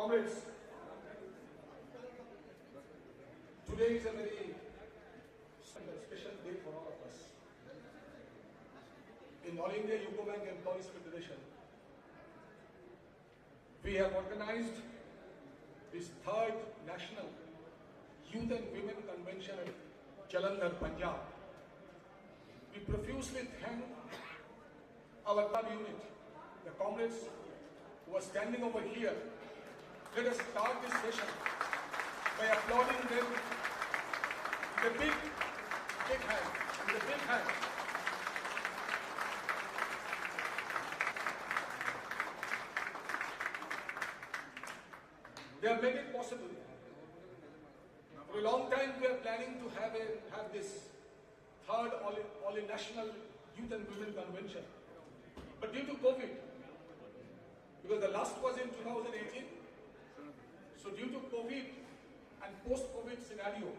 Comrades, today is a very special day for all of us. In All India UCO Bank Employees Federation, we have organized this third National Youth and Women Convention at Jalandhar, Punjab. We profusely thank our club unit, the comrades who are standing over here. Let us start this session by applauding them with a big hand, with a big hand. They have made it possible. For a long time we are planning to have this third all national youth and women convention. But due to COVID, because the last was in 2018, so due to COVID and post-COVID scenario,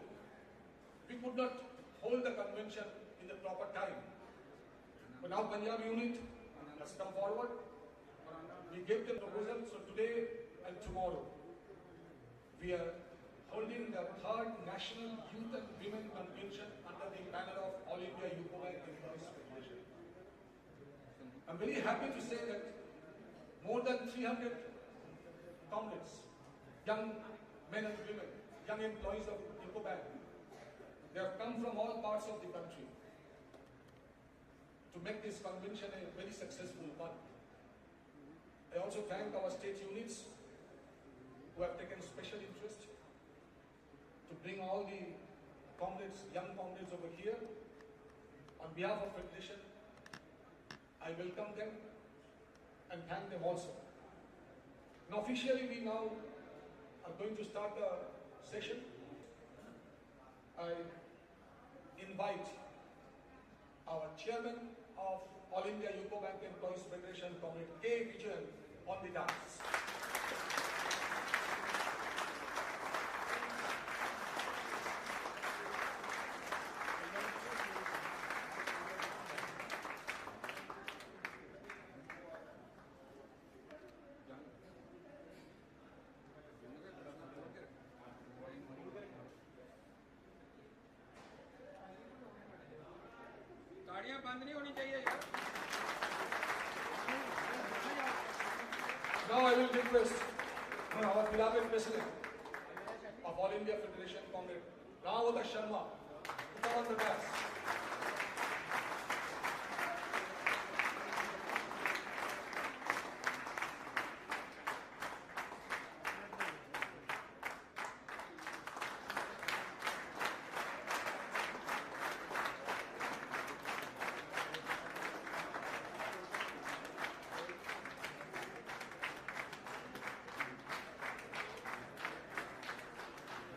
we could not hold the convention in the proper time. But now Punjab unit has come forward. We gave them proposal, so today and tomorrow we are holding the third National Youth and Women Convention under the banner of All India UCO Bank Employees Federation. I'm very happy to say that more than 300 comrades, young men and women, young employees of UCO Bank, they have come from all parts of the country to make this convention a very successful one. I also thank our state units who have taken special interest to bring all the comrades, young comrades over here. On behalf of Federation, I welcome them and thank them also. Now officially we now are going to start the session. I invite our chairman of All India UCO Bank Employees Federation, Comrade K. Vijayan, on the dais. गाड़ियां बंद नहीं होनी चाहिए यार। Now I will request our beloved president of All India Federation, Comrade Ramada Sharma, to come on the dais.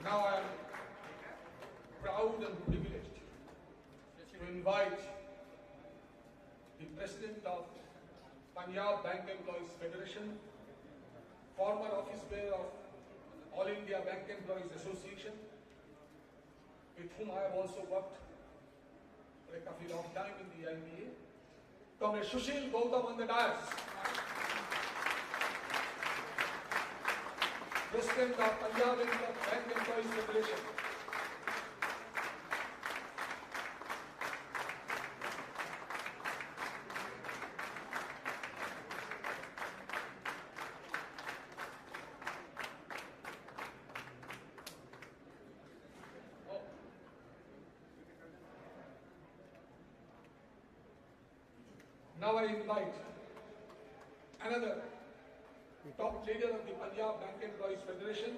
Now I am proud and privileged to invite the President of Punjab Bank Employees Federation, former office bearer of All India Bank Employees Association, with whom I have also worked for a very long time in the IBA, Comrade Sushil Gautam on the dais. President of Punjab Bank Employees Federation. Now I invite another top leader of the Punjab Bank Employees Federation,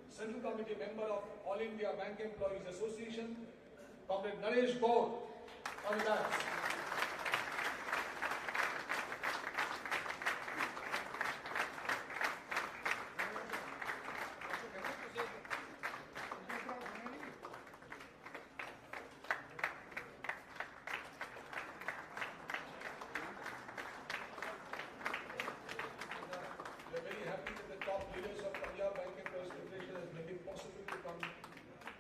Central Committee member of All India Bank Employees Association, Comrade Naresh Gaur, on the dais. We are very happy that the top leaders of Punjab Bank Employees Federation has made it possible to come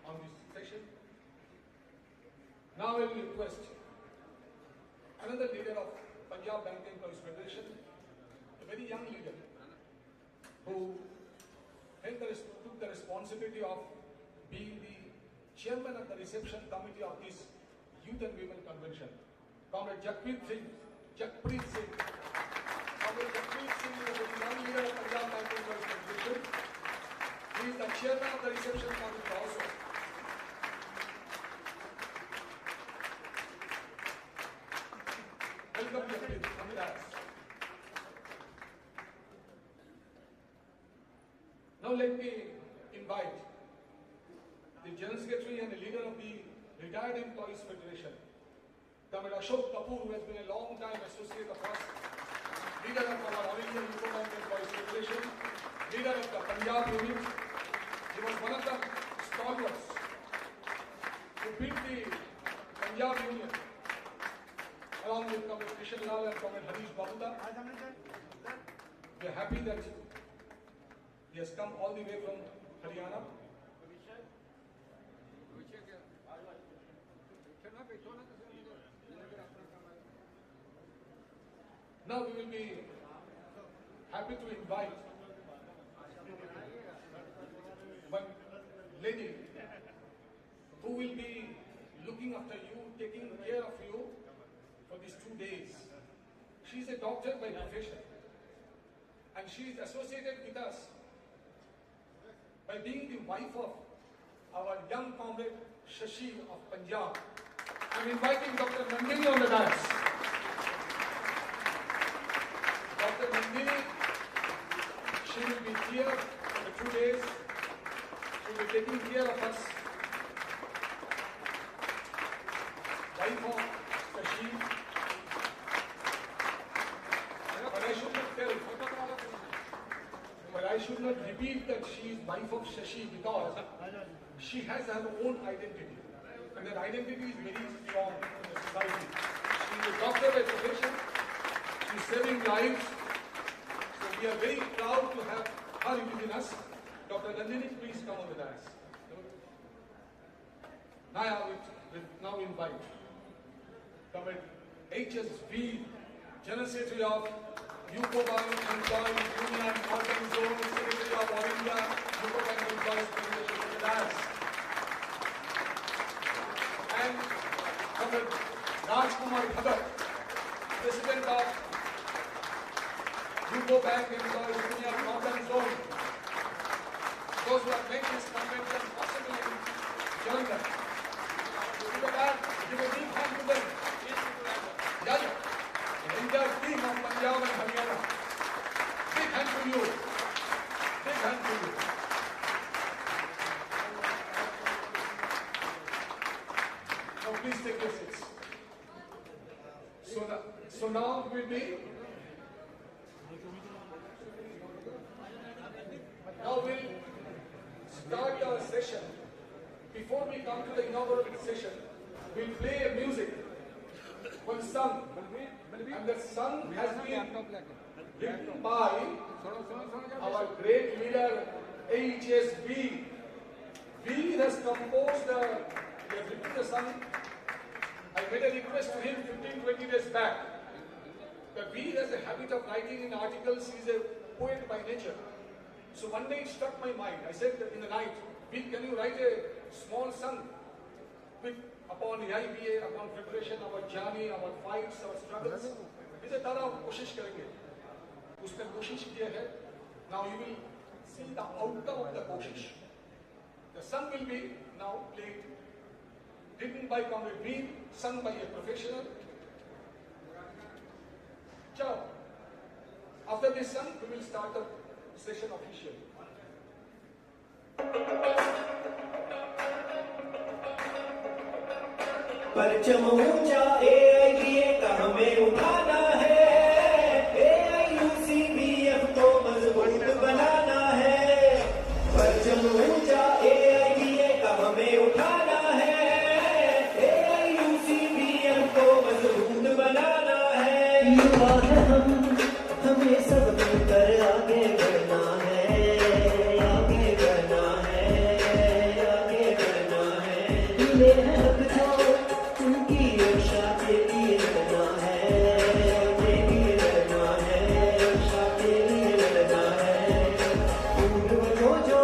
on this session. Now I will request another leader of Punjab Bank Employees Federation, a very young leader who took the responsibility of being the chairman of the reception committee of this Youth and Women Convention. Comrade Jakpreet Singh. Comrade Jakpreet Singh is a very young leader of Punjab National Boys Federation. He is the chairman of the reception committee also. Welcome, Jakpreet. Come with us. Now let me invite the General Secretary and the leader of the Retired Employees Federation, Comrade Ashok Kapoor, who has been a long time associate of us, leader of our All India Youth Employees Federation, leader of the Punjab unit. He was one of the stalwarts who built the Punjab union along with Comrade Krishnalal and Comrade Harish Babuda. We are happy that he has come all the way from Haryana. Now we will be happy to invite one lady who will be looking after you, taking care of you for these 2 days. She is a doctor by profession and she is associated with us by being the wife of our young comrade Shashi of Punjab. I am inviting Dr. Nandini on the dais. Dr. Nandini, she will be here for 2 days. She will be taking care of us. Wife of Shashi. But I should not repeat that she is wife of Shashi because she has her own identity. And that identity is very strong in the society. She is a doctor by profession. She is saving lives. So we are very proud to have her within us. Dr. Nandini, please come on the dais. Now I invite Comrade HSV, General Secretary of Inaugural Employees Union Northern Zone, Secretary of All India Inaugural Employees Federation on the dais. And Comrade Rajkumar Bhagat, President of UCO Bank Employees Union Northern Zone. Those who have made this convention possible in London. Give a big hand to them. Yeah. The entire team of Punjab and Haryana. Big hand to you. Big hand to you. Now please take your seats. So now we will be. Now we'll start our session. Before we come to the inaugural session, we'll play a music, one song, and the song has been written by our great leader HSB. He has composed he has written the song. I made a request to him 15-20 days back. That Veer has a habit of writing in articles. He is a poet by nature. So one day it struck my mind. I said in the night, Veer, can you write a small song upon the IBA, upon preparation, our journey, our fights, our struggles? He said, "Tara, koshish karenge." Usme koshish kiya hai. Now you will see the outcome of the koshish. The song will be now played, written by Comrade Veer, sung by a professional. Ciao. After this song, we will start the session officially. परचम ऊंचा AIBA का हमें उठाना है, AIUCBF को मजबूत बनाना है। परचम ऊंचा AIBA का हमें उठाना है, AIUCBF को मजबूत बनाना है। युवा है हम, हमें सब मिलकर आगे बढ़ना है, आगे बढ़ना है, आगे बढ़ना है। मिले हैं हक जो उनकी रक्षा के लिए लड़ना है, के लिए लड़ना है, रक्षा के लिए लड़ना है। पूर्वजों जो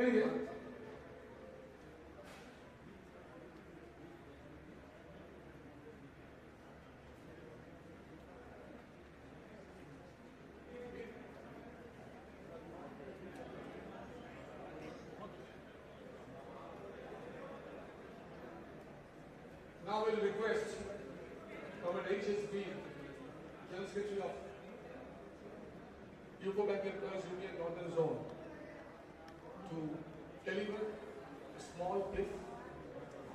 Anyway, now we'll request our HSB, General Secretary of Indiauco Bank Employees Union Northern Zone, to deliver a small brief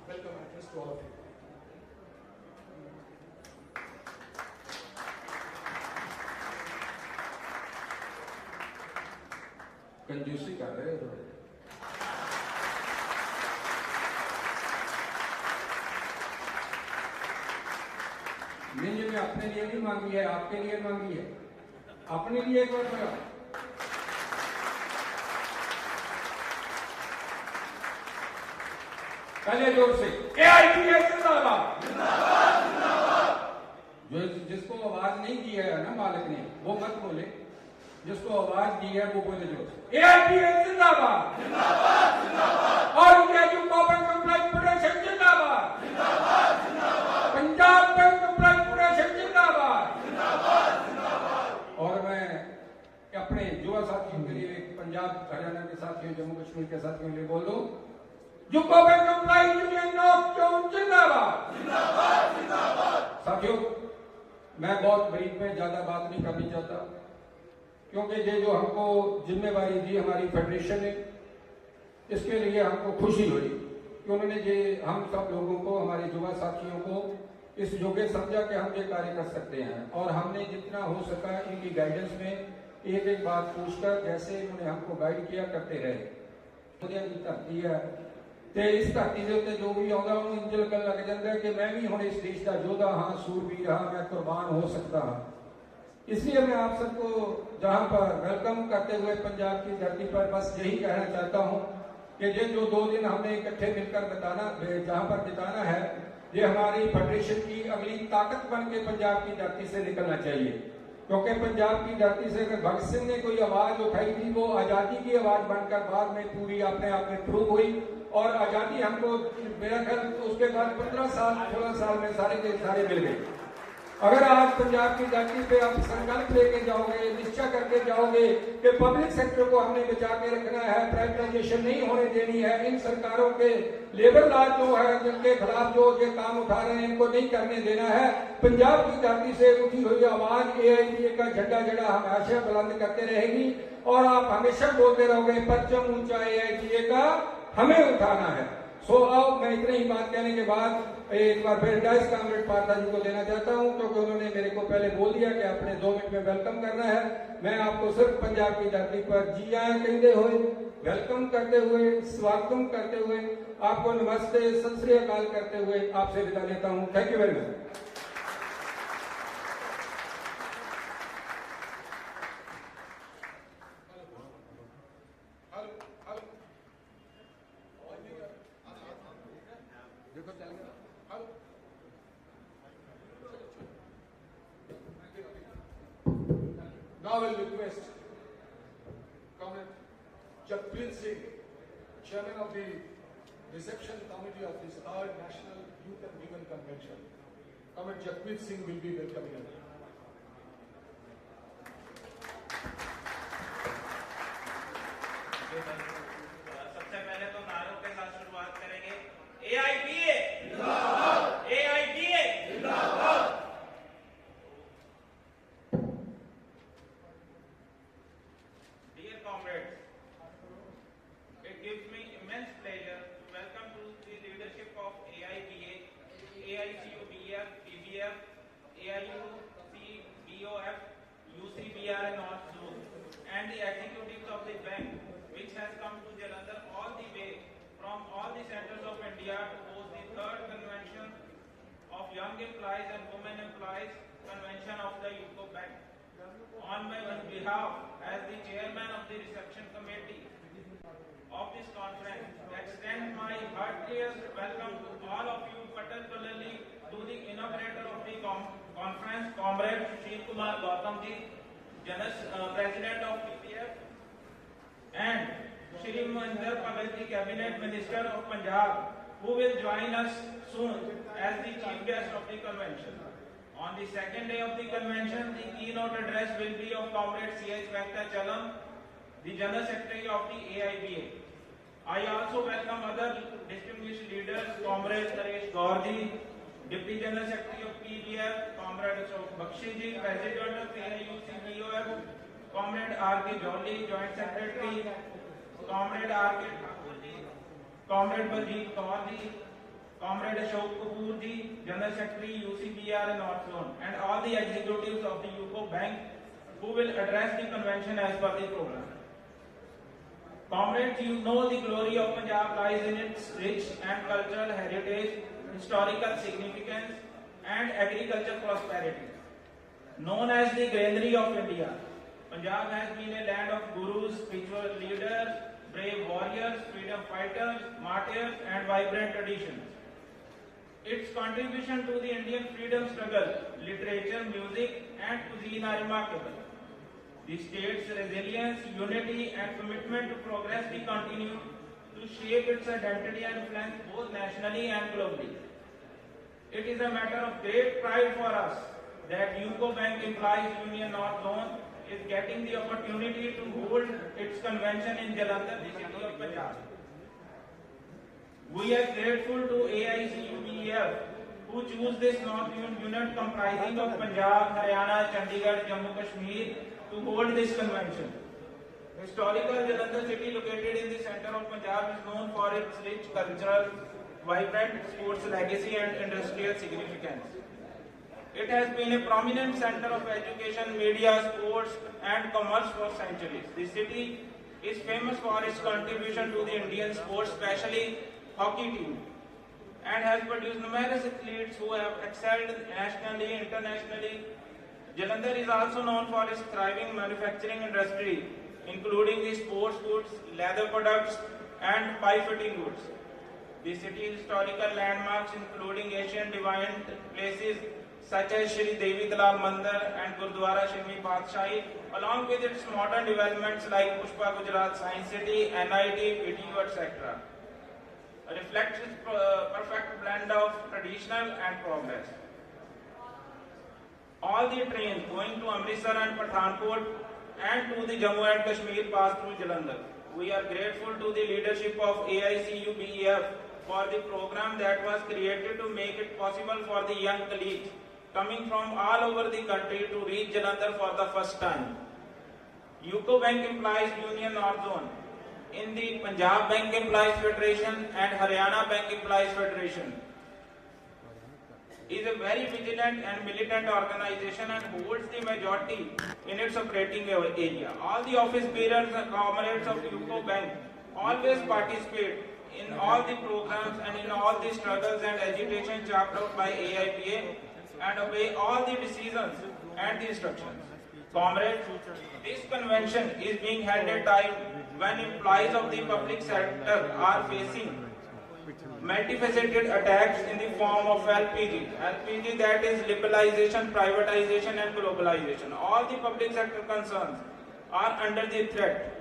welcome address to all of you. कंजूसी कर रहे हो थोड़े। नहीं, मैं अपने लिए नहीं मांगी है, आपके लिए मांगी है। अपने लिए एक बार बोला। पहले जोर से एआईपीए जिंदाबाद जिंदाबाद। जो जिसको आवाज नहीं दी है ना मालिक ने, वो मत बोले। जिसको आवाज दी है वो बोले जोर से एआईपीए जिंदाबाद जिंदाबाद जिंदाबाद। और इंडिया जो कॉपर कंप्लाइंट फेडरेशन जिंदाबाद जिंदाबाद जिंदाबाद। पंजाब बैंक कंप्लाइंट फेडरेशन जिंदाबाद जिंदाबाद जिंदाबाद। और मैं अपने युवा साथियों के लिए, पंजाब हरियाणा के साथियों, जम्मू कश्मीर के साथियों के लिए बोल दो, UCO bank complaint union of town जिंदाबाद जिंदाबाद जिंदाबाद। साथियों, मैं बहुत ब्रीफ में ज्यादा बात नहीं करनी चाहता, क्योंकि ये जो हमको जिम्मेवारी दी हमारी फेडरेशन ने, इसके लिए हमको खुशी हुई कि उन्होंने ये हम सब लोगों को, हमारे युवा साथियों को इस योग्य समझा कि हम ये कार्य कर सकते हैं। और हमने जितना हो सका इनकी गाइडेंस में एक एक बात पूछकर, जैसे इन्होंने हमको गाइड किया, करते रहे। धरती है ते इस धरती के उत्ते जो भी आता उन्होंने इंज लग जाता है कि मैं भी हुण इस देश का योद्धा हाँ, सूरवीर हाँ, मैं कुर्बान हो सकता हाँ। इसलिए मैं आप सबको जहां पर वेलकम करते हुए पंजाब की धरती पर बस यही कहना चाहता हूं कि ये जो 2 दिन हमने इकट्ठे मिलकर बताना, जहां पर बिताना है, ये हमारी फेडरेशन की अगली ताकत बन के पंजाब की धरती से निकलना चाहिए। क्योंकि पंजाब की धरती से अगर भगत सिंह ने कोई आवाज उठाई थी, वो आजादी की आवाज बनकर बाद में पूरी अपने आप में प्रूव हुई। और आजादी हमको मेरा ख्याल उसके बाद 15 साल 16 साल में सारे के सारे मिल गए। अगर आज पंजाब की धरती पे आप संकल्प लेके जाओगे, निश्चय करके जाओगे कि पब्लिक सेक्टर को हमने बचा के रखना है, प्राइवेटाइजेशन नहीं होने देनी है, इन सरकारों के लेबर लॉ जो है जिनके खिलाफ जो ये काम उठा रहे हैं इनको नहीं करने देना है। पंजाब की धरती से उठी हुई आवाज एआईपीए का झंडा जड़ा हमेशा बुलंद करते रहेगी और आप हमेशा बोलते रहोगे परचम ऊंचा एआईपीए का हमें उठाना है। सो आओ, मैं इतनी ही बात कहने के बाद एक बार फिर डाइस कामरेड पार्था जी को देना चाहता हूं, क्योंकि उन्होंने मेरे को पहले बोल दिया कि आपने 2 मिनट में वेलकम करना है। मैं आपको सिर्फ पंजाब की धरती पर जी आया कहते हुए, वेलकम करते हुए, स्वागतम करते हुए, आपको नमस्ते सत श्री अकाल करते हुए आपसे विदा लेता हूं। Thank you very much. Now I will request Comrade Jagpreet Singh, Chairman of the Reception Committee of this 3rd National Youth and Women Convention. Comrade Jagpreet Singh will be welcoming us. सबसे पहले तो नारों के साथ शुरुआत करेंगे। एआईपीए जिंदाबाद, एआईपीए जिंदाबाद। Dear comrades, it gives me immense pleasure to welcome to the leadership of AIPA, AICUBF, PBF, AIUC, BOF, UCBR and also, and the executives of the bank, which has come to Jalandhar all the way from all the centers of India to host the 3rd convention of Young Employees and Women Employees Convention of the Indiauco Bank. On my behalf, as the chairman of the reception committee of this conference, extend my heartiest welcome to all of you, particularly to the inaugurator of the conference, Comrade Shri Kumar Gautam ji, President of PPF, and Shri Mohinder Bhagat, the Cabinet Minister of Punjab, who will join us soon as the chief guest of the convention. On the second day of the convention, the keynote address will be of Comrade C.H. Venkatachalam, the General Secretary of the AIBA. I also welcome other distinguished leaders, Comrade Naresh Gaurdhi, Deputy General Secretary of PBF, Comrade Ashok Bakshi, President of AIUCBOF, Comrade R.K. Jolly, Joint Secretary, Comrade R.K. Thakur, Comrade Baljeet Kaur, Comrade Ashok Kapoor, General Secretary UCBR North Zone, and all the executives of the UCO Bank who will address the convention as per the program. Comrades, you know the glory of Punjab lies in its rich and cultural heritage, historical significance, and agricultural prosperity. Known as the granary of India, Punjab has been a land of gurus, spiritual leaders, brave warriors, freedom fighters, martyrs, and vibrant traditions. Its contribution to the Indian freedom struggle, literature, music, and cuisine are remarkable. The state's resilience, unity, and commitment to progress will continue to shape its identity and influence both nationally and globally. It is a matter of great pride for us that UCO Bank Employees Union North Zone is getting the opportunity to hold its convention in Jalandhar, the city of Punjab. We are grateful to AICUBEF who choose this North unit comprising of Punjab, Haryana, Chandigarh, Jammu Kashmir to hold this convention. Historical Jalandhar city, located in the center of Punjab, is known for its rich cultural, vibrant sports legacy and industrial significance. It has been a prominent center of education, media, sports and commerce for centuries. The city is famous for its contribution to the Indian sports, especially hockey team, and has produced numerous athletes who have excelled nationally, internationally. Jalandhar is also known for its thriving manufacturing industry, including the sports goods, leather products, and pipe fitting goods. The city's historical landmarks, including ancient divine places such as Shri Devi Dalal Mandir and Gurdwara Shri Patshahi, along with its modern developments like Pushpa Gujarat Science City, NIT, VTU, etc., reflects its perfect blend of traditional and progress. All the trains going to Amritsar and Pathankot and to the Jammu and Kashmir pass through Jalandhar. We are grateful to the leadership of AICUBEF for the program that was created to make it possible for the young colleagues coming from all over the country to reach Jalandhar for the first time. UCO Bank Employees Union North Zone, in the Punjab Bank Employees Federation and Haryana Bank Employees Federation, is a very vigilant and militant organization and holds the majority in its operating area. All the office bearers and comrades of UCO Bank always participate in all the programs and in all the struggles and agitation chalked out by AIPA and obey all the decisions and the instructions. Comrades, this convention is being held at a time when employees of the public sector are facing multifaceted attacks in the form of LPG. LPG, that is liberalization, privatization and globalization. All the public sector concerns are under the threat.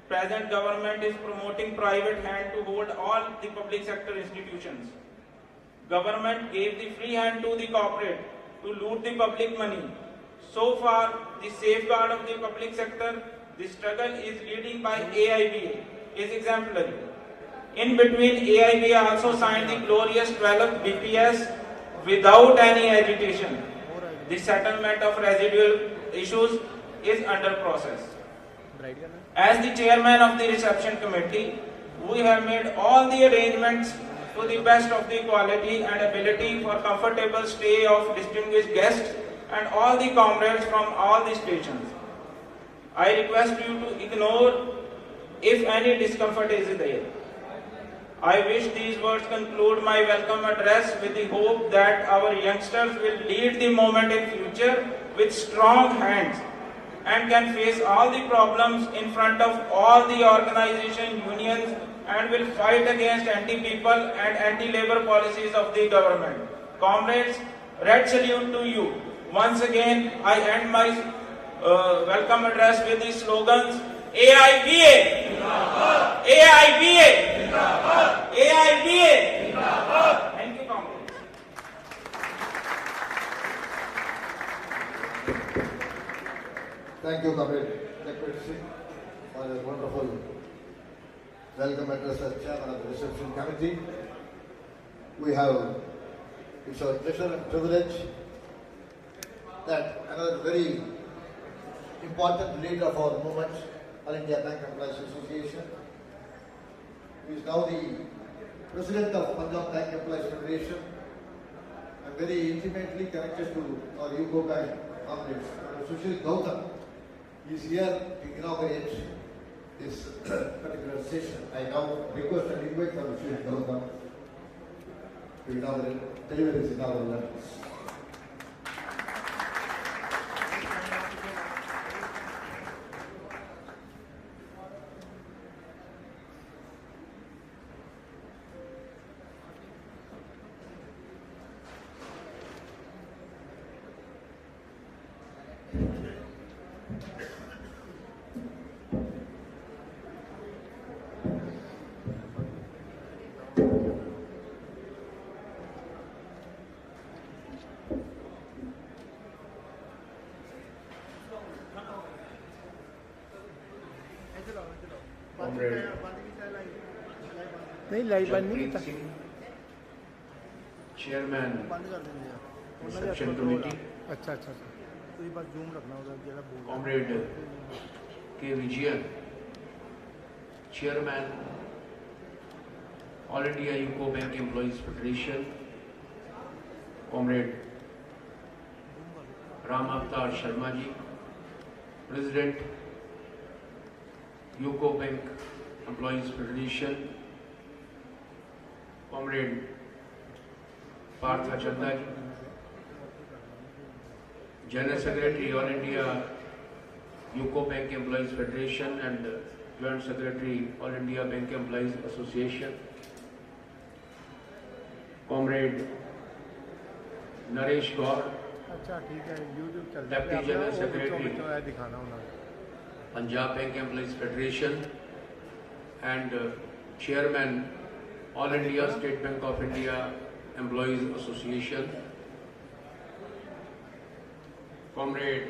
Present government is promoting private hand to hold all the public sector institutions. Government gave the free hand to the corporate to loot the public money. So far, the safeguard of the public sector, the struggle is leading by AIBA, is exemplary. In between, AIBA also signed the glorious 12th BPS without any agitation. The settlement of residual issues is under process. As the chairman of the reception committee, we have made all the arrangements to the best of the quality and ability for comfortable stay of distinguished guests and all the comrades from all the stations. I request you to ignore if any discomfort is there. I wish these words conclude my welcome address with the hope that our youngsters will lead the moment in future with strong hands and can face all the problems in front of all the organization unions and will fight against anti-people and anti-labor policies of the government. Comrades, red salute to you. Once again, I end my welcome address with the slogans AIBA. AIBA. AIBA. Thank you, comrades. Thank you, Comrade Delegate Singh, for a wonderful welcome address as Chairman of the Reception Committee. It's our pleasure and privilege that another very important leader of our movement, All India Bank Employees Association, who is now the President of Punjab Bank Employees Federation, and very intimately connected to our UCO Bank comrades, Sushil Gautam. He is here to inaugurate this particular session. I now request and invite for Sushil Gautam to deliver his inaugural address. नहीं live बंद नहीं था chairman बंद कर देंगे reception committee अच्छा अच्छा तो ये बस जूम रखना होगा जरा बोल comrade K Vijayan chairman all India UCO bank employees federation comrade Ram Avtar Sharma ji president UCO bank employees federation Comrade Partha Chanda ji, General Secretary All India UCO Bank Employees Federation and Joint Secretary All India Bank Employees Association, Comrade Naresh Gaur, अच्छा ठीक है YouTube चल Deputy General Secretary दिखाना उन्होंने Punjab Bank Employees Federation and Chairman All India State Bank of India Employees Association, Comrade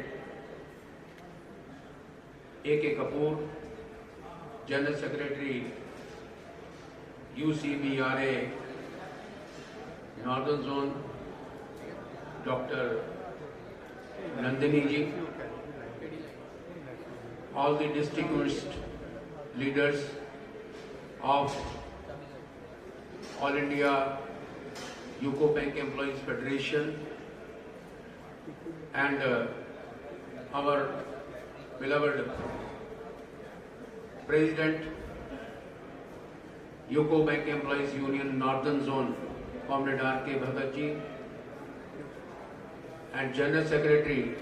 A.K. Kapoor, General Secretary UCBRA Northern Zone, Dr. Nandini ji, all the distinguished leaders of All India UCO Bank Employees Federation and our beloved President UCO Bank Employees Union Northern Zone, Comrade R.K. Bhagat ji, and General Secretary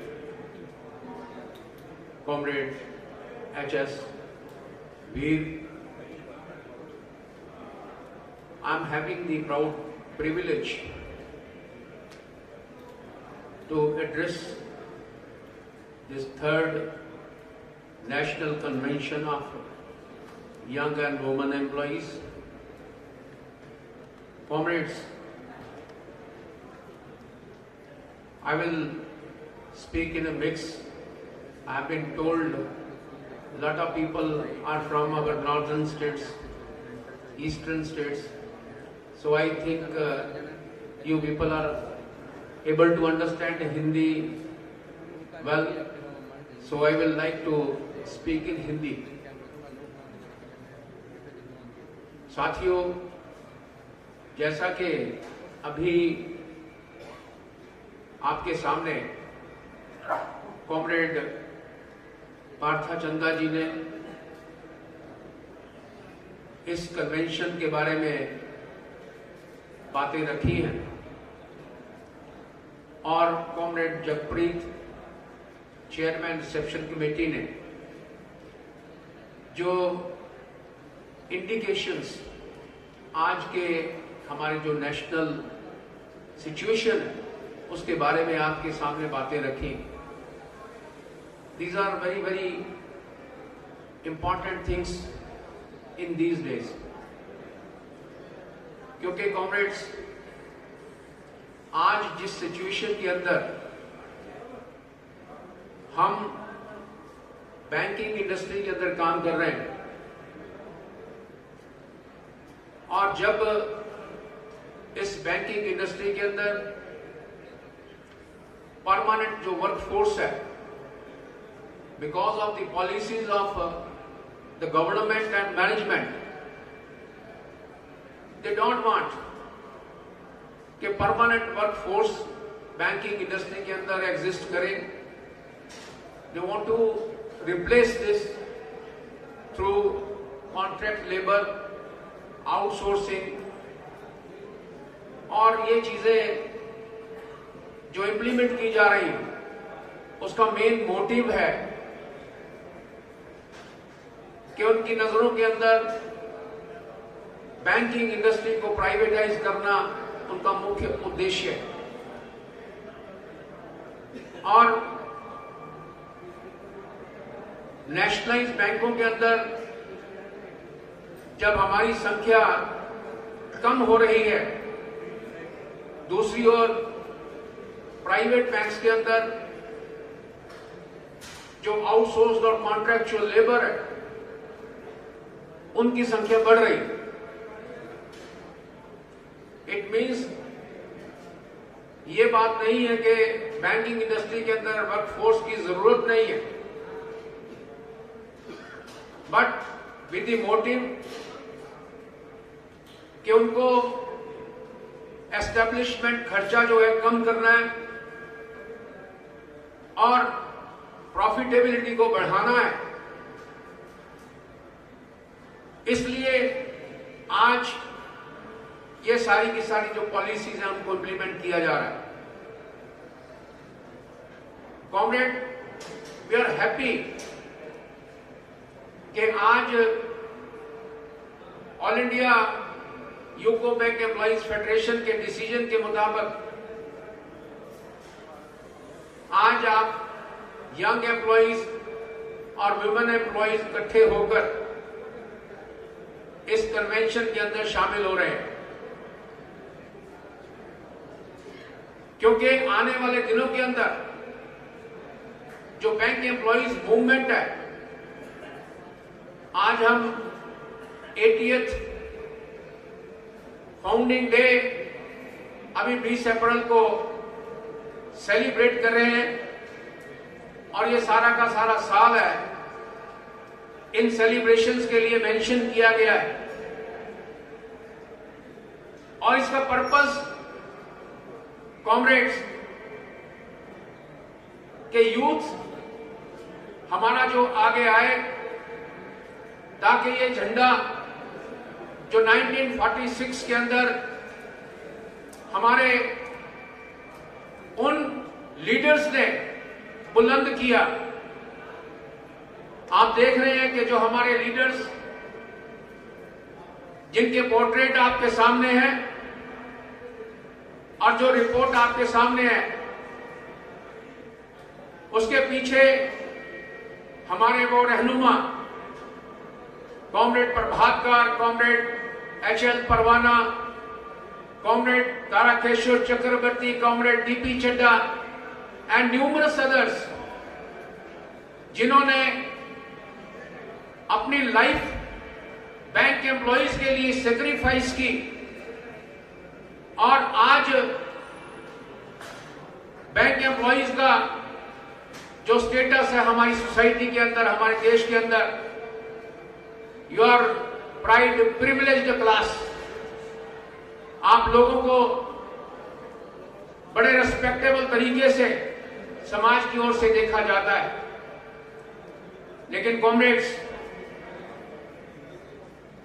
Comrade H.S. Veer. I am having the proud privilege to address this third National Convention of Young and Women Employees. Comrades, I will speak in a mix. I have been told a lot of people are from our northern states, eastern states. So I think you people are able to understand Hindi well. So I will like to speak in Hindi. साथियों, जैसा कि अभी आपके सामने comrade Partha चंदा जी ने इस convention के बारे में बातें रखी हैं और comrade Jagpreet chairman reception committee ने जो इंडिकेशंस आज के हमारे जो नेशनल सिचुएशन है उसके बारे में आपके सामने बातें रखी. These are very, very important things in these days. क्योंकि कॉमरेड्स, आज जिस सिचुएशन के अंदर हम बैंकिंग इंडस्ट्री के अंदर काम कर रहे हैं, और जब इस बैंकिंग इंडस्ट्री के अंदर परमानेंट जो वर्कफोर्स है, because of the policies of the government and management, they don't want कि परमानेंट वर्कफोर्स बैंकिंग इंडस्ट्री के अंदर एग्जिस्ट करे. They want to replace this through contract labour, outsourcing, और ये चीजें जो इंप्लीमेंट की जा रही हैं उसका मेन मोटिव है कि उनकी नजरों के अंदर बैंकिंग इंडस्ट्री को प्राइवेटाइज करना उनका मुख्य उद्देश्य है. और नेशनलाइज बैंकों के अंदर जब हमारी संख्या कम हो रही है, दूसरी ओर प्राइवेट बैंक्स के अंदर जो आउटसोर्स्ड और कॉन्ट्रैक्चुअल लेबर है उनकी संख्या बढ़ रही है. इट मीन्स ये बात नहीं है कि बैंकिंग इंडस्ट्री के अंदर वर्कफोर्स की जरूरत नहीं है, बट विद द मोटिव कि उनको एस्टेब्लिशमेंट खर्चा जो है कम करना है और प्रॉफिटेबिलिटी को बढ़ाना है. इसलिए आज ये सारी की सारी जो पॉलिसीज हैं उनको इंप्लीमेंट किया जा रहा है. कॉमरेड, वी आर हैप्पी कि आज all India UCO bank employees federation के डिसीजन के मुताबिक आज आप यंग एम्प्लॉइज और वुमेन एम्प्लॉइज इकट्ठे होकर इस कन्वेंशन के अंदर शामिल हो रहे हैं, क्योंकि आने वाले दिनों के अंदर जो बैंक एम्प्लॉइज मूवमेंट है, आज हम 80th फाउंडिंग डे अभी 20 अप्रैल को सेलिब्रेट कर रहे हैं, और ये सारा का सारा साल है इन सेलिब्रेशंस के लिए मेंशन किया गया है. और इसका पर्पस कॉमरेड्स के यूथ हमारा जो आगे आए, ताकि ये झंडा जो 1946 के अंदर हमारे उन लीडर्स ने बुलंद किया. आप देख रहे हैं कि जो हमारे लीडर्स जिनके पोर्ट्रेट आपके सामने हैं और जो रिपोर्ट आपके सामने है, उसके पीछे हमारे वो रहनुमा comrade Prabhatkar, comrade HL Parwana, comrade Tarakeshwar Chakraborty, comrade DP Chadda and numerous others, जिन्होंने अपनी लाइफ बैंक एम्प्लॉइज के लिए सेक्रीफाइस की, और आज बैंक एम्प्लॉइज का जो स्टेटस है हमारी सोसाइटी के अंदर, हमारे देश के अंदर, you are pride privileged class. आप लोगों को बड़े रेस्पेक्टेबल तरीके से समाज की ओर से देखा जाता है. लेकिन कॉमरेड्स,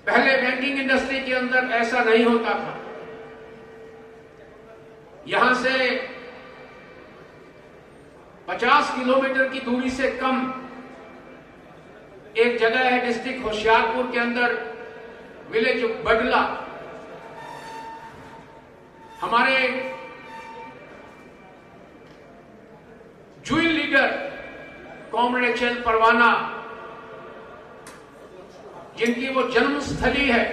पहले बैंकिंग इंडस्ट्री के अंदर ऐसा नहीं होता था. यहां से 50 किलोमीटर की दूरी से कम एक जगह है डिस्ट्रिक्ट होशियारपुर के अंदर, विलेज बडला. हमारे ज्वाइंट लीडर कॉमरेड HL परवाना जिनकी वो जन्मस्थली है,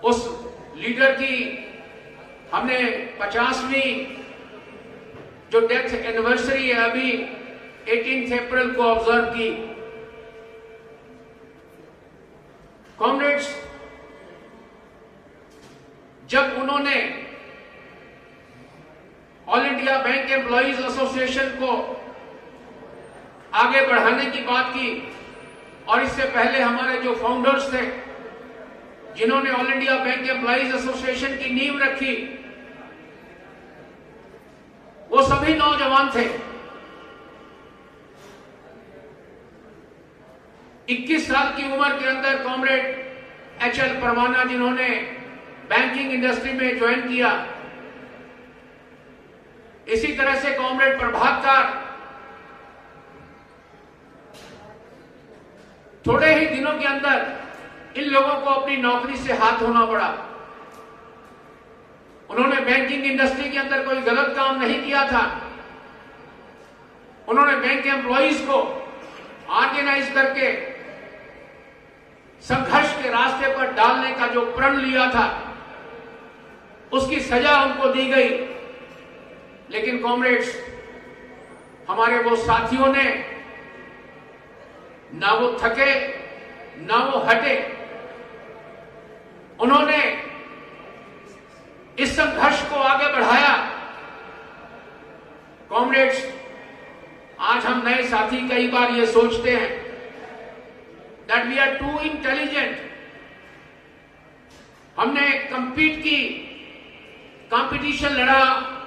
उस लीडर की हमने 50वीं जो डेथ एनिवर्सरी है अभी 18 अप्रैल को ऑब्जर्व की। कॉमरेड्स, जब उन्होंने all India bank employees association को आगे बढ़ाने की बात की, और इससे पहले हमारे जो फाउंडर्स थे जिन्होंने all India bank employees association की नींव रखी, वो सभी नौजवान थे। 21 साल की उम्र के अंदर कॉमरेड एच.एल. परवाना, जिन्होंने बैंकिंग इंडस्ट्री में ज्वाइन किया, इसी तरह से कॉमरेड प्रभाकर, थोड़े ही दिनों के अंदर इन लोगों को अपनी नौकरी से हाथ धोना पड़ा। उन्होंने बैंकिंग इंडस्ट्री के अंदर कोई गलत काम नहीं किया था। उन्होंने बैंक एम्प्लॉइज को ऑर्गेनाइज करके संघर्ष के रास्ते पर डालने का जो प्रण लिया था, उसकी सजा उनको दी गई। लेकिन कॉमरेड्स, हमारे वो साथियों ने ना वो थके ना वो हटे। उन्होंने इस संघर्ष को आगे बढ़ाया। कॉमरेड्स, आज हम नए साथी कई बार ये सोचते हैं that we are too intelligent. हमने कंपीट की, कंपटीशन लड़ा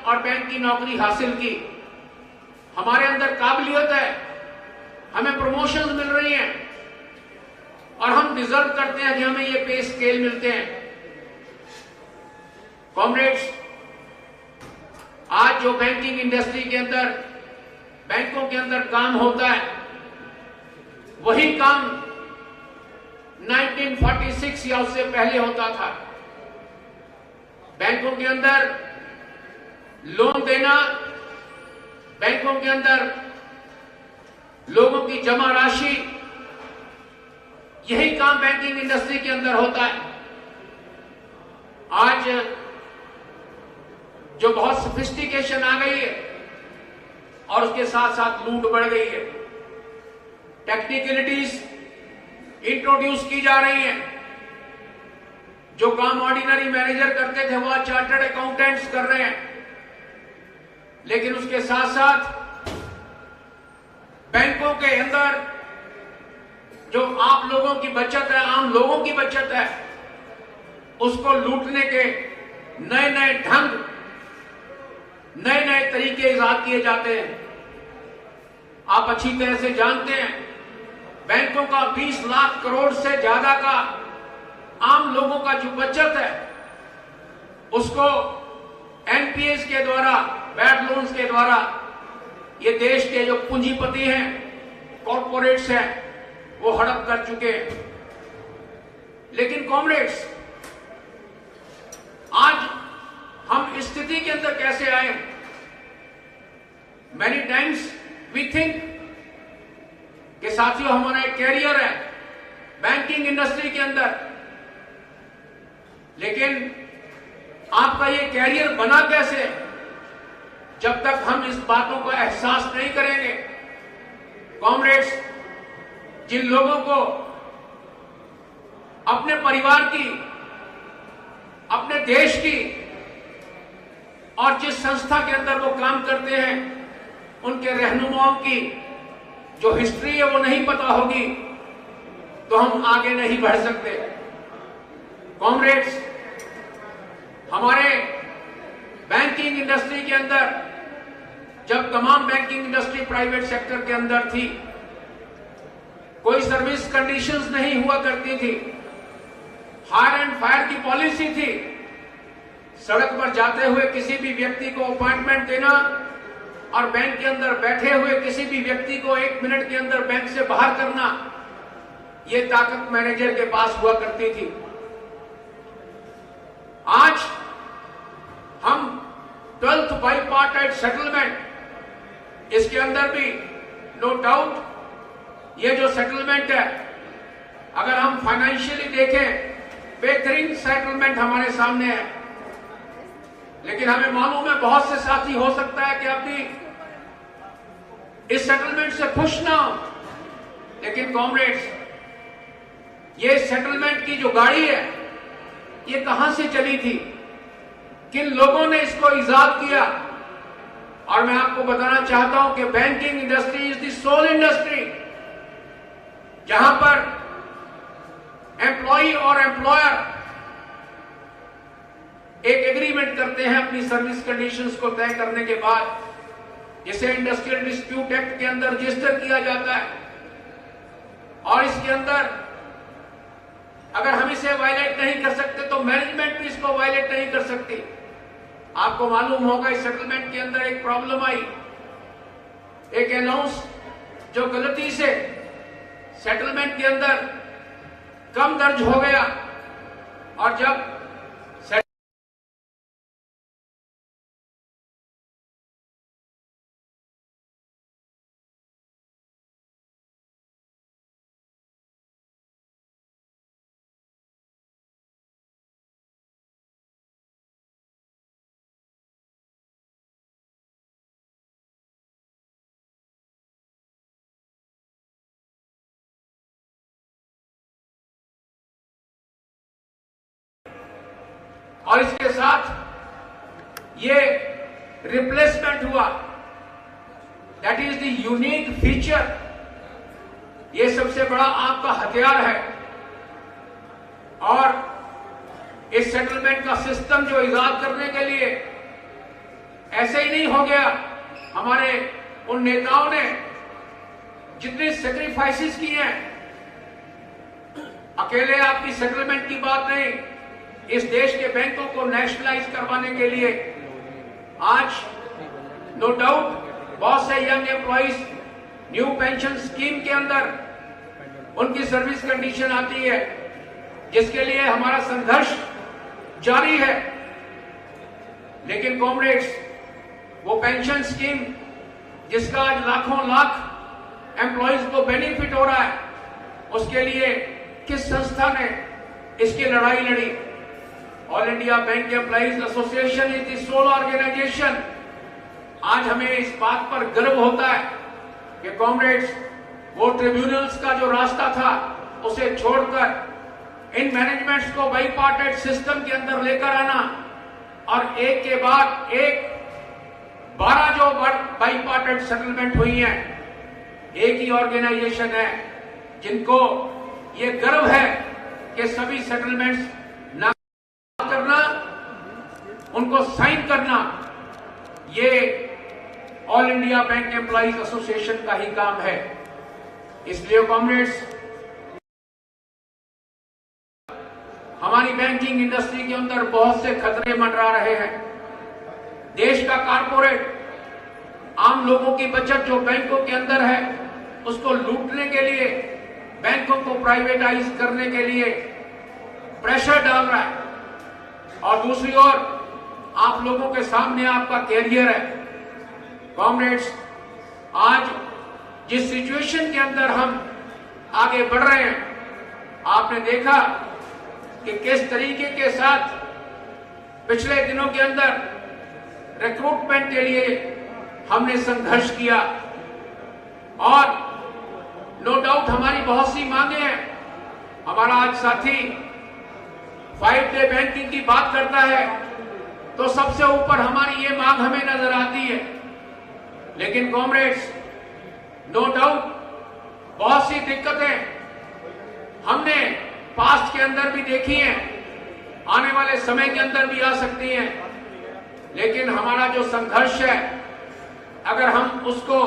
और बैंक की नौकरी हासिल की। हमारे अंदर काबिलियत है, हमें प्रमोशंस मिल रही हैं और हम डिजर्व करते हैं कि हमें ये पे स्केल मिलते हैं। कॉमरेड्स, आज जो बैंकिंग इंडस्ट्री के अंदर, बैंकों के अंदर काम होता है, वही काम 1946 या उससे पहले होता था। बैंकों के अंदर लोन देना, बैंकों के अंदर लोगों की जमा राशि, यही काम बैंकिंग इंडस्ट्री के अंदर होता है। आज जो बहुत सोफिस्टिकेशन आ गई है और उसके साथ साथ लूट बढ़ गई है, टेक्निकलिटीज इंट्रोड्यूस की जा रही हैं। जो काम ऑर्डिनरी मैनेजर करते थे वो आज चार्टर्ड अकाउंटेंट्स कर रहे हैं। लेकिन उसके साथ साथ बैंकों के अंदर जो आप लोगों की बचत है, आम लोगों की बचत है, उसको लूटने के नए नए ढंग, नए नए तरीके इजाद किए जाते हैं। आप अच्छी तरह से जानते हैं, बैंकों का 20 लाख करोड़ से ज्यादा का आम लोगों का जो बचत है, उसको एनपीएस के द्वारा, बैड लोन्स के द्वारा, ये देश के जो पूंजीपति हैं, कॉर्पोरेट्स हैं, वो हड़प कर चुके हैं। लेकिन कॉमरेड्स, आज हम इस स्थिति के अंदर कैसे आए? मैनी टाइम्स वी थिंक कि साथियों, हमारा एक कैरियर है बैंकिंग इंडस्ट्री के अंदर, लेकिन आपका ये कैरियर बना कैसे जब तक हम इस बातों का एहसास नहीं करेंगे। कॉमरेड्स, जिन लोगों को अपने परिवार की, अपने देश की और जिस संस्था के अंदर वो काम करते हैं, उनके रहनुमाओं की जो हिस्ट्री है वो नहीं पता होगी, तो हम आगे नहीं बढ़ सकते। कॉमरेड्स, हमारे बैंकिंग इंडस्ट्री के अंदर, जब तमाम बैंकिंग इंडस्ट्री प्राइवेट सेक्टर के अंदर थी, कोई सर्विस कंडीशंस नहीं हुआ करती थी, हायर एंड फायर की पॉलिसी थी। सड़क पर जाते हुए किसी भी व्यक्ति को अपॉइंटमेंट देना और बैंक के अंदर बैठे हुए किसी भी व्यक्ति को 1 मिनट के अंदर बैंक से बाहर करना, ये ताकत मैनेजर के पास हुआ करती थी। आज हम 12th बाइपार्टाइट सेटलमेंट, इसके अंदर भी नो डाउट ये जो सेटलमेंट है, अगर हम फाइनेंशियली देखें, बेहतरीन सेटलमेंट हमारे सामने है। लेकिन हमें मालूम है बहुत से साथी हो सकता है कि अभी इस सेटलमेंट से खुश ना हो। लेकिन कॉमरेड्स, ये सेटलमेंट की जो गाड़ी है, ये कहां से चली थी, किन लोगों ने इसको इजाद किया? और मैं आपको बताना चाहता हूं कि banking industry is the sole industry, जहां पर एम्प्लॉय और एम्प्लॉयर एक एग्रीमेंट करते हैं अपनी सर्विस कंडीशंस को तय करने के बाद, जिसे इंडस्ट्रियल डिस्प्यूट एक्ट के अंदर रजिस्टर किया जाता है। और इसके अंदर अगर हम इसे वायलेट नहीं कर सकते तो मैनेजमेंट भी इसको वायलेट नहीं कर सकती। आपको मालूम होगा इस सेटलमेंट के अंदर एक प्रॉब्लम आई, एक अनाउंस जो गलती से सेटलमेंट के अंदर कम दर्ज हो गया, और जब और इसके साथ ये रिप्लेसमेंट हुआ, that is the unique feature. ये सबसे बड़ा आपका हथियार है। और इस सेटलमेंट का सिस्टम जो इजाद करने के लिए ऐसे ही नहीं हो गया, हमारे उन नेताओं ने जितने सेक्रीफाइसेस किए हैं, अकेले आपकी सेटलमेंट की बात नहीं, इस देश के बैंकों को नेशनलाइज करवाने के लिए आज नो डाउट बहुत से young employees new pension scheme के अंदर उनकी सर्विस कंडीशन आती है, जिसके लिए हमारा संघर्ष जारी है। लेकिन कॉमरेड्स, वो पेंशन स्कीम जिसका आज लाखों लाख एम्प्लॉइज को बेनिफिट हो रहा है, उसके लिए किस संस्था ने इसकी लड़ाई लड़ी? All India bank employees association is the sole organisation. आज हमें इस बात पर गर्व होता है कि कॉमरेड्स, वो ट्रिब्यूनल्स का जो रास्ता था उसे छोड़कर इन मैनेजमेंट्स को बाईपार्टेड सिस्टम के अंदर लेकर आना, और एक के बाद एक 12 जो बाईपार्टेड सेटलमेंट हुई हैं, एक ही ऑर्गेनाइजेशन है जिनको ये गर्व है कि सभी सेटलमेंट्स ना करना, उनको साइन करना, ये all India bank employees association का ही काम है। इसलिए कॉमरेड्स, हमारी बैंकिंग इंडस्ट्री के अंदर बहुत से खतरे मंडरा रहे हैं। देश का कारपोरेट आम लोगों की बचत जो बैंकों के अंदर है, उसको लूटने के लिए, बैंकों को प्राइवेटाइज करने के लिए प्रेशर डाल रहा है। और दूसरी ओर आप लोगों के सामने आपका कैरियर है। कॉमरेड्स, आज जिस सिचुएशन के अंदर हम आगे बढ़ रहे हैं, आपने देखा कि किस तरीके के साथ पिछले दिनों के अंदर रिक्रूटमेंट के लिए हमने संघर्ष किया, और नो डाउट हमारी बहुत सी मांगे हैं। हमारा आज साथी 5 डे बैंकिंग की बात करता है तो सबसे ऊपर हमारी ये मांग हमें नजर आती है। लेकिन कॉमरेड्स, नो डाउट बहुत सी दिक्कतें हमने पास्ट के अंदर भी देखी हैं, आने वाले समय के अंदर भी आ सकती हैं। लेकिन हमारा जो संघर्ष है, अगर हम उसको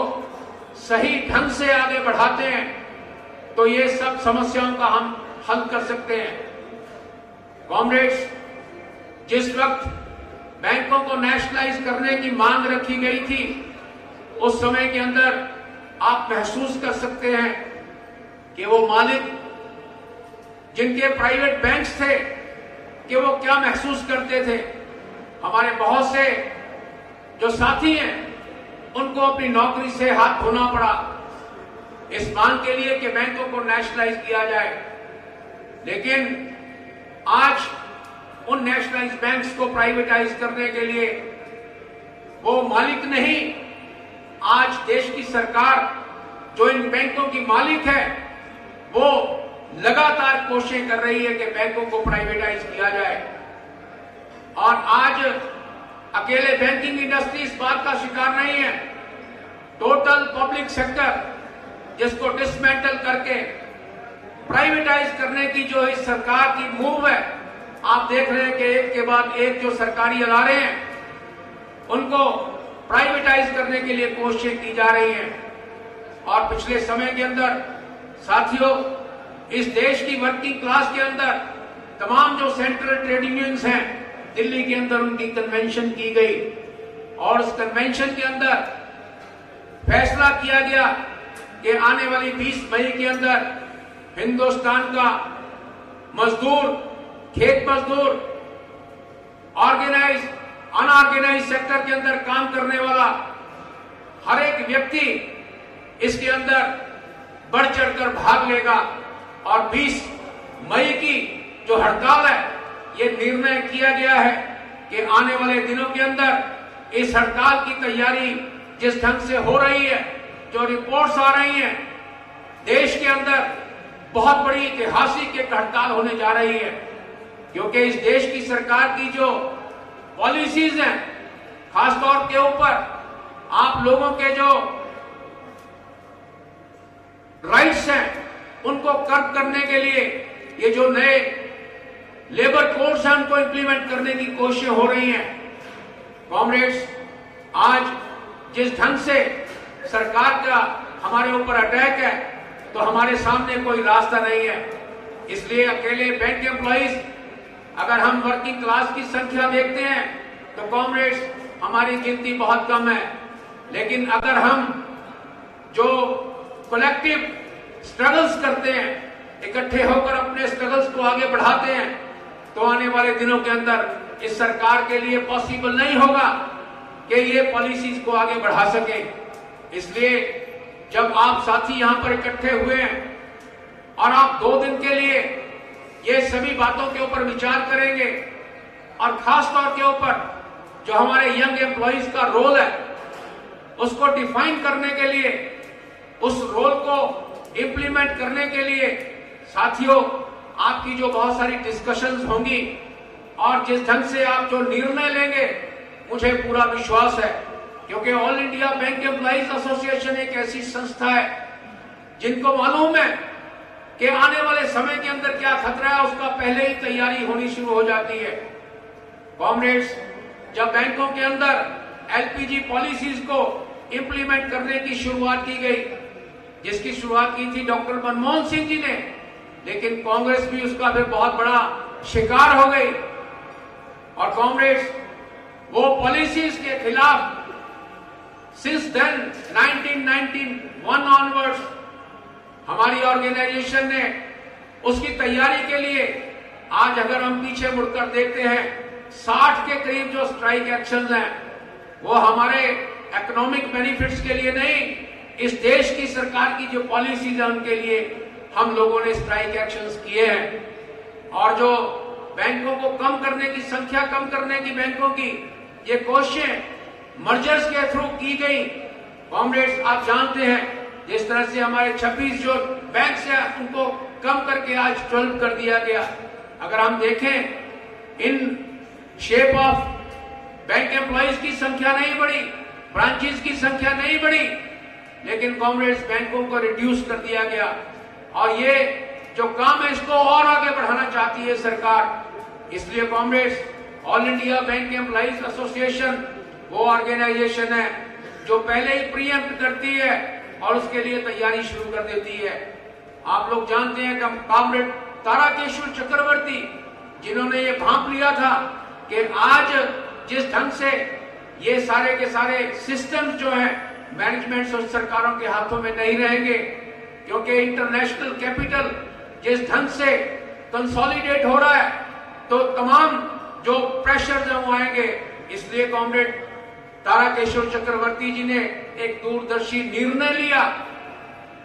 सही ढंग से आगे बढ़ाते हैं तो ये सब समस्याओं का हम हल कर सकते हैं। कॉमरेड्स, जिस वक्त बैंकों को नेशनलाइज करने की मांग रखी गई थी, उस समय के अंदर आप महसूस कर सकते हैं कि वो मालिक जिनके प्राइवेट बैंक्स थे कि वो क्या महसूस करते थे। हमारे बहुत से जो साथी हैं, उनको अपनी नौकरी से हाथ धोना पड़ा। इस मांग के लिए कि बैंकों को नेशनलाइज किया जाए। लेकिन आज उन नेशनलाइज बैंक्स को प्राइवेटाइज करने के लिए वो मालिक नहीं, आज देश की सरकार जो इन बैंकों की मालिक है वो लगातार कोशिशें कर रही है कि बैंकों को प्राइवेटाइज किया जाए। और आज अकेले बैंकिंग इंडस्ट्री इस बात का शिकार नहीं है, टोटल पब्लिक सेक्टर जिसको डिसमेंटल करके प्राइवेटाइज करने की जो इस सरकार की मूव है, आप देख रहे हैं कि एक के बाद एक जो सरकारी अदारे हैं उनको प्राइवेटाइज करने के लिए कोशिशें की जा रही हैं। और पिछले समय के अंदर साथियों, इस देश की वर्किंग क्लास के अंदर तमाम जो सेंट्रल ट्रेड यूनियंस हैं, दिल्ली के अंदर उनकी कन्वेंशन की गई और उस कन्वेंशन के अंदर फैसला किया गया कि आने वाली 20 मई के अंदर हिंदुस्तान का मजदूर, खेत मजदूर, ऑर्गेनाइज अनऑर्गेनाइज सेक्टर के अंदर काम करने वाला हर एक व्यक्ति इसके अंदर बढ़ चढ़कर भाग लेगा। और 20 मई की जो हड़ताल है, ये निर्णय किया गया है कि आने वाले दिनों के अंदर इस हड़ताल की तैयारी जिस ढंग से हो रही है, जो रिपोर्ट्स आ रही हैं, देश के अंदर बहुत बड़ी ऐतिहासिक एक हड़ताल होने जा रही है। क्योंकि इस देश की सरकार की जो पॉलिसीज हैं, खासतौर के ऊपर आप लोगों के जो राइट्स हैं उनको कर्ब करने के लिए ये जो नए लेबर कोड्स हैं उनको इंप्लीमेंट करने की कोशिशें हो रही हैं। कॉमरेड्स, आज जिस ढंग से सरकार का हमारे ऊपर अटैक है तो हमारे सामने कोई रास्ता नहीं है। इसलिए अकेले बैंक एम्प्लॉइज, अगर हम वर्किंग क्लास की संख्या देखते हैं तो कॉमरेड्स हमारी गिनती बहुत कम है। लेकिन अगर हम जो कलेक्टिव स्ट्रगल्स करते हैं, इकट्ठे होकर अपने स्ट्रगल्स को आगे बढ़ाते हैं, तो आने वाले दिनों के अंदर इस सरकार के लिए पॉसिबल नहीं होगा कि ये पॉलिसीज को आगे बढ़ा सके। इसलिए जब आप साथी यहां पर इकट्ठे हुए हैं और आप 2 दिन के लिए ये सभी बातों के ऊपर विचार करेंगे और खास तौर के ऊपर जो हमारे यंग एम्प्लॉइज का रोल है उसको डिफाइन करने के लिए, उस रोल को इंप्लीमेंट करने के लिए साथियों आपकी जो बहुत सारी डिस्कशंस होंगी और जिस ढंग से आप जो निर्णय लेंगे, मुझे पूरा विश्वास है। क्योंकि all India bank employees association एक ऐसी संस्था है जिनको मालूम है कि आने वाले समय के अंदर क्या खतरा है, उसका पहले ही तैयारी होनी शुरू हो जाती है। कॉमरेड्स, जब बैंकों के अंदर एलपीजी पॉलिसीज को इंप्लीमेंट करने की शुरुआत की गई, जिसकी शुरुआत की थी डॉक्टर मनमोहन सिंह जी ने, लेकिन कांग्रेस भी उसका फिर बहुत बड़ा शिकार हो गई। और कॉमरेड्स, वो पॉलिसीज के खिलाफ सिंस देन 1991 ऑनवर्ड्स हमारी ऑर्गेनाइजेशन ने उसकी तैयारी के लिए, आज अगर हम पीछे मुड़कर देखते हैं, 60 के करीब जो स्ट्राइक एक्शंस हैं वो हमारे इकोनॉमिक बेनिफिट्स के लिए नहीं, इस देश की सरकार की जो पॉलिसीज है उनके लिए हम लोगों ने स्ट्राइक एक्शंस किए हैं। और जो बैंकों को कम करने की, संख्या कम करने की बैंकों की ये कोशिशें मर्जर्स के थ्रू की गई। कॉमरेड्स, आप जानते हैं जिस तरह से हमारे 26 जो बैंक हैं उनको कम करके आज 12 कर दिया गया। अगर हम देखें, in shape of bank employees की संख्या नहीं बढ़ी, ब्रांचेस की संख्या नहीं बढ़ी, लेकिन कॉमरेड्स बैंकों को रिड्यूस कर दिया गया। और ये जो काम है इसको और आगे बढ़ाना चाहती है सरकार। इसलिए comrades, all India bank employees association वो ऑर्गेनाइजेशन है जो पहले ही प्रीएम्प्ट करती है और उसके लिए तैयारी शुरू कर देती है। आप लोग जानते हैं कि कॉमरेड ताराकेश्वर चक्रवर्ती, जिन्होंने ये भांप लिया था कि आज जिस ढंग से ये सारे के सारे सिस्टम्स जो हैं मैनेजमेंट और सरकारों के हाथों में नहीं रहेंगे, क्योंकि इंटरनेशनल कैपिटल जिस ढंग से कंसोलिडेट हो रहा है तो तमाम जो प्रेशर वो आएंगे। इसलिए कॉमरेड ताराकेश्वर चक्रवर्ती जी ने एक दूरदर्शी निर्णय लिया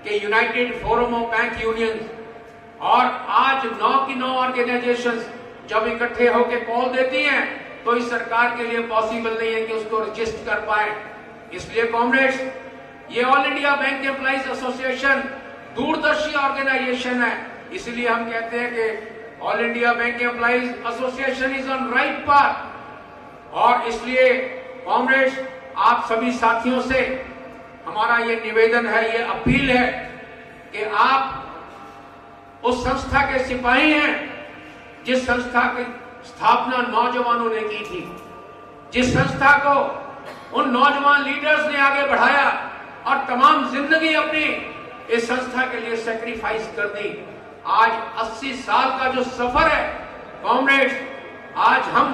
कि United forum of bank union और आज 9 की 9 ऑर्गेनाइजेशंस जब इकट्ठे होकर कॉल देती हैं तो इस सरकार के लिए पॉसिबल नहीं है कि उसको रजिस्ट कर पाए। इसलिए कॉमरेड्स, ये all India bank employees association दूरदर्शी ऑर्गेनाइजेशन है। इसलिए हम कहते हैं कि all India bank employees association is on right path. और इसलिए कॉमरेड्स, आप सभी साथियों से हमारा ये निवेदन है, ये अपील है कि आप उस संस्था के सिपाही हैं जिस संस्था की स्थापना नौजवानों ने की थी, जिस संस्था को उन नौजवान लीडर्स ने आगे बढ़ाया और तमाम जिंदगी अपनी इस संस्था के लिए सैक्रिफाइस कर दी। आज 80 साल का जो सफर है कॉमरेड्स, आज हम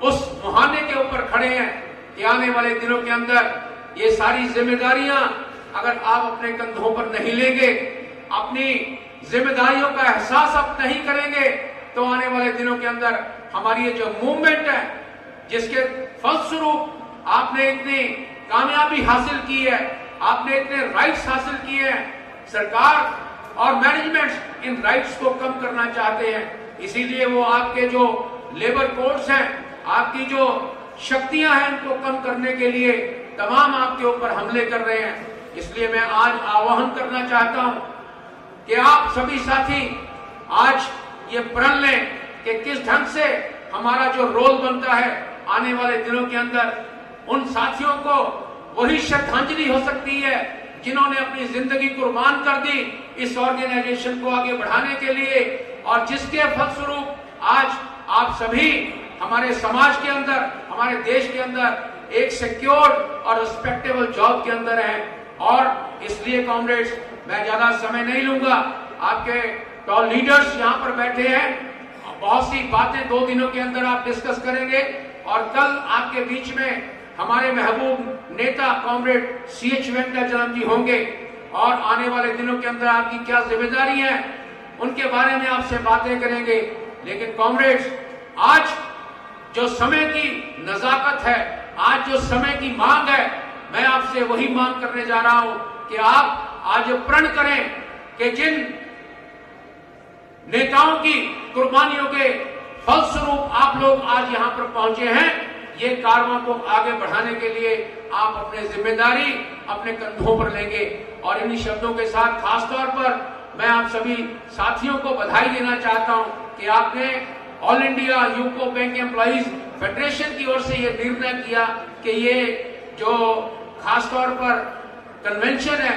उस मुहाने के ऊपर खड़े हैं कि आने वाले दिनों के अंदर ये सारी जिम्मेदारियां अगर आप अपने कंधों पर नहीं लेंगे, अपनी जिम्मेदारियों का एहसास आप नहीं करेंगे, तो आने वाले दिनों के अंदर हमारी ये जो मूवमेंट है, जिसके फलस्वरूप आपने इतनी कामयाबी हासिल की है, आपने इतने राइट्स हासिल किए हैं, सरकार और मैनेजमेंट इन राइट्स को कम करना चाहते हैं। इसीलिए वो आपके जो लेबर कोड्स हैं, आपकी जो शक्तियां हैं, उनको कम करने के लिए तमाम आपके ऊपर हमले कर रहे हैं। इसलिए मैं आज आह्वान करना चाहता हूं कि आप सभी साथी आज ये प्रण लें कि किस ढंग से हमारा जो रोल बनता है आने वाले दिनों के अंदर, उन साथियों को वही श्रद्धांजलि हो सकती है जिन्होंने अपनी जिंदगी कुर्बान कर दी इस ऑर्गेनाइजेशन को आगे बढ़ाने के लिए, और जिसके फलस्वरूप आज आप सभी हमारे समाज के अंदर, हमारे देश के अंदर एक सिक्योर और रिस्पेक्टेबल जॉब के अंदर हैं। और इसलिए कॉमरेड्स, मैं ज्यादा समय नहीं लूंगा, आपके टॉल लीडर्स यहाँ पर बैठे हैं, बहुत सी बातें 2 दिनों के अंदर आप डिस्कस करेंगे। और कल आपके बीच में हमारे महबूब नेता कॉमरेड CH वेंकटाचलम जी होंगे और आने वाले दिनों के अंदर आपकी क्या जिम्मेदारी है उनके बारे में आपसे बातें करेंगे। लेकिन कॉमरेड्स, आज जो समय की नजाकत है, आज जो समय की मांग है, मैं आपसे वही मांग करने जा रहा हूं कि आप आज प्रण करें कि जिन नेताओं की कुर्बानियों के फलस्वरूप आप लोग आज यहां पर पहुंचे हैं, ये कारवां को आगे बढ़ाने के लिए आप अपनी जिम्मेदारी अपने कंधों पर लेंगे। और इन्हीं शब्दों के साथ खासतौर पर मैं आप सभी साथियों को बधाई देना चाहता हूं कि आपने all India UCO bank employees federation की ओर से ये निर्णय किया कि ये जो खासतौर पर कन्वेंशन है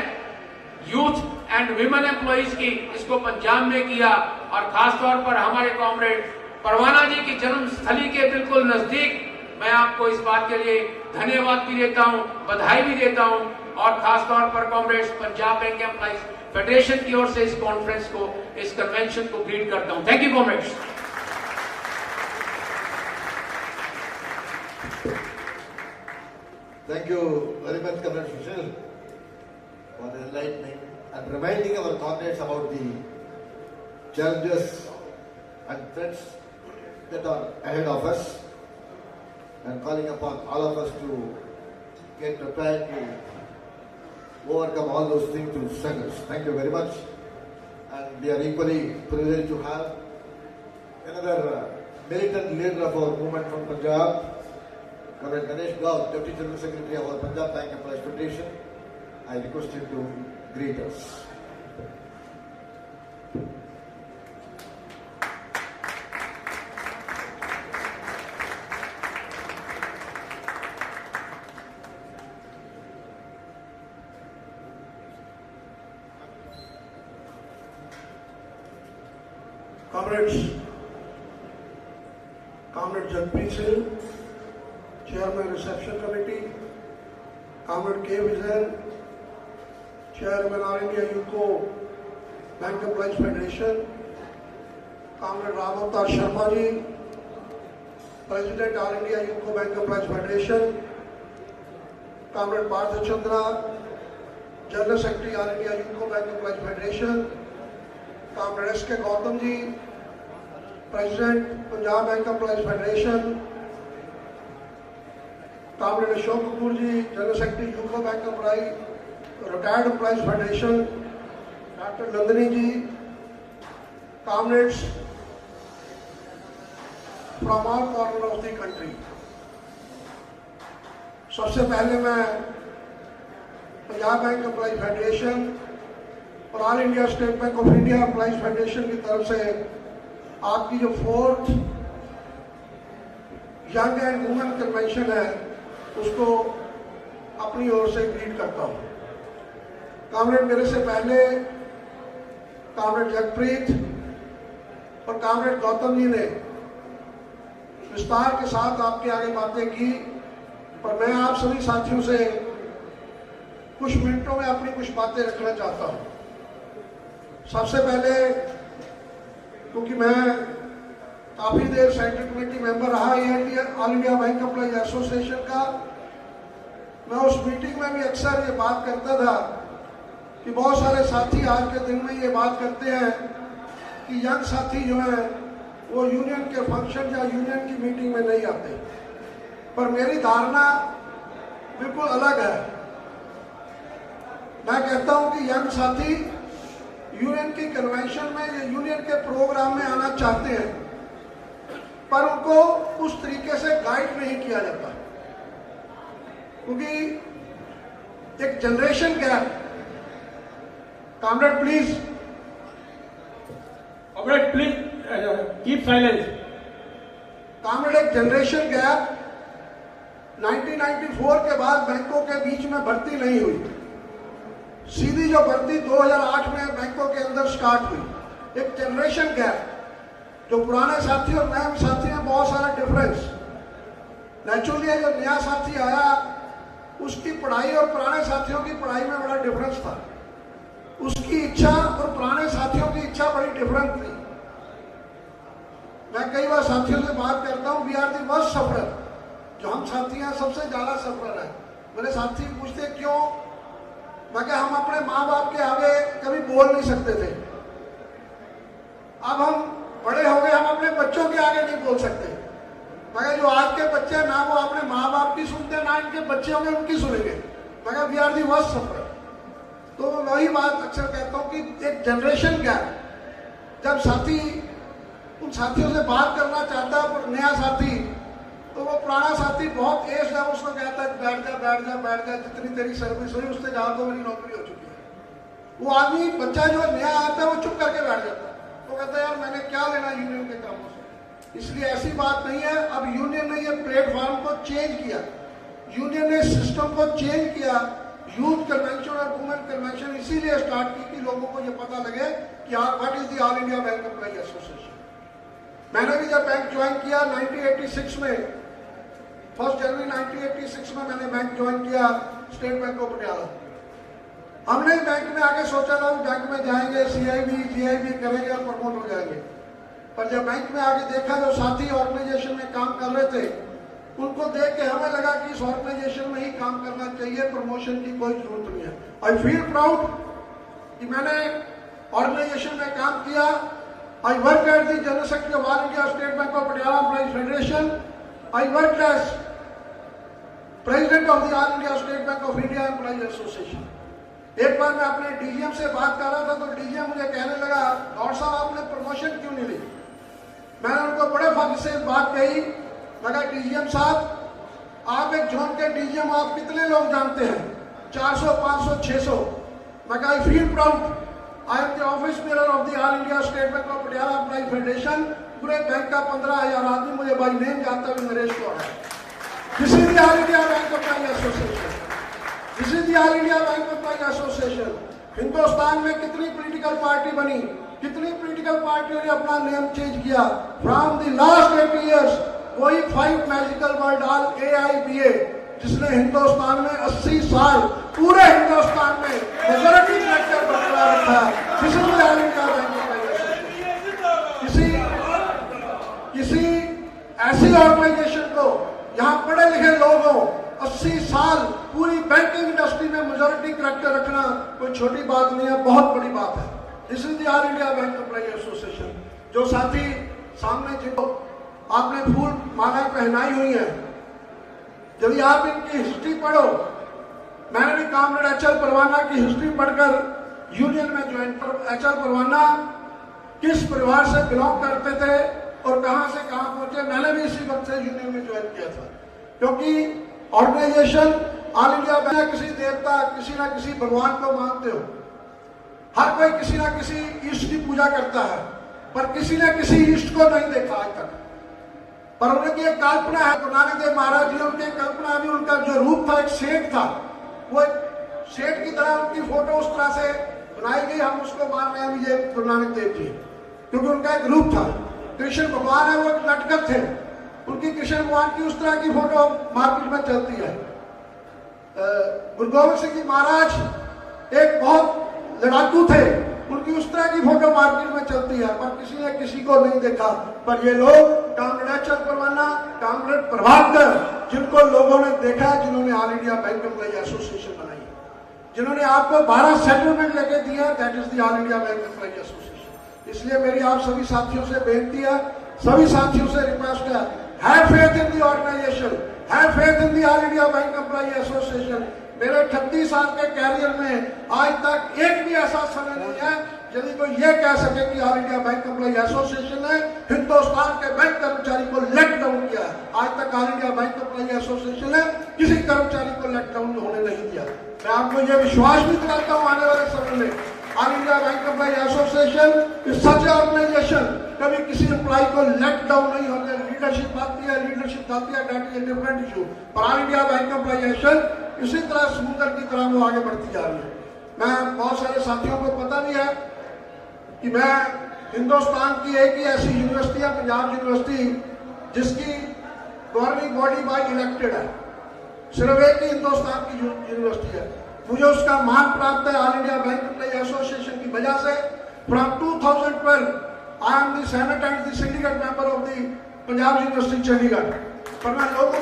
यूथ एंड विमेन एम्प्लॉइज की, इसको पंजाब में किया। और खासतौर पर हमारे कॉमरेड परवाना जी की जन्मस्थली के बिल्कुल नजदीक मैं आपको इस बात के लिए धन्यवाद भी देता हूं, बधाई भी देता हूं। और खासतौर पर comrades, Punjab bank employees federation की ओर से इस कॉन्फ्रेंस को, इस कन्वेंशन को ग्रीट करता हूं। Thank you comrades. Thank you very much, Comrade Sushil, for enlightening and reminding our comrades about the challenges and threats that are ahead of us, and calling upon all of us to get prepared to overcome all those things through struggles. Thank you very much. And we are equally privileged to have another militant leader of our movement from Punjab, Comrade Ganesh Gaur, Deputy General Secretary of our Punjab Bank Employees Federation. I request him to greet us. Comrades, Comrade Jagpreet Singh, Chairman Reception Committee, Comrade K. Vijayan, Chairman All India UCO Bank Employees Federation, Comrade Ram Avatar Sharma ji, President All India UCO Bank Employees Federation, Comrade Partha Chandra, General Secretary All India UCO Bank Employees Federation, Comrade S.K. Gautam ji, President Punjab Bank Employees Federation, Comrade Ashok Kapoor ji, General Secretary UCO Bank Employees, Retired Employees Federation, Dr. Nandini ji, comrades from all corners of the country. सबसे पहले मैं Punjab bank employee federation और all India state bank of India employees federation की तरफ से आपकी जो 4th young and women convention है उसको अपनी ओर से ग्रीट करता हूँ। कामरेड मेरे से पहले कामरेड जगप्रीत और कामरेड गौतम जी ने विस्तार के साथ आपके आगे बातें की, पर मैं आप सभी साथियों से कुछ मिनटों में अपनी कुछ बातें रखना चाहता हूँ। सबसे पहले क्योंकि मैं काफी देर सेंट्रल कमेटी मेंबर रहा all India bank employees association का, मैं उस मीटिंग में भी अक्सर ये बात करता था कि बहुत सारे साथी आज के दिन में ये बात करते हैं कि यंग साथी जो हैं वो यूनियन के फंक्शन या यूनियन की मीटिंग में नहीं आते, पर मेरी धारणा बिल्कुल अलग है। मैं कहता हूं कि यंग साथी यूनियन की कन्वेंशन में या यूनियन के प्रोग्राम में आना चाहते हैं, पर उनको उस तरीके से गाइड नहीं किया जाता, क्योंकि एक generation gap. Comrade please, comrade please keep silence. Comrade, एक जनरेशन गैप 1994 के बाद बैंकों के बीच में भर्ती नहीं हुई। सीधी जो भर्ती 2008 में बैंकों के अंदर स्टार्ट हुई। एक जनरेशन गैप, जो पुराने साथी और नए साथी में बहुत सारा डिफरेंस। नेचुरली जो नया साथी आया उसकी पढ़ाई और पुराने साथियों की पढ़ाई में बड़ा डिफरेंस था। उसकी इच्छा और पुराने साथियों की इच्छा बड़ी डिफरेंट थी। मैं कई बार साथियों से बात करता हूँ, we are the worst sufferer. जो हम साथी हैं सबसे ज्यादा सफरर है। मेरे साथी पूछते क्यों, मैं क्या हम अपने माँ बाप के आगे कभी बोल नहीं सकते थे, अब हम बड़े हो गए, हम अपने बच्चों के आगे नहीं बोल सकते। मगर जो आज के बच्चे हैं ना वो अपने माँ बाप की सुनते ना इनके बच्चे होंगे उनकी सुनेंगे। मगर we are the worst sufferer. तो वही बात अक्सर कहता हूँ कि एक जनरेशन गैप, जब साथी उन साथियों से बात करना चाहता है, नया साथी, तो वो पुराना साथी बहुत एज है, उसको कहता है बैठ जा बैठ जा बैठ जा, जितनी तेरी सर्विस हुई उससे ज्यादा तो मेरी नौकरी हो चुकी है। वो आदमी बच्चा जो नया आता है वो चुप करके बैठ जाता है, वो कहता है यार मैंने क्या लेना यूनियन के कामों से। इसलिए ऐसी बात नहीं है। अब यूनियन ने ये प्लेटफॉर्म को चेंज किया, यूनियन ने सिस्टम को चेंज किया। यूथ कन्वेंशन और वुमेन कन्वेंशन इसीलिए स्टार्ट की कि लोगों को ये पता लगे कि what is the all India bank employee association. मैंने भी जब बैंक ज्वाइन किया 1986 में, 1 जनवरी 1986 में मैंने बैंक ज्वाइन किया स्टेट बैंक ऑफ पटियाला। हमने बैंक में आगे सोचा था बैंक में जाएंगे, CIB GIB करेंगे और प्रमोट हो जाएंगे। पर जब बैंक में आगे देखा जो साथी ऑर्गेनाइजेशन में काम कर रहे थे, उनको देख के हमें लगा कि इस ऑर्गेनाइजेशन में ही काम करना चाहिए, प्रमोशन की कोई जरूरत नहीं है। आई फील प्राउड कि मैंने ऑर्गेनाइजेशन में काम किया। I work as the general secretary of all India state bank of Patiala employees federation. I work as president of the all India state bank of India employees association. एक बार मैं अपने DGM से बात कर रहा था तो DGM मुझे कहने लगा, डॉक्टर साहब आपने प्रमोशन क्यों नहीं ली। मैंने उनको बड़े फख्र से बात कही, मगर DGM साहब आप एक जोन के DGM आप कितने लोग जानते हैं, 400 500 600। मगर I feel proud, I am the office bearer of the all India state bank of Patiala employees federation. पूरे बैंक का 15,000 आदमी मुझे बाई नेम जानता है, नरेश कौर है। This is the all India bank employees association, this is the all India bank employees association. Hindustan में कितनी political party बनी, कितनी पॉलिटिकल पार्टियों ने अपना नेम चेंज किया। फ्रॉम द लास्ट 80 years वही 5 मैजिकल वर्ड ऑल AIBA, जिसने हिंदुस्तान में 80 साल पूरे हिंदुस्तान में मेजॉरिटी कलेक्टर बरकरार रखा। This is the all India bank employees association. किसी ऐसी ऑर्गेनाइजेशन को यहाँ पढ़े लिखे लोग हों, 80 साल पूरी बैंकिंग इंडस्ट्री में मेजॉरिटी करेक्टर रखना कोई छोटी बात नहीं है, बहुत बड़ी बात है। This is the all India bank employees association. जो साथी सामने जिनको आपने फूल माला पहनाई हुई है, यदि आप इनकी हिस्ट्री पढ़ो, मैंने भी कामरेड HL परवाना की हिस्ट्री पढ़कर यूनियन में ज्वाइन एचआर परवाना किस परिवार से बिलोंग करते थे और कहां से कहां पहुंचे। मैंने भी इसी वक्त से यूनियन में ज्वाइन किया था, क्योंकि ऑर्गेनाइजेशन ऑल इंडिया में किसी देवता किसी ना किसी भगवान को मानते हो, हर कोई किसी ना किसी ईष्ट की पूजा करता है, पर किसी ने किसी ईष्ट को नहीं देखा आज तक। पर उनकी एक कल्पना है, गुरु नानक देव महाराज जी ने उनकी कल्पना भी, उनका जो रूप था एक सेठ था, वो सेठ की तरह उनकी फोटो उस तरह से बनाई गई, हम उसको मान रहे हैं ये गुरु नानक देव जी, क्योंकि उनका एक रूप था। कृष्ण भगवान है, वो एक नटखट थे, उनकी कृष्ण भगवान की उस तरह की फोटो मार्केट में चलती है। गुरु गोविंद सिंह जी महाराज एक बहुत लड़ाकू थे, उनकी उस तरह की फोटो मार्केट में चलती है, पर किसी ने किसी को नहीं देखा। पर ये लोग कामरेड एचआर परवाना, कामरेड प्रभाकर, जिनको लोगों ने देखा, जिन्होंने all India bank employee association बनाई, जिन्होंने आपको 12 सेटलमेंट लेके दिया, that is the all India bank employee association. इसलिए मेरी आप सभी साथियों से बेनती है, सभी साथियों से रिक्वेस्ट है, have faith in the organisation, have faith in the all India bank employee association. मेरे 36 साल के कैरियर में आज तक एक भी ऐसा समय नहीं है यदि कोई ये कह सके कि all India bank employee association ने हिंदुस्तान के बैंक कर्मचारी को लेट डाउन किया। आज तक all India bank employee association ने किसी कर्मचारी को लेट डाउन होने नहीं दिया। मैं आपको ये विश्वास भी दिलाता हूँ, आने वाले समय में all India bank employee association is such organisation, कभी किसी एम्प्लॉय को लेट डाउन नहीं होते। लीडरशिप आती है, लीडरशिप आती है, that is a different issue. पर all India bank employee association इसी तरह समुद्र की तरह वो आगे बढ़ती जा रही है। मैं बहुत सारे साथियों को पता भी है कि मैं हिंदुस्तान की एक ही ऐसी यूनिवर्सिटी है, पंजाब यूनिवर्सिटी, जिसकी गवर्निंग बॉडी बाय इलेक्टेड है, सिर्फ एक ही हिंदुस्तान की यूनिवर्सिटी है। मुझे उसका मान प्राप्त है all India bank employee association की वजह से। From 2012 I am the senate and the syndicate member of the Punjab university Chandigarh. पर मैं लोगों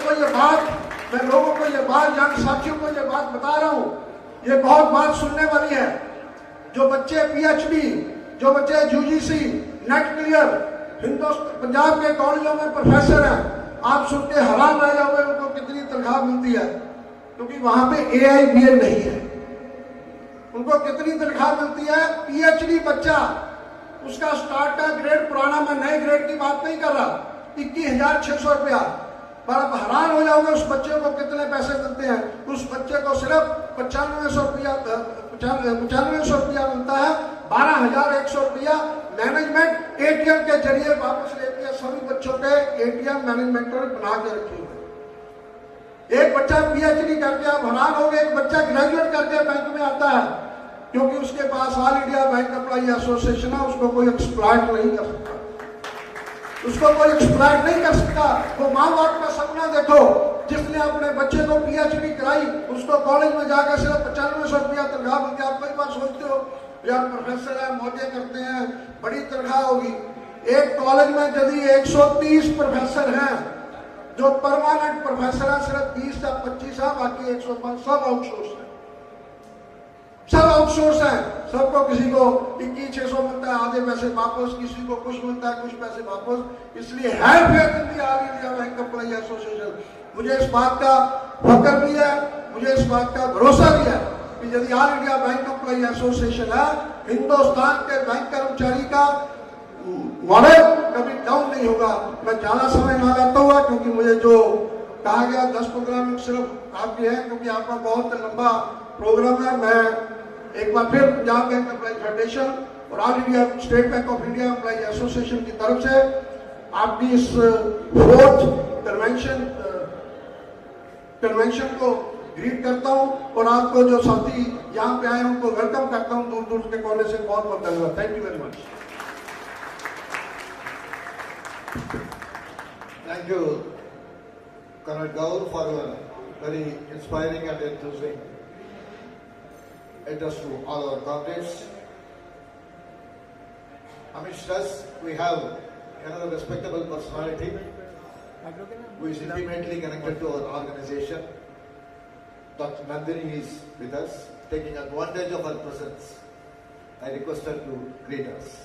को ये बात जान साथियों को ये बात बता रहा हूँ, ये बहुत बात सुनने वाली है। जो बच्चे पीएचडी, जो बच्चे यूजीसी नेट क्लियर पंजाब के कॉलेजों में प्रोफेसर हैं, आप सुन के हैरान रह जाओगे उनको कितनी तनख्वाह मिलती है, क्योंकि वहां पे AIBA नहीं है। उनको कितनी तनख्वाह मिलती है? पीएचडी बच्चा, उसका स्टार्ट का ग्रेड पुराना, मैं नए ग्रेड की बात नहीं कर रहा, 21,600 रुपया। पर आप हैरान हो जाओगे उस बच्चे को कितने पैसे मिलते हैं। उस बच्चे को सिर्फ 9500 रुपया मिलता है। 12,100 रुपया मैनेजमेंट ATM के जरिए वापस लेती है। सभी बच्चों के ATM मैनेजमेंट ने बना के रखे हुए। एक बच्चा पीएचडी करके, आप हैरान हो गए, एक बच्चा ग्रेजुएट करके बैंक में आता है, क्योंकि उसके पास all India bank employee association है, उसको कोई एक्सप्लॉइट नहीं कर सकता, उसको कोई एक्सप्लॉइट नहीं कर सकता। वो माँ बाप का सपना देखो, जिसने अपने बच्चे को पीएचडी कराई, उसको कॉलेज में जाकर सिर्फ 9500 रुपया तनख्वाह मिलती है। आप कई बार सोचते हो यार प्रोफेसर है, मौजे करते हैं, बड़ी तनख्वाह होगी। एक कॉलेज में यदि 130 प्रोफेसर हैं, जो परमानेंट प्रोफेसर है सिर्फ 20 या 25 है, बाकी 105 सब आउटसोर्स है, सब आउटसोर्स है। सबको किसी को 21,600 मिलता है, आधे पैसे वापस, किसी को कुछ मिलता है, कुछ पैसे वापस। इसलिए है faith in the all India bank employee association. मुझे इस बात का फख्र भी है, मुझे इस बात का भरोसा भी है कि यदि all India bank employee association है, हिंदुस्तान के बैंक कर्मचारी का मॉडल कभी डाउन नहीं होगा। मैं ज्यादा समय ना लेता हुआ, क्योंकि मुझे जो कहा गया 10-15 मिनट सिर्फ आपके हैं, क्योंकि आपका बहुत लंबा प्रोग्राम है। मैं एक बार फिर पंजाब बैंक एम्प्लॉई फेडरेशन और all India state bank of India employee association की तरफ से आपकी इस 4th कन्वेंशन को ग्रीट करता हूं, और आपको जो साथी यहाँ पे आए उनको वेलकम करता हूं दूर दूर के कोने से। बहुत बहुत धन्यवाद। Thank you very much. Thank you, Colonel Gaur, for your very inspiring and enthusing address to all our comrades. Amidst us, we have another respectable personality who is intimately connected to our organization. Dr. Nandini is with us, taking advantage of her presence. I request her to greet us.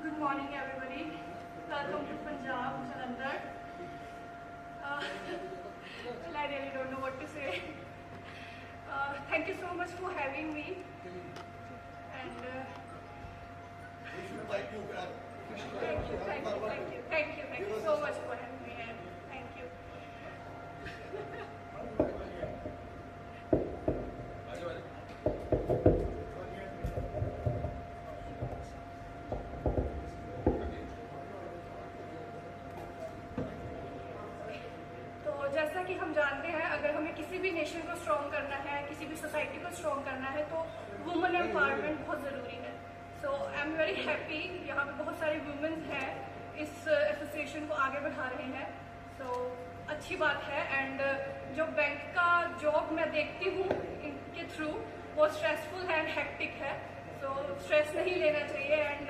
Good morning. really don't know what to say. Thank you so much for having me. And thank you so much for having me. And thank you. जैसा कि हम जानते हैं, अगर हमें किसी भी nation को स्ट्रॉन्ग करना है, किसी भी सोसाइटी को स्ट्रॉन्ग करना है, तो वुमेन एम्पावरमेंट बहुत ज़रूरी है. So I am very happy, यहाँ पे बहुत सारे वुमेन्स हैं इस एसोसिएशन को आगे बढ़ा रहे हैं. सो अच्छी बात है. एंड जो बैंक का जॉब मैं देखती हूँ इनके थ्रू, वो स्ट्रेसफुल है एंड हेक्टिक है. सो स्ट्रेस नहीं लेना चाहिए and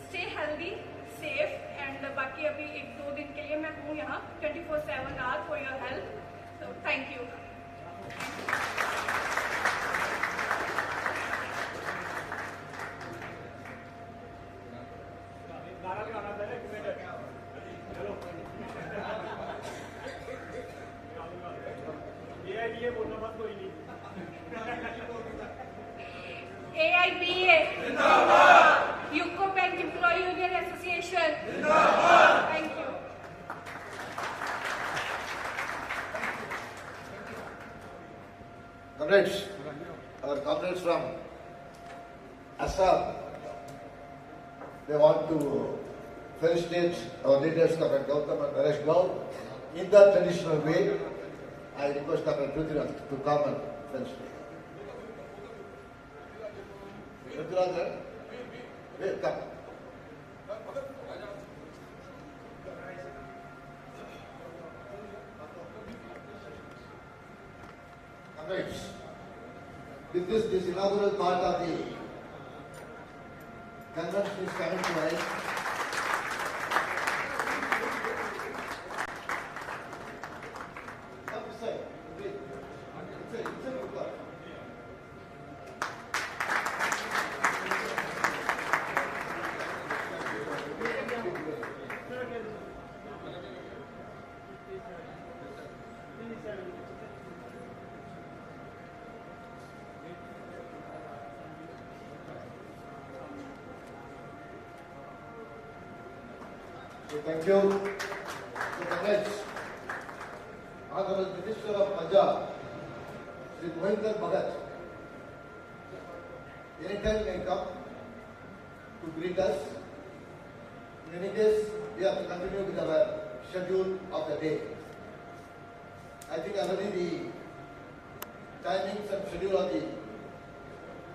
stay healthy, safe. And बाकी अभी 1-2 दिन के लिए मैं हूँ यहाँ 24/7 hour for your help. So thank you. AIBA UCO bank employee union association. Thank you. Comrades, our comrades from Assam, they want to felicitate our leaders, Comrade Gautam and Naresh Gaur, in the traditional way. I request Comrade Prithviraj to come and felicitate. Prithviraj, wait, come. Comrades, with this inaugural part of the convention is coming to end. Come this side. Wait. Inside good part. Thank you. So, comrades, Honorable Minister of Punjab, Sri Mohinder Bhagat, anytime may come to greet us. In any case, we have to continue with our schedule of the day. I think already the timings and schedule of the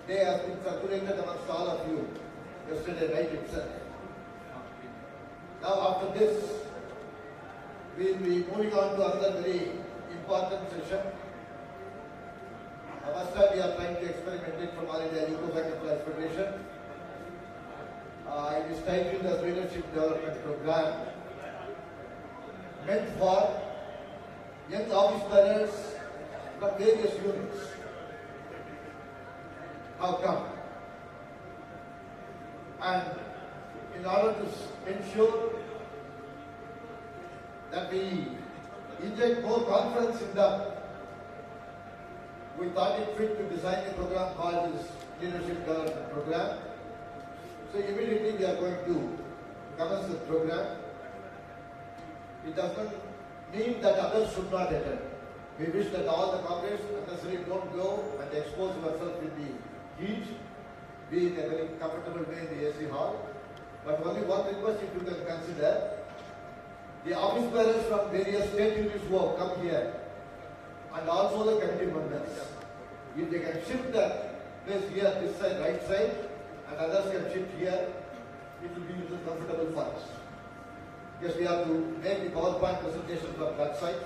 day has been circulated amongst all of you yesterday night itself. Now after this, we will be moving on to another very important session. First time we are trying to experiment it from All India Youth Bank Federation. It is titled as Leadership Development Program, meant for young office bearers from various units. How come? And in order to ensure that we inject more confidence in them, we thought it fit to design a program called this Leadership Development Program. So immediately we are going to commence the program. It does not mean that others should not attend. We wish that all the comrades unnecessarily don't go and expose yourself in the heat, be in a very comfortable way in the AC hall. But only one request, if you can consider, the office bearers from various state units who have come here, and also the committee members, if they can shift the place here, this side, right side, and others can shift here, it will be a little comfortable for us. Because we have to make the PowerPoint presentation from that side.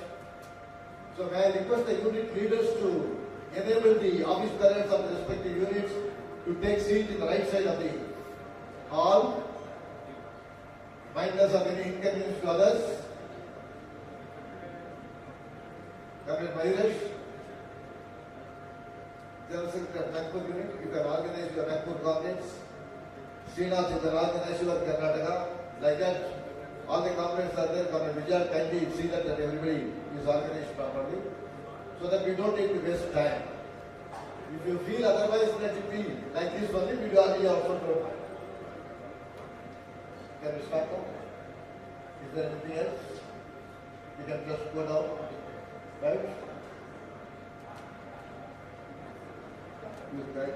So may I request the unit leaders to enable the office bearers of the respective units to take seat in the right side of the hall. Mindless of any inconvenience to others. Comrade Mayuresh, General Secretary of Nagpur Unit, you can organize your Nagpur comrades. Srinath, you can organize your Karnataka. Like that, all the comrades are there. Comrade Vijay, kindly see that everybody is organized properly, so that we don't need to waste time. If you feel otherwise, let it be like this only. We also don't. Can we start now? Is there anything else? You can just go down, right? Right.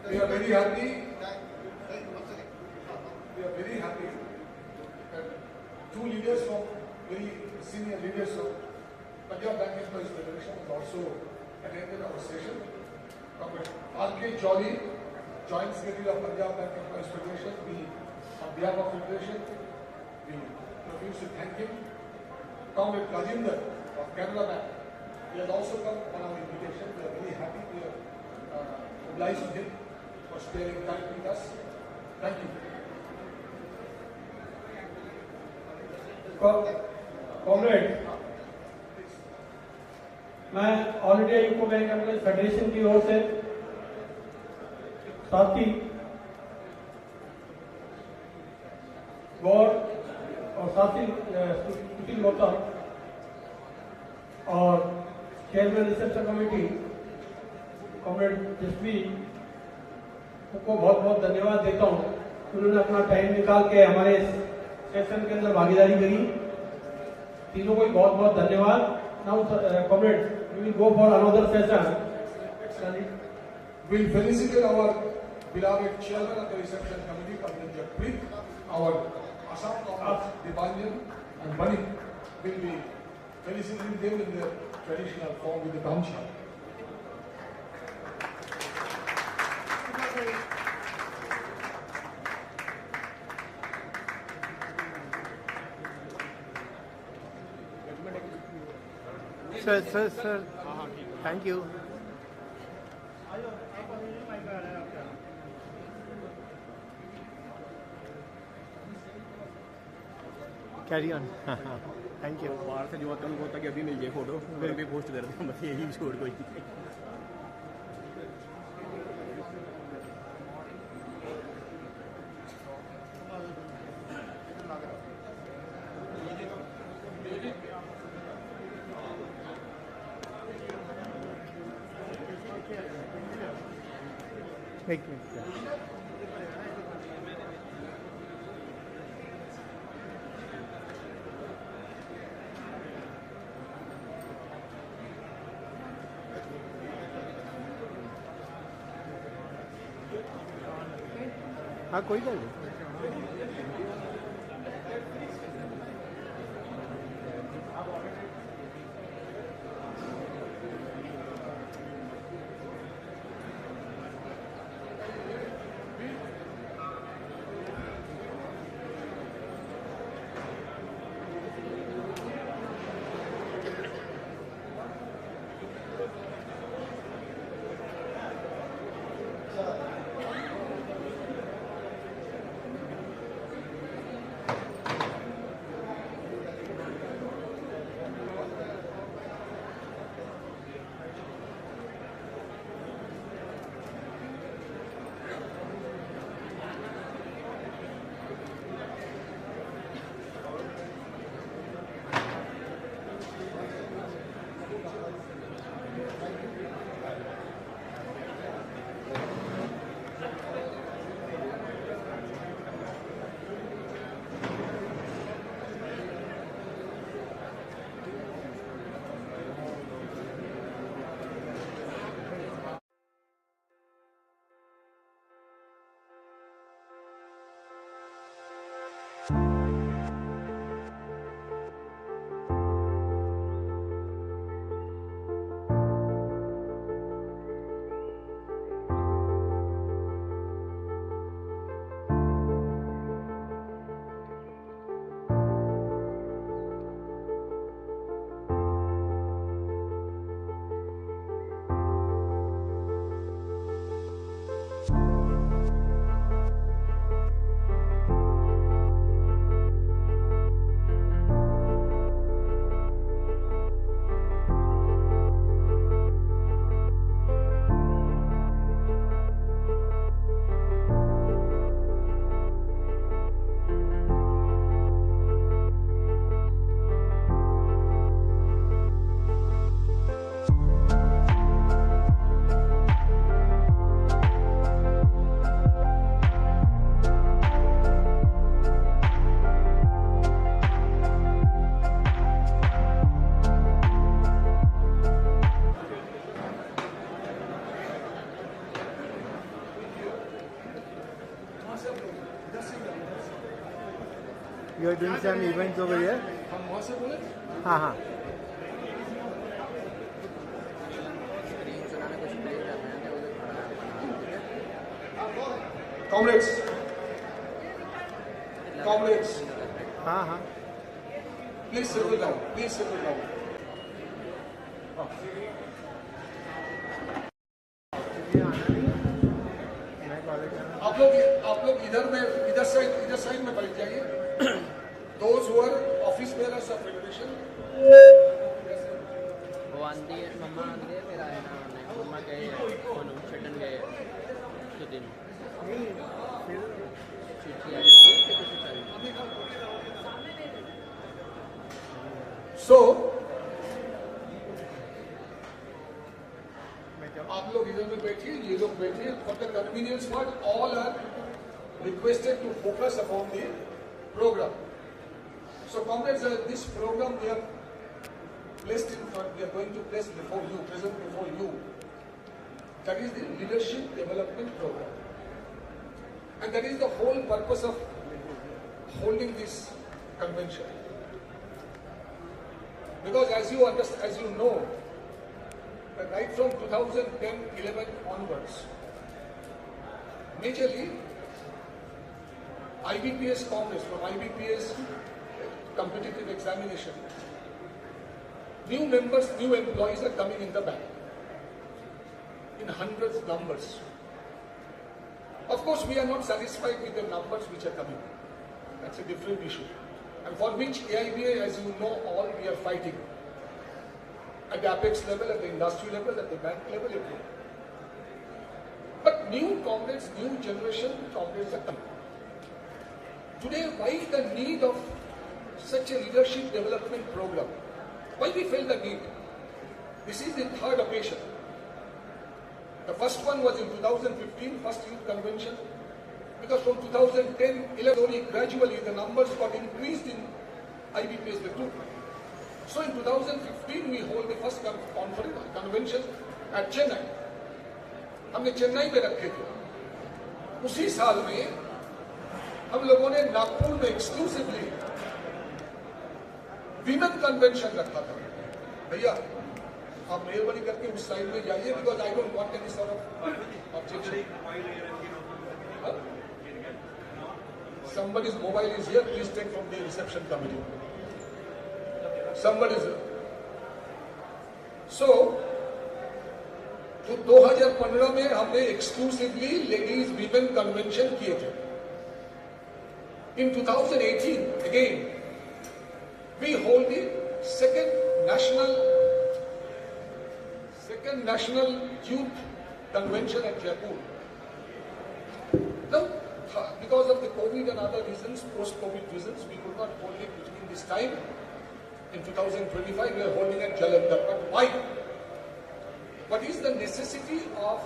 We are very happy. We are very happy that two leaders from very senior leaders of Punjab Bank Employees Federation has also attended our session. Comrade R.K. Jolly, Joint Secretary of Punjab Bank Employees Federation, on behalf of Federation, we refuse to thank him. Comrade Rajinder of Canada Bank, he has also come on our invitation. We are very happy. We are obliged to him for sparing time with us. Thank you. Comrade, मैं all India UCO bank employees federation की ओर से साथी गौर और साथी सुशील गौतम और chairman reception committee comrade जसवी को बहुत बहुत धन्यवाद देता हूँ। उन्होंने अपना टाइम निकाल के हमारे सेशन के अंदर भागीदारी करी। तीनों को बहुत बहुत धन्यवाद। Now comrade, we will go for another session. We will felicitate our beloved chairman of the reception committee, Comrade Japrit, our Assam comrades Devanjan and Bani will be felicitating them in their traditional form with the Dhamcha. Sir thank you carry on thank you बाहर से जो आता है होता कि अभी मिल जाए photo फिर भी पोस्ट कर दें बस यही छोड़ कोई एक मिनट हाँ कोई गल नहीं You are doing some events over here? हम वहाँ से बोले हाँ हाँ. comrades, comrades, हाँ हाँ. please settle down, please settle down. आप लोग इधर साइड में बैठ जाइए. Those who are office bearers of federation. वो आंधी है, मम्मा आंधी है, फिर आए ना मम्मा गए छटन गए तो दिन So आप लोग इधर में बैठिए, ये लोग बैठिए. For the convenience part, all are requested to focus upon the program. So comrades, this program we have placed in front, we are going to place before you, present before you. That is the leadership development program. And that is the whole purpose of holding this convention. Because as you understand, as you know, that right from 2010-11 onwards, majorly IBPS Congress, from IBPS competitive examination, new members, new employees are coming in the bank in hundreds of numbers. Of course, we are not satisfied with the numbers which are coming. That's a different issue. And for which AIBA, as you know all, we are fighting. At the apex level, at the industry level, at the bank level, everywhere. But new comrades, new generation comrades are coming. Today, why the need of such a leadership development program? Why we felt the need? This is the third occasion. The first one was in 2015, first youth convention. Because from 2010-11, gradually the numbers got increased in IBPS recruitment. So in 2015, we hold the first convention at Chennai. हमने चेन्नई में रखे थे. उसी साल में हम लोगों ने नागपुर में एक्सक्लूसिवली विमेन कन्वेंशन रखा था. भैया आप मेहरबानी करके उस साइड में जाइए, because I don't want any sort of objection. Somebody's mobile is here, please take from the reception committee. Somebody's here. So, तो 2015 में हमने एक्सक्लूसिवली लेडीज वीमेन कन्वेंशन किए थे. In 2018, again, we hold the second national youth convention at Jaipur. Now, because of the COVID and other reasons, post-COVID reasons, we could not hold it between this time. In 2025, we are holding at Jalandhar. But why? What is the necessity of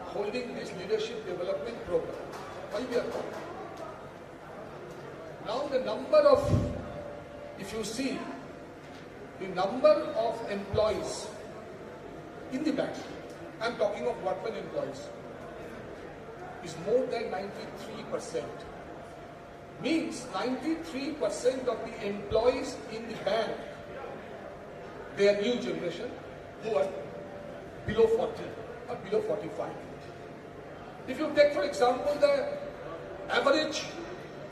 holding this leadership development program? Why we are holding? Now the number of, if you see, the number of employees in the bank, I'm talking of workmen employees, is more than 93%. Means 93% of the employees in the bank, they are new generation who are below 40 or below 45. If you take, for example, the average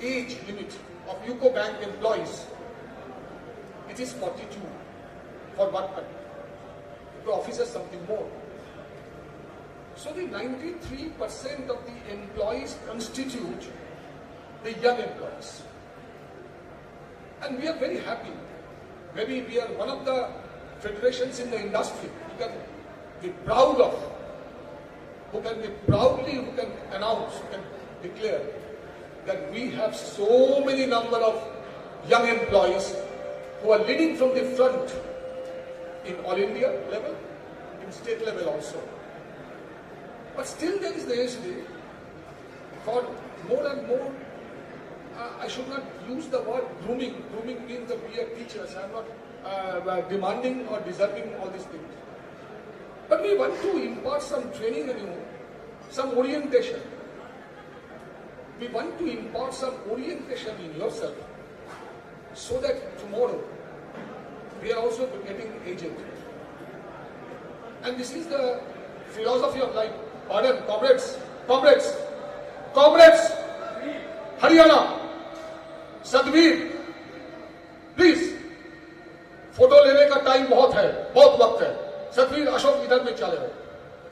age limit of UCO bank employees, it is 42 for workmen. The officers something more. So the 93% of the employees constitute the young employees. And we are very happy. Maybe we are one of the federations in the industry who can be proud of, who can announce, who can declare that we have so many number of young employees who are leading from the front in all India level, in state level also. But still there is the necessity for more and more, I should not use the word grooming. Grooming means that we are teachers. I am not demanding or deserving all these things. But we want to impart some training in you, some orientation. We want to impart some orientation in yourself so that tomorrow we are also getting aged. And this is the philosophy of life. Pardon, comrades, Haryana, Sadhvir, please. Photo लेने का time बहुत है, बहुत वक्त है. सतवीर, अशोक इधर में चले हो.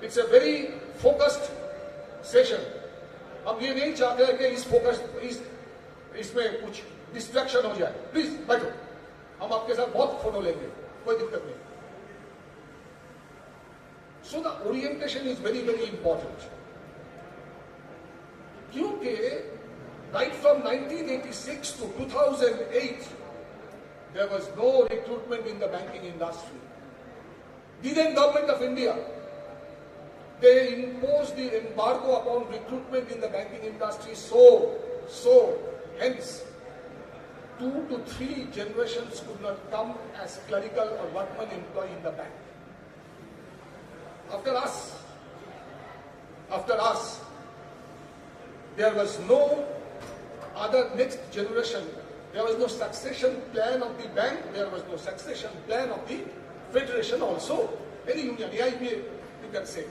It's a very focused session. हम ये नहीं चाहते हैं कि इसमें कुछ डिस्ट्रैक्शन हो जाए. प्लीज बैठो, हम आपके साथ बहुत फोटो लेंगे, कोई दिक्कत नहीं. So the orientation is very very important. क्योंकि right from 1986 to 2008 there was no recruitment in the banking industry. The then government of India, they imposed the embargo upon recruitment in the banking industry. So hence 2 to 3 generations could not come as clerical or workman employee in the bank. After us, there was no other next generation. There was no succession plan of the bank. There was no succession plan of the federation also. Any union, AIBA, you can say.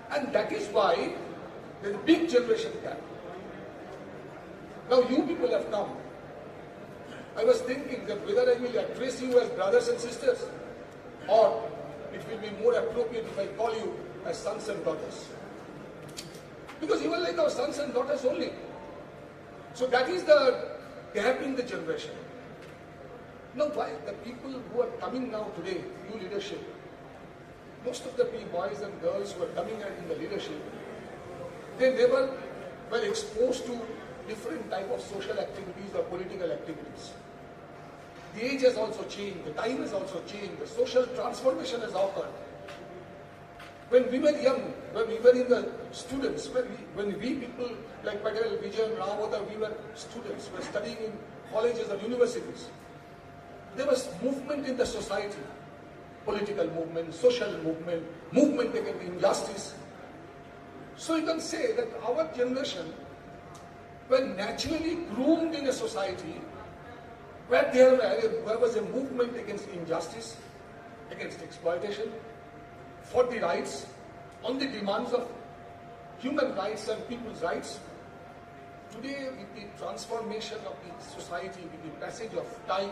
And that is why there is a big generation gap. Now you people have come. I was thinking that whether I will address you as brothers and sisters, or it will be more appropriate if I call you as sons and daughters. Because you are like our sons and daughters only. So that is the gap in the generation. Now why the people who are coming now today, new leadership, most of the boys and girls who are coming in the leadership, they never were exposed to different type of social activities or political activities. The age has also changed, the time has also changed, the social transformation has occurred. When we were young, when we were in the students, when we people like Patel, Vijay, Rawata, we were students, we were studying in colleges or universities. There was movement in the society, political movement, social movement, movement against injustice. So you can say that our generation were naturally groomed in a society where there was a movement against injustice, against exploitation, for the rights, on the demands of human rights and people's rights. Today, with the transformation of the society, with the passage of time,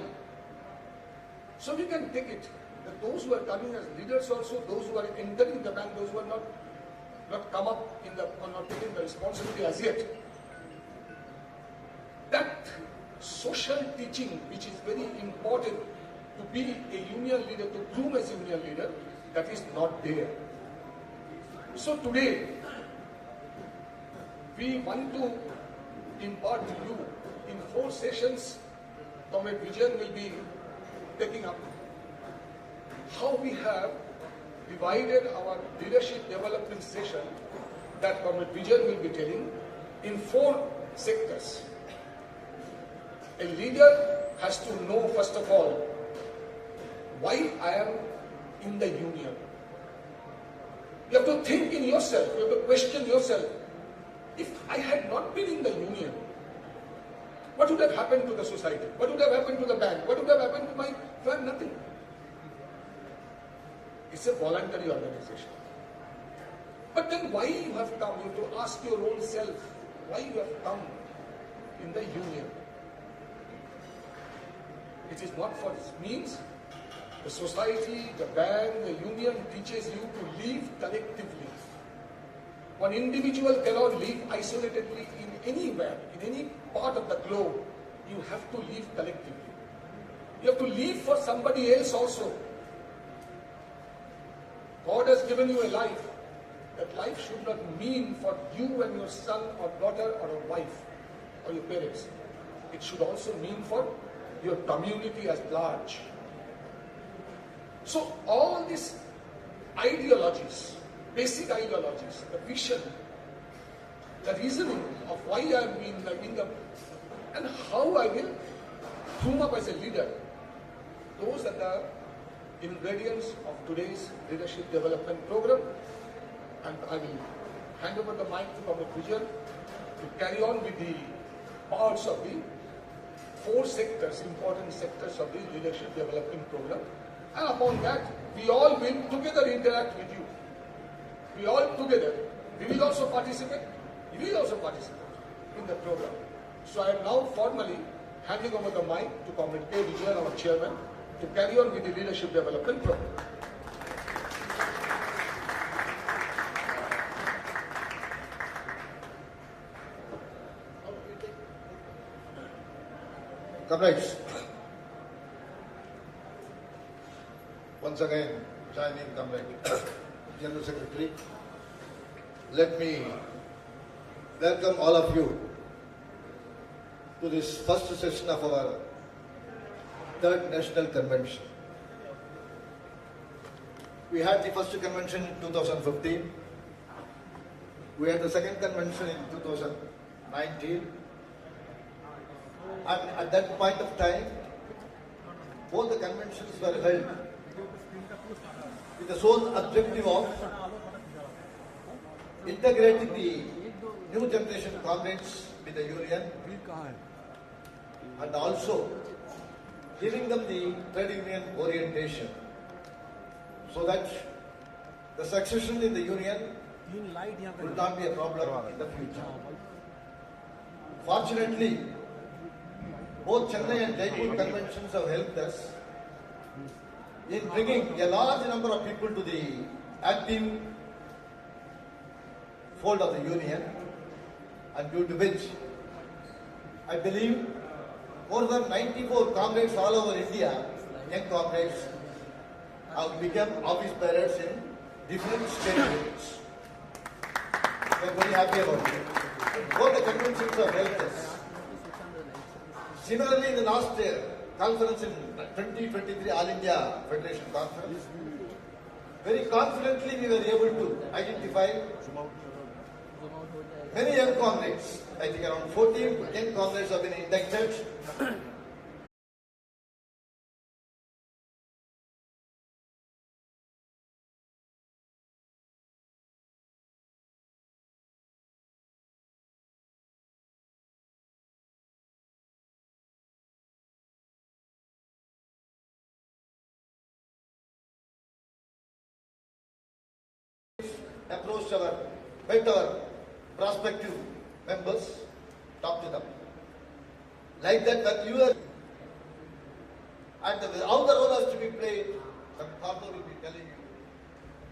so we can take it that those who are coming as leaders also, those who are entering the bank, those who are not come up or not taking the responsibility as yet, that social teaching, which is very important to be a union leader, to groom as a union leader, that is not there. So today, we want to impart to you in 4 sessions. Comrade Vijayan will be taking up how we have divided our leadership development session that Comrade Vijayan will be telling in 4 sectors. A leader has to know, first of all, why I am in the union. You have to think in yourself, you have to question yourself. If I had not been in the union, what would have happened to the society? What would have happened to the bank? What would have happened to my firm? Nothing. It's a voluntary organization. But then why you have come? You have to ask your own self, why you have come in the union. It is not for means. The society, the bank, the union teaches you to live collectively. One individual cannot live isolatedly in anywhere, in any part of the globe. You have to live collectively. You have to live for somebody else also. God has given you a life. That life should not mean for you and your son or daughter or a wife or your parents. It should also mean for your community as large. So all these ideologies, basic ideologies, the vision, the reasoning of why I am in the and how I will groom up as a leader, those are the ingredients of today's leadership development program. And I will hand over the mic to Comrade Vijayan to carry on with the parts of the 4 sectors, important sectors of the leadership development program. And upon that, we all will together interact with you. We all together, we will also participate. You will also participate in the program. So I am now formally handing over the mic to Comrade K. Vijayan, our chairman, to carry on with the leadership development program. Comrades, once again, joining Comrade General Secretary, let me welcome all of you to this first session of our 3rd National Convention. We had the first convention in 2015. We had the second convention in 2019. And at that point of time, both the conventions were held with the sole objective of integrating the new generation comrades with the union and also giving them the trade union orientation so that the succession in the union will not be a problem in the future. Fortunately, both Chennai and Jaipur conventions have helped us in bringing a large number of people to the active fold of the union, and due to which I believe more than 94 comrades all over India, young comrades, have become office bearers in different state units. We are very happy about it. Both the conventions have helped us. Similarly, in the last conference in 2023 All India Federation Conference, very confidently we were able to identify many young comrades. I think around 14 young comrades have been inducted. Approached met our prospective members, talked to them. Like that, when you are, and how the role has to be played, some partner will be telling you.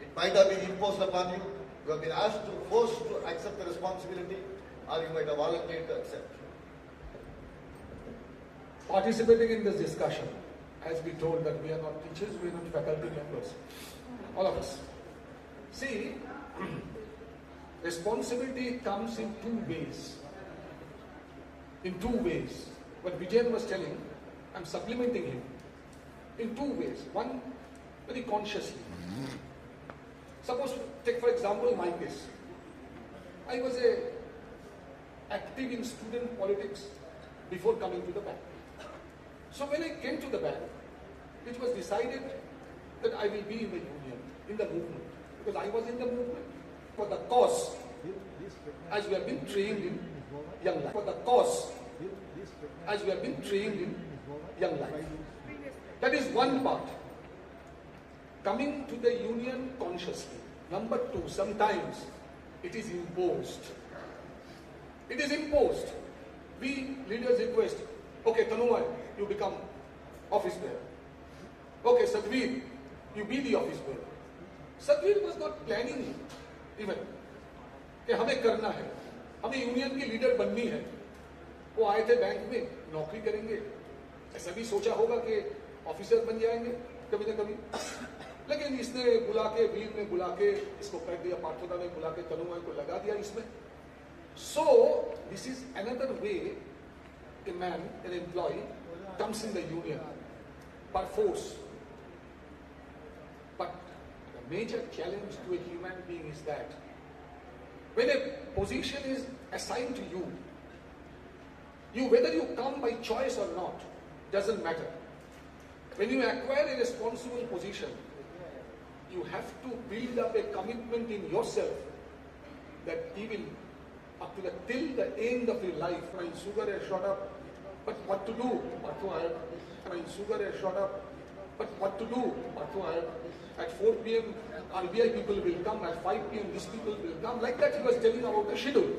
It might have been imposed upon you. You have been asked to, forced to accept the responsibility, or you might have volunteered to accept. Participating in this discussion, as we told that we are not teachers, we are not faculty members, all of us. See, responsibility comes in 2 ways. In 2 ways. What Vijayan was telling, I'm supplementing him. In 2 ways. One, very consciously. Suppose, take for example my case. I was active in student politics before coming to the bank. So when I came to the bank, it was decided that I will be in the union, in the movement. Because I was in the movement for the cause, as we have been trained in young life. For the cause, as we have been trained in young life. That is one part. Coming to the union consciously. Number 2, sometimes it is imposed. It is imposed. We leaders request, okay, Tanuman, you become office bearer. Okay, Sadhvir, you be the office bearer. Sadhvir was not planning even कि हमें करना है, हमें union की leader बननी है. वो आए थे बैंक में, नौकरी करेंगे, ऐसा भी सोचा होगा कि ऑफिसर बन जाएंगे कभी ना कभी. लेकिन इसने बुला के, वीर ने बुला के, इसको कर दिया, पार्थोदा ने बुला के तनुमान को लगा दिया इसमें. So this is another way a man, an employee, comes in the union by force. But the major challenge to a human being is that when a position is assigned to you, whether you come by choice or not, doesn't matter. When you acquire a responsible position, you have to build up a commitment in yourself that even up to till the end of your life, when sugar has shot up, But what to do? I mean, sugar has shot up. But what to do? At 4 p.m. RBI people will come, at 5 p.m. these people will come. Like that he was telling about the schedule.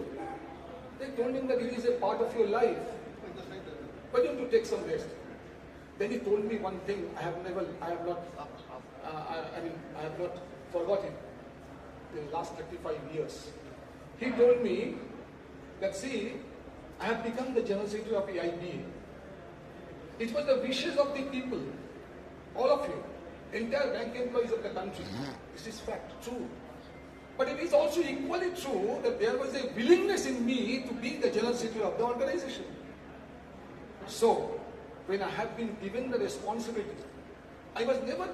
They told him that it is a part of your life. But you have to take some rest. Then he told me one thing I have not forgotten in the last 35 years. He told me that, see, I have become the General Secretary of AIBA. It was the wishes of the people, all of you, entire bank employees of the country. This is fact, true. But it is also equally true that there was a willingness in me to be the General Secretary of the organization. So, when I have been given the responsibility, I was never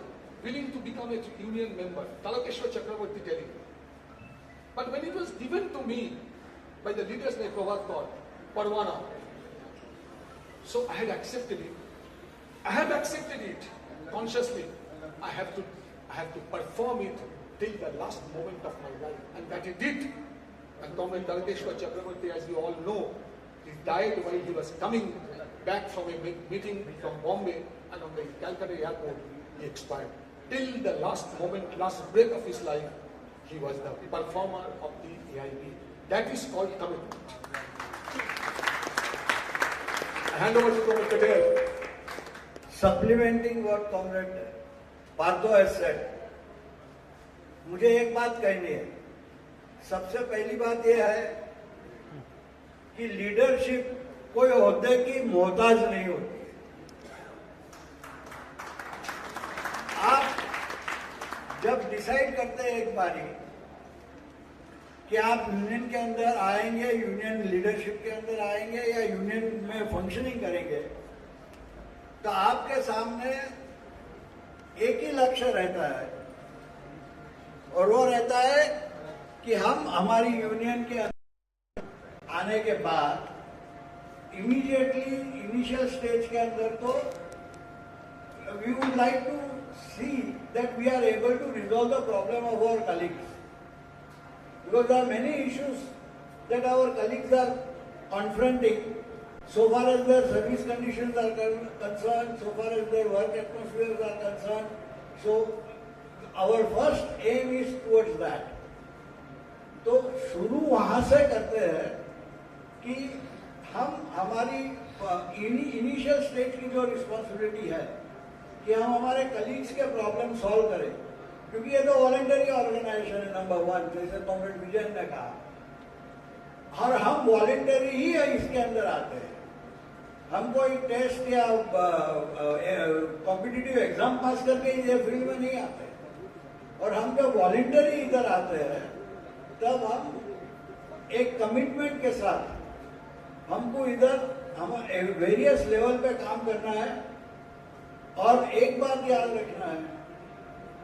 willing to become a union member. Talakeshwar Chakravarti telling. But when it was given to me by the leaders like Prabhat Parwana, so I had accepted it. I have accepted it consciously. I have to perform it till the last moment of my life, and that he did. And Comrade Talakeshwar Chakravarti, as you all know, he died while he was coming back from a meeting from Bombay, and on the Calcutta airport he expired. Till the last moment, last breath of his life, he was the performer of the AIB. That is called commitment. I hand over to Comrade Patel. Supplementing what Comrade Partho has said, मुझे एक बात कहनी है. सबसे पहली बात यह है कि लीडरशिप कोई ओहदे की मोहताज नहीं होती है. आप जब डिसाइड करते हैं एक बारी कि आप यूनियन के अंदर आएंगे, यूनियन लीडरशिप के अंदर आएंगे या यूनियन में फंक्शनिंग करेंगे, तो आपके सामने एक ही लक्ष्य रहता है, और वो रहता है कि हम हमारी यूनियन के आने के बाद इमीडिएटली इनिशियल स्टेज के अंदर तो we would like to see that we are able to resolve the problem of our colleagues, because there are many issues that our colleagues are confronting so far as their service conditions are concerned, so far as their work atmospheres are concerned. So our first aim is towards that. तो शुरू वहां से करते हैं कि हम हमारी initial stage की जो रिस्पॉन्सिबिलिटी है कि हम हमारे कलीग्स के प्रॉब्लम सॉल्व करें, क्योंकि ये तो वॉलंटरी ऑर्गेनाइजेशन है नंबर 1, जैसे कॉमरेड विजयन ने कहा, और हम वॉलंटरी ही इसके अंदर आते हैं. हम कोई टेस्ट या कॉम्पिटिटिव एग्जाम पास करके ये फील्ड में नहीं आते, और हम जब वॉलंटरी इधर आते हैं तब हम एक कमिटमेंट के साथ हमको इधर हम वेरियस लेवल पे काम करना है. और एक बात याद रखना है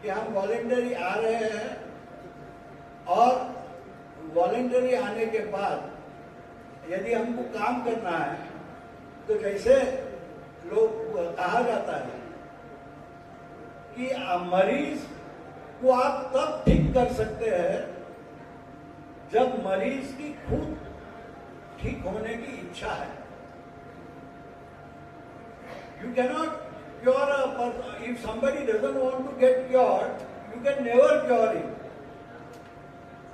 कि हम वॉलंटरी आ रहे हैं, और वॉलंटरी आने के बाद यदि हमको काम करना है तो जैसे लोग कहा जाता है कि मरीज को आप तब ठीक कर सकते हैं जब मरीज की खुद ठीक होने की इच्छा है. You cannot cure a person. If somebody doesn't want to get cured, you can never cure him.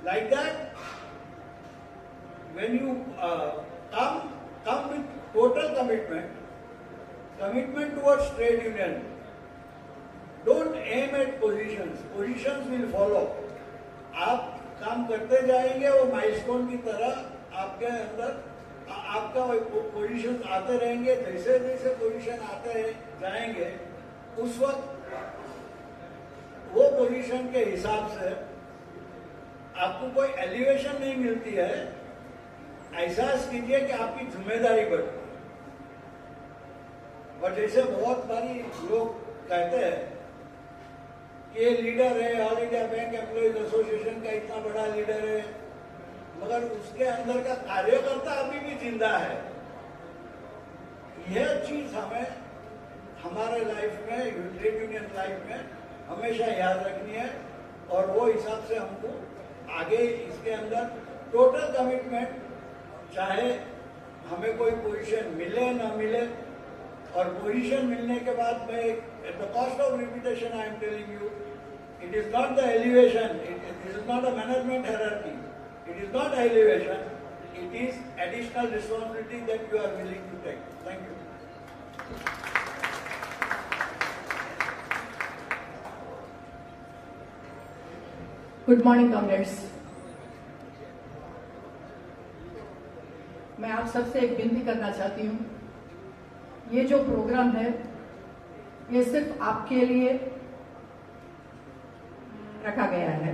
Like that, when you come with total commitment towards trade union, don't aim at positions. Positions will follow. आप काम करते जाएंगे, वो milestone की तरह आपके अंदर आपका पोजीशन आते रहेंगे. जैसे जैसे पोजीशन आते जाएंगे, उस वक्त वो पोजीशन के हिसाब से आपको कोई एलिवेशन नहीं मिलती है. एहसास कीजिए कि आपकी जिम्मेदारी बढ़ती है. और जैसे बहुत बारी लोग कहते हैं कि ये लीडर है, all India bank employees association का इतना बड़ा लीडर है, मगर उसके अंदर का कार्यकर्ता अभी भी जिंदा है. यह चीज हमें हमारे लाइफ में, ट्रेड यूनियन लाइफ में हमेशा याद रखनी है, और वो हिसाब से हमको आगे इसके अंदर टोटल कमिटमेंट, चाहे हमें कोई पोजीशन मिले ना मिले, और पोजीशन मिलने के बाद मैं at the cost of repetition I am telling you, it is not the elevation, it is not a management hierarchy, it is not elevation, it is additional responsibility that you are willing to take. Thank you. Good morning comrades. मैं आप सबसे एक विनती करना चाहती हूँ, ये जो प्रोग्राम है ये सिर्फ आपके लिए रखा गया है,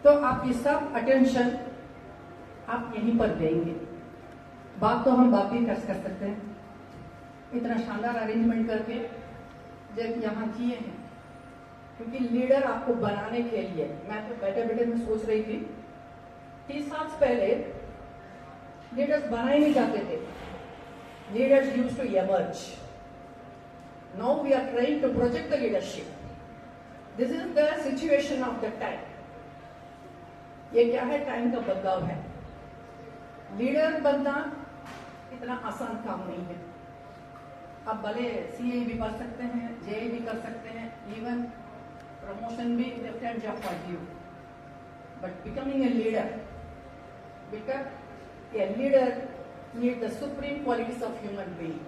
तो आपकी सब अटेंशन आप यहीं पर देंगे। बात तो हम बात भी कर सकते हैं, इतना शानदार अरेंजमेंट करके जब यहाँ किए हैं, क्योंकि लीडर आपको बनाने के लिए, मैं तो बैठे बैठे में सोच रही थी 30 साल पहले लीडर्स बनाए नहीं जाते थे, leaders used to emerge. Now we are trying to project the leadership, this is the situation of the time. ये क्या है, टाइम का बदलाव है। लीडर बनना इतना आसान काम नहीं है। आप भले सीए भी कर सकते हैं, जेए भी कर सकते हैं, इवन प्रमोशन भी different job for you, but becoming a leader, become a leader need the supreme qualities of human being.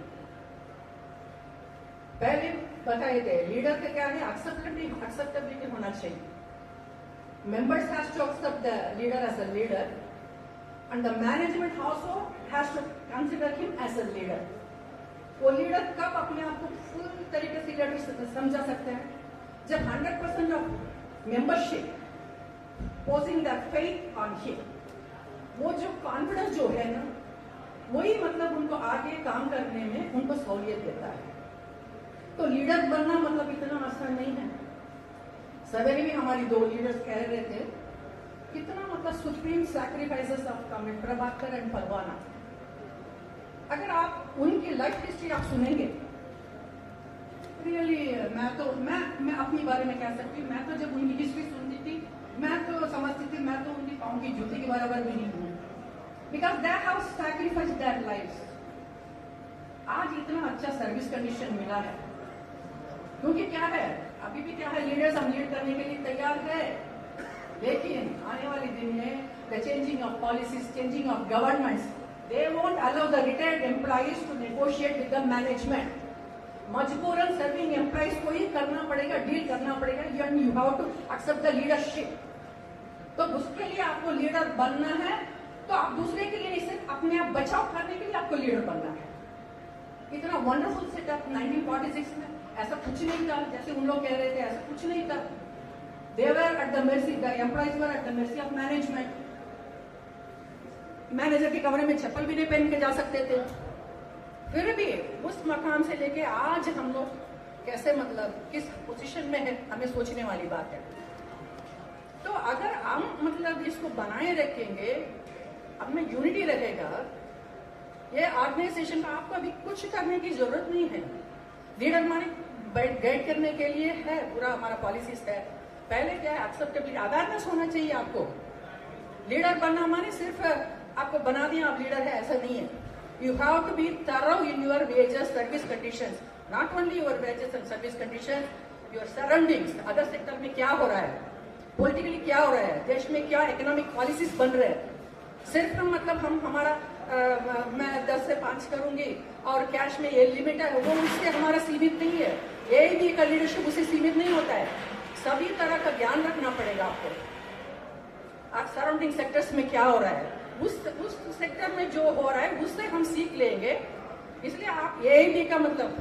पहले बताए थे लीडर का क्या है, एक्सेप्टेबिलिटी होना चाहिए। Members has to accept the leader as a leader, and the management also has to consider him as a leader. वो leader कब अपने आप को फुल तरीके से लीडर समझा सकते हैं, जब 100% of membership posing the faith on him, वो जो कॉन्फिडेंस जो है ना, वही मतलब उनको आगे काम करने में उनको सहूलियत देता है। तो लीडर बनना मतलब इतना आसान नहीं है। सवेरे भी हमारी 2 लीडर्स कह रहे थे कितना मतलब supreme sacrifices of commit, Prabhakar and Parwana. अगर आप उनकी लाइफ हिस्ट्री आप सुनेंगे, रियली मैं अपनी बारे में कह सकती हूँ, मैं तो जब उनकी हिस्ट्री सुनती थी मैं तो समझती थी मैं तो उनकी पाँव की जूती के बराबर भी नहीं हूँ, because they have sacrificed their lives. आज इतना अच्छा सर्विस कंडीशन मिला है, क्योंकि क्या है, अभी भी क्या है, लीडर्स हम लीड करने के लिए तैयार है, लेकिन आने वाले दिन में the changing of policies, changing of governments, they won't allow the retired employees to negotiate with the management. मजबूरन सर्विंग एम्प्लॉइज को ही करना पड़ेगा, डील करना पड़ेगा, you have to accept the leadership. तो उसके लिए आपको लीडर बनना है, तो आप दूसरे के लिए नहीं, सिर्फ अपने आप बचाव करने के लिए आपको लीडर बनना है। इतना वंडरफुल सेटअप 1946 में ऐसा कुछ नहीं था, जैसे उन लोग कह रहे थे ऐसा कुछ नहीं था। They were at the mercy, the employees were at the mercy of management. Manager के कमरे में चप्पल भी नहीं पहन के जा सकते थे। फिर भी उस मकाम से लेके आज हम लोग कैसे मतलब किस पोजीशन में है, हमें सोचने वाली बात है। तो अगर हम मतलब इसको बनाए रखेंगे, अब में यूनिटी रहेगा, ये ऑर्गेनाइजेशन का आपको अभी कुछ करने की जरूरत नहीं है। लीडर हमारे गाइड करने के लिए है, पूरा हमारा पॉलिसीज है। पहले क्या है, एक्सेप्टेबिलिटी, अवेयरनेस होना चाहिए आपको। लीडर बनना माने सिर्फ आपको बना दिया आप लीडर है, ऐसा नहीं है। You have to be thorough in your wages service conditions, not only your wages and service conditions, your surroundings, other sector में क्या हो रहा है, पॉलिटिकली क्या हो रहा है, देश में क्या इकोनॉमिक पॉलिसीज बन रहे हैं। सिर्फ हम मतलब हम हमारा मैं 10 से 5 करूंगी और कैश में ये लिमिट है, वो उससे हमारा सीमित नहीं है। ये भी का लीडरशिप उससे सीमित नहीं होता है। सभी तरह का ज्ञान रखना पड़ेगा आपको। आप सराउंडिंग सेक्टर्स में क्या हो रहा है, उस सेक्टर में जो हो रहा है उससे हम सीख लेंगे। इसलिए आप एआईबी का मतलब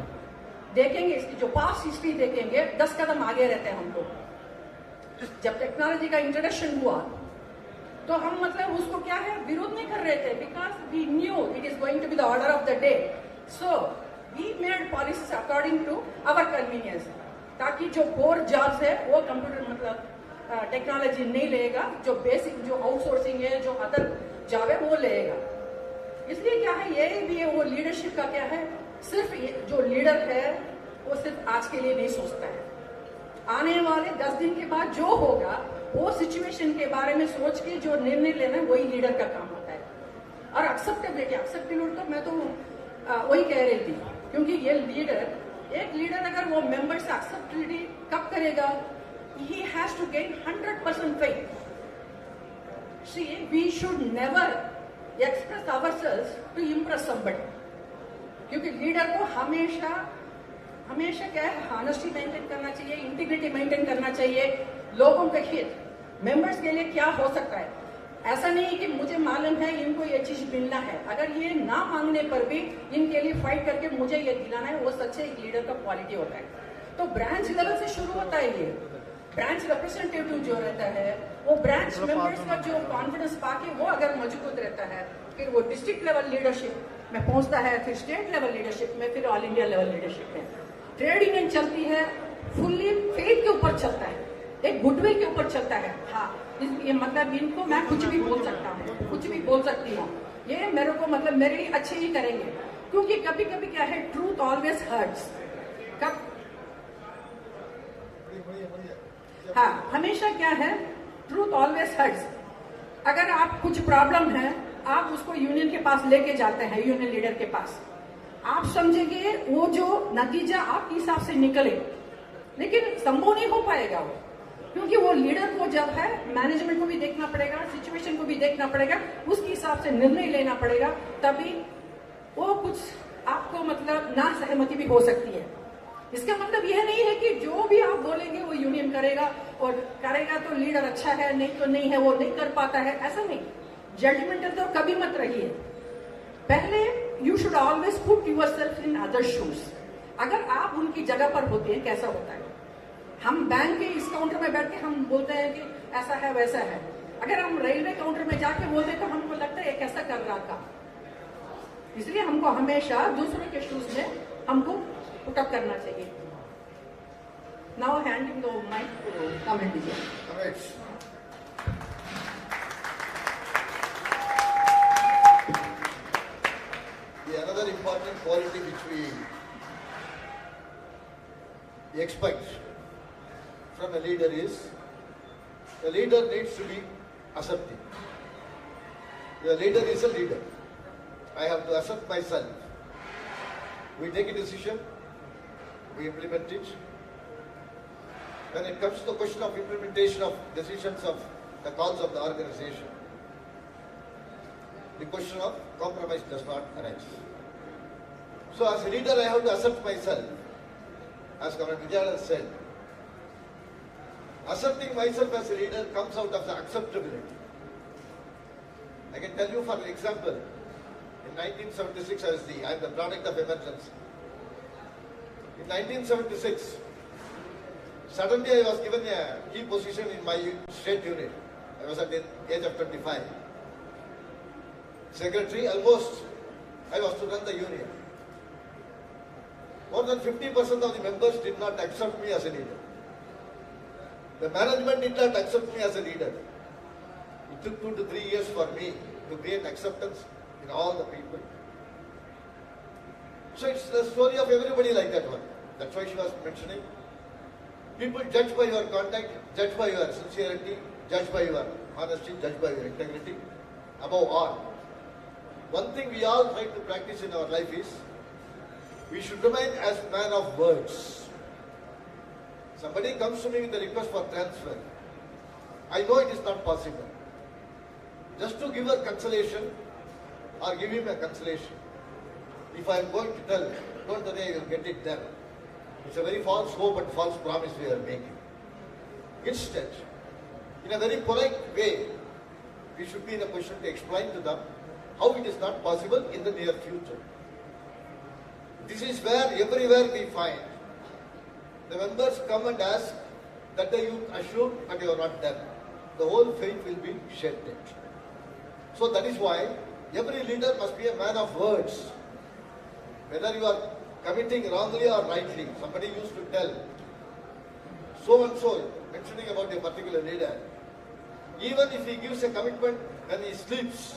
देखेंगे, इसकी जो पास्ट हिस्ट्री देखेंगे, 10 कदम आगे रहते हैं हम लोग। जब टेक्नोलॉजी का इंट्रोडक्शन हुआ तो हम मतलब उसको क्या है विरोध नहीं कर रहे थे, because we knew it is going to be the order of the day. So we made policies according to our convenience, ताकि जो कोर जॉब्स है वो कंप्यूटर मतलब टेक्नोलॉजी नहीं लेगा, जो बेसिक जो आउटसोर्सिंग है, जो अदर जॉब है वो लेगा। इसलिए क्या है, ये भी है वो लीडरशिप का क्या है, सिर्फ जो लीडर है वो सिर्फ आज के लिए नहीं सोचता है, आने वाले 10 दिन के बाद जो होगा वो सिचुएशन के बारे में सोच के जो निर्णय लेना है वही लीडर का काम होता है। और एक्सेप्टेबिलिटी तो मैं तो वही कह रही थी, क्योंकि ये एक लीडर अगर वो मेंबर से एक्सेप्टेबिलिटी कब करेगा, he has to gain 100% faith. See, we should never express ourselves to impress somebody, क्योंकि लीडर को हमेशा क्या है, ऑनेस्टी मेंटेन करना चाहिए, इंटीग्रिटी मेंटेन करना चाहिए, लोगों के हित, मेंबर्स के लिए क्या हो सकता है। ऐसा नहीं कि मुझे मालूम है इनको ये चीज मिलना है, अगर ये ना मांगने पर भी इनके लिए फाइट करके मुझे ये दिलाना है, वो सच्चे एक लीडर का क्वालिटी होता है। तो ब्रांच लेवल से शुरू होता है ये। ब्रांच रिप्रेजेंटेटिव जो रहता है वो ब्रांच मेंबर्स का जो कॉन्फिडेंस पाके वो अगर मजबूत रहता है, फिर वो डिस्ट्रिक्ट लेवल लीडरशिप में पहुंचता है, फिर स्टेट लेवल लीडरशिप में, फिर ऑल इंडिया लेवल लीडरशिप में। ट्रेड यूनियन चलती है फुल्ली फेथ के ऊपर चलता है, एक गुडविल के ऊपर चलता है। हाँ, ये मतलब इनको मैं कुछ भी बोल सकता हूँ, कुछ भी बोल सकती हूँ, ये मेरे को मतलब मेरे लिए अच्छे ही करेंगे, क्योंकि कभी कभी क्या है, ट्रूथ ऑलवेज हर्ट्स। कब हाँ, हमेशा क्या है, ट्रूथ ऑलवेज हर्ट्स। अगर आप कुछ प्रॉब्लम है, आप उसको यूनियन के पास लेके जाते हैं, यूनियन लीडर के पास, आप समझेंगे वो जो नतीजा आपके हिसाब से निकले, लेकिन संभव नहीं हो पाएगा वो, क्योंकि वो लीडर को जब है मैनेजमेंट को भी देखना पड़ेगा, सिचुएशन को भी देखना पड़ेगा, उसके हिसाब से निर्णय लेना पड़ेगा, तभी वो कुछ आपको मतलब ना सहमति भी हो सकती है। इसका मतलब यह नहीं है कि जो भी आप बोलेंगे वो यूनियन करेगा, और करेगा तो लीडर अच्छा है, नहीं तो नहीं है, वो नहीं कर पाता है, ऐसा नहीं। जजमेंटल तो कभी मत रहिए। पहले you should always put yourself in other shoes. अगर आप उनकी जगह पर होते हैं, कैसा होता है, हम बैंक के इस काउंटर में बैठ के हम बोलते हैं कि ऐसा है वैसा है, अगर हम रेलवे काउंटर में जाके बोलते तो हमको लगता है कैसा कर रहा था। इसलिए हमको हमेशा दूसरों के शूज में हमको पुटअप करना चाहिए। Now handing the mic to comment दीजिए। Another important quality which we expect from a leader is, the leader needs to be accepting. The leader is a leader. I have to accept myself. We take a decision, we implement it. When it comes to the question of implementation of decisions of the calls of the organization, the question of compromise does not arise. So as a leader, I have to accept myself. As Comrade Vijay said, accepting myself as a leader comes out of the acceptability. I can tell you, for example, in 1976, I am the product of emergency. In 1976, suddenly I was given a key position in my state unit. I was at the age of 25. Secretary, almost I was to run the union. More than 50% of the members did not accept me as a leader. The management did not accept me as a leader. It took 2 to 3 years for me to gain acceptance in all the people. So it's the story of everybody like that one. That's why she was mentioning. People judge by your conduct, judge by your sincerity, judge by your honesty, judge by your integrity. Above all, one thing we all try to practice in our life is, we should remain as man of words. Somebody comes to me with a request for transfer. I know it is not possible. Just to give her consolation or give him a consolation. If I am going to tell, don't worry, I will get it done. It's a very false hope and false promise we are making. Instead, in a very polite way, we should be in a position to explain to them how it is not possible in the near future. This is where everywhere we find the members come and ask that you assured but you are not done. The whole faith will be shattered. So that is why every leader must be a man of words. Whether you are committing wrongly or rightly, somebody used to tell so and so, mentioning about a particular leader, even if he gives a commitment when he sleeps,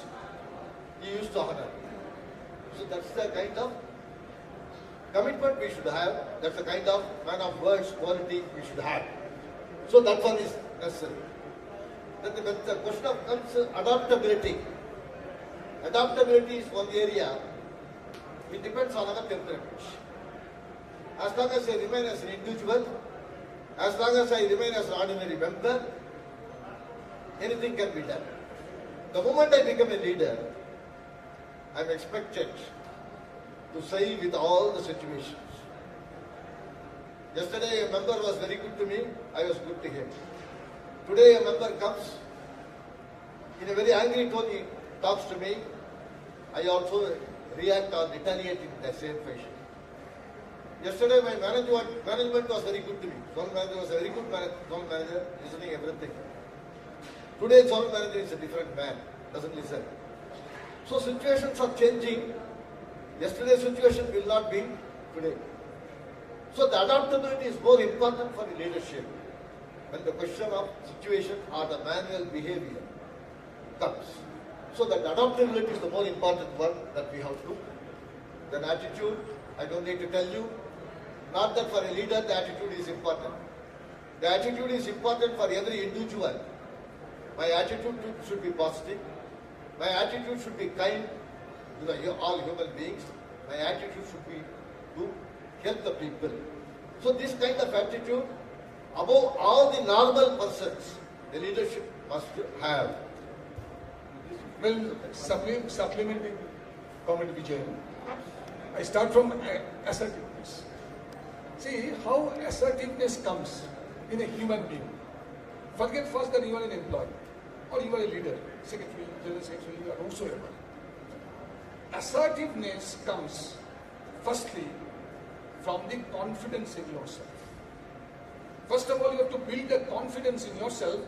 he used to honor. So that's the kind of commitment we should have. That's the kind of man of words quality we should have. So that one is necessary. Then the question of adaptability. Adaptability is one area. It depends on our temperament. As long as I remain as an individual, as long as I remain as an ordinary member, anything can be done. The moment I become a leader, I am expected to say with all the situations. Yesterday a member was very good to me, I was good to him. Today a member comes, in a very angry tone he talks to me, I also react or retaliate in the same fashion. Yesterday my management was very good to me. Zone manager was a very good zone manager, listening everything. Today zone manager is a different man, doesn't listen. So situations are changing. Yesterday's situation will not be today. So the adaptability is more important for the leadership. When the question of situation or the manual behavior comes. So that adaptability is the more important one that we have to. Then attitude, I don't need to tell you. Not that for a leader the attitude is important. The attitude is important for every individual. My attitude should be positive. My attitude should be kind to all human beings. My attitude should be to help the people. So this kind of attitude, above all the normal persons, the leadership must have. Well, supplementing comment Vijay, I start from assertiveness. See how assertiveness comes in a human being. Forget first that you are an employee or you are a leader, secretary, general secretary, or whosoever. Assertiveness comes firstly from the confidence in yourself. First of all, you have to build a confidence in yourself.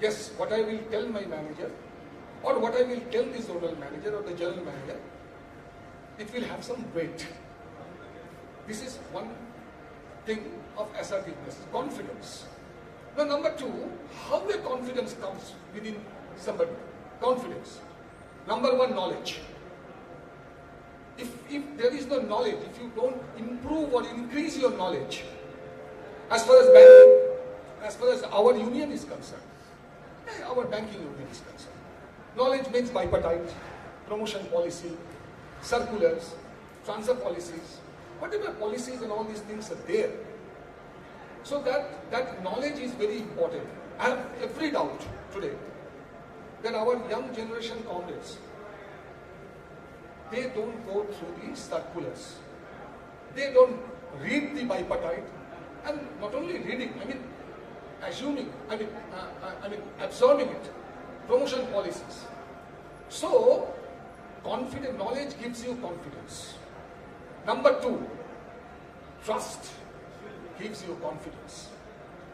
Yes, what I will tell my manager or what I will tell the zonal manager or the general manager, it will have some weight. This is one thing of assertiveness, confidence. Now, number two, how the confidence comes within somebody. Confidence. Number one, knowledge. If there is no knowledge, if you don't improve or increase your knowledge, as far as banking, as far as our union is concerned, our banking union is concerned, knowledge means bipartite, promotion policy, circulars, transfer policies, whatever policies and all these things are there. So that knowledge is very important. I have every doubt today that our young generation comrades, they don't go through the circulars. They don't read the bipartite, and not only reading, absorbing it, promotion policies. So, confident knowledge gives you confidence. Number two, trust gives you confidence.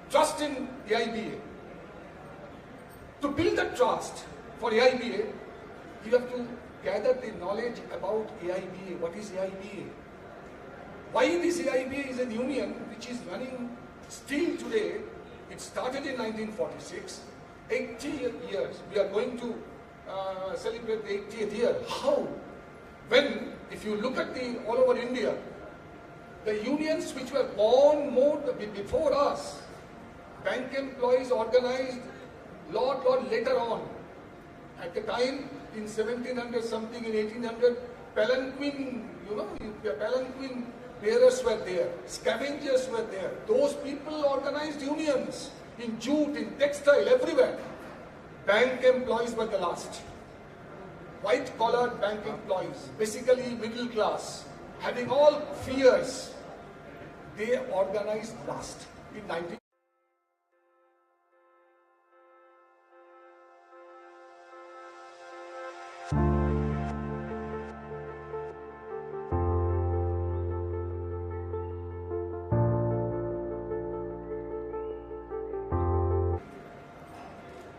Trust in AIBA. To build the trust for AIBA, you have to gather the knowledge about AIBA. What is AIBA? Why this AIBA is a union which is running still today. It started in 1946, 80 years. We are going to celebrate the 80th year. How? When, if you look at all over India, the unions which were born more before us, bank employees organized lot later on. At the time, in 1700 something, in 1800, palanquin, palanquin bearers were there, scavengers were there. Those people organized unions in jute, in textile, everywhere. Bank employees were the last. White-collar bank employees, basically middle class, having all fears, they organized last in 19.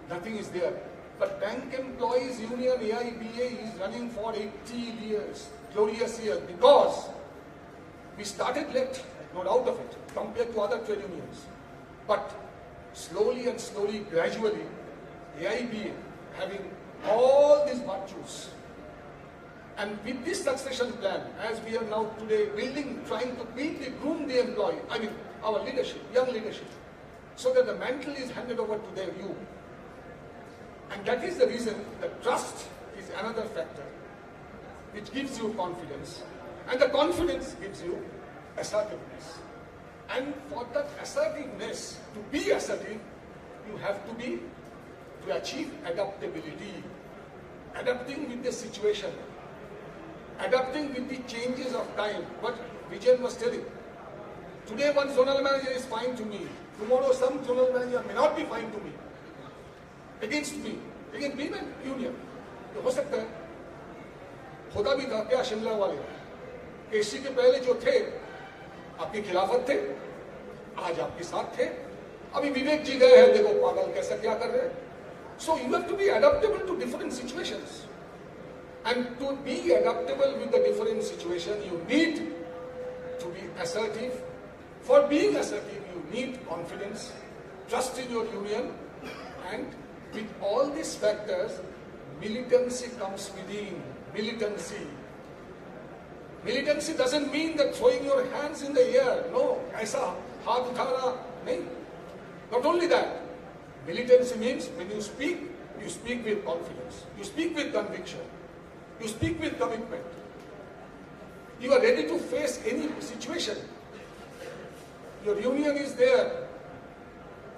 Nothing is there. But Bank Employees Union AIBA is running for 80 years, glorious years, because we started late, no doubt of it, compared to other trade unions. But slowly and slowly, gradually, AIBA having all these virtues, and with this succession plan, as we are now today trying to groom the employee, our leadership, young leadership, so that the mantle is handed over to their youth. And that is the reason that trust is another factor. which gives you confidence, and the confidence gives you assertiveness. And for that assertiveness, to be assertive, you have to achieve adaptability, adapting with the situation, adapting with the changes of time. What Vijayan was telling. Today one zonal manager is fine to me. Tomorrow some zonal manager may not be fine to me. Against me and union. तो हो सकता है, होता भी था क्या शिमला वाले केसी के पहले जो थे आपके खिलाफत थे, आज आपके साथ थे, अभी विवेक जी गए हैं, देखो पागल कैसा क्या कर रहे हैं. So you have to be adaptable to different situations, and to be adaptable with the different situation you need to be assertive. For being assertive you need confidence, trust in your union, and with all these factors militancy comes within. Militancy doesn't mean that throwing your hands in the air. No, aisa haath uthana nahi. Not only that, militancy means when you speak with confidence, you speak with conviction, you speak with commitment. You are ready to face any situation. Your union is there.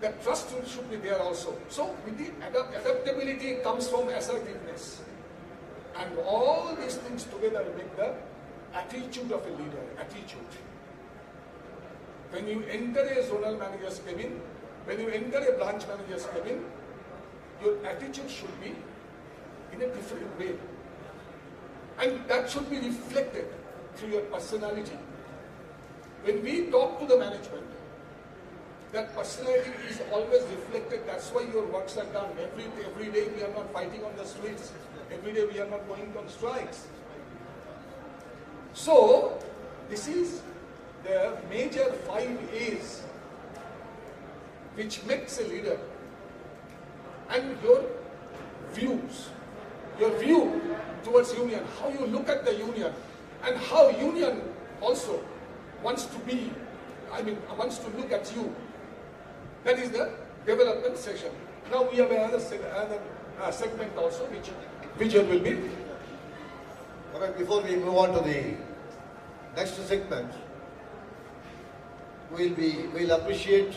That trust should be there also. So with the adaptability comes from assertiveness. And all these things together make the attitude of a leader, attitude. When you enter a zonal manager's cabin, when you enter a branch manager's cabin, your attitude should be in a different way. And that should be reflected through your personality. When we talk to the management, that personality is always reflected. That's why your works are done. Every day we are not fighting on the streets. Every day we are not going on strikes. So, this is the major 5 A's which makes a leader. And your views, your view towards union, how you look at the union, and how union also wants to look at you. That is the development session. Now we have another segment also, which Vijay will be. Alright, before we move on to the next segment, we'll appreciate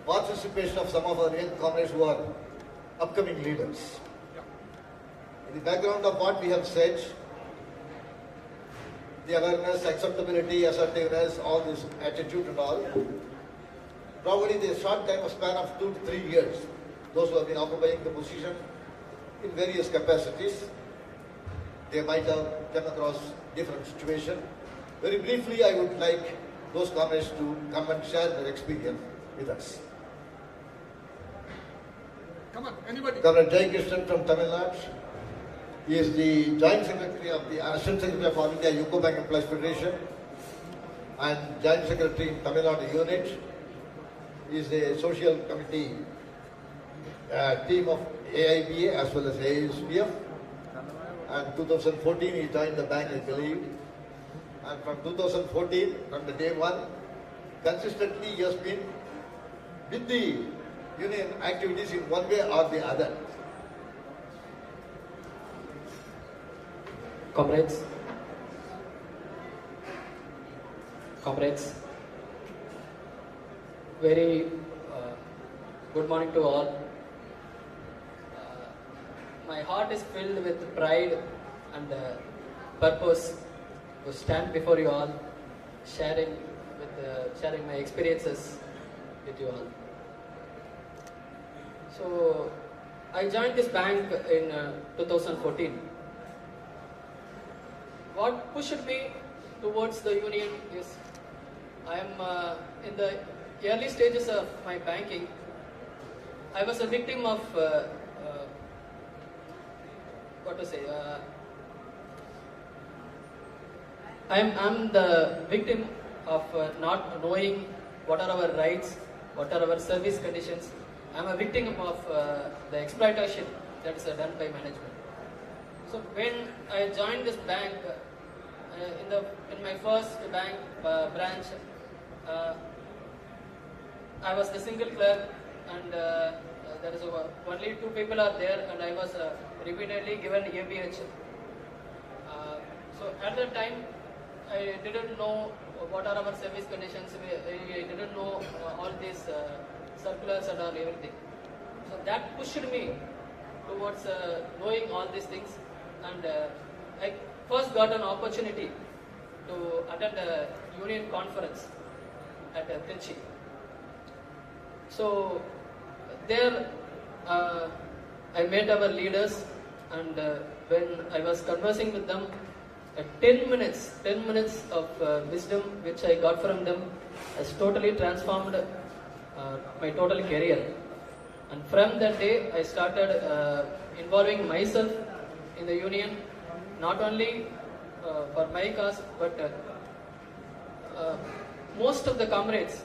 participation of some of our young comrades who are upcoming leaders. In the background of what we have said, the awareness, acceptability, assertiveness, all this attitude and all, probably the short time span of 2 to 3 years, those who have been occupying the position in various capacities, they might have come across different situations. Very briefly, I would like those comrades to come and share their experience with us. Come on, anybody. Comrade Jai Krishnan from Tamil Nadu. He is the Joint Secretary of the Assistant Secretary of All India Unico Bank Employees Federation and Joint Secretary in Tamil Nadu Unit. He is the Social Committee team of AIBA as well as ASPF. And 2014 he joined the bank, I believe. And from 2014, from the day one, consistently he has been with the union activities in one way or the other. Comrades, very good morning to all. My heart is filled with pride and purpose to stand before you all, sharing my experiences with you all. So, I joined this bank in 2014. What pushed me towards the union is I am in the early stages of my banking. I was a victim of I'm the victim of not knowing what are our rights, what are our service conditions. I'm a victim of the exploitation that is done by management. So when I joined this bank, in my first bank branch, I was the single clerk, and there is only 2 people are there, and I was repeatedly given ABH. So at that time, I didn't know what are our service conditions. I didn't know all these circulars and all everything. So that pushed me towards knowing all these things, and I first got an opportunity to attend a union conference at Trichy. So there I met our leaders, and when I was conversing with them, 10 minutes of wisdom which I got from them has totally transformed my total career. And from that day, I started involving myself in the union, not only for my cause, but most of the comrades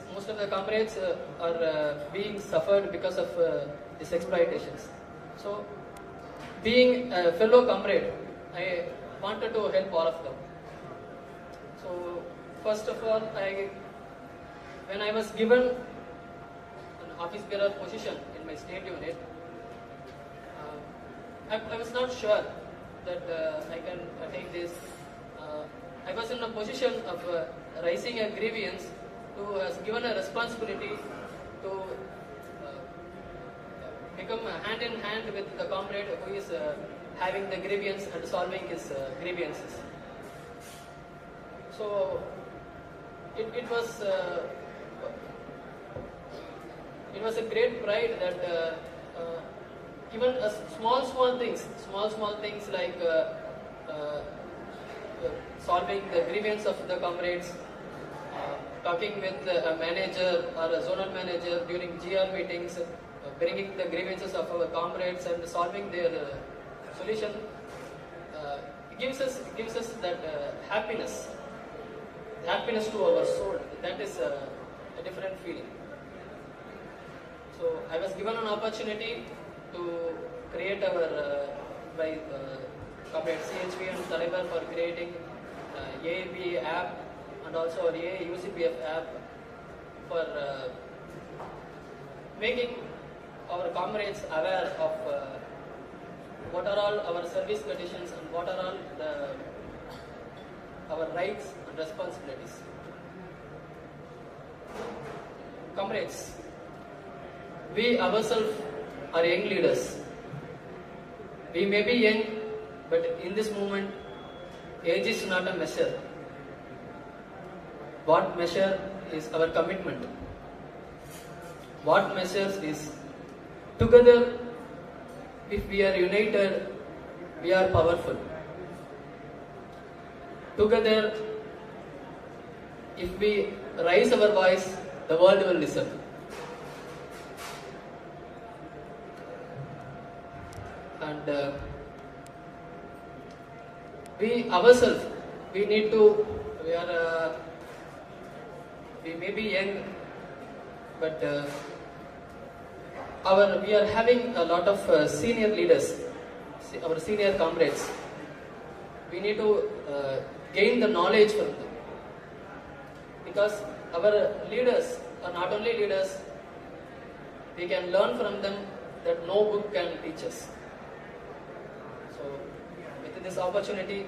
are being suffered because of these exploitations. So, being a fellow comrade, I wanted to help all of them. So, first of all, when I was given an office bearer position in my state unit, I was not sure that I can take this. I was in a position of raising a grievance, who was given a responsibility to become hand in hand with the comrade who is having the grievance and solving his grievances. So it was a great pride that even small things like solving the grievance of the comrades, talking with a manager or a zonal manager during GR meetings, bringing the grievances of our comrades and solving their solution, gives us that happiness to our soul. That is a different feeling. So I was given an opportunity to create our by Comrade CHP and Taliban for creating AAB app and also AA UCPF app for making our comrades aware of what are all our service conditions and what are all our rights and responsibilities. Comrades, we ourselves are young leaders. We may be young, but in this moment, age is not a measure. What measure is our commitment? What measures is together, if we are united, we are powerful. Together, if we raise our voice, the world will listen. And we ourselves, we need to, we may be young, but we are having a lot of senior leaders, our senior comrades. We need to gain the knowledge from them, because our leaders are not only leaders, we can learn from them that no book can teach us. So with this opportunity,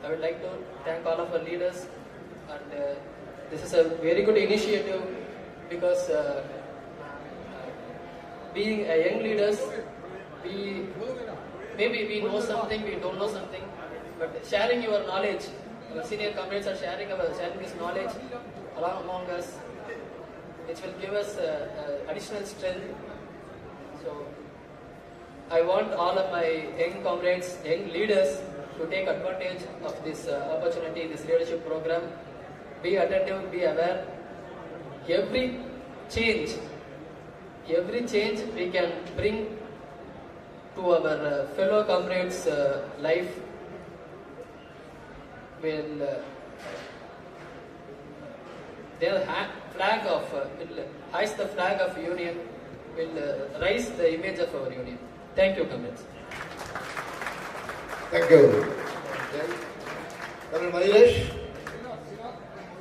I would like to thank all of our leaders, and this is a very good initiative, because being a young leaders, maybe we know something, we don't know something, but sharing your knowledge, our senior comrades are sharing this knowledge among us, which will give us additional strength. So I want all of my young comrades, young leaders, to take advantage of this opportunity, this leadership program. Be attentive, be aware. Every change we can bring to our fellow comrades' life will their flag of will hoist the flag of union, will raise the image of our union. Thank you, comrades. Thank you. Colonel Marilesh,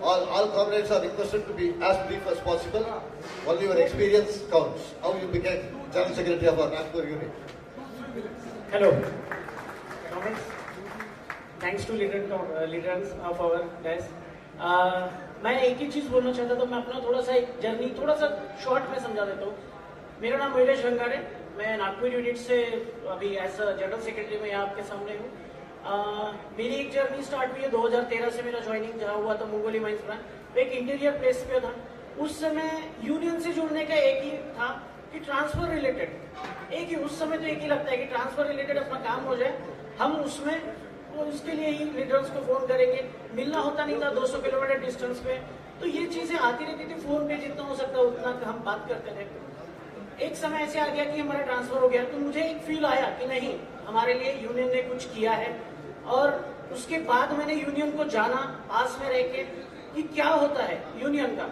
all comrades are requested to be as brief as possible. Only your experience counts. How you became General Secretary of our NAPCOR unit. Hello, comrades. Thanks to leaders of our dais. मैं एक ही चीज बोलना चाहता था, मैं अपना थोड़ा सा एक जर्नी थोड़ा सा शॉर्ट में समझा देता हूँ। मेरा नाम नीलेश रंगारे, मैं नागपुर यूनिट से अभी एज अ जनरल सेक्रेटरी में आपके सामने हूँ। मेरी एक जर्नी स्टार्ट हुई है 2013 से, मेरा ज्वाइनिंग जहाँ हुआ था मुंगोली माइंस ब्रांच, एक इंटीरियर प्लेस पे था। उस समय यूनियन से जुड़ने का एक ही था कि ट्रांसफर रिलेटेड, एक ही उस समय तो एक ही लगता है कि ट्रांसफर रिलेटेड अपना काम हो जाए, हम उसमें वो उसके लिए ही लीडर्स को फोन करेंगे। मिलना होता नहीं था 200 किलोमीटर डिस्टेंस पे, तो ये चीजें आती रहती थी फोन पे, जितना हो सकता उतना हम बात करते थे। एक समय ऐसे आ गया कि हमारा ट्रांसफर हो गया, तो मुझे एक फील आया कि नहीं, हमारे लिए यूनियन ने कुछ किया है। और उसके बाद मैंने यूनियन को जाना पास में रह के कि क्या होता है यूनियन का।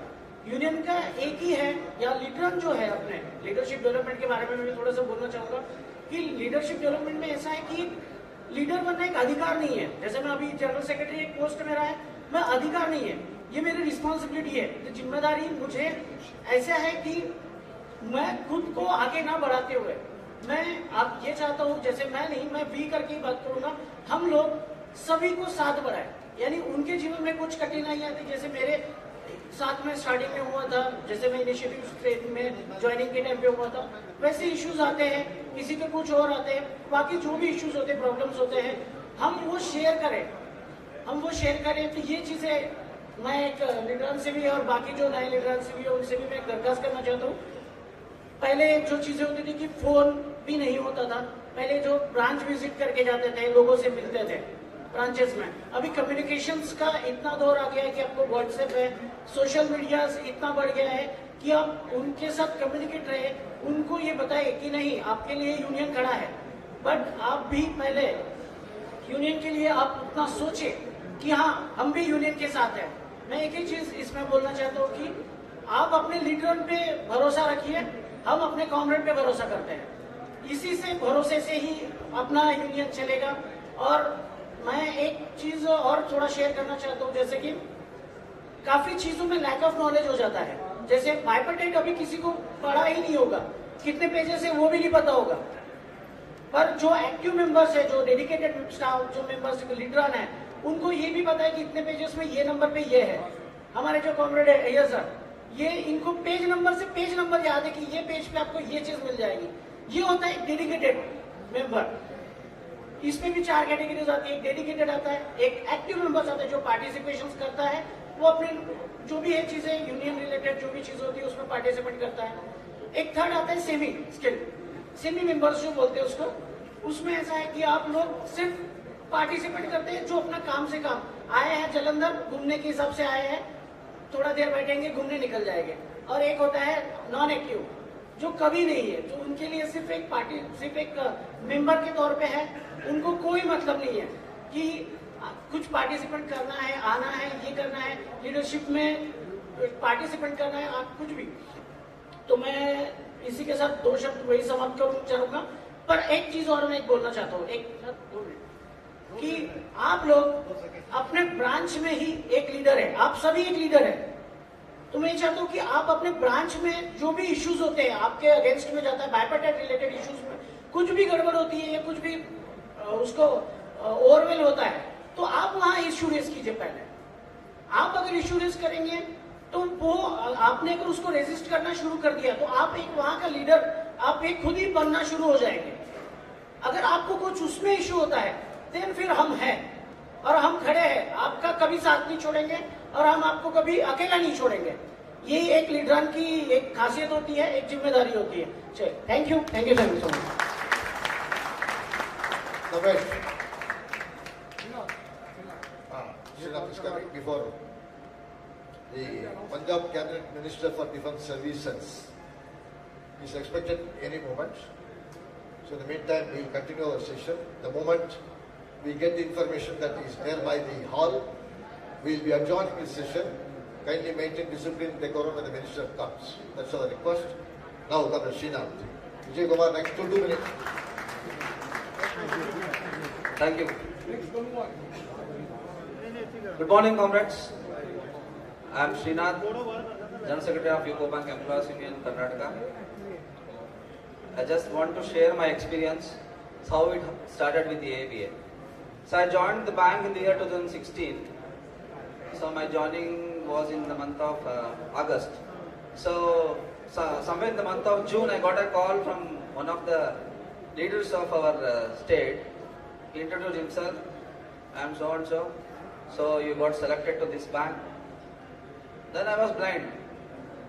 यूनियन का एक ही है, या लीडर जो है, अपने लीडरशिप डेवलपमेंट के बारे में मैं थोड़ा सा बोलना चाहूंगा कि लीडरशिप डेवलपमेंट में ऐसा है कि लीडर बनना एक अधिकार नहीं है। जैसे मैं अभी जनरल सेक्रेटरी एक पोस्ट मेरा है, मैं अधिकार नहीं है, ये मेरी रिस्पॉन्सिबिलिटी है, ये जिम्मेदारी मुझे ऐसा है कि मैं खुद को आगे ना बढ़ाते हुए मैं आप ये चाहता हूँ, जैसे मैं नहीं, मैं भी करके ही बात करूंगा, हम लोग सभी को साथ बढ़ाए। यानी उनके जीवन में कुछ कठिनाइयां थी, जैसे मेरे साथ में स्टार्टिंग में हुआ था, जैसे मैं इनिशिएटिव में ज्वाइनिंग के टाइम पे हुआ था, वैसे इश्यूज आते हैं, किसी के कुछ और आते हैं, बाकी जो भी इश्यूज होते हैं, प्रॉब्लम्स होते हैं, हम वो शेयर करें। तो ये चीजें मैं एक लीडर से भी और बाकी जो नए लीडर से भी है उनसे भी मैं दरखास्त करना चाहता हूँ। पहले जो चीजें होती थी कि फोन भी नहीं होता था, पहले जो ब्रांच विजिट करके जाते थे, लोगों से मिलते थे ब्रांचेस में। अभी कम्युनिकेशंस का इतना दौर आ गया है कि आपको व्हाट्सएप है, सोशल मीडिया इतना बढ़ गया है कि आप उनके साथ कम्युनिकेट रहे, उनको ये बताए कि नहीं, आपके लिए यूनियन खड़ा है। बट आप भी पहले यूनियन के लिए आप उतना सोचे कि हाँ, हम भी यूनियन के साथ हैं। मैं एक ही चीज इसमें बोलना चाहता हूँ कि आप अपने लीडर पे भरोसा रखिए, हम अपने कॉमरेड पे भरोसा करते हैं, इसी से भरोसे से ही अपना यूनियन चलेगा। और मैं एक चीज और थोड़ा शेयर करना चाहता हूँ, जैसे कि काफी चीजों में लैक ऑफ नॉलेज हो जाता है। जैसे बाइपर्टेट अभी किसी को पढ़ा ही नहीं होगा, कितने पेजेस है वो भी नहीं पता होगा, पर जो एक्टिव मेंबर्स है, जो डेडिकेटेड स्टाफ, जो मेंबर्स लीडर है, उनको ये भी पता है कि इतने पेजेस में ये नंबर पे ये है। हमारे जो कॉमरेड है ये सर, ये इनको पेज नंबर से पेज नंबर याद है कि ये पेज पे आपको ये चीज मिल जाएगी। ये होता है डेडिकेटेड मेंबर। इसमें भी 4 कैटेगरीज आती है, एक डेडिकेटेड आता है, एक एक्टिव मेंबर्स आता है जो पार्टिसिपेशन करता है, वो अपने जो भी है चीजें यूनियन रिलेटेड जो भी चीज होती है उसमें पार्टिसिपेट करता है। एक थर्ड आता है सेमी स्किल, सेमी मेंबर्स जो बोलते हैं उसको। उसमें ऐसा है कि आप लोग सिर्फ पार्टिसिपेट करते हैं, जो अपना काम से काम आए हैं, जलंधर घूमने के हिसाब से आए हैं, थोड़ा देर बैठेंगे, घूमने निकल जाएंगे। और एक होता है नॉन एक्टिव, जो कभी नहीं है, जो उनके लिए सिर्फ एक मेंबर के तौर पे है, उनको कोई मतलब नहीं है कि कुछ पार्टिसिपेट करना है, आना है, ये करना है, लीडरशिप में पार्टिसिपेट करना है, आप कुछ भी। तो मैं इसी के साथ 2 शब्द वही समाप्त करूँ चाहूंगा। पर एक चीज और मैं बोलना चाहता हूँ, कि आप लोग अपने ब्रांच में ही एक लीडर है, आप सभी एक लीडर है। तो मैं चाहता हूँ कि आप अपने ब्रांच में जो भी इश्यूज होते हैं, आपके अगेंस्ट में जाता है, बाइपर्टेट रिलेटेड इश्यूज में कुछ भी गड़बड़ होती है या कुछ भी उसको ओवरवेल होता है, तो आप वहां इश्यू रेज कीजिए। पहले आप अगर इश्यू रेज करेंगे तो वो आपने अगर उसको रेजिस्ट करना शुरू कर दिया तो आप एक वहां का लीडर, आप एक खुद ही बनना शुरू हो जाएंगे। अगर आपको कुछ उसमें इश्यू होता है, देन फिर हम हैं और हम खड़े हैं, आपका कभी साथ नहीं छोड़ेंगे और हम आपको कभी अकेला नहीं छोड़ेंगे। ये एक लीडर की एक खासियत होती है, एक जिम्मेदारी होती है। चलिए, thank you so much. Before the Punjab Cabinet Minister for Defence Services is expected any moment. So in the meantime, we will continue our session. The moment we get the information that is there by the hall, we will be adjourning this session. Kindly maintain discipline and decorum when the minister comes. That's our request. Now, Comrade Srinath. Vijay Kumar, next 2 minutes. Thank you. Good morning, comrades. I am Srinath, General Secretary of UCO Bank Employees Union, Karnataka. I just want to share my experience, how it started with the ABA. So I joined the bank in the year 2016. So my joining was in the month of August. So somewhere in the month of June, I got a call from one of the leaders of our state. He introduced himself. I am so and so. So you got selected to this bank. Then I was blind.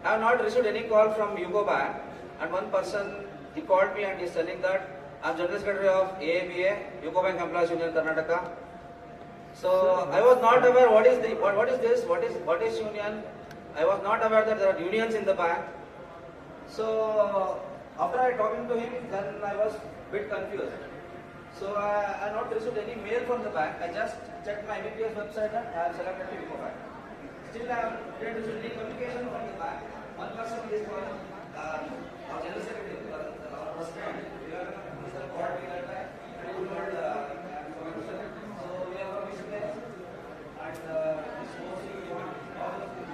I have not received any call from UCO Bank. And one person, he called me and he is telling that I am General Secretary of AABA, UCO Bank Employees Union Karnataka. So I was not aware what is this, what is union. I was not aware that there are unions in the bank. So after I talking to him, then I was a bit confused. So I not received any mail from the bank. I just checked my MPS website and I have selected UCO Bank. Still I didn't receive any communication from the bank. One person is calling our General Secretary, our President. We are Mr. Board, we are like, so we are from this place and this mostly all of this.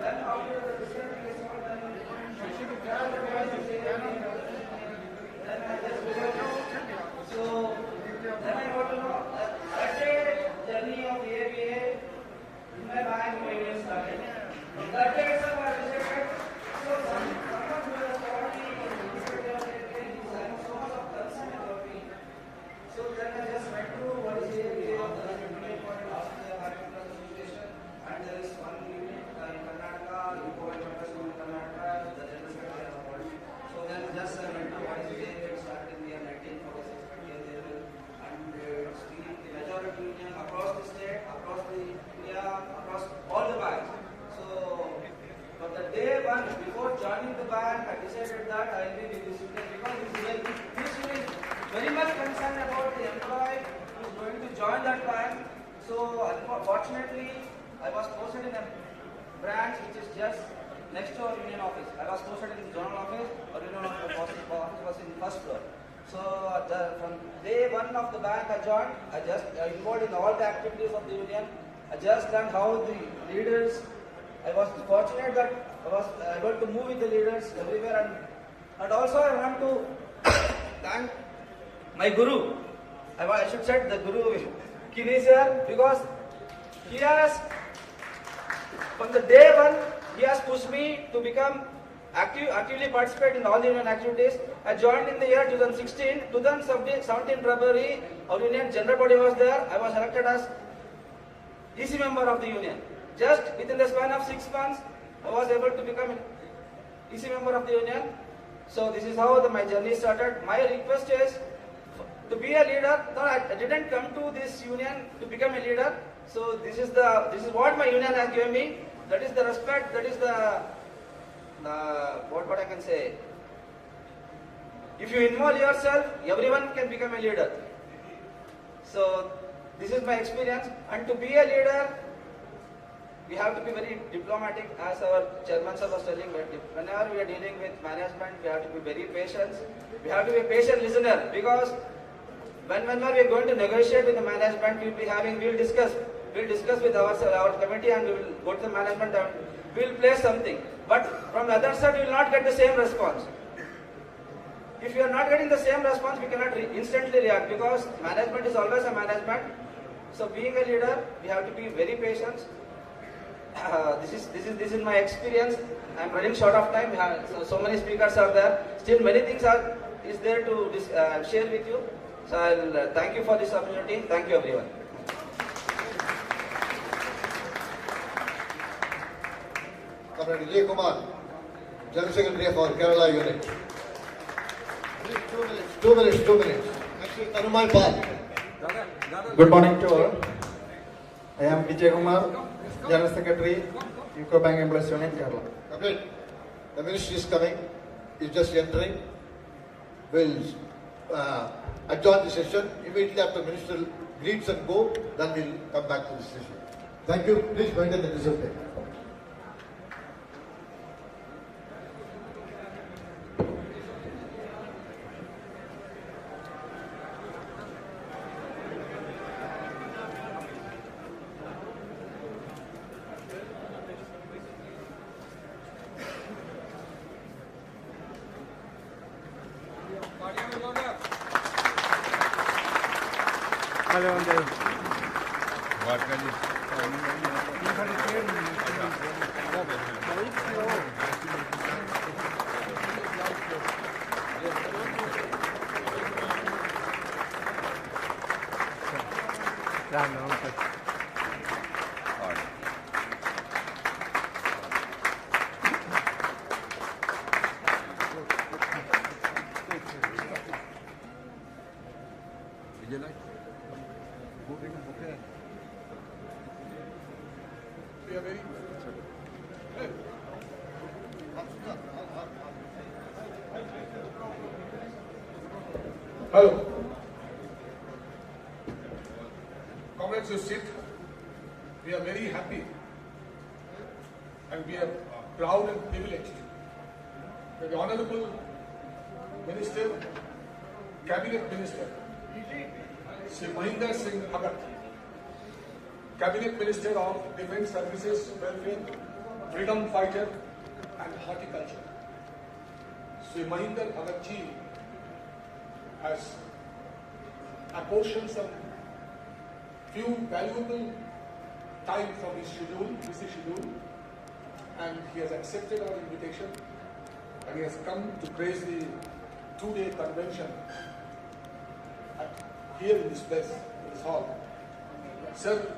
Then after the discussion is over, then I just so then I got to know that journey of ABA in my bank maybe started. From that day itself I rejected. So someone who has already so much of concern about me. So then I just went through what is the ABA of the Union for the Bank Association, and there is one union in Karnataka, UCO Bank Employees Union Karnataka, the General Secretary of the body. So then just I went through what is the ABA, it started in the year 1946, and it's the majority union across the state, across the India, across all the banks. So from the day one, before joining the bank, I decided that I will be with this union because this union is very much concerned about the employee who is going to join that bank. So unfortunately, I was posted in a branch which is just next to our union office. I was posted in the zonal office, our union office was in the first floor. So from day one of the bank I joined, I involved in all the activities of the union. I just learned how the leaders, I was fortunate that I was able to move with the leaders everywhere, and also I want to thank my guru. I should say the guru Kinesia, because he has, from the day one, he has pushed me to become actively participate in all the union activities. I joined in the year 2016. 2017 February, our union general body was there. I was elected as EC member of the union. Just within the span of 6 months, I was able to become EC member of the union. So this is how my journey started. My request is to be a leader. No, I didn't come to this union to become a leader. So this is what my union has given me. That is the respect. That is what I can say. If you involve yourself, everyone can become a leader. So this is my experience. And to be a leader, we have to be very diplomatic, as our chairman sir was telling. Whenever we are dealing with management, we have to be very patient. We have to be a patient listener, because whenever we are going to negotiate with the management, we'll discuss with our committee, and we will go to the management and we will place something. But from the other side, we will not get the same response. If you are not getting the same response, we cannot instantly react, because management is always a management. So being a leader, we have to be very patient. This is my experience. I am running short of time. So many speakers are there. Still many things is there to share with you. So I'll thank you for this opportunity. Thank you, everyone. Comrade Vijay Kumar, General Secretary of our Kerala unit. 2 minutes. Actually, Tanumal Pal. Good morning to all. I am Vijay Kumar, General Secretary, UCO Bank Employees Union, Kerala. Comrade, the ministry is coming. He's just entering. We'll adjourn the session. Immediately after the minister greets and go, then we'll come back to the session. Thank you. Please maintain the discipline. We are very Hey. Hello. Comrades, you sit. We are very happy and we are proud and privileged that the Honorable Minister, Cabinet Minister, Sri Mahinder Singh Bhagat, Cabinet Minister of Defence Services, Welfare, Freedom Fighter and Horticulture, Sri Mahinder Bhagat ji has apportioned some few valuable time from his busy schedule, and he has accepted our invitation and he has come to grace the two-day convention here in this place, in this hall. Sir,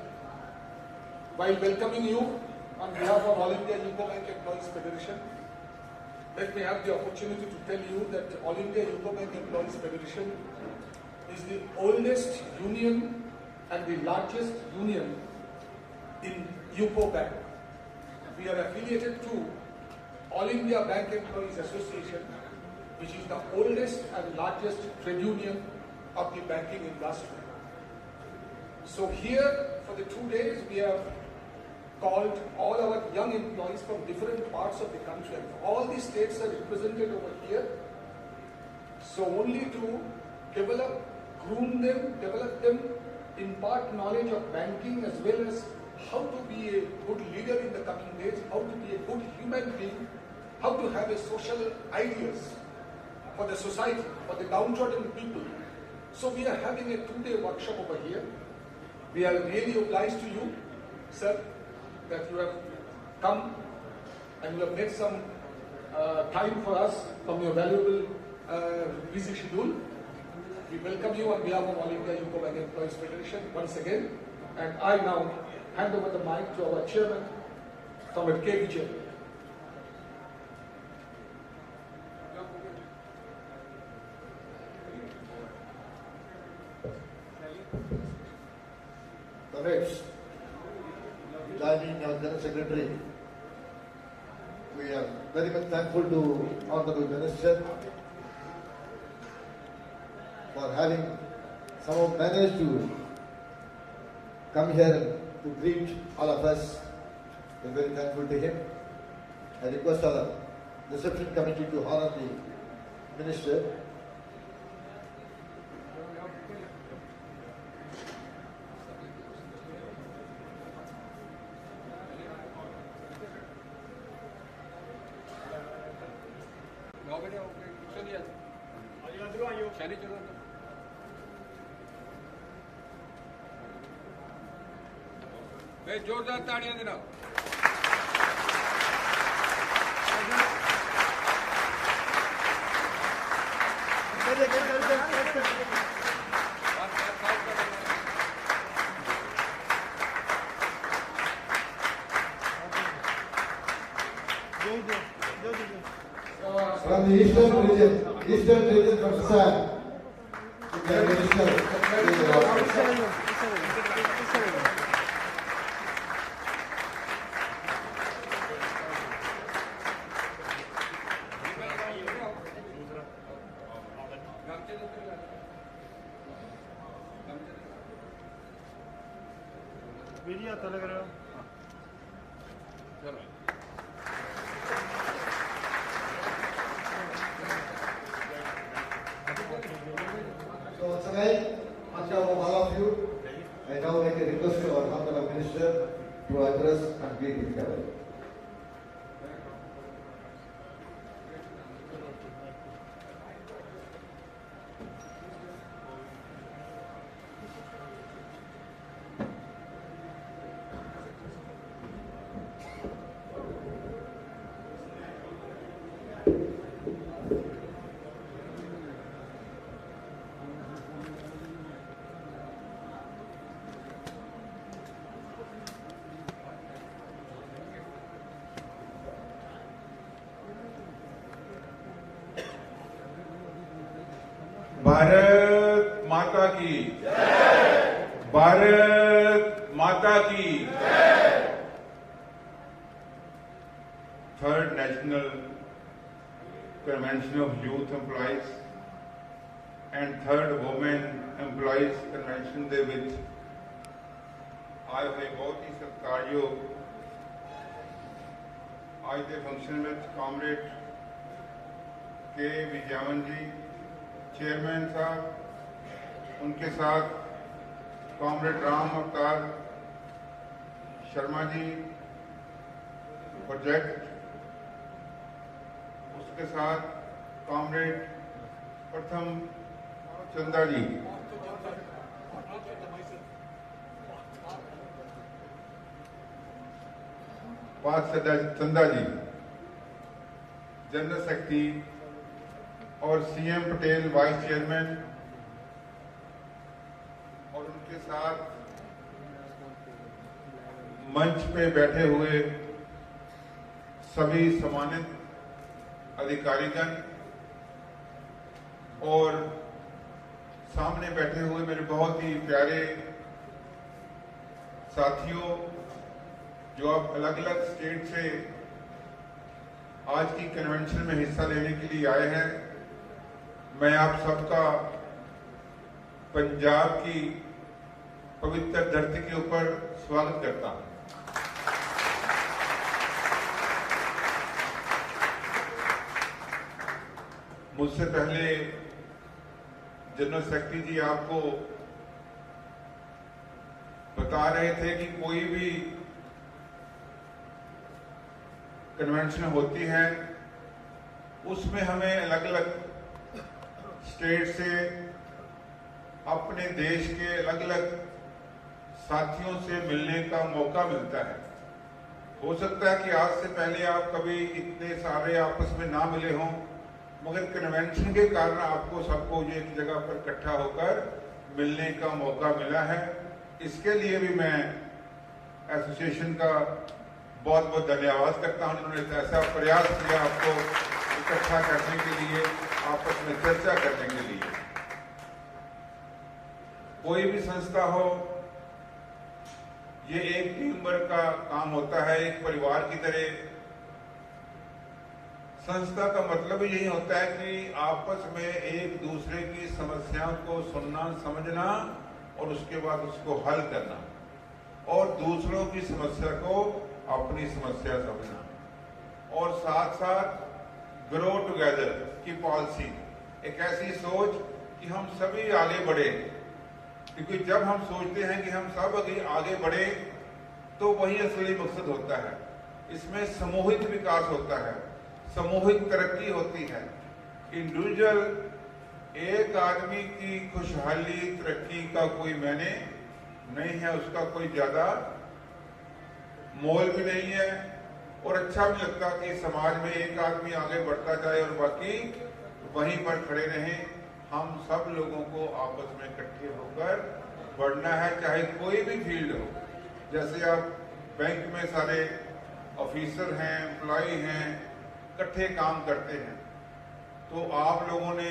while welcoming you on behalf of All India UCO Bank Employees Federation, let me have the opportunity to tell you that All India UCO Bank Employees Federation is the oldest union and the largest union in UCO Bank. We are affiliated to All India Bank Employees Association, which is the oldest and largest trade union of the banking industry. So here for the 2 days we have called all our young employees from different parts of the country. All the states are represented over here. So only to develop, groom them, develop them, impart knowledge of banking as well as how to be a good leader in the coming days, how to be a good human being, how to have a social ideas for the society, for the downtrodden people. So we are having a 2-day workshop over here. We are really obliged to you, sir, that you have come and you have made some time for us from your valuable busy schedule. We welcome you on behalf of All India UCO Bank Employees Federation once again, and I now hand over the mic to our chairman, Comrade K. Vijay. Comrades, joining our General Secretary, we are very much thankful to Honorable Minister for having somehow managed to come here to greet all of us. We are very thankful to him. I request our reception committee to honor the Minister. जोरदार ताड़ियां देना। From the eastern region from Assam, the Minister. So once again, on behalf of all of you, I now make a request to our Honorable Minister to address and greet the gathering. Bharat माता की भारत माता की third national convention of youth employees and third women employees convention ਦੇ ਵਿੱਚ ਆਏ ਹੋਏ ਬਹੁਤ ਹੀ ਸਤਿਕਾਰਯੋਗ आज के फंक्शन में कॉमरेड के विजयावन जी चेयरमैन साहब, उनके साथ कॉमरेड राम अवतार शर्मा जी प्रोजेक्ट, उसके साथ कॉमरेड प्रथम चंदा जी, चंदा जी जनरल सेक्रेटरी, और सीएम पटेल वाइस चेयरमैन, और उनके साथ मंच पे बैठे हुए सभी सम्मानित अधिकारीगण और सामने बैठे हुए मेरे बहुत ही प्यारे साथियों जो आप अलग अलग स्टेट से आज की कन्वेंशन में हिस्सा लेने के लिए आए हैं। मैं आप सबका पंजाब की पवित्र धरती के ऊपर स्वागत करता हूं। मुझसे पहले जनरल सेक्रेटरी जी आपको बता रहे थे कि कोई भी कन्वेंशन होती है उसमें हमें अलग अलग स्टेट से अपने देश के अलग अलग साथियों से मिलने का मौका मिलता है। हो सकता है कि आज से पहले आप कभी इतने सारे आपस में ना मिले हों, मगर कन्वेंशन के कारण आपको सबको ये एक जगह पर इकट्ठा होकर मिलने का मौका मिला है। इसके लिए भी मैं एसोसिएशन का बहुत बहुत धन्यवाद करता हूं जिन्होंने ऐसा प्रयास किया आपको इकट्ठा करने के लिए, आपस में चर्चा करने के लिए। कोई भी संस्था हो, ये एक टीम वर्क का काम होता है, एक परिवार की तरह। संस्था का मतलब यही होता है कि आपस में एक दूसरे की समस्याओं को सुनना, समझना और उसके बाद उसको हल करना, और दूसरों की समस्या को अपनी समस्या समझना, और साथ साथ ग्रो टुगेदर की पॉलिसी, एक ऐसी सोच कि हम सभी आगे बढ़े। क्योंकि जब हम सोचते हैं कि हम सब आगे बढ़े तो वही असली मकसद होता है। इसमें सामूहिक विकास होता है, सामूहिक तरक्की होती है। इंडिविजुअल एक आदमी की खुशहाली तरक्की का कोई मायने नहीं है, उसका कोई ज्यादा मोल भी नहीं है, और अच्छा भी लगता कि समाज में एक आदमी आगे बढ़ता जाए और बाकी वहीं पर खड़े रहें। हम सब लोगों को आपस में इकट्ठे होकर बढ़ना है, चाहे कोई भी फील्ड हो। जैसे आप बैंक में सारे ऑफिसर हैं, एम्प्लॉय हैं, इकट्ठे काम करते हैं, तो आप लोगों ने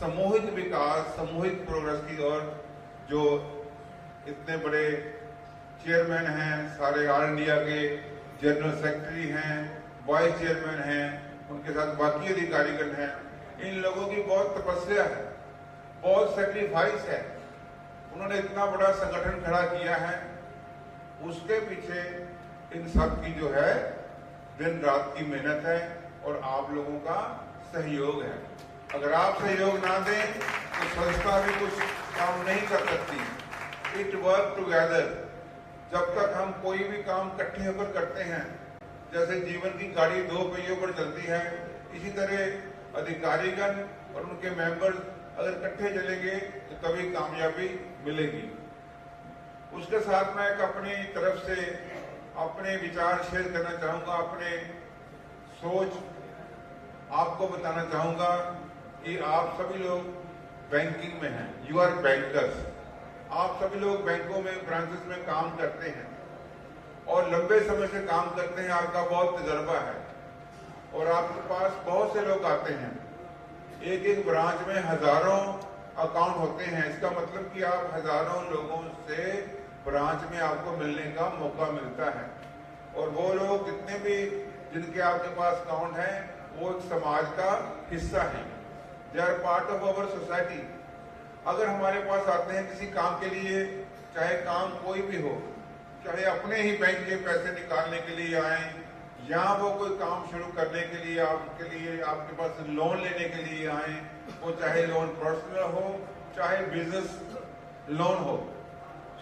सामूहिक विकास, सामूहिक प्रोग्रेस की ओर, जो इतने बड़े चेयरमैन हैं, सारे ऑल इंडिया के जनरल सेक्रेटरी हैं, वाइस चेयरमैन हैं, उनके साथ बाकी अधिकारीगण हैं, इन लोगों की बहुत तपस्या है, बहुत सेक्रीफाइस है। उन्होंने इतना बड़ा संगठन खड़ा किया है, उसके पीछे इन सब की जो है दिन रात की मेहनत है और आप लोगों का सहयोग है। अगर आप सहयोग ना दें तो संस्था भी कुछ काम नहीं कर सकती। It work together. जब तक हम कोई भी काम इकट्ठे होकर करते हैं, जैसे जीवन की गाड़ी दो पहियों पर चलती है, इसी तरह अधिकारीगण और उनके मेंबर्स अगर इकट्ठे चलेंगे तो तभी कामयाबी मिलेगी। उसके साथ मैं एक अपनी तरफ से अपने विचार शेयर करना चाहूंगा, अपने सोच आपको बताना चाहूंगा कि आप सभी लोग बैंकिंग में हैं, यू आर बैंकर्स। आप सभी लोग बैंकों में, ब्रांचेस में काम करते हैं और लंबे समय से काम करते हैं, आपका बहुत तजर्बा है और आपके पास बहुत से लोग आते हैं। एक एक ब्रांच में हजारों अकाउंट होते हैं। इसका मतलब कि आप हजारों लोगों से ब्रांच में आपको मिलने का मौका मिलता है, और वो लोग जितने भी जिनके आपके पास अकाउंट हैं वो एक समाज का हिस्सा हैं, they are part of our society. अगर हमारे पास आते हैं किसी काम के लिए, चाहे काम कोई भी हो, चाहे अपने ही बैंक के पैसे निकालने के लिए आए या वो कोई काम शुरू करने के लिए आपके पास लोन लेने के लिए आए, वो चाहे लोन पर्सनल हो चाहे बिजनेस लोन हो।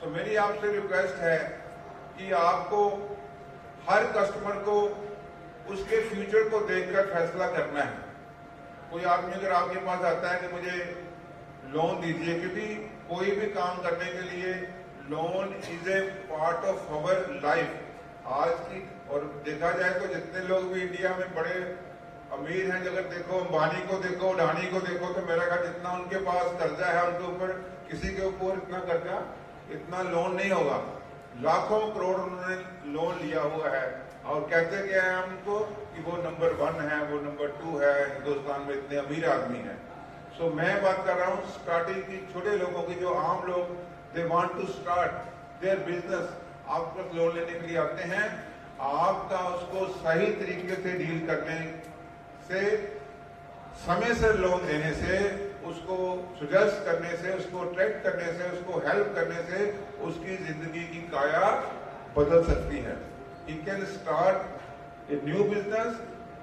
सो मेरी आपसे रिक्वेस्ट है कि आपको हर कस्टमर को उसके फ्यूचर को देखकर फैसला करना है। कोई आदमी अगर आपके पास आता है कि मुझे लोन दीजिए, क्योंकि कोई भी काम करने के लिए loan is a part of our life आज की। और देखा जाए तो जितने लोग भी इंडिया में बड़े अमीर हैं, अगर देखो अंबानी को देखो, अडानी को देखो, तो मेरा ख्याल जितना उनके पास कर्जा है उनके ऊपर किसी के ऊपर इतना कर्जा, इतना लोन नहीं होगा। लाखों करोड़ उन्होंने लोन लिया हुआ है और कहते क्या है हमको कि वो नंबर 1 है, वो नंबर 2 है, हिंदुस्तान में इतने अमीर आदमी हैं। सो मैं बात कर रहा हूँ स्टार्टिंग की, छोटे लोगों की, जो आम लोग they want to start their business, आपको लोन लेने के लिए आते हैं। आपका उसको सही तरीके से डील करने से, समय से लोन देने से, उसको सुजेस्ट करने से, उसको अट्रैक्ट करने से, उसको हेल्प करने से उसकी जिंदगी की काया बदल सकती है। He can start a new business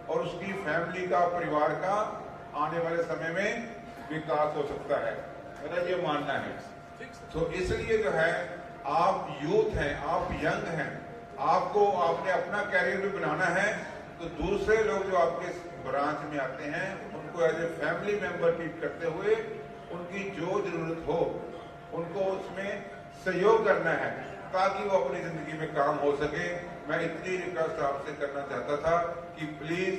और उसकी फैमिली का, परिवार का आने वाले समय में विकास हो सकता है, मेरा ये मानना है। तो इसलिए जो है, आप यूथ हैं, आप यंग हैं, आपने अपना कैरियर भी बनाना है, तो दूसरे लोग जो आपके ब्रांच में आते हैं उनको as a family member treat करते हुए उनकी जो जरूरत हो उनको उसमें सहयोग करना है ताकि वो अपनी जिंदगी में काम हो सके। मैं इतनी रिक्वेस्ट आपसे करना चाहता था कि please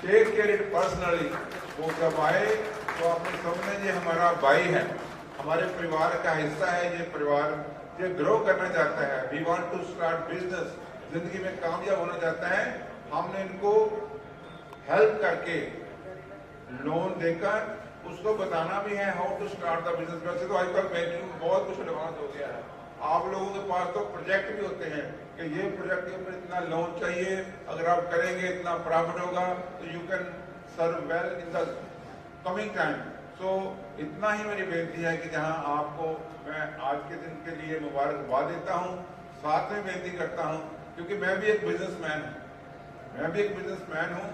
take care it personally. वो जब आए तो आपने समझना ये हमारा भाई है, हमारे परिवार का हिस्सा है, ये परिवार ये ग्रो करना चाहता है। We want to start business, जिंदगी में कामयाब होना चाहता है। हमने इनको हेल्प करके लोन देकर उसको बताना भी है how to start the business. वैसे तो आजकल बैंकिंग में बहुत कुछ एडवांस हो गया है, आप लोगों के पास तो प्रोजेक्ट भी होते हैं कि ये प्रोजेक्ट के ऊपर इतना लोन चाहिए, अगर आप करेंगे इतना प्रॉफिट होगा, तो you can serve well in the coming time. So इतना ही मेरी बेनती है कि जहां आपको मैं आज के दिन के लिए मुबारकबाद देता हूं, साथ में बेनती करता हूं, क्योंकि मैं भी एक बिजनेसमैन हूं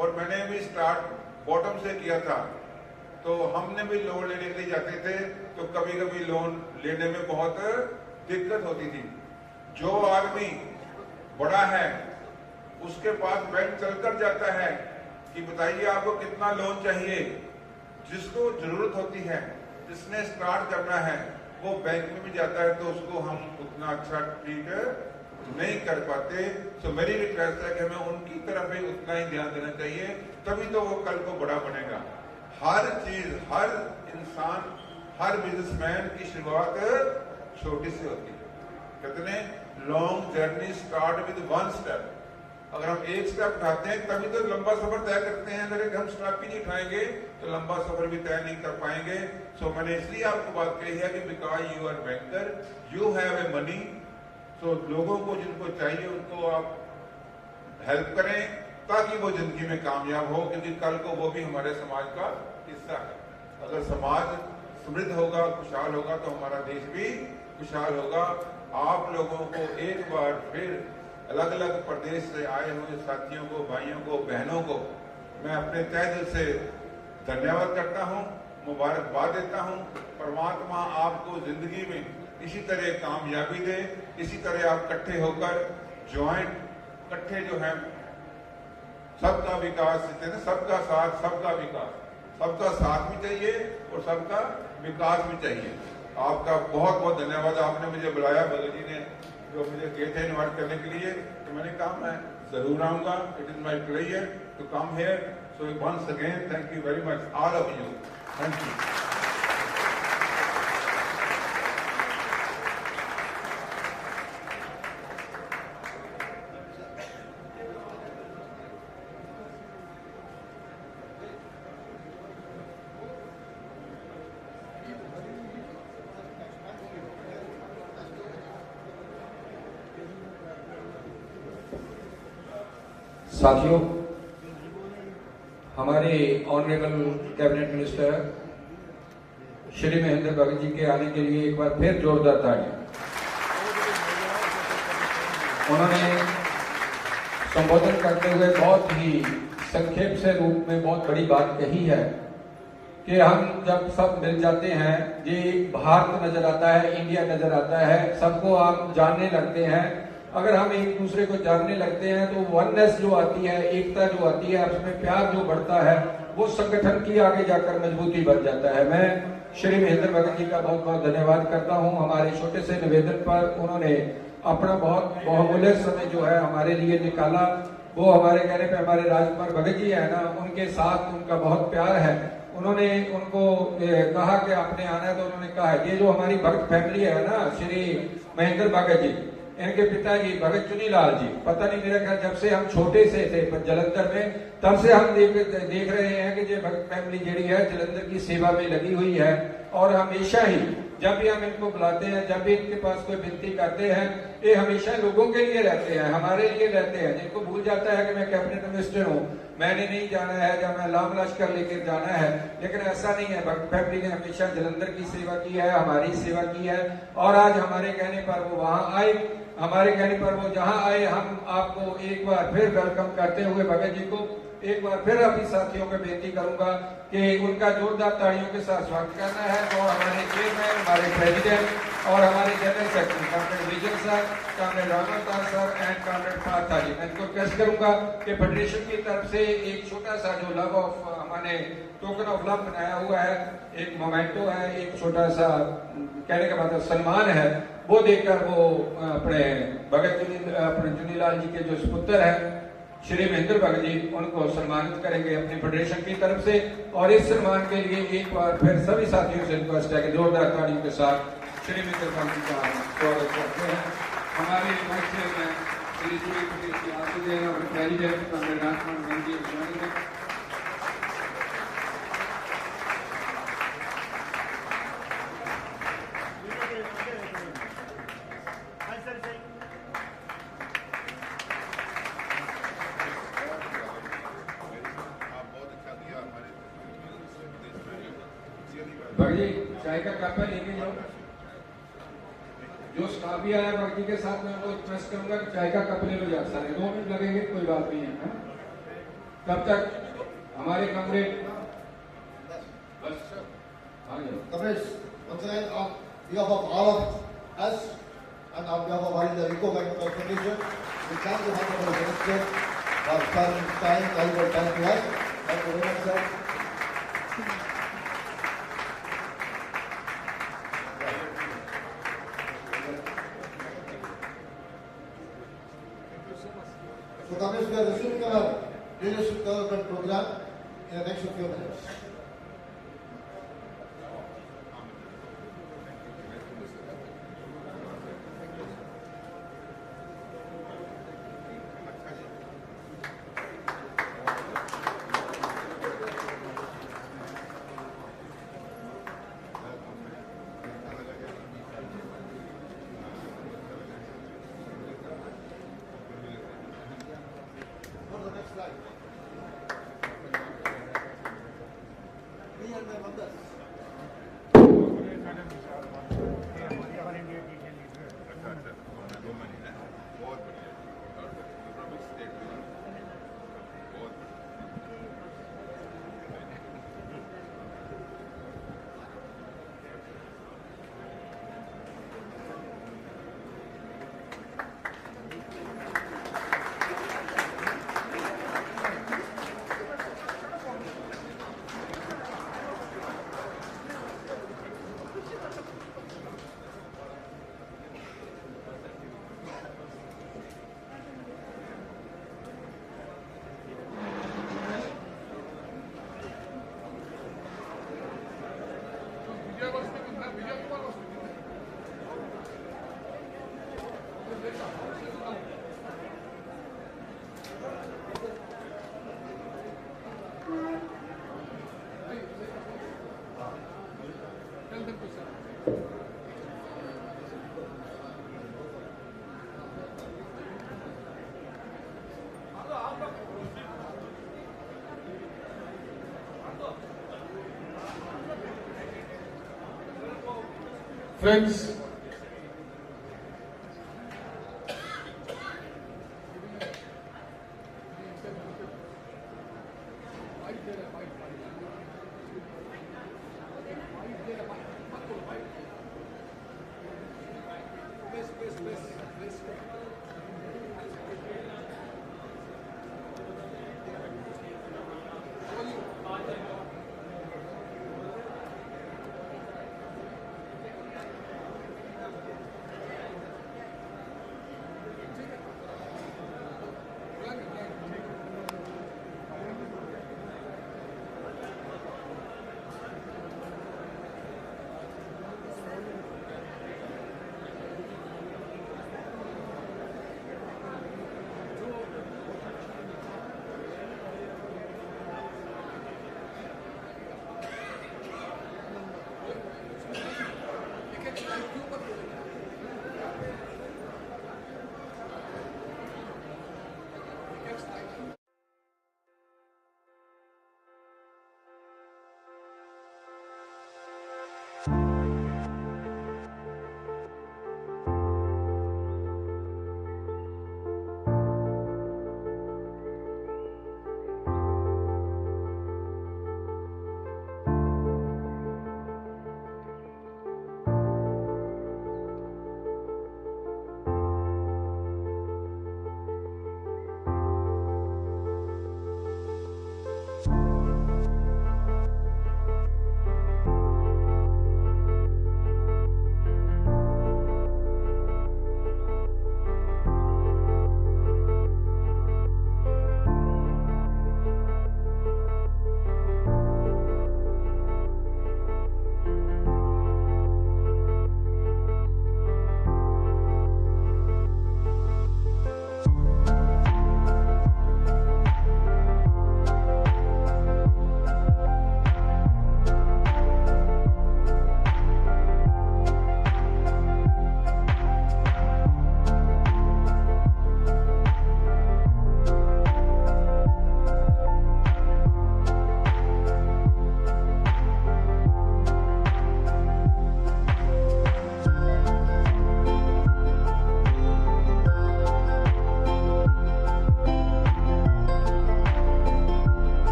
और मैंने भी स्टार्ट बॉटम से किया था। तो हमने भी लोन लेने के लिए जाते थे तो कभी कभी लोन लेने में बहुत दिक्कत होती थी। जो आदमी बड़ा है उसके पास बैंक चलकर जाता है कि बताइए आपको कितना लोन चाहिए। जिसको जरूरत होती है, जिसने स्टार्ट करना है, वो बैंक में भी जाता है तो उसको हम उतना अच्छा ट्रीट नहीं कर पाते। तो मेरी रिक्वेस्ट है कि हमें उनकी तरफ भी उतना ही ध्यान देना चाहिए, तभी तो वो कल को बड़ा बनेगा। हर चीज, हर इंसान, हर बिजनेसमैन की शुरुआत छोटी सी होती है। कहते हैं long journey start with 1 step. अगर हम एक स्टेप उठाते हैं तभी तो लंबा सफर तय करते हैं। अगर हम स्टेप ही नहीं उठाएंगे तो लंबा सफर भी तय नहीं कर पाएंगे। सो मैंने इसलिए आपको बात कही है कि because you are banker, you have a money. तो लोगों को जिनको चाहिए उनको आप हेल्प करें ताकि वो जिंदगी में कामयाब हो, क्योंकि कल को वो भी हमारे समाज का हिस्सा है। अगर समाज समृद्ध होगा, खुशहाल होगा, तो हमारा देश भी खुशहाल होगा। आप लोगों को एक बार फिर अलग अलग प्रदेश से आए हुए साथियों को, भाइयों को, बहनों को मैं अपने तहे दिल से धन्यवाद करता हूं, मुबारकबाद देता हूं। परमात्मा आपको जिंदगी में इसी तरह कामयाबी दे, इसी तरह आप इकट्ठे होकर ज्वाइंट, इकट्ठे जो है सबका विकास, सबका साथ सबका विकास, सबका साथ भी चाहिए और सबका विकास भी चाहिए। आपका बहुत बहुत धन्यवाद। आपने मुझे बुलाया, भगत जी ने जो मुझे कहे थे इन्वाइट करने के लिए, तो मैंने कहा मैं जरूर आऊंगा। It is my pleasure to come here. So once again thank you very much all of you. Thank you. साथियों, हमारे honourable cabinet minister Shri Mahendra Bhagat ji के आने के लिए एक बार फिर जोरदार तालियां। उन्होंने संबोधन करते हुए बहुत ही संक्षेप से रूप में बहुत बड़ी बात कही है कि हम जब सब मिल जाते हैं, ये भारत नजर आता है, इंडिया नजर आता है, सबको हम जानने लगते हैं। अगर हम एक दूसरे को जानने लगते हैं तो वननेस जो आती है, एकता जो आती है, उसमें प्यार जो बढ़ता है, वो संगठन की आगे जाकर मजबूती बन जाता है। मैं श्री महेंद्र भगत जी का बहुत बहुत धन्यवाद करता हूं। हमारे छोटे से निवेदन पर उन्होंने अपना बहुत बहुमूल्य समय जो है हमारे लिए निकाला। वो हमारे कहने पे हमारे राजकुमार भगत जी है ना, उनके साथ उनका बहुत प्यार है। उन्होंने उनको कहा कि आपने आना है, तो उन्होंने कहा ये जो हमारी भगत फैमिली है ना, श्री महेंद्र भगत जी, इनके पिताजी भगत चुनीलाल जी, पता नहीं मेरा ख्याल जब से हम छोटे से थे जलंधर में, तब से हम देख रहे हैं कि ये भगत फैमिली जी है जलंधर की सेवा में लगी हुई है। और हमेशा ही जब भी हम इनको बुलाते हैं, जब भी इनके पास कोई विनती करते हैं, ये हमेशा लोगों के लिए रहते हैं, हमारे लिए रहते हैं। जिनको भूल जाता है कि मैं कैबिनेट मिनिस्टर हूँ, मैंने नहीं जाना है या मैं लाम लश्कर लेकर जाना है, लेकिन ऐसा नहीं है। भगत फैमिली ने हमेशा जलंधर की सेवा की है, हमारी सेवा की है। और आज हमारे कहने पर वो वहां आए, हमारे कहने पर वो जहां आए, हम आपको एक बार फिर वेलकम करते हुए भगत जी को एक बार फिर अपनी साथियों में बेनती करूंगा कि उनका जोरदार तालियों के साथ स्वागत करना है। और हमारे चेयरमैन, हमारे प्रेसिडेंट और हमारे general secretary comrade Vijay sir, comrade Ramdas sir and comrade पाथा जी, मैं इनको रिक्वेस्ट करूंगा कि फेडरेशन की तरफ से एक छोटा सा जो लव ऑफ हमारे टोकन ऑफ लव बनाया हुआ है, एक मोमेंटो है, एक छोटा सा कहने का मतलब सम्मान है, वो देकर वो अपने भगत चुनीलाल जी के जो सुपुत्र है श्री महेंद्र भगत जी, उनको सम्मानित करेंगे अपनी फेडरेशन की तरफ से। और इस सम्मान के लिए एक बार फिर सभी साथियों से रिक्वेस्ट है कि जोरदार तालियों के साथ श्री महेंद्र भगत जी का स्वागत करते हैं। हमारे वाइस चेयरमैन श्री प्रेसिडेंट और प्रेसिडेंट कॉमरेड राजकुमार जी, भगत जी चाय का कप है लेके जाओ। जो स्टाफ भी आया भगत जी के साथ में, वो रिक्वेस्ट करूंगा कि चाय का कप ले लो यार, सारे 2 मिनट लगेंगे, कोई बात नहीं है। तब तक हमारे कमरेड बस Comrades, once again, on behalf of all of us and on behalf of all the Eco Bank Foundation, we thank the Honorable Minister for spending time, valuable time to us. Thank you very much, sir. So, comrades, we are resuming our leadership development program in the next few minutes. Friends,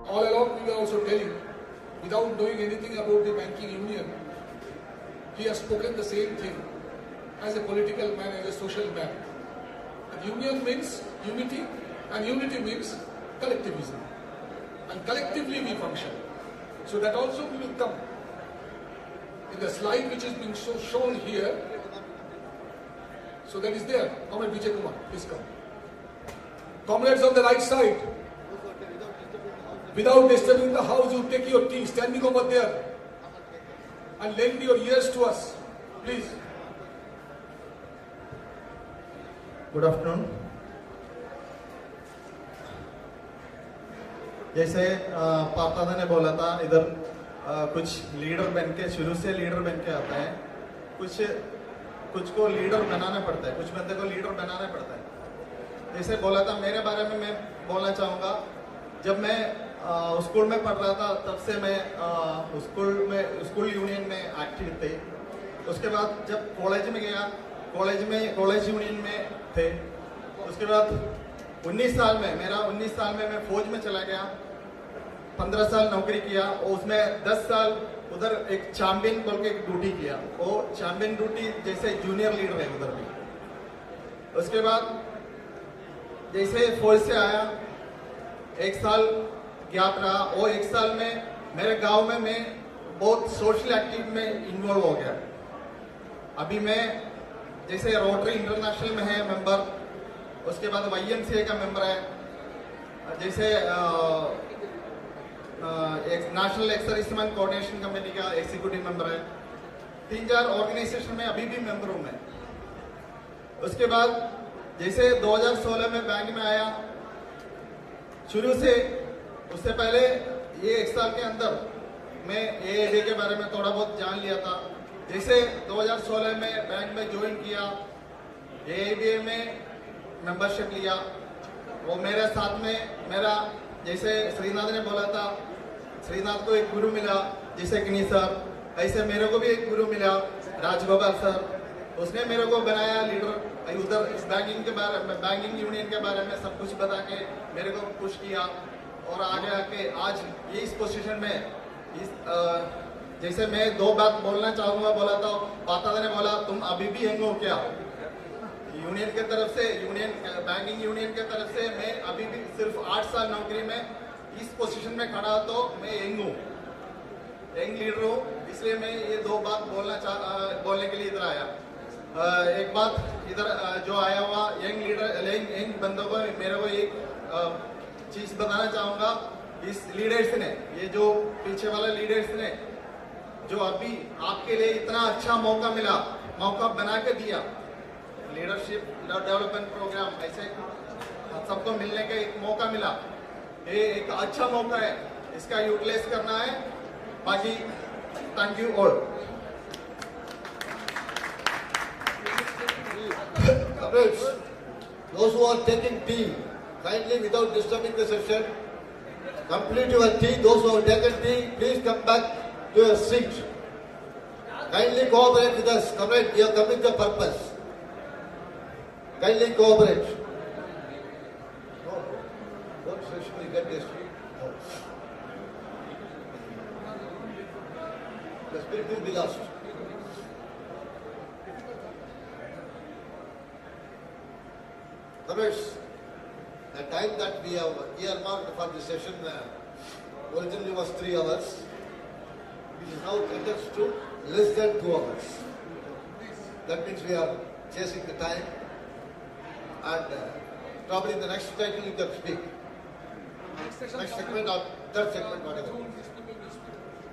all along we are also telling, without knowing anything about the banking union, he has spoken the same thing as a political man, as a social man. And union means unity, and unity means collectivism. And collectively we function. So that also will come in the slide which is being shown here. So that is there. Comrade Vijay Kumar, please come. Comrades on the right side, without disturbing the house, you take your tea standing over there and lend your ears to us, please. Good afternoon. जैसे पापदादा ने बोला था, इधर कुछ leader बन के, शुरू से लीडर बन के आता है, कुछ को लीडर बनाना पड़ता है, कुछ बंदे को लीडर बनाना पड़ता है। जैसे बोला था, मेरे बारे में मैं बोलना चाहूँगा, जब मैं स्कूल में पढ़ रहा था तब से मैं स्कूल यूनियन में एक्टिव थे। उसके बाद जब कॉलेज में गया, कॉलेज यूनियन में थे। उसके बाद 19 साल में मैं फौज में चला गया, 15 साल नौकरी किया और उसमें 10 साल उधर एक चैंपियन बोल के ड्यूटी किया। वो चैंपियन ड्यूटी जैसे जूनियर लीडर है उधर भी। उसके बाद जैसे फौज से आया, 1 साल गैप रहा। वो 1 साल में मेरे गांव में मैं बहुत सोशल एक्टिविटी में इन्वॉल्व हो गया। अभी मैं जैसे रोटरी इंटरनेशनल में है मेंबर, उसके बाद YMCA का मेंबर है, जैसे एक national ex serviceman coordination committee का एग्जीक्यूटिव मेंबर है, 3-4 ऑर्गेनाइजेशन में अभी भी मेंबर हूं मैं। उसके बाद जैसे 2016 में बैंक में आया, शुरू से उससे पहले ये 1 साल के अंदर मैं एएबीए के बारे में थोड़ा बहुत जान लिया था। जैसे 2016 में बैंक में ज्वाइन किया, एएबीए में मेंबरशिप लिया, वो मेरे साथ में मेरा जैसे श्रीनाथ ने बोला था, श्रीनाथ को एक गुरु मिला जैसे किनी सर, ऐसे मेरे को भी एक गुरु मिला राजगोपाल सर, उसने मेरे को बनाया लीडर। उधर इस बैंकिंग के बारे में, बैंकिंग यूनियन के बारे में सब कुछ बता के मेरे को पुश किया और आगे आके आज ये इस पोजीशन में जैसे मैं 2 बात बोलना चाहूंगा बोला था, पाता ने बोला तुम अभी भी यंग हो क्या? यूनियन के तरफ से, यूनियन बैंकिंग यूनियन के तरफ से मैं अभी भी सिर्फ 8 साल नौकरी में इस पोजीशन में खड़ा, तो मैं यंग हूँ, यंग लीडर हूँ, इसलिए मैं ये 2 बात बोलने के लिए इधर आया। एक बात इधर जो आया हुआ यंग लीडर, यंग बंदों को मेरे को एक चीज बताना चाहूंगा, इस लीडर्स ने, ये जो पीछे वाले लीडर्स ने जो अभी आपके लिए इतना अच्छा मौका मिला, मौका बना के दिया, लीडरशिप डेवलपमेंट प्रोग्राम ऐसे सबको मिलने का एक मौका मिला, ये एक अच्छा मौका है, इसका यूटिलाइज करना है। बाकी thank you all. Those who are taking tea, kindly without disturbing the session, complete your tea. Those who have taken tea, please come back to your seat. Kindly cooperate with us. Comrade, we have come with a purpose. Kindly cooperate. No, what session will get this? No. The spirit will be lost. Comrades, the time that we have earmarked for this session originally was 3 hours. It is now condensed to less than 2 hours. That means we are chasing the time, and probably in the next cycle you can speak. Next segment or third segment, whatever.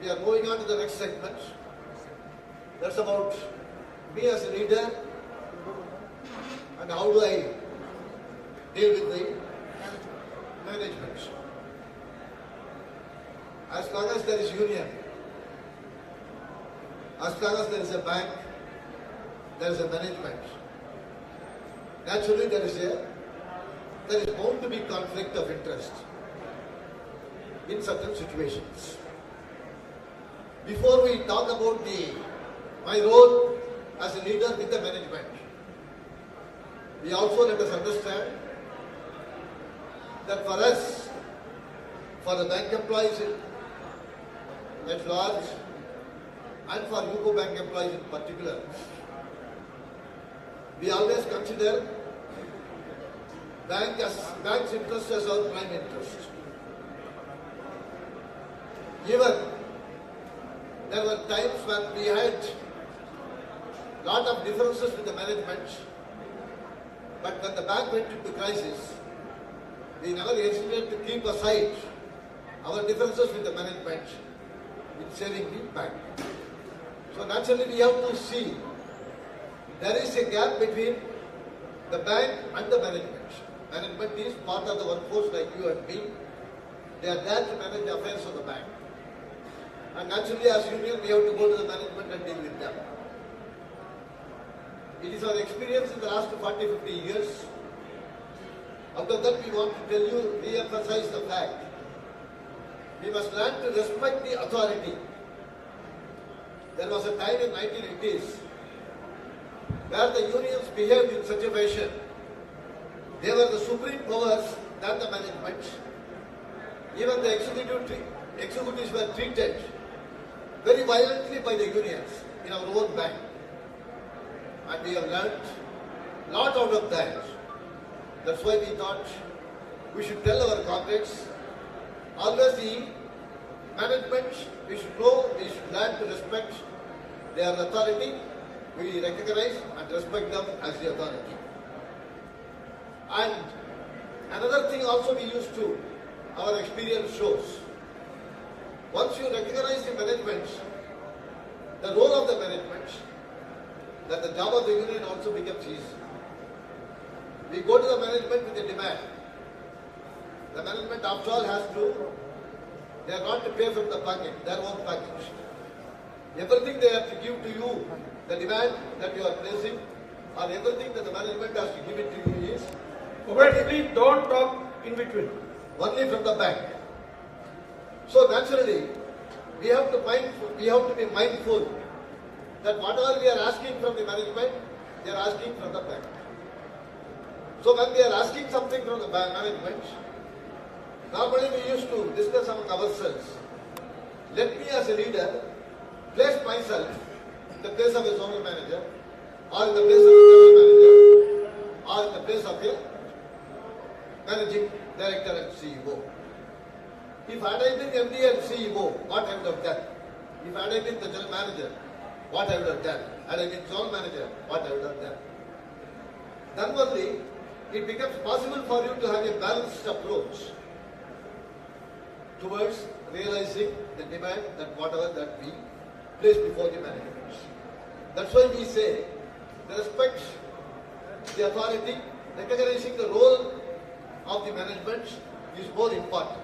We are moving on to the next segment. That's about me as a leader and how do I deal with the management. As long as there is union, as long as there is a bank, there is a management. Naturally, there is bound to be conflict of interest in certain situations. Before we talk about my role as a leader with the management, we also let us understand that for us, for the bank employees at large, and for UCO bank employees in particular, we always consider bank's interest as our prime interest. Even there were times when we had lot of differences with the management, but when the bank went into crisis, we never hesitated to keep aside our differences with the management in saving the bank. So naturally we have to see there is a gap between the bank and the management. Management is part of the workforce like you and me. They are there to manage the affairs of the bank. And naturally as union we have to go to the management and deal with them. It is our experience in the last 40-50 years. Out of that we want to tell you, re-emphasize the fact. We must learn to respect the authority. There was a time in 1980s where the unions behaved in such a fashion. They were the supreme powers than the management. Even the executives were treated very violently by the unions in our own bank. And we have learned a lot out of that. That's why we thought we should tell our comrades, always the management, we should know, we should learn to respect their authority. We recognize and respect them as the authority. And Another thing also we used to, our experience shows, once you recognize the management, the role of the management, then the job of the union also becomes easy. We go to the management with a demand. The management after all has to, they are not to pay from the package, their own package. Everything they have to give to you, the demand that you are placing, or everything that the management has to give it to you is, please don't talk in between. Only from the bank. So naturally, we have to be mindful that whatever we are asking from the management, they are asking from the bank. So when we are asking something from the management, normally we used to discuss among ourselves. Let me as a leader place myself in the place of a zonal manager, or in the place of a general manager, or in the place of a managing director and CEO. If I had been MD and CEO, what I would have done? If I had been the general manager, what I would have done? Had I been zonal manager, what I would have done? Then only it becomes possible for you to have a balanced approach towards realizing the demand that whatever that we place before the management. That's why we say the respect, the authority, recognizing the role of the management is more important.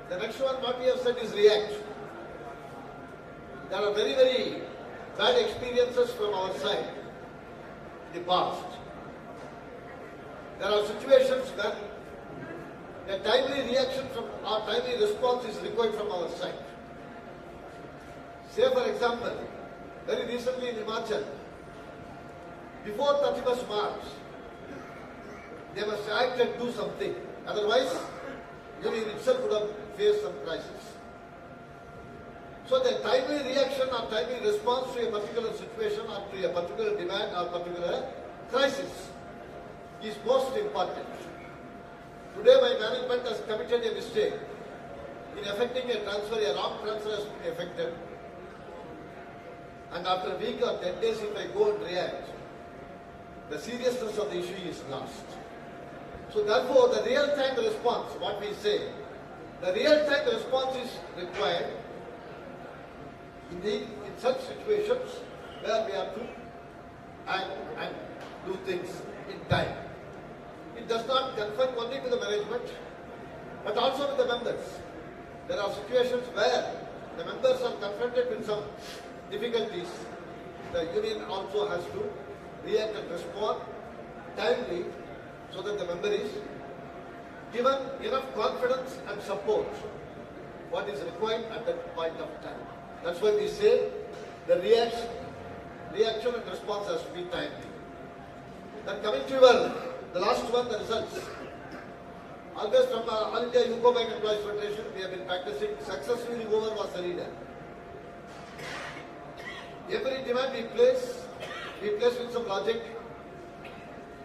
The next one, what we have said is react. There are very, very bad experiences from our side in the past. There are situations where a timely reaction from our timely response is required from our side. Say for example, very recently in Himachal, before 31st March, they must act and do something. Otherwise, union itself would have faced some crisis. So the timely reaction or timely response to a particular situation or to a particular demand or particular crisis is most important. Today my management has committed a mistake in effecting a transfer, a wrong transfer has been effected. And after a week or 10 days if I go and react, the seriousness of the issue is lost. So therefore the real-time response, what we say, the real-time response is required in such situations where we have to act and do things in time. It does not confine only to the management, but also with the members. There are situations where the members are confronted with some difficulties. The union also has to react and respond timely so that the member is given enough confidence and support what is required at that point of time. That's why we say the reaction and response has to be timely. Then coming to the last one, the results. Always from All India UCO Bank Employees Federation, we have been practicing successfully over was the leader. Every demand we place with some logic,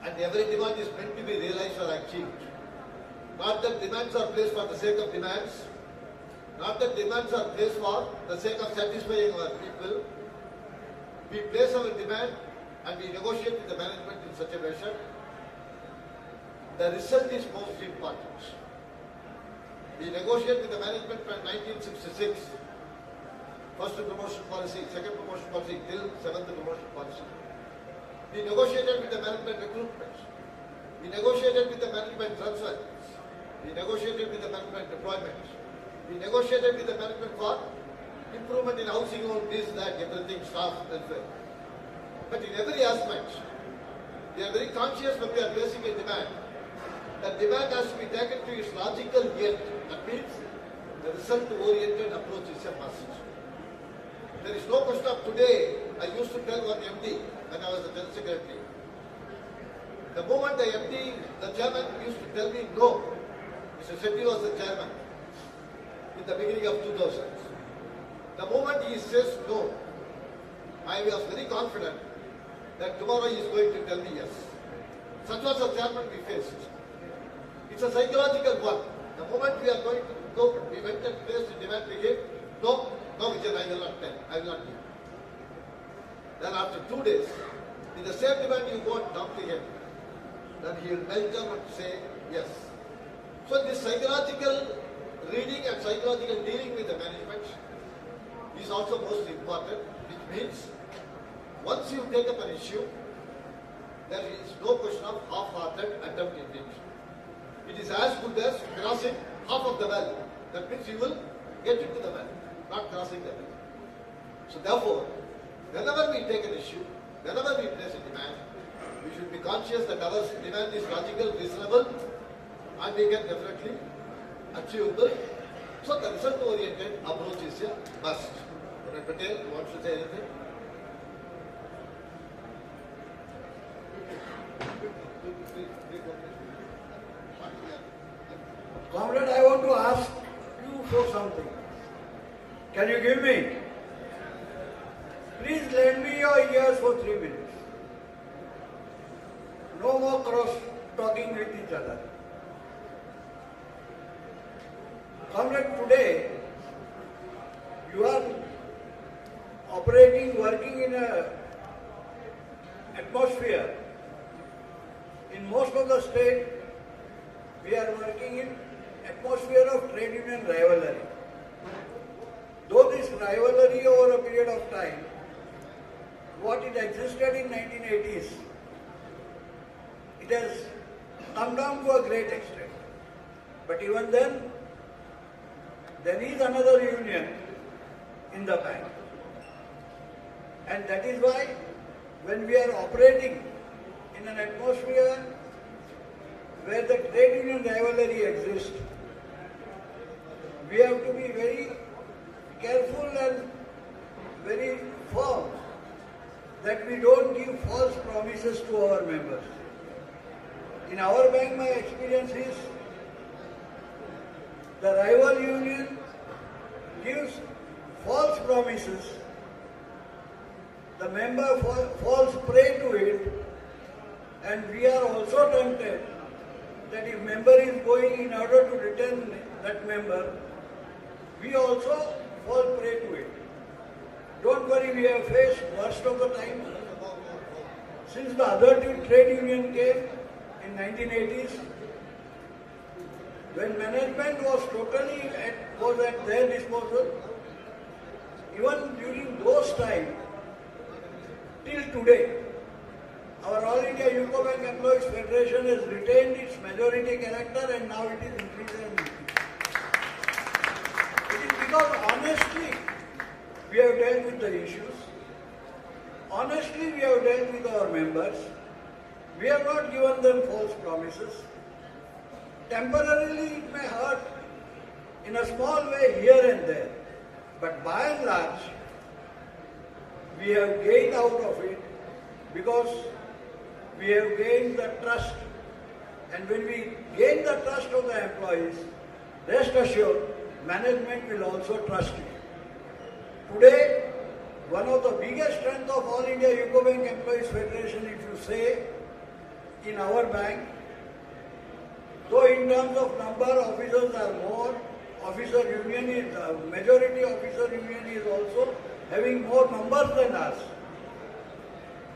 and every demand is meant to be realized or achieved. Not that demands are placed for the sake of demands, not that demands are placed for the sake of satisfying our people. We place our demand and we negotiate with the management in such a fashion. The result is most important. We negotiate with the management from 1966. First promotion policy, second promotion policy, till seventh promotion policy. We negotiated with the management recruitment. We negotiated with the management transfer. We negotiated with the management deployment. We negotiated with the management for improvement in housing loan, this, that, everything, staff, welfare. But in every aspect, we are very conscious when we are placing a demand. That demand has to be taken to its logical end. That means the result-oriented approach is a must. There is no question of today. I used to tell one MD when I was the General Secretary. The moment the MD, the chairman used to tell me no, Mr. Shetty was the chairman in the beginning of 2000. The moment he says no, I was very confident that tomorrow he is going to tell me yes. Such was the chairman we faced. It's a psychological one. The moment we are going to go, we went and placed the demand, we gave, no, Vijay, I will not tell, I will not give. Then after 2 days, with the same demand you go and talk to him, then he will melt down and say, Yes. So this psychological reading and psychological dealing with the management is also most important, which means once you take up an issue, there is no question of half-hearted attempt in it. It is as good as crossing half of the well. That means you will get into the well, not crossing the well. So therefore, whenever we take an issue, whenever we place a demand, we should be conscious that our demand is logical, reasonable, and we can definitely achievable. So the result-oriented approach is a must. Dr. Patel, you want to say anything? Comrade, I want to ask you for something. Can you give me? Please lend me your ears for 3 minutes. No more cross-talking with each other. Comrade, today you are operating, working in a atmosphere. In most of the state, we are working in atmosphere of trade union rivalry. Though this rivalry over a period of time, what it existed in 1980s, it has come down to a great extent. But even then, there is another union in the bank. And that is why when we are operating in an atmosphere where the trade union rivalry exists, we have to be very careful and very firm that we don't give false promises to our members. In our bank, my experience is the rival union gives false promises, the member falls prey to it, and we are also tempted that if member is going in order to retain that member, we also fall prey to it. Don't worry, we have faced worst of the time. Since the other trade union came in 1980s, when management was totally at their disposal, even during those times, till today, our All India UCO Bank Employees Federation has retained its majority character and now it is increasing. It is because honestly we have dealt with the issues, honestly we have dealt with our members, we have not given them false promises. Temporarily it may hurt in a small way here and there, but by and large we have gained out of it because we have gained the trust, and when we gain the trust of the employees, rest assured, management will also trust you. Today, one of the biggest strengths of All India UCO Bank Employees Federation, if you say, in our bank, though in terms of number, officers are more, majority officer union is also having more numbers than us.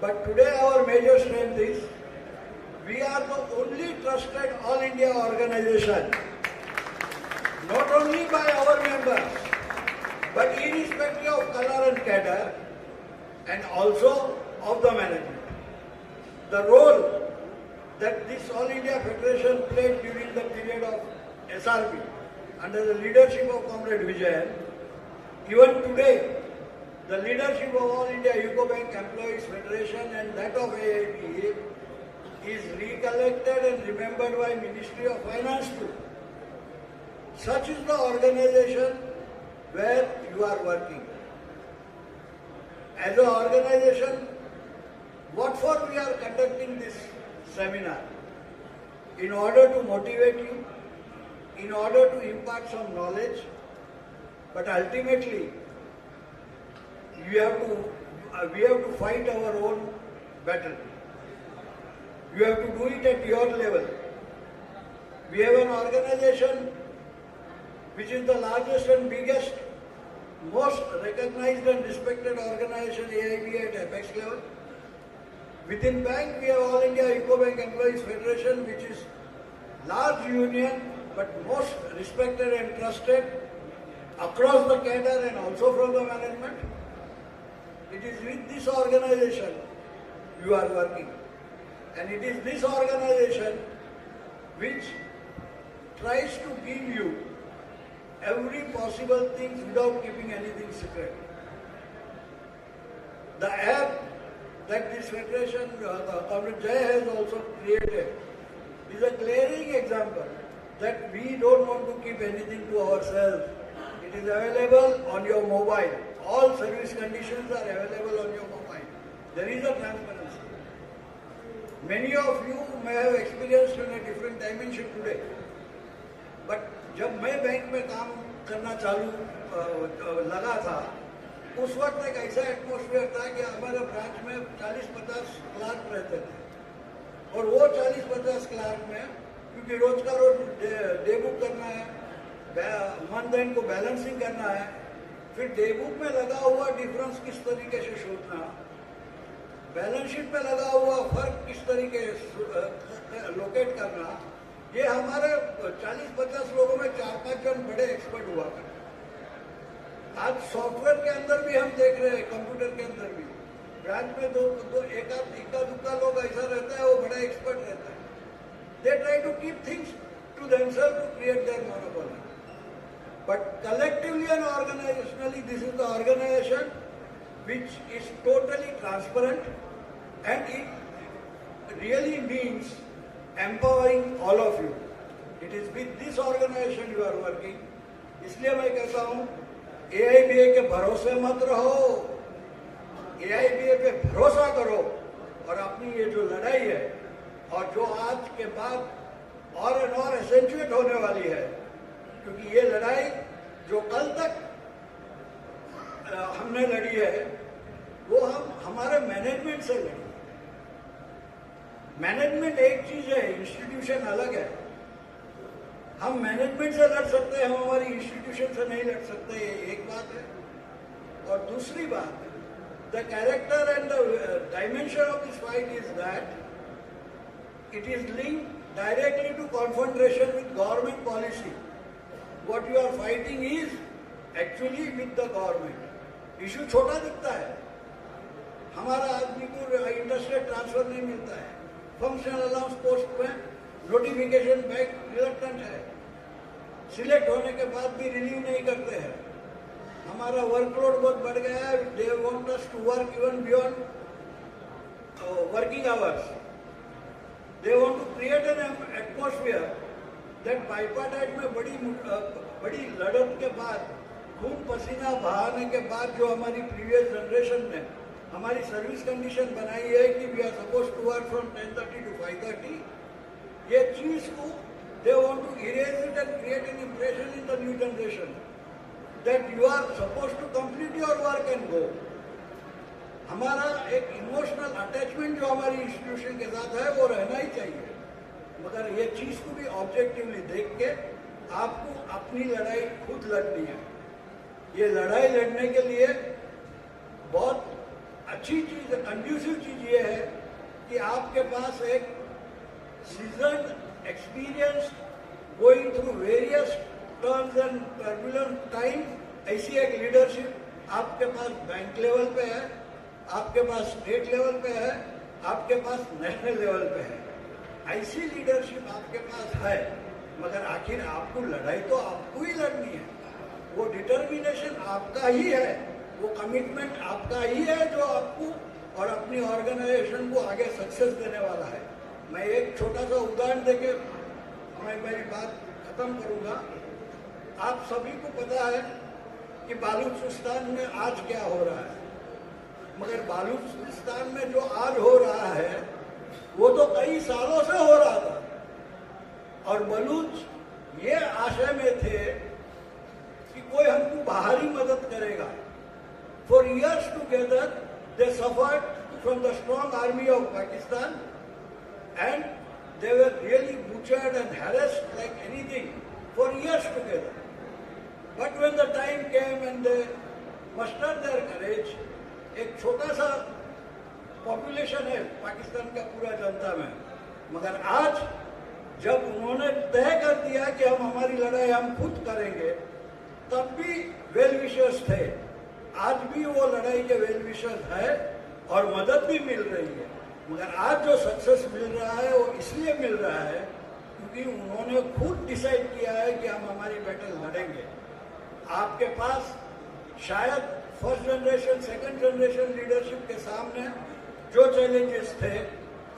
But today our major strength is, we are the only trusted All India organization, not only by our members, but irrespective of color and cadre, and also of the management. The role that this All India Federation played during the period of SRP, under the leadership of Comrade Vijayan, even today, the leadership of All India UCO Bank Employees Federation and that of AIPA is recollected and remembered by Ministry of Finance too. Such is the organization where you are working. As an organization, what for we are conducting this seminar? In order to motivate you, in order to impart some knowledge, but ultimately we have to fight our own battle. You have to do it at your level. We have an organization which is the largest and biggest, most recognized and respected organization, AIB at apex level. Within bank, we have All India UCO Bank Employees Federation, which is large union, but most respected and trusted across the cadre and also from the management. It is with this organization you are working, and it is this organization which tries to give you every possible thing without keeping anything secret. The app that this federation, Comrade Jay has also created, is a glaring example that we don't want to keep anything to ourselves. It is available on your mobile. All service conditions are available on your mobile. There is a transparency. Many of you may have experienced in a different dimension today. But जब मैं bank में काम करना चालू लगा था, उस वक्त एक ऐसा एटमॉस्फेयर था कि हमारे ब्रांच में 40-50 क्लार्क रहते थे, और वो 40-50 क्लार्क में क्योंकि रोज का रोज डे बुक करना है, मंथ एंड को बैलेंसिंग करना है, फिर डे बुक में लगा हुआ डिफरेंस किस तरीके से शोधना, बैलेंस शीट में लगा हुआ फर्क किस तरीके लोकेट करना, ये हमारे 40-50 लोगों में 4-5 जन बड़े एक्सपर्ट हुआ करते। आज सॉफ्टवेयर के अंदर भी हम देख रहे हैं, कंप्यूटर के अंदर भी ब्रांच में दो इक्का दुक्का लोग ऐसा रहता है, वो बड़ा एक्सपर्ट रहता है। They try to keep things to themselves to create their monopoly, but collectively and organisationally this is the organisation which is totally transparent, and it really means empowering all of you. It is with this organization you are working. इसलिए मैं कहता हूँ AIBA के भरोसे मत रहो, AIBA पे भरोसा करो, और अपनी ये जो लड़ाई है और जो आज के बाद और एसेंचुएट होने वाली है, क्योंकि ये लड़ाई जो कल तक हमने लड़ी है वो हम हमारे मैनेजमेंट से लड़ी। मैनेजमेंट एक चीज है, इंस्टीट्यूशन अलग है। हम मैनेजमेंट से लड़ सकते हैं, हम हमारी इंस्टीट्यूशन से नहीं लड़ सकते, ये एक बात है। और दूसरी बात, the character and the dimension of this fight is that it is linked directly to confrontation with government policy. What you are fighting is actually with the government. Issue छोटा दिखता है, हमारा आदमी को इंटरस्टेट ट्रांसफर नहीं मिलता है, functional allowance post में नोटिफिकेशन बैंक रिलक्टेंट है, सिलेक्ट होने के बाद भी रिलीव नहीं करते हैं, हमारा वर्कलोड बहुत बढ़ गया है, they want us to work even beyond working hours, they want to create an atmosphere that bipartite में बड़ी लड़त के बाद, खून पसीना बहाने के बाद जो हमारी प्रीवियस जनरेशन ने हमारी सर्विस कंडीशन बनाई है कि we are supposed to work from 10:30 to 5:30, ये चीज को they want to erase it and create an impression in the new generation that you are supposed to complete your work and go. हमारा एक emotional attachment जो हमारी institution के साथ है वो रहना ही चाहिए, मगर ये चीज को भी ऑब्जेक्टिवली देख के आपको अपनी लड़ाई खुद लड़नी है। ये लड़ाई लड़ने के लिए बहुत अच्छी चीज, कंड्यूसिव चीज ये है कि आपके पास एक seasoned experience going through various terms and turbulent time, ऐसी एक लीडरशिप आपके पास बैंक लेवल पे है, आपके पास स्टेट लेवल पे है, आपके पास नेशनल लेवल पे है। ऐसी लीडरशिप आपके पास है, मगर आखिर आपको लड़ाई तो आपको ही लड़नी है। वो डिटर्मिनेशन आपका ही है, वो कमिटमेंट आपका ही है जो आपको और अपनी ऑर्गेनाइजेशन को आगे सक्सेस देने वाला है। मैं एक छोटा सा उदाहरण देके मैं मेरी बात खत्म करूंगा। आप सभी को पता है कि बालूचिस्तान में आज क्या हो रहा है, मगर बालूचिस्तान में जो आज हो रहा है वो तो कई सालों से हो रहा था, और बलूच ये आशय में थे कि कोई हमको बाहरी मदद करेगा। For years together, they suffered from the strong army of Pakistan, and they were really butchered and harassed like anything for years together. But when the time came and they mustered their courage, एक छोटा सा population है पाकिस्तान का पूरा जनता में, मगर आज जब उन्होंने तय कर दिया कि हम हमारी लड़ाई हम खुद करेंगे, तब भी वेल विशर्स थे। आज भी वो लड़ाई के वेल विशर्स है और मदद भी मिल रही है। मगर आज जो सक्सेस मिल रहा है वो इसलिए मिल रहा है क्योंकि उन्होंने खुद डिसाइड किया है कि हम हमारी बैटल लड़ेंगे। आपके पास शायद first generation, second generation leadership के सामने जो चैलेंजेस थे,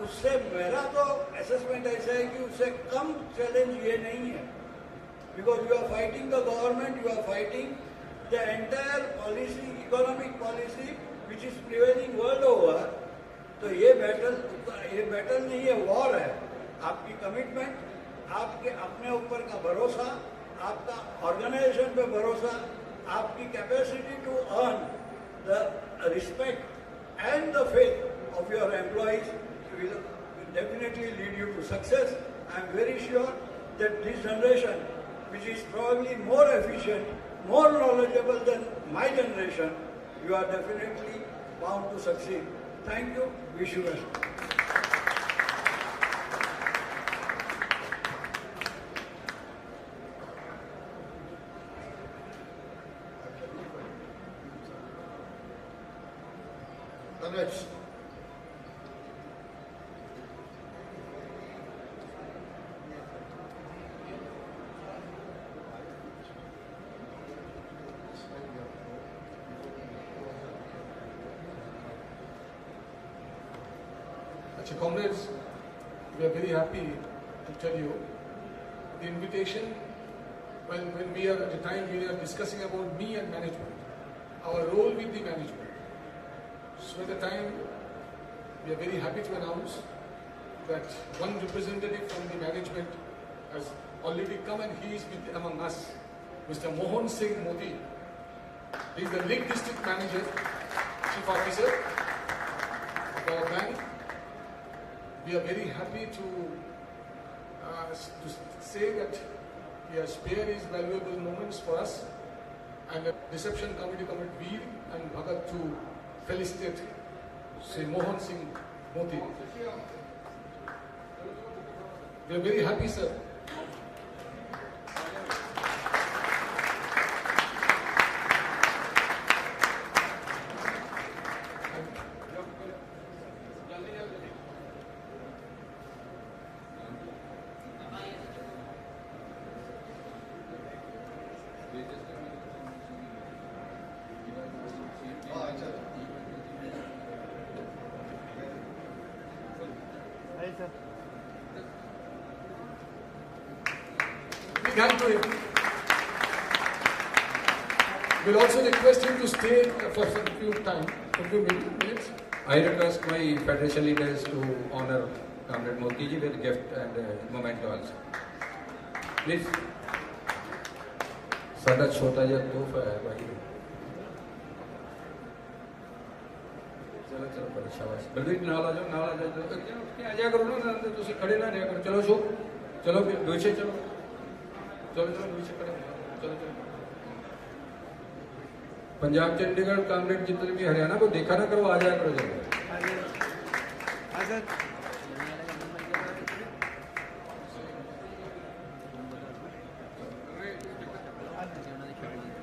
उससे मेरा तो असेसमेंट ऐसा है कि उससे कम चैलेंज ये नहीं है। Because you are fighting the government, you are fighting the entire policy, economic policy which is prevailing world over. तो ये बैटल नहीं है, वॉर है। आपकी कमिटमेंट, आपके अपने ऊपर का भरोसा, आपका ऑर्गेनाइजेशन पे भरोसा, आपकी capacity to earn the respect and the faith of your employees will definitely lead you to success. I am very sure that this generation, which is probably more efficient, more knowledgeable than my generation, you are definitely bound to succeed. Thank you. Wish you well. Congrats. Comrades, we are very happy to tell you the invitation when we are at the time we are discussing about me and management, our role with the management. So at the time we are very happy to announce that one representative from the management has already come and he is with among us, Mr. Mohan Singh Modi. He is the Lake District Manager, Chief Officer of our bank. We are very happy to say that he has spared his valuable moments for us, and the reception committee commit Veer and Bhagat to felicitate Sri Mohan Singh Modi. We are very happy, sir. Thank you. We'll also request him to stay for some few minutes. I request my federation leaders to honor Comrade Modi ji with gift and memento also. Please. सादा छोटा या तोहफा है भाई. चलो चलो बड़ा शाबाश. बलवीर नाला जाओ क्या आ जाया करो ना तुसी खड़े ना रहा करो. चलो शो चलो पीछे चलो पीछे खड़े चलो. पंजाब चंडीगढ़ कामरेड जितने भी हरियाणा को देखा ना करो, आ जाया करो जल्दी.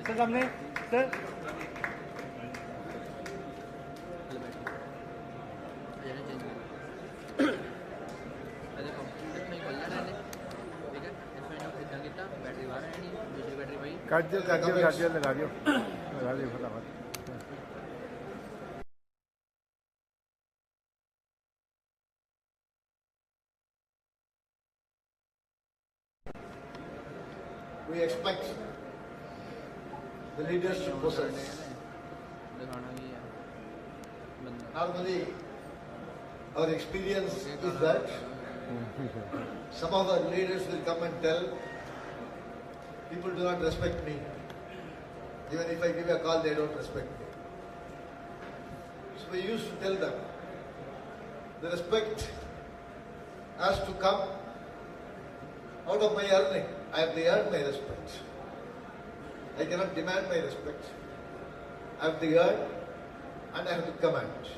सर सामने सर काट दियो लगा दियो फटाफट. We expect the leadership process. Normally, our experience is that some of our leaders will come and tell people do not respect me. Even if I give a call, they don't respect me. So we used to tell them, the respect has to come out of my earning. I have to earn my respect. I cannot demand my respect. I have to earn and I have to command.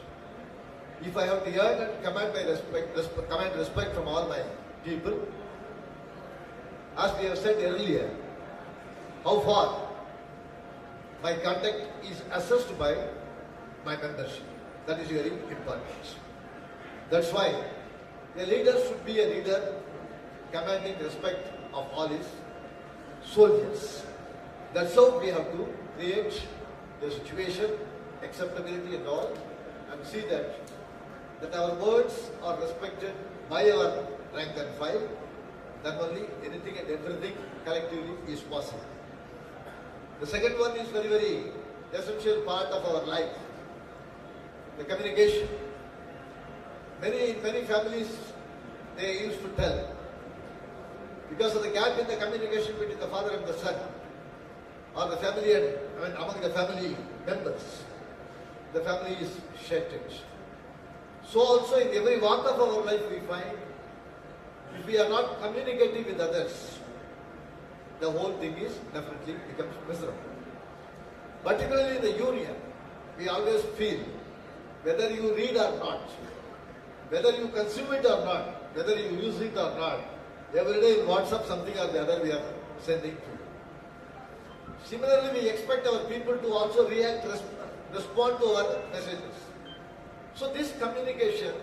If I have to earn and command my command respect from all my people, as we have said earlier, how far my conduct is assessed by my membership. That is very important. That's why a leader should be a leader commanding respect of all his soldiers. That's how we have to create the situation, acceptability and all, and see that our words are respected by our rank and file. Then only anything and everything collectively is possible. The second one is very, very essential part of our life. The communication. In many families, they used to tell, because of the gap in the communication between the father and the son, or the family and among the family members, the family is shattered. So also in every walk of our life we find, if we are not communicating with others, the whole thing is definitely becomes miserable. Particularly in the union, we always feel, whether you read or not, whether you consume it or not, whether you use it or not, every day in WhatsApp something or the other we are sending to. Similarly, we expect our people to also react, respond to our messages. So this communication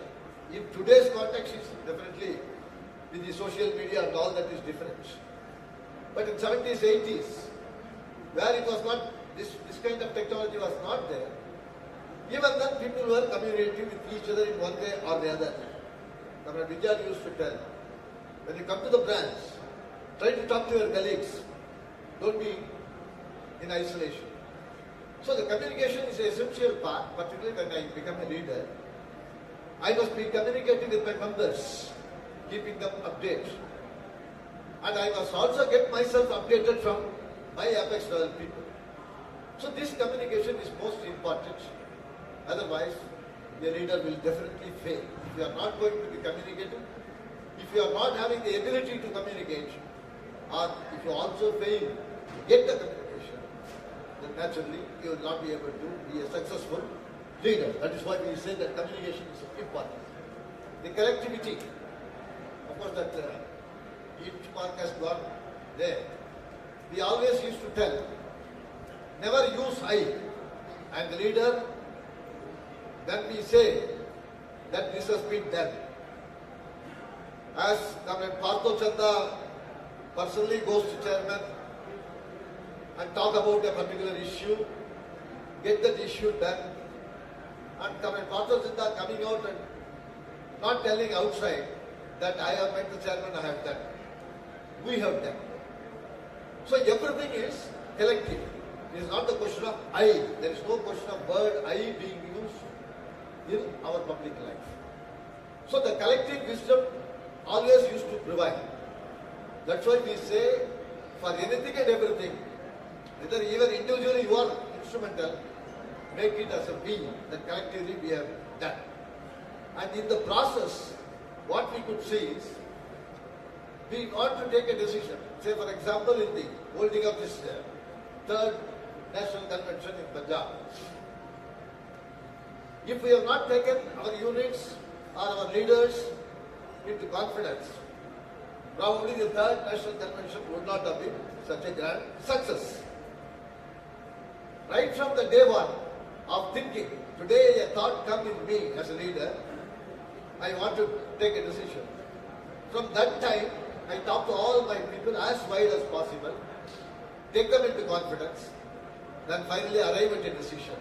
in today's context is definitely, with the social media and all, that is different. But in 70s, 80s, where it was not, this kind of technology was not there, even then people were communicating with each other in one way or the other. Comrade Vijay used to tell, when you come to the branch, try to talk to your colleagues. Don't be in isolation. So the communication is an essential part, particularly when I become a leader. I must be communicating with my members, keeping them updated. And I must also get myself updated from my apex level people. So this communication is most important. Otherwise, the leader will definitely fail. If you are not going to be communicating, if you are not having the ability to communicate, or if you also fail to get the communication, then naturally you will not be able to be a successful leader. That is why we say that communication is important. The collectivity, of course, that each mark has gone there. We always used to tell, never use I. I am the leader. Then we say that this has been done. As Comrade Partho Chanda personally goes to chairman and talk about a particular issue, get that issue done, and Comrade Partho Chanda coming out and not telling outside that I have met the chairman, I have done. We have done. So everything is collective. It is not the question of I. There is no question of word I being used in our public life. So the collective wisdom always used to prevail. That's why we say, for anything and everything, whether even individually you are instrumental, make it as a we, that collectively we have done. And in the process, what we could see is, we ought to take a decision. Say, for example, in the holding of this third National Convention in Punjab, if we have not taken our units or our leaders into confidence, probably the third National Convention would not have been such a grand success. Right from the day one of thinking, today a thought comes in me as a leader, I want to take a decision. From that time, I talk to all my people as wide as possible, take them into confidence, then finally arrive at a decision.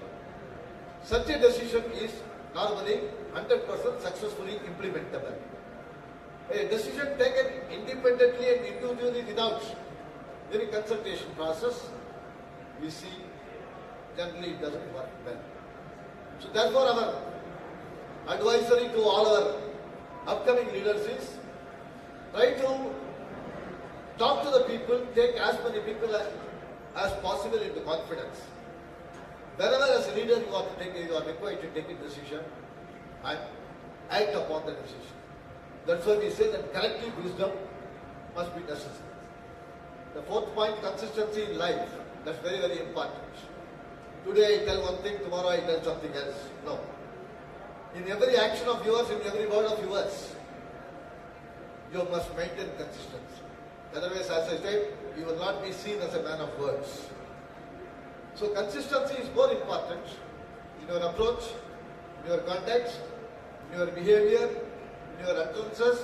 Such a decision is normally 100% successfully implementable. A decision taken independently and individually without any consultation process, we see generally it doesn't work well. So therefore our advisory to all our upcoming leaders is, try to talk to the people, take as many people as possible into confidence. Wherever as a leader you are required to take a decision and act upon the decision. That's why we say that collective wisdom must be necessary. The fourth point, consistency in life. That's very, very important. Today I tell one thing, tomorrow I tell something else. No. In every action of yours, in every word of yours, you must maintain consistency. Otherwise, as I said, you will not be seen as a man of words. So consistency is more important in your approach, in your context, in your behavior, in your utterances,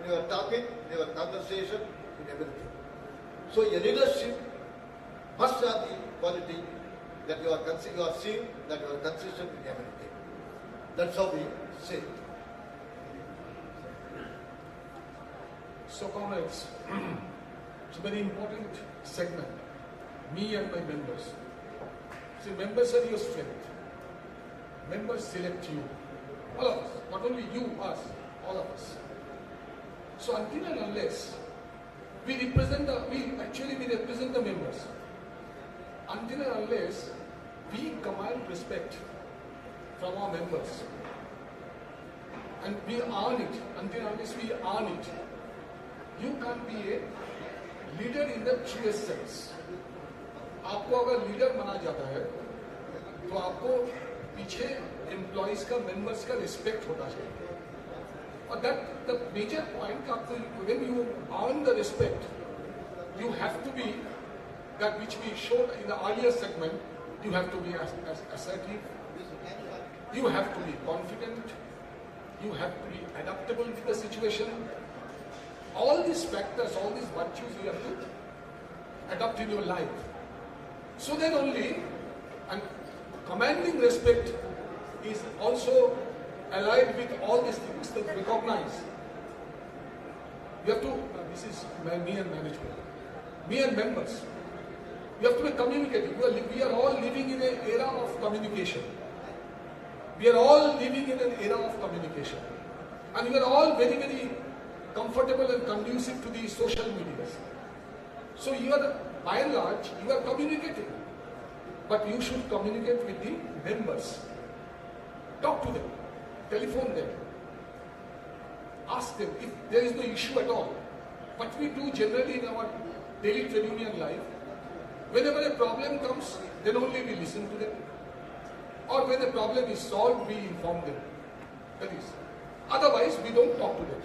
in your talking, in your conversation, in everything. So your leadership must have the quality that you are seen, that you are consistent in everything. That's how we say. So comrades, it's a very important segment. Me and my members. See, members are your strength. Members select you. All of us. Not only you, us. All of us. So until and unless we represent the members. Until and unless we command respect from our members. And we earn it. Until and unless we earn it. You can't be a leader in the truest sense. आपको अगर leader माना जाता है तो आपको पीछे employees का members का रिस्पेक्ट होना चाहिए और दैट द मेजर पॉइंट आपको when you earn the respect you have to be that which we showed in the earlier segment you have to be assertive, you have to be confident, you have to be adaptable to the situation. All these factors, all these virtues you have to adopt in your life. So then only, and commanding respect is also allied with all these things that recognize. You have to, this is me and management, me and members. You have to be communicative. We are all living in an era of communication. We are all living in an era of communication. And we are all very, very comfortable and conducive to the social media. So you are, by and large, you are communicating. But you should communicate with the members. Talk to them. Telephone them. Ask them if there is no issue at all. What we do generally in our daily trade union life, whenever a problem comes, then only we listen to them. Or when a problem is solved, we inform them. That is. Otherwise, we don't talk to them.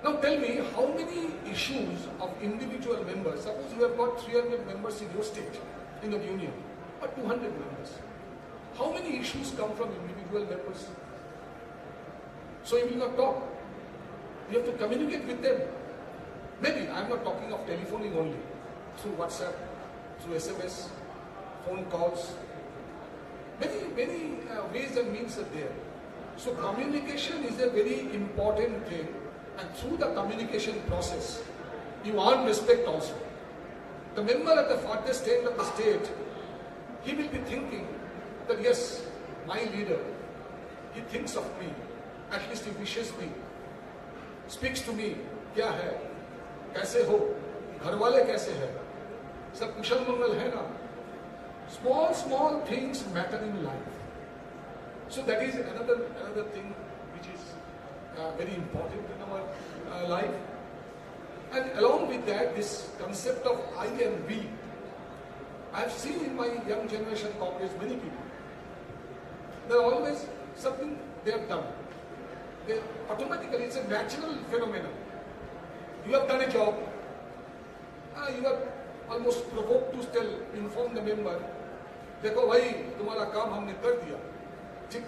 Now tell me, how many issues of individual members, suppose you have got 300 members in your state, in the union, or 200 members. How many issues come from individual members? So you will not talk. You have to communicate with them. Maybe, I am not talking of telephoning only, through WhatsApp, through SMS, phone calls. Many ways and means are there. So communication is a very important thing. And through the communication process, you earn respect also. The member at the farthest end of the state, he will be thinking that yes, my leader, he thinks of me, at least he wishes me, speaks to me, क्या है, कैसे हो, घर वाले कैसे हैं, सब कुशल मंगल है ना. Small things matter in life. So that is another thing which is very important in our life. And along with that, this concept of I and we. I have seen in my young generation comrades many people. There are always something they have done. Automatically, it's a natural phenomenon. You have done a job. You are almost provoked to inform the member, देखो भाई तुम्हारा काम हमने कर दिया. ठीक.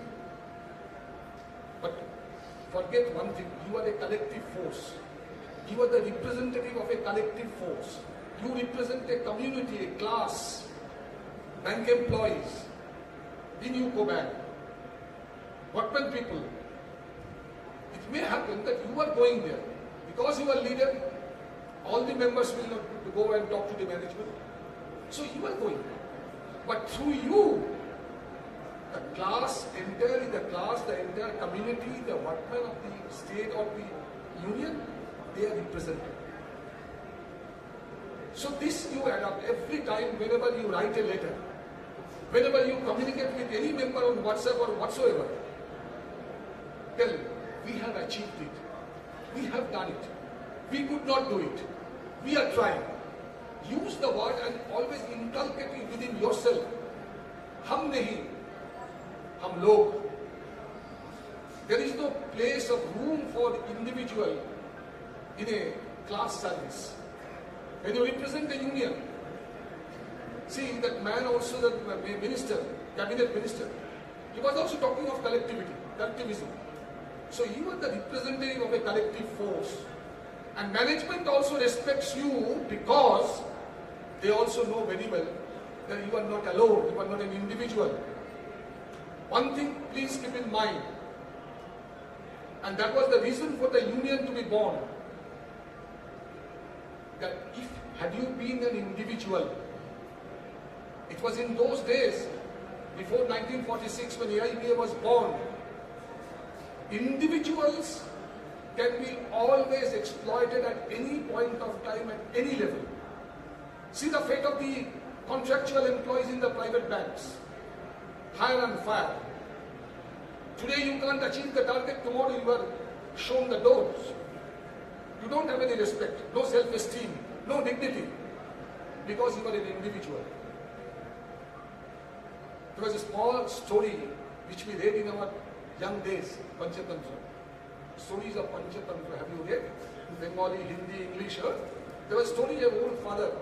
But forget one thing, you are a collective force. You are the representative of a collective force. You represent a community, a class, bank employees, Indiauco bank, workmen people. It may happen that you are going there. Because you are leader, all the members will not go and talk to the management. So you are going. But through you, the entire community, the workmen of the state or the union, they are represented. So this you adopt every time whenever you write a letter, whenever you communicate with any member on WhatsApp or whatsoever. Tell them, we have achieved it. We have done it. We could not do it. We are trying. Use the word and always inculcate it within yourself. हम नहीं, हम लोग. There is no place of room for individual in a class service. when you represent the union, see that man also, the minister, cabinet minister, he was also talking of collectivism. So you are the representative of a collective force. And management also respects you because they also know very well that you are not alone, you are not an individual. One thing please keep in mind, and that was the reason for the union to be born, that had you been an individual, it was in those days, before 1946 when AIBA was born, individuals can be always exploited at any point of time, at any level. See the fate of the contractual employees in the private banks. Hire and fire. Today you can't achieve the target, tomorrow you are shown the doors. You don't have any respect, no self-esteem, no dignity, because you are an individual. There was a small story which we read in our young days, Panchatantra. Stories of Panchatantra, have you read? In Bengali, Hindi, English. There was a story of old father.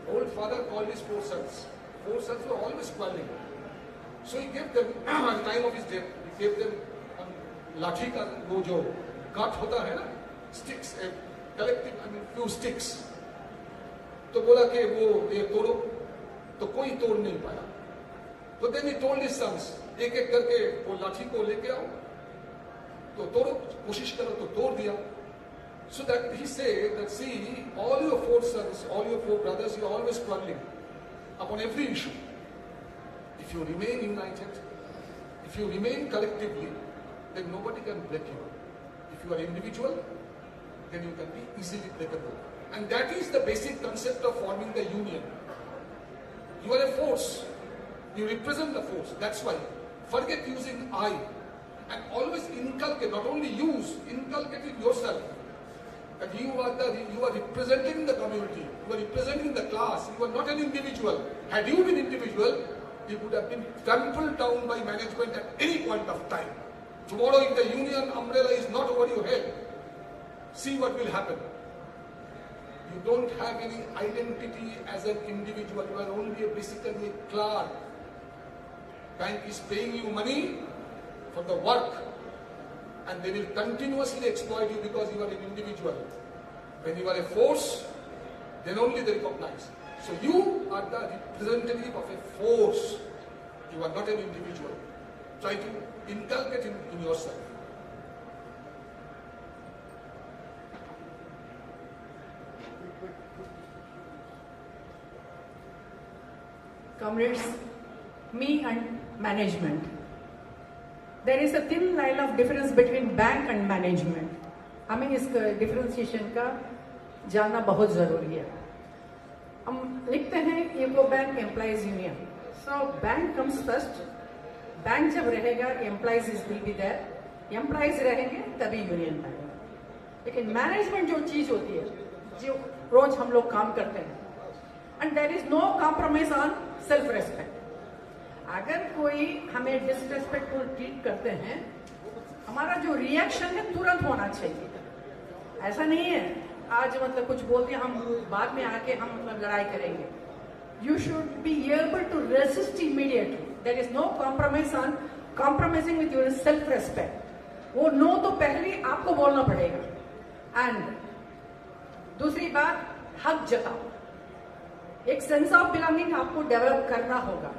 Old father called his 4 sons. 4 sons were always quarreling. So he gave them, at the time of his death, he gave them lathi ka wo jo kat hota hai na, sticks, a collective, few sticks. तो बोला कि वो ये तोड़ो, तो कोई तोड़ नहीं पाया. तो then he told his sons, एक एक करके वो लाठी को लेके आओ, तो तोड़ो, कोशिश करो तो तोड़ दिया. So that he said that see, all your 4 sons, all your 4 brothers, you are always quarreling upon every issue. If you remain united, if you remain collectively, then nobody can break you. If you are individual, then you can be easily breakable. And that is the basic concept of forming the union. You are a force. You represent the force. That's why. Forget using I. And always inculcate, not only use, inculcate it yourself. That you are representing the community. You are representing the class. You are not an individual. Had you been individual, you would have been trampled down by management at any point of time. Tomorrow, if the union umbrella is not over your head, see what will happen. You don't have any identity as an individual. You are only basically a clerk. Bank is paying you money for the work, and they will continuously exploit you because you are an individual. When you are a force, then only they recognize. So you are the representative of a force. You are not an individual. Try to inculcate in yourself. Comrades, me and management. There is a thin line of difference between bank and management. हमें इस differentiation का जानना बहुत जरूरी है. हम लिखते हैं UCO bank employees union. So bank comes first. Bank जब रहेगा employees will be there. Employees रहेंगे तभी यूनियन बनेगा. लेकिन मैनेजमेंट जो चीज होती है, जो रोज हम लोग काम करते हैं, and there is no compromise on self respect. अगर कोई हमें डिसरेस्पेक्टफुल ट्रीट करते हैं, हमारा जो रिएक्शन है तुरंत होना चाहिए. ऐसा नहीं है आज मतलब कुछ बोलते हैं हम बाद में आके हम लड़ाई करेंगे. You should be able to resist immediately. There is no compromise on compromising with your self respect. वो नो तो पहले आपको बोलना पड़ेगा. एंड दूसरी बात, हक जताओ. एक सेंस ऑफ बिलोंगिंग आपको डेवलप करना होगा.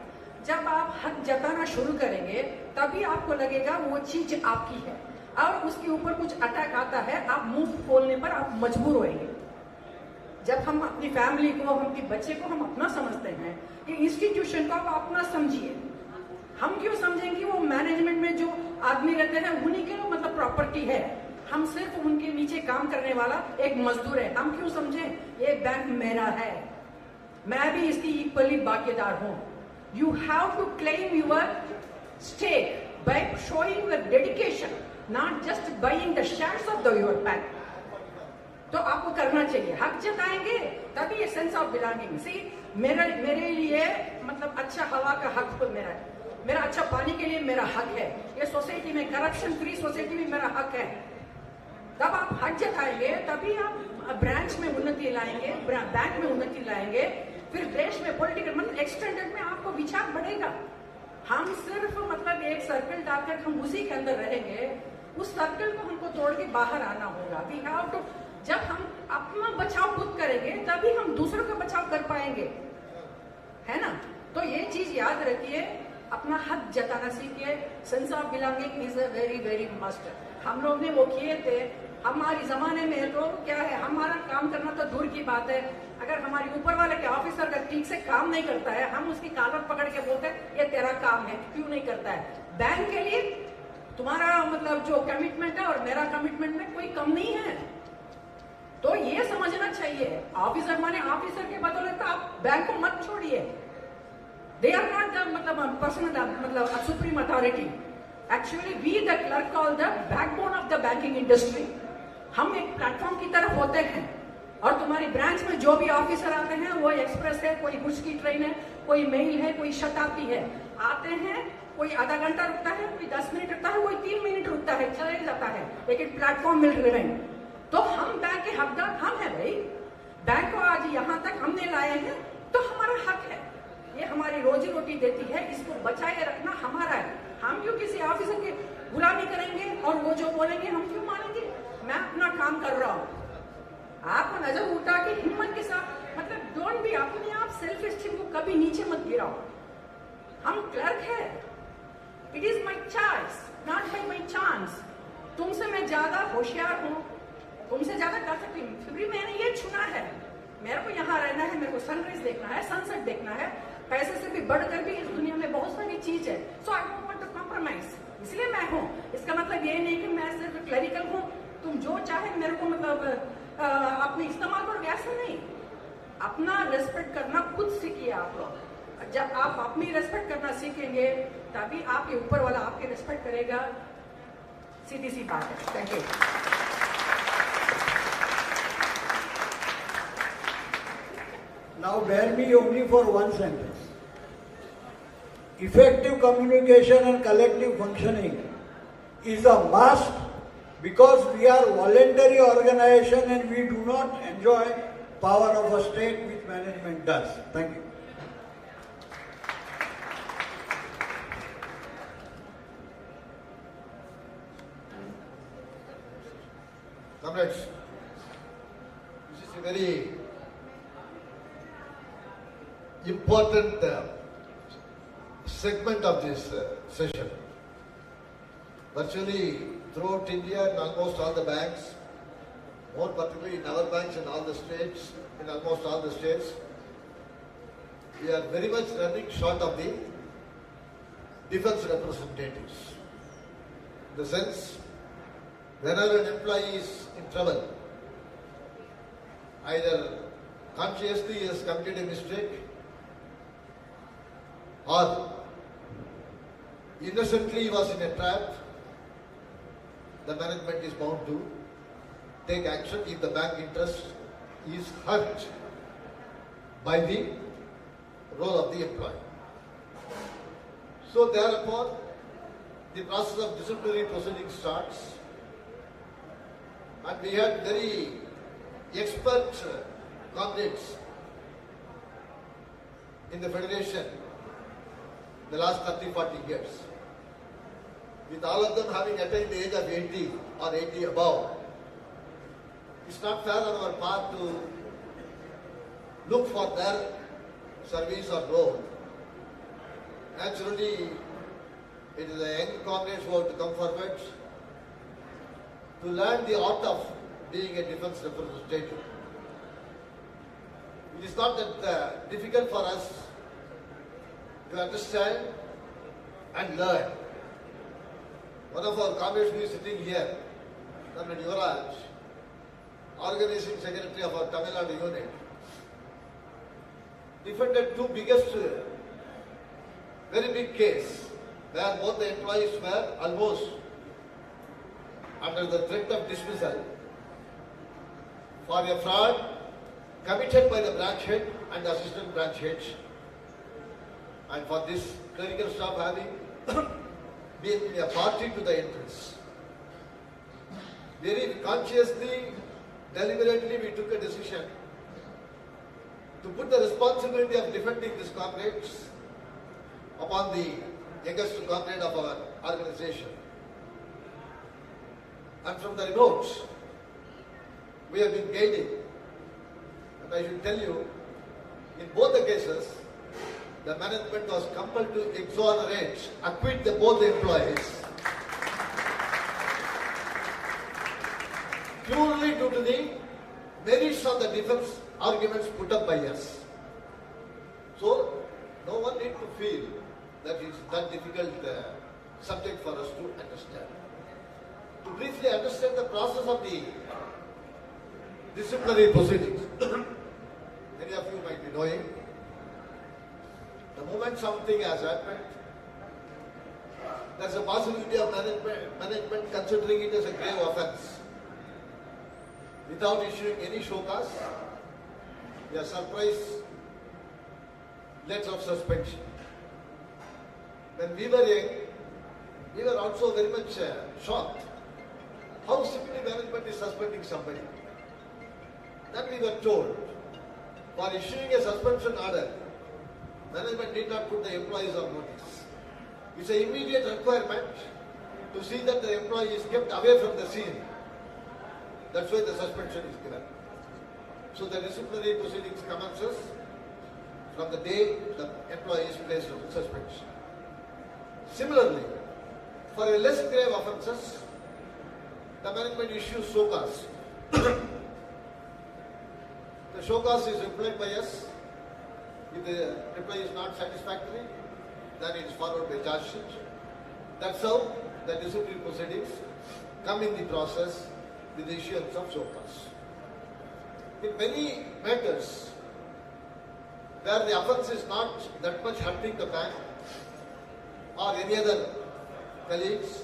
जब आप हक जताना शुरू करेंगे तभी आपको लगेगा वो चीज आपकी है, और उसके ऊपर कुछ अटैक आता है, आप मुंह खोलने पर आप मजबूर होंगे. जब हम अपनी फैमिली को, हम अपने बच्चे को हम अपना समझते हैं, ये इंस्टीट्यूशन को आप अपना समझिए. हम क्यों समझें कि वो मैनेजमेंट में जो आदमी रहते हैं उन्हीं के मतलब प्रॉपर्टी है, हम सिर्फ उनके नीचे काम करने वाला एक मजदूर है. हम क्यों समझें ये बैंक मेरा है, मैं भी इसकी इक्वली भागीदार हूं. You have to claim your stake by showing your dedication, not just buying the shares of your bank. तो आपको करना चाहिए. हक जताएंगे तभी ये सेंस ऑफ बिलोंगिंग. सी मेरे लिए मतलब अच्छा हवा का हक तो मेरा है, मेरा अच्छा पानी के लिए मेरा हक है, ये सोसाइटी में करप्शन फ्री सोसाइटी में मेरा हक है. तब आप हट जताएंगे, तभी आप ब्रांच में उन्नति लाएंगे, बैंक में उन्नति लाएंगे, फिर देश में पॉलिटिकल मतलब एक्सटेंडेड में आपको विचार बढ़ेगा। हम सिर्फ मतलब एक सर्कल डालकर हम उसी के अंदर रहेंगे, उस सर्कल को हमको तोड़ के बाहर आना होगा। वी हैव टू, जब हम अपना बचाव खुद करेंगे तभी हम दूसरों का बचाव कर पाएंगे, है ना। तो ये चीज याद रखिए, अपना हक जताना सीखिए। Sense of belonging is a very very must. हम लोग ने वो किए थे, हमारी जमाने में तो क्या है, हमारा काम करना तो दूर की बात है, अगर हमारे ऊपर वाले के ऑफिसर का ठीक से काम नहीं करता है, हम उसकी कॉलर पकड़ के बोलते हैं ये तेरा काम है, क्यों नहीं करता है। बैंक के लिए तुम्हारा मतलब जो कमिटमेंट है और मेरा कमिटमेंट में कोई कम नहीं है, तो ये समझना चाहिए। ऑफिसर माने ऑफिसर के बदौलत आप बैंक को मत छोड़िए। दे आर नॉट द मतलब पर्सनल मतलब supreme authority. Actually we the clerk call the backbone of the banking industry. हम एक प्लेटफॉर्म की तरफ होते हैं, और तुम्हारी ब्रांच में जो भी ऑफिसर आते हैं, वो एक्सप्रेस है, कोई गुड्स की ट्रेन है, कोई मेल है, कोई शताब्दी है, आते हैं, कोई आधा घंटा रुकता है, कोई 10 मिनट रुकता है, कोई 3 मिनट रुकता है, चले जाता है, लेकिन प्लेटफॉर्म मिल रहे हैं। तो हम बैंक के हकदार हम हैं भाई। बैंक को आज यहाँ तक हमने लाए हैं तो हमारा हक है, ये हमारी रोजी रोटी देती है, इसको बचाए रखना हमारा है। हम क्यों किसी ऑफिसर की गुलामी करेंगे और वो जो बोलेंगे हम क्यों मानेंगे। मैं अपना काम कर रहा हूँ, आपको नजर उठा के हिम्मत के साथ मतलब डोंट बी, अपने आप सेल्फ एस्टीम को कभी नीचे मत गिराओ। हम क्लर्क है, it is my choice not by my chance. तुमसे मैं ज्यादा होशियार हूँ, तुमसे ज्यादा कर सकती हूँ, फिर भी मैंने ये चुना है, मेरे को यहाँ रहना है, मेरे को सनराइज देखना है, सनसेट देखना है। पैसे से भी बढ़कर भी इस दुनिया में बहुत सारी चीज है, so I don't want to compromise, इसलिए मैं हूँ। इसका मतलब ये नहीं कि मैं सिर्फ क्लरिकल हूँ, तुम जो चाहे मेरे को मतलब अपने इस्तेमाल करो, ऐसा नहीं। अपना रेस्पेक्ट करना खुद सीखिए आप लोग। जब आप अपनी रेस्पेक्ट करना सीखेंगे तभी आपके ऊपर वाला आपके रेस्पेक्ट करेगा, सीधी सी बात है। Thank you. Now bear me only for one sentence. Effective communication and collective functioning is a must because we are voluntary organization and we do not enjoy power of a state which management does. Thank you. Comrades, this is a very important segment of this session. Virtually throughout India and almost all the banks, more particularly in our banks in all the states, in almost all the states, we are very much running short of the defense representatives. In the sense, whenever an employee is in trouble, either consciously he has committed a mistake or innocently he was in a trap, the management is bound to take action if the bank interest is hurt by the role of the employee. So therefore, the process of disciplinary proceeding starts, and we had very expert comrades in the Federation the last 30-40 years. With all of them having attained the age of 80 or 80 above, it's not fair on our part to look for their service or role. Naturally, it is the young comrades who have to come forward to learn the art of being a defense representative. It is not that difficult for us to understand and learn. One of our comrades who is sitting here, Comrade Yuvraj, organizing secretary of our Tamil Nadu unit, defended two biggest, very big case, where both the employees were almost under the threat of dismissal for a fraud committed by the branch head and the assistant branch heads, and for this clerical staff having been a party to the entrance. very consciously, deliberately we took a decision to put the responsibility of defending these comrades upon the youngest comrade of our organization. And from the remote, we have been guiding. And I should tell you, in both the cases, the management was compelled to exonerate, acquit both the employees, purely due to the merits of the defense arguments put up by us. So, no one need to feel that it's that difficult subject for us to understand. To briefly understand the process of the disciplinary proceedings, many of you might be knowing, the moment something has happened, there's a possibility of management considering it as a grave offense. Without issuing any show cause, a surprise letter of suspension. When we were young, we were also very much shocked how simply management is suspending somebody. Then we were told, for issuing a suspension order, management did not put the employees on notice. It's an immediate requirement to see that the employee is kept away from the scene. That's why the suspension is given. So the disciplinary proceedings commences from the day the employee is placed on suspension. Similarly, for a less grave offences, the management issues show cause. The show cause is replied by us. If the reply is not satisfactory, then it is followed by charge sheet. That's how the disciplinary proceedings come in the process with the issuance of show cause. In many matters where the offence is not that much hurting the bank or any other colleagues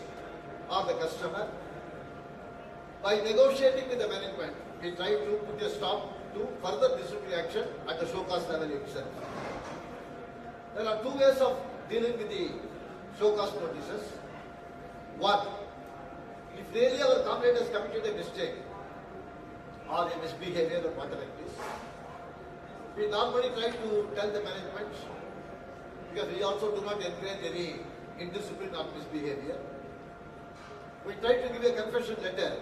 or the customer, by negotiating with the management, we try to put a stop to further disciplinary action at the show cause level itself. There are two ways of dealing with the show cause notices. One, if really our comrade has committed a mistake or a misbehavior or whatever it is, we normally try to tell the management, because we also do not encourage any indiscipline or misbehavior. We try to give a confession letter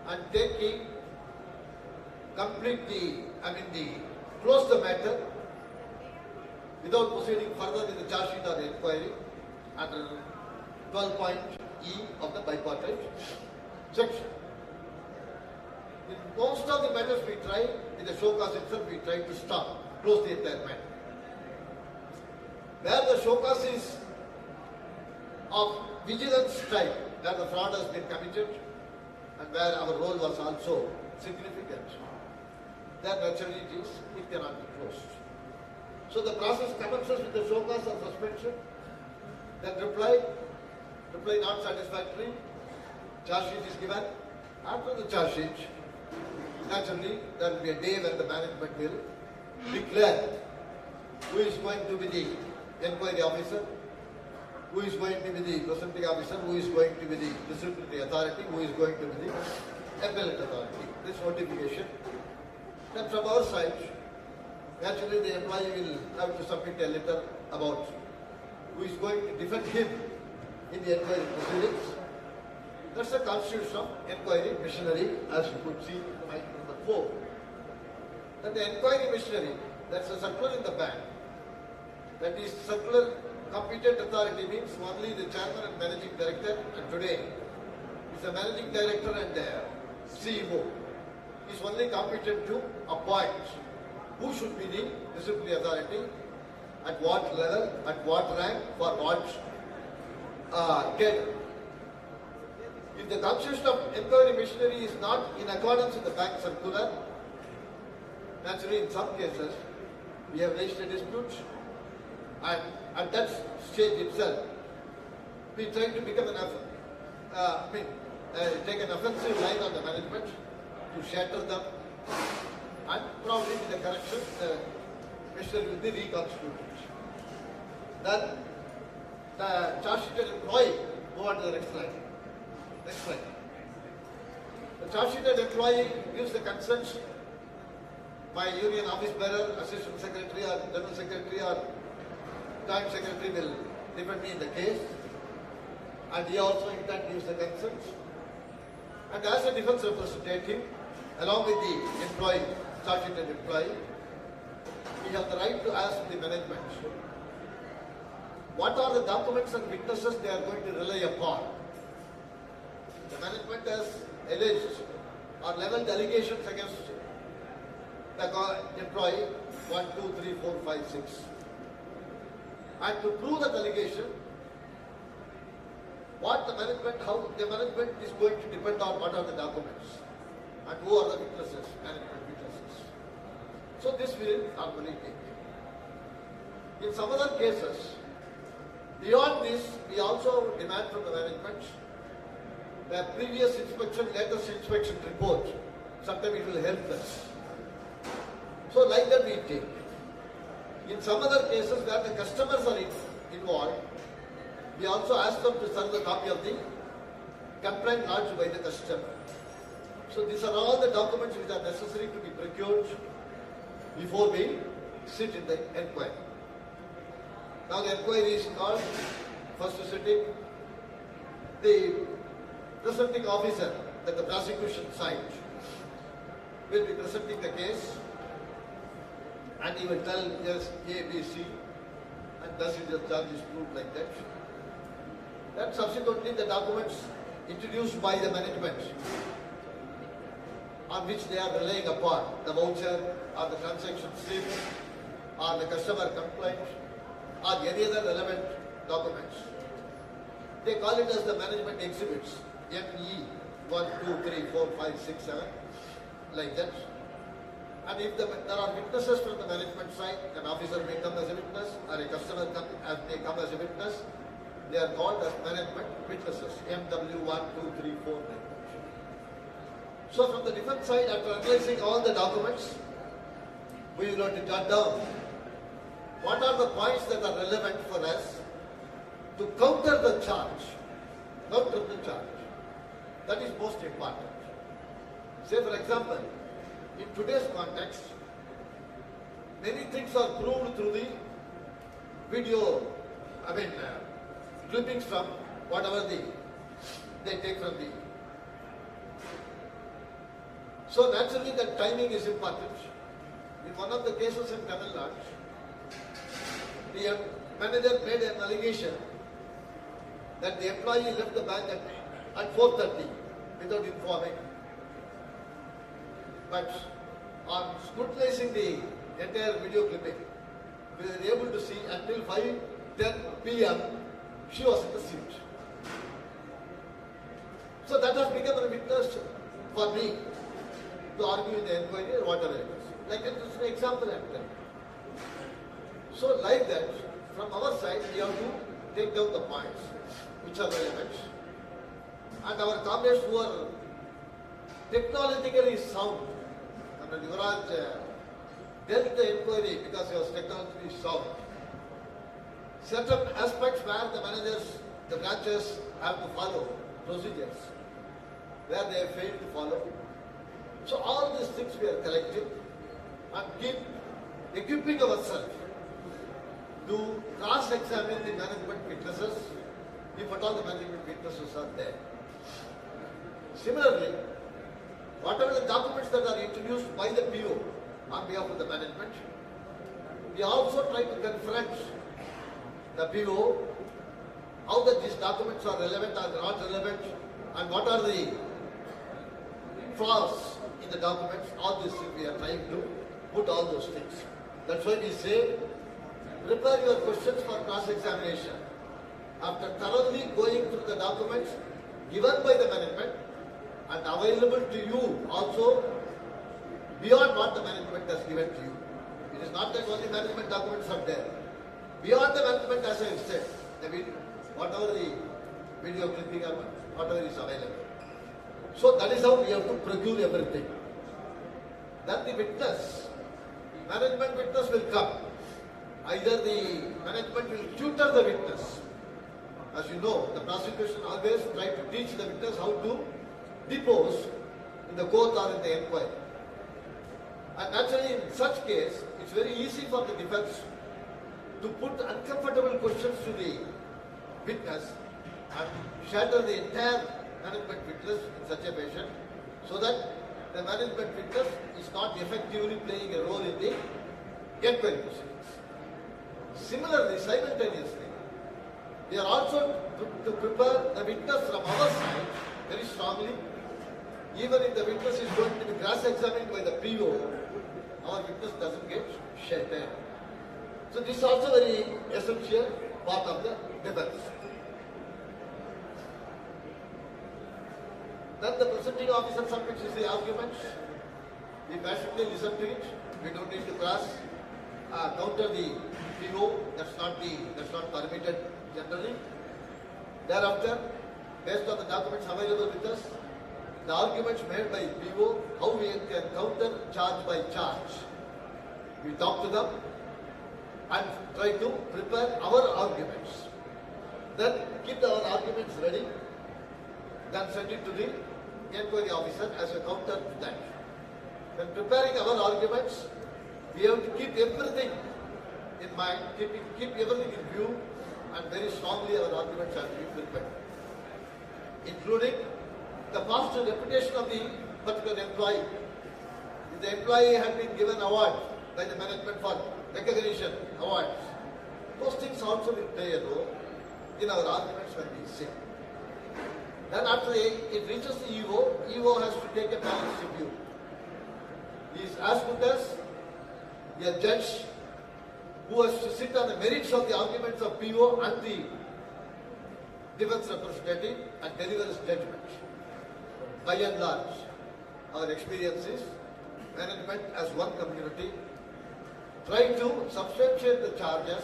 and take it, close the matter without proceeding further with the charge sheet or the inquiry under 12.E of the bipartite section. In most of the matters we try, in the show cause itself, we try to stop, close the entire matter. Where the show cause is of vigilance type, where the fraud has been committed and where our role was also significant, then naturally it cannot be closed. So the process commences with the show cause of suspension, then reply not satisfactory, charge sheet is given. After the charge sheet, naturally there will be a day when the management will declare who is going to be the inquiry officer, who is going to be the presenting officer, who is going to be the disciplinary authority, who is going to be the appellate authority. This notification. Then from our side, naturally the employee will have to submit a letter about who is going to defend him in the inquiry proceedings. That's the constitution of inquiry machinery, as you could see in point number 4. Then the inquiry machinery, that's a circular in the bank. That is circular competent authority means only the chairman and managing director, and today is the managing director and CEO. Is only competent to appoint who should be the disciplinary authority, at what level, at what rank, for what cadre. If the constitution of inquiry machinery is not in accordance with the bank circular, naturally in some cases we have raised a dispute, and at that stage itself we try to become take an offensive line on the management to shatter them, and probably with the correction the machinery will be reconstituted. Then the charge sheeted employee move on to the next slide. Next slide. The charge sheeted employee gives the consent by union office bearer, assistant secretary or general secretary or joint secretary will depend in the case, and he also in turn gives the consent. And as a defense representative, along with the employee, charge sheeted employee, we have the right to ask the management what are the documents and witnesses they are going to rely upon. The management has alleged or leveled allegations against the employee 1, 2, 3, 4, 5, 6. And to prove that allegation, what the management, how the management is going to depend on what are the documents and who are the witnesses, management witnesses. So this we will normally take. In some other cases, beyond this, we also demand from the management the previous inspection, latest inspection report. Sometimes it will help us. So like that we take. In some other cases where the customers are involved, we also ask them to send a copy of the complaint lodged by the customer. So these are all the documents which are necessary to be procured before we sit in the inquiry. Now the inquiry is called, first sitting, the presenting officer that the prosecution side will be presenting the case, and he will tell yes, A, B, C, and thus the charge is proved like that. Then subsequently the documents introduced by the management on which they are relying upon, the voucher or the transaction slip or the customer complaint or any other relevant documents. They call it as the management exhibits, ME 1, 2, 3, 4, 5, 6, 7, like that. And if there are witnesses from the management side, an officer may come as a witness or a customer may come as a witness. They are called as management witnesses, MW 1, 2, 3, 4, like that. So from the defense side, after analyzing all the documents, we will have to jot down what are the points that are relevant for us to counter the charge. Counter the charge. That is most important. Say for example, in today's context, many things are proved through the video, clippings from whatever they take from the. So naturally the timing is important. In one of the cases in Tamil Nadu, the manager made an allegation that the employee left the bank at 4:30 without informing. But on scrutinizing the entire video clipping, we were able to see until 5:10 p.m. she was in the seat. So that has become a witness for me to argue in the inquiry or whatever it is. Like this is an example I'm telling. So like that, from our side, we have to take down the points which are relevant. And our comrades who are technologically sound, Yuvraj dealt the inquiry because he was technologically sound. Certain aspects where the managers, the branches have to follow procedures, where they have failed to follow. So all these things we are collecting and keep equipping ourselves to cross-examine the management witnesses if at all the management witnesses are there. Similarly, whatever the documents that are introduced by the PO on behalf of the management, we also try to confront the PO how that these documents are relevant or not relevant and what are the flaws in the documents. All these things we are trying to put all those things. That's why we say prepare your questions for cross-examination. After thoroughly going through the documents given by the management and available to you also beyond what the management has given to you. It is not that only management documents are there. Beyond the management, as I said, whatever the video clipping or whatever is available. So that is how we have to procure everything. Then the witness, management witness will come. Either the management will tutor the witness. As you know, the prosecution always try to teach the witness how to depose in the court or in the inquiry. And naturally, in such case, it's very easy for the defense to put uncomfortable questions to the witness and shatter the entire management witness in such a fashion so that the management witness is not effectively playing a role in the inquiry proceedings. Similarly, simultaneously, we are also to prepare the witness from our side very strongly. Even if the witness is going to be cross-examined by the PO, our witness doesn't get shattered. So this is also very essential part of the defense. Then the presenting officer submits the arguments. We patiently listen to it. We don't need to counter the PO. That's not permitted generally. Thereafter, based on the documents available with us, the arguments made by PO, how we can counter charge by charge. We talk to them and try to prepare our arguments. Then keep our arguments ready. Then send it to the inquiry officer as a counter to that. When preparing our arguments, we have to keep everything in mind, keep everything in view, and very strongly our arguments have to be prepared, including the past reputation of the particular employee. If the employee had been given award by the management for recognition awards, those things also will play a role in our arguments when we say. Then after it reaches the EO has to take a balanced review. He is as good as a judge who has to sit on the merits of the arguments of PO and the defense representative and deliver his judgment. By and large, our experience is management as one community try to substantiate the charges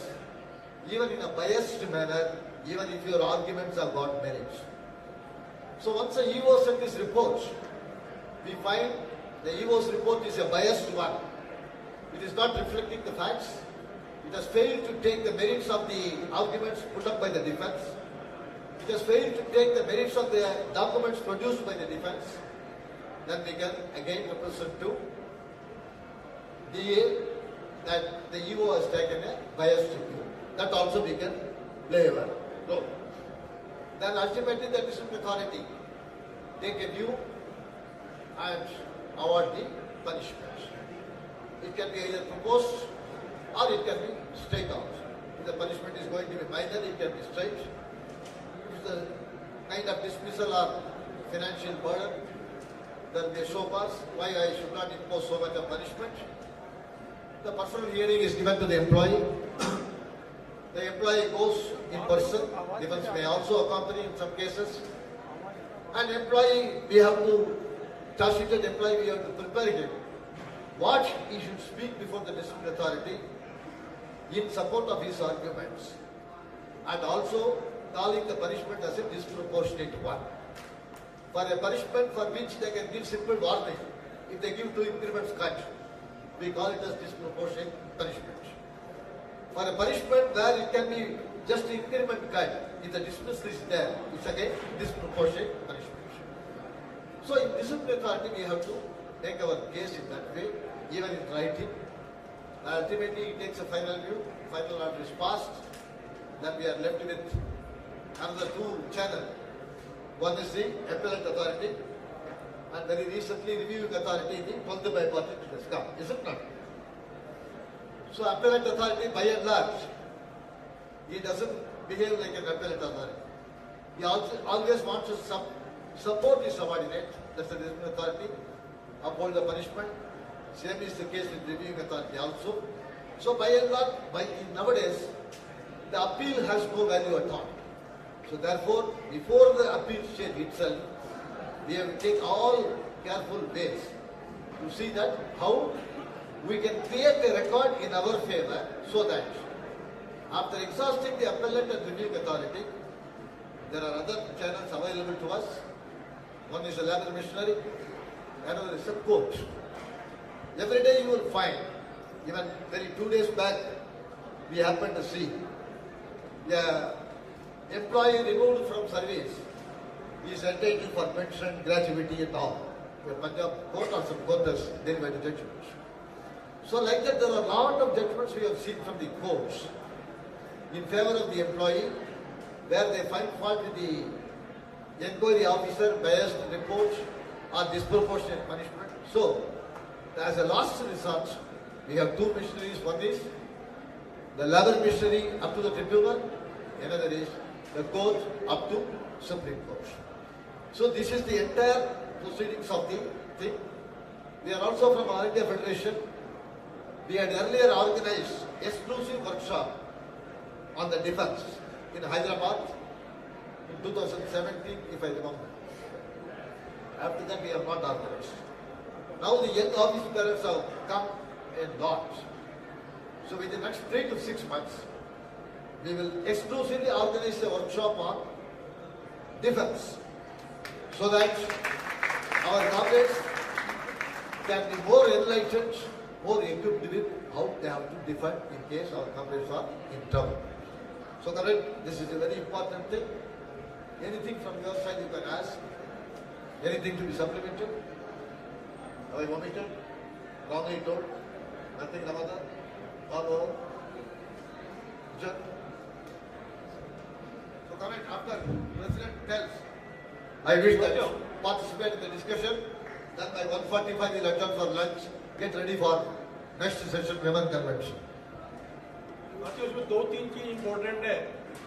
even in a biased manner, even if your arguments have got merits. So once the EO sent this report, we find the EO's report is a biased one. It is not reflecting the facts. It has failed to take the merits of the arguments put up by the defense. It has failed to take the merits of the documents produced by the defense. Then we can again represent to DA that the EO has taken a biased view. That also we can play a role. Then ultimately the disciplinary authority take a view and award the punishment. It can be either proposed or it can be straight out. If the punishment is going to be minor, it can be straight. If the kind of dismissal or financial burden, then they show us why I should not impose so much of punishment. The personal hearing is given to the employee. The employee goes in person. Defense may also accompany in some cases. And employee, we have to, charge-sheeted employee, we have to prepare him what he should speak before the disciplinary authority in support of his arguments, and also calling the punishment as a disproportionate one. For a punishment for which they can give simple warning, if they give 2 increments cut, we call it as disproportionate punishment. For a punishment where it can be just increment cut, if the dismissal is there, it's again disproportionate punishment. So in disciplinary authority, we have to take our case in that way, even in writing. Ultimately, it takes a final view, final order is passed, then we are left with another 2 channels. One is the appellate authority, and very recently reviewing authority, the 12th by party has come, is it not? So appellate authority, by and large, he doesn't behave like an appellate authority. He always wants to support his subordinate, that's the disciplinary authority, uphold the punishment. Same is the case with reviewing authority also. So by and large, nowadays, the appeal has no value at all. So therefore, before the appeal stage itself, we have to take all careful ways to see that how we can create a record in our favor so that after exhausting the appellate and reviewing authority, there are other channels available to us. One is the labor missionary, another is the court. Every day you will find, even 2 days back, we happened to see the employee removed from service is entitled for pension, gratuity and all. the Punjab court or some court has delivered the judgments. So like that, there are a lot of judgments we have seen from the courts in favor of the employee, where they find fault with the inquiry officer, biased reports or disproportionate punishment. So, as a last resort, we have two missionaries. One is the labor missionary up to the tribunal, another is the court up to Supreme Court. So this is the entire proceedings of the thing. We are also from All India Federation. We had earlier organized exclusive workshop on the defense in Hyderabad in 2017, if I remember. After that, we have not organized. Now the young office bearers have come in lot. So within the next 3 to 6 months, we will exclusively organize a workshop on defense, so that our comrades can be more enlightened, more equipped with how they have to defend in case our comrades are in trouble. So comrade, this is a very important thing. Anything from your side you can ask. Anything to be supplemented? Have I omitted? Wrongly told? Nothing, Ramada? Or John? So comrade, after President tells, I wish that you participate in the discussion. Then by 1:45 we'll adjourn for lunch. Get ready for next session, Women Convention. बाकी उसमें 2-3 चीज important है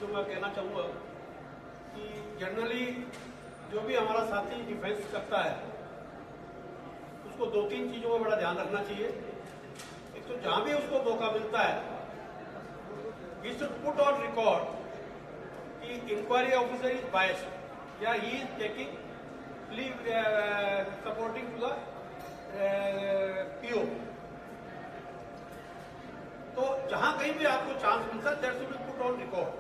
जो मैं कहना चाहूँगा कि generally जो भी हमारा साथी डिफेंस करता है उसको 2-3 चीज़ों में बड़ा ध्यान रखना चाहिए। एक तो जहाँ भी उसको मौका मिलता है he should put on record कि इंक्वायरी ऑफिसर इज बायस्ड या he is taking supporting to the PO। तो जहां कहीं भी आपको चांस मिलता है that should B put on record.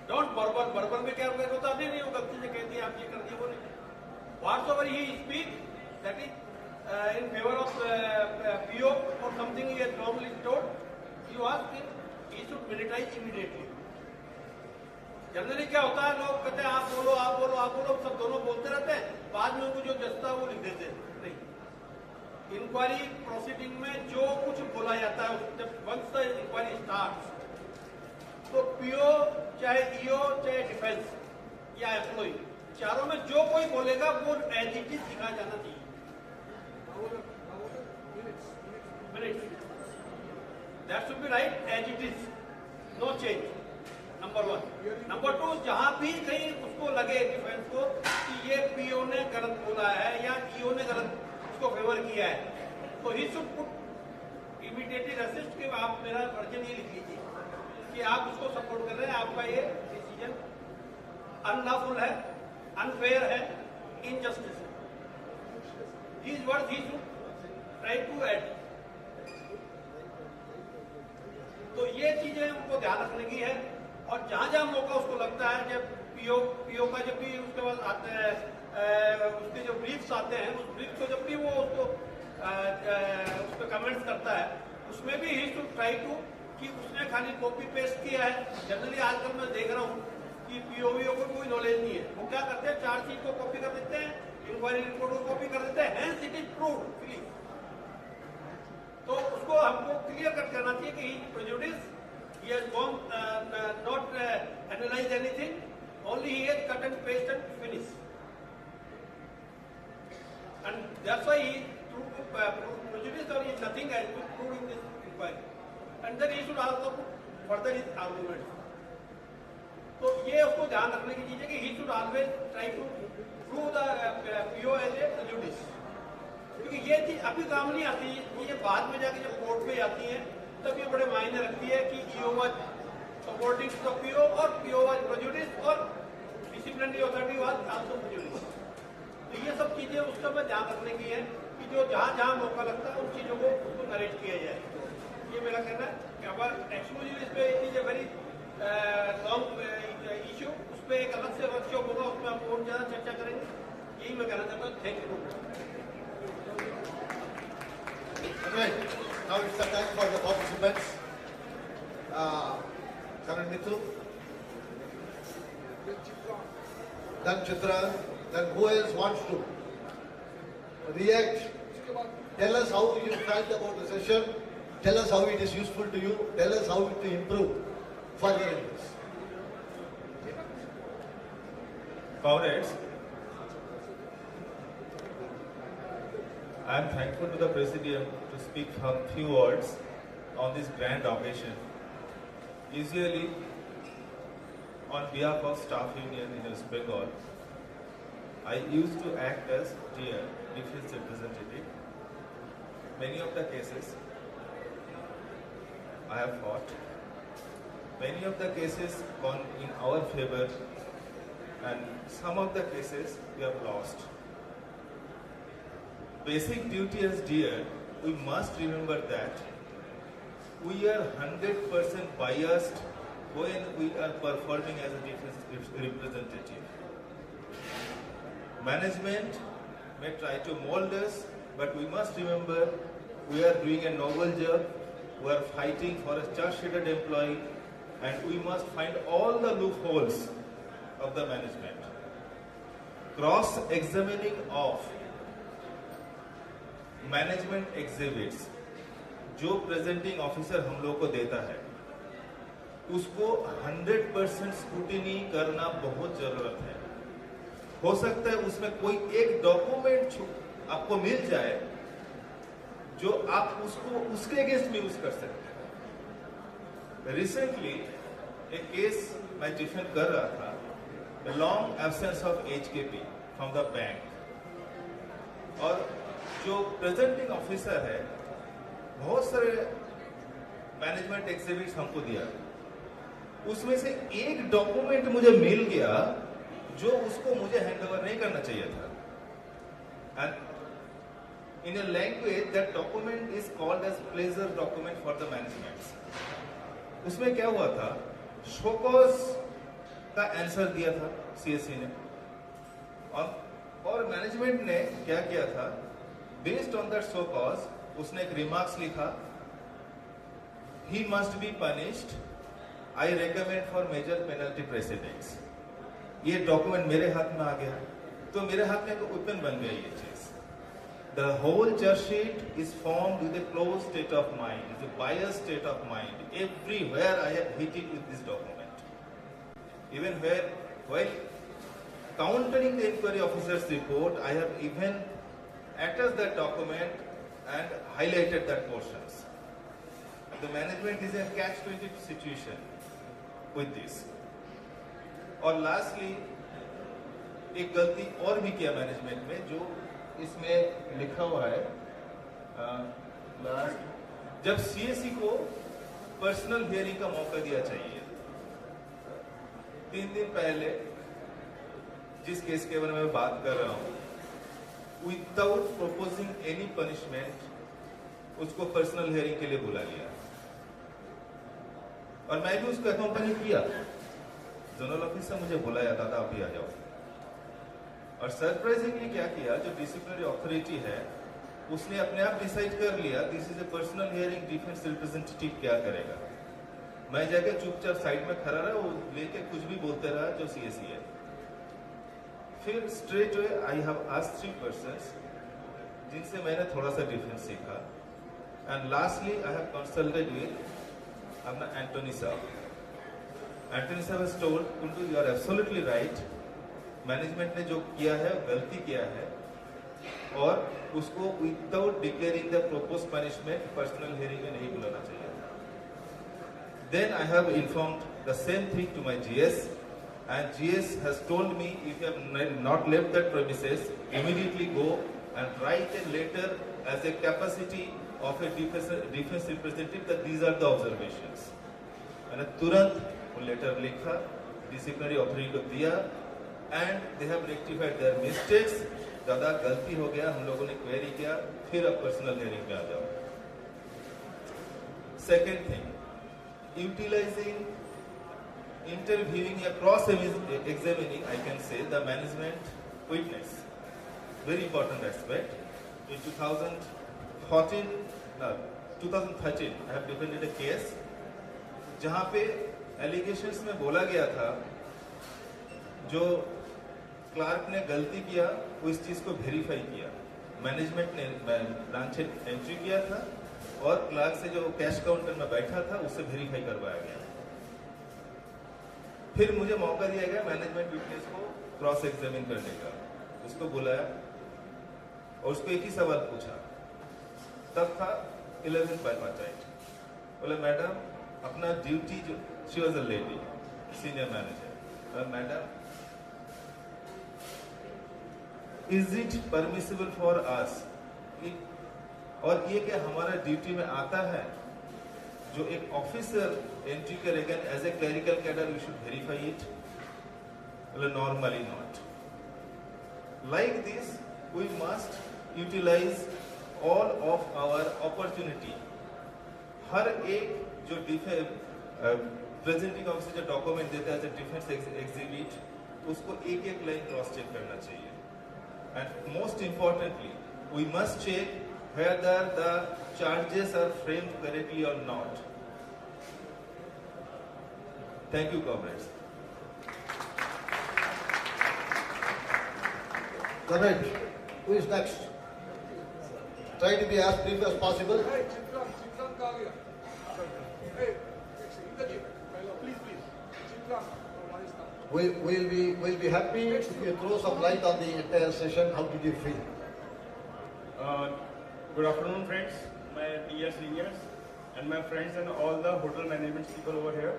Don't बर्बर में क्या होता है नहीं वो गलती से कहती है आप ये कर दिए वो नहीं। Whatsoever he speak that is in favour of PO और something he has wrongly told you ask him he should militise immediately. Generally क्या होता है लोग कहते हैं आप बोलो आप बोलो आप बोलो सब दोनों बोलते रहते हैं बाद में उनको जो जस्ता है वो लिख देते हैं। नहीं, इंक्वायरी प्रोसीडिंग में जो कुछ बोला जाता है जब वंस द इंक्वायरी स्टार्ट्स तो PO चाहे EO चाहे डिफेंस या एम्प्लॉय चारों में जो कोई बोलेगा वो एज इट इज लिखा जाना चाहिए। That should be write as it is, no change. Number 1। Number 2, जहां भी कहीं उसको लगे डिफेंस को कि ये PO ने गलत बोला है या EO ने गलत उसको फेवर किया है तो he should put immediately resist कि आप मेरा वर्जन ये लिख लीजिए कि आप उसको सपोर्ट कर रहे हैं, आपका ये डिसीजन अनलॉफुल है, अनफेयर है, इनजस्टिस है। These words he should try to add. तो ये चीजें उनको ध्यान रखने की है और जहां जहां मौका उसको लगता है जब PO का जब भी उसके बाद आते हैं उसके जो ब्रीफ्स आते हैं उस ब्रीफ को जब भी वो उसको उस पर कमेंट्स करता है उसमें भी ही शुड ट्राई टू कि उसने खाली कॉपी पेस्ट किया है। जनरली आजकल मैं देख रहा हूँ कि PO को कोई नॉलेज नहीं है, वो क्या करते हैं चार्जशीट को कॉपी कर देते हैं, इंक्वायरी रिपोर्ट को कॉपी कर देते हैं, hence it is proved please. तो उसको हमको क्लियर कट करना चाहिए कि ही prejudice, he has gone not analyzed anything, only he has cut and paste and finish, and that's why he proved prejudice or is nothing has been proved in this inquiry, and then he should also further his arguments. तो ये उसको ध्यान रखने की चीज है कि he should always try to prove the PO as a prejudice, क्योंकि ये चीज अभी काम नहीं आती, ये बाद में जाके जब कोर्ट पे आती है तब ये बड़े मायने रखती है कि EO was supporting the PO और PO was prejudiced और disciplinary authority was also prejudiced। तो ये सब चीजें उस समय ध्यान रखने की है कि जो जहाँ जहाँ मौका लगता है उन चीजों को उसको नरेट किया जाए। ये मेरा कहना है कि अगर एक्सक्लूसिव इस पे it is a very long issue, उस पर एक अलग से वर्कशॉप होगा, उसमें हम और ज्यादा चर्चा करेंगे। यही मैं कहना चाहता हूँ। Thank you. Now it's the time for the participants. Karan Mithu, then Chitra, then who else wants to? react. Tell us how you felt about the session. Tell us how it is useful to you. Tell us how to improve further in this. Comrades, I am thankful to the Presidium to speak some few words on this grand occasion. Usually, on behalf of Staff Union in West Bengal, I used to act as dear defense representative. Many of the cases I have fought. Many of the cases gone in our favor, and some of the cases we have lost. Basic duty as dear, we must remember that we are 100% biased when we are performing as a defense representative. Management may try to mold us, but we must remember we are doing a noble job, we are fighting for a charge-sheeted employee, and we must find all the loopholes of the management. Cross-examining of management exhibits जो presenting officer हम लोग को देता है उसको 100% scrutiny करना बहुत जरूरत है। हो सकता है उसमें कोई एक डॉक्यूमेंट आपको मिल जाए जो आप उसको उसके अगेंस्ट में यूज कर सकते हैं। रिसेंटली एक केस मैं डिफेंड कर रहा था, long absence of HKP from the bank, और जो प्रेजेंटिंग ऑफिसर है बहुत सारे मैनेजमेंट एक्सिबिट्स हमको दिया, उसमें से एक डॉक्यूमेंट मुझे मिल गया जो उसको मुझे हैंडओवर नहीं करना चाहिए था। And in a language that document is called as pleasure document for the management. उसमें क्या हुआ था, शोकॉज का आंसर दिया था CSC ने, और मैनेजमेंट ने क्या किया था, बेस्ड ऑन दैट शोकॉज उसने एक रिमार्क्स लिखा, he must be punished, I recommend for major penalty presidents. ये डॉक्यूमेंट मेरे हाथ में आ गया तो मेरे हाथ में एक वेपन बन गई ये चीज। The whole chargesheet is formed with a closed state of mind, is a biased state of mind. Everywhere I have hit it with this document. Even while countering the inquiry officer's report, I have even attached that document and highlighted that portions. The management is a catch-22 situation with this. और lastly एक गलती और भी किया management में, जो इसमें लिखा हुआ है, जब CSC को पर्सनल हियरिंग का मौका दिया चाहिए, 3 दिन पहले जिस केस के बारे में बात कर रहा हूं, विदाउट प्रपोजिंग एनी पनिशमेंट उसको पर्सनल हियरिंग के लिए बुला लिया, और मैं भी उसको अकम्पनी किया। जनरल ऑफिस से मुझे बुलाया, दादा आप भी आ जाओ। और सरप्राइजिंगली क्या किया, जो डिसिप्लिनरी अथॉरिटी है उसने अपने आप डिसाइड कर लिया this is a personal hearing, defence representative क्या करेगा। मैं जाकर चुपचाप साइड में खड़ा रहा, वो लेके कुछ भी बोलते रहा जो CSC है। फिर straight way I have asked 3 persons जिनसे मैंने थोड़ा सा डिफेंस सीखा, and lastly I have consulted with अपना एंटोनी साहब। एंटोनी साहब has told, Kuntu you are absolutely right, management ने जो किया है गलती किया है, और उसको without declaring the proposed punishment personal hearing में नहीं बुलाना चाहिए। Then I have informed the same thing to my GS, and GS has told me if you have not left that premises, immediately go and write a letter as a capacity of a defense representative that these are the observations. मैंने तुरंत वो letter लिखा, disciplinary authority को दिया, and they have rectified their mistakes. दादा गलती हो गया, हम लोगों ने क्वेरी किया, फिर अब पर्सनल हियरिंग में आ जाओ। Second thing, utilizing interviewing or cross-examining, I can say, the management witness. Very important aspect. In 2013, I have defended a case जहाँ पे allegations में बोला गया था जो क्लार्क ने गलती किया वो इस चीज को वेरीफाई किया, मैनेजमेंट ने ब्रांच एंट्री किया था और क्लार्क से जो कैश काउंटर में बैठा था उससे वेरीफाई करवाया गया। फिर मुझे मौका दिया गया मैनेजमेंट विटनेस को क्रॉस एग्जामिन करने का। उसको बुलाया और उसको एक ही सवाल पूछा, तब था 11 by 48। बोले मैडम अपना ड्यूटी जो, she was a lady senior manager, madam is it permissible for us, और ये क्या हमारा ड्यूटी में आता है? जो एक ऑफिसर एंट्री करेगा as a clerical cadre we should verify it? Normally not. Like this we must utilise all of our opportunity. हर एक जो प्रेजेंटिंग ऑफिसर जो डॉक्यूमेंट देता है एज ए डिफेंस एग्जिबिट, उसको एक एक लाइन क्रॉस चेक करना चाहिए। And most importantly, we must check whether the charges are framed correctly or not. Thank you, comrades. Comrade, who is next? Try to be as brief as possible. Hey, Chitram ka gaya. Hey, please. Chitram. We'll be happy if you throw some light on the entire session. How did you feel? Good afternoon, friends, my dear seniors and my friends and all the hotel management people over here.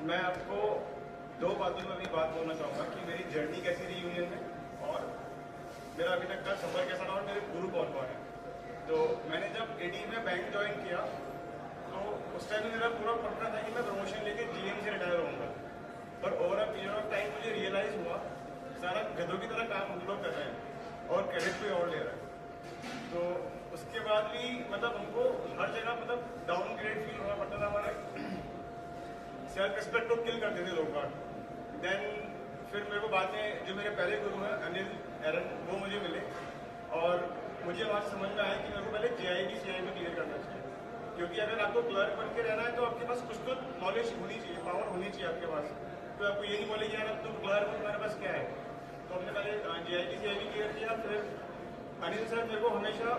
मैं आपको दो बातों में भी बात बोलना चाहूँगा कि मेरी जर्नी कैसी रही यूनियन में और मेरा अभी तक का सफर कैसा रहा और मेरे गुरु कौन कौन है। तो मैंने जब 80 में बैंक ज्वाइन किया तो उस टाइम मेरा पूरा पक्का था कि मैं प्रमोशन लेके GM से रिटायर होऊंगा, पर over a period of time मुझे रियलाइज हुआ सारा गधों की तरह काम हम लोग कर रहे हैं और क्रेडिट कोई और ले रहा है। तो उसके बाद भी मतलब हमको हर जगह मतलब डाउन ग्रेड फील होना पड़ता था। हमारे सेल्फ रिस्पेक्ट को किल करते थे लोग बात। देन फिर मेरे को बाद में जो मेरे पहले गुरु हैं अनिल एरन, वो मुझे मिले और मुझे वहाँ से समझ में आया कि मेरे को पहले JIB CIB क्लियर करना चाहिए, क्योंकि अगर आपको क्लर्क बन के रहना है तो आपके पास कुछ तो नॉलेज होनी चाहिए, पावर होनी चाहिए आपके पास। तो आपको ये नहीं बोले कि यार अब तुम क्लर्क हो तुम्हारे पास क्या है। तो हमने पहले JIB CIB क्लियर किया। फिर अनिल सर मेरे को हमेशा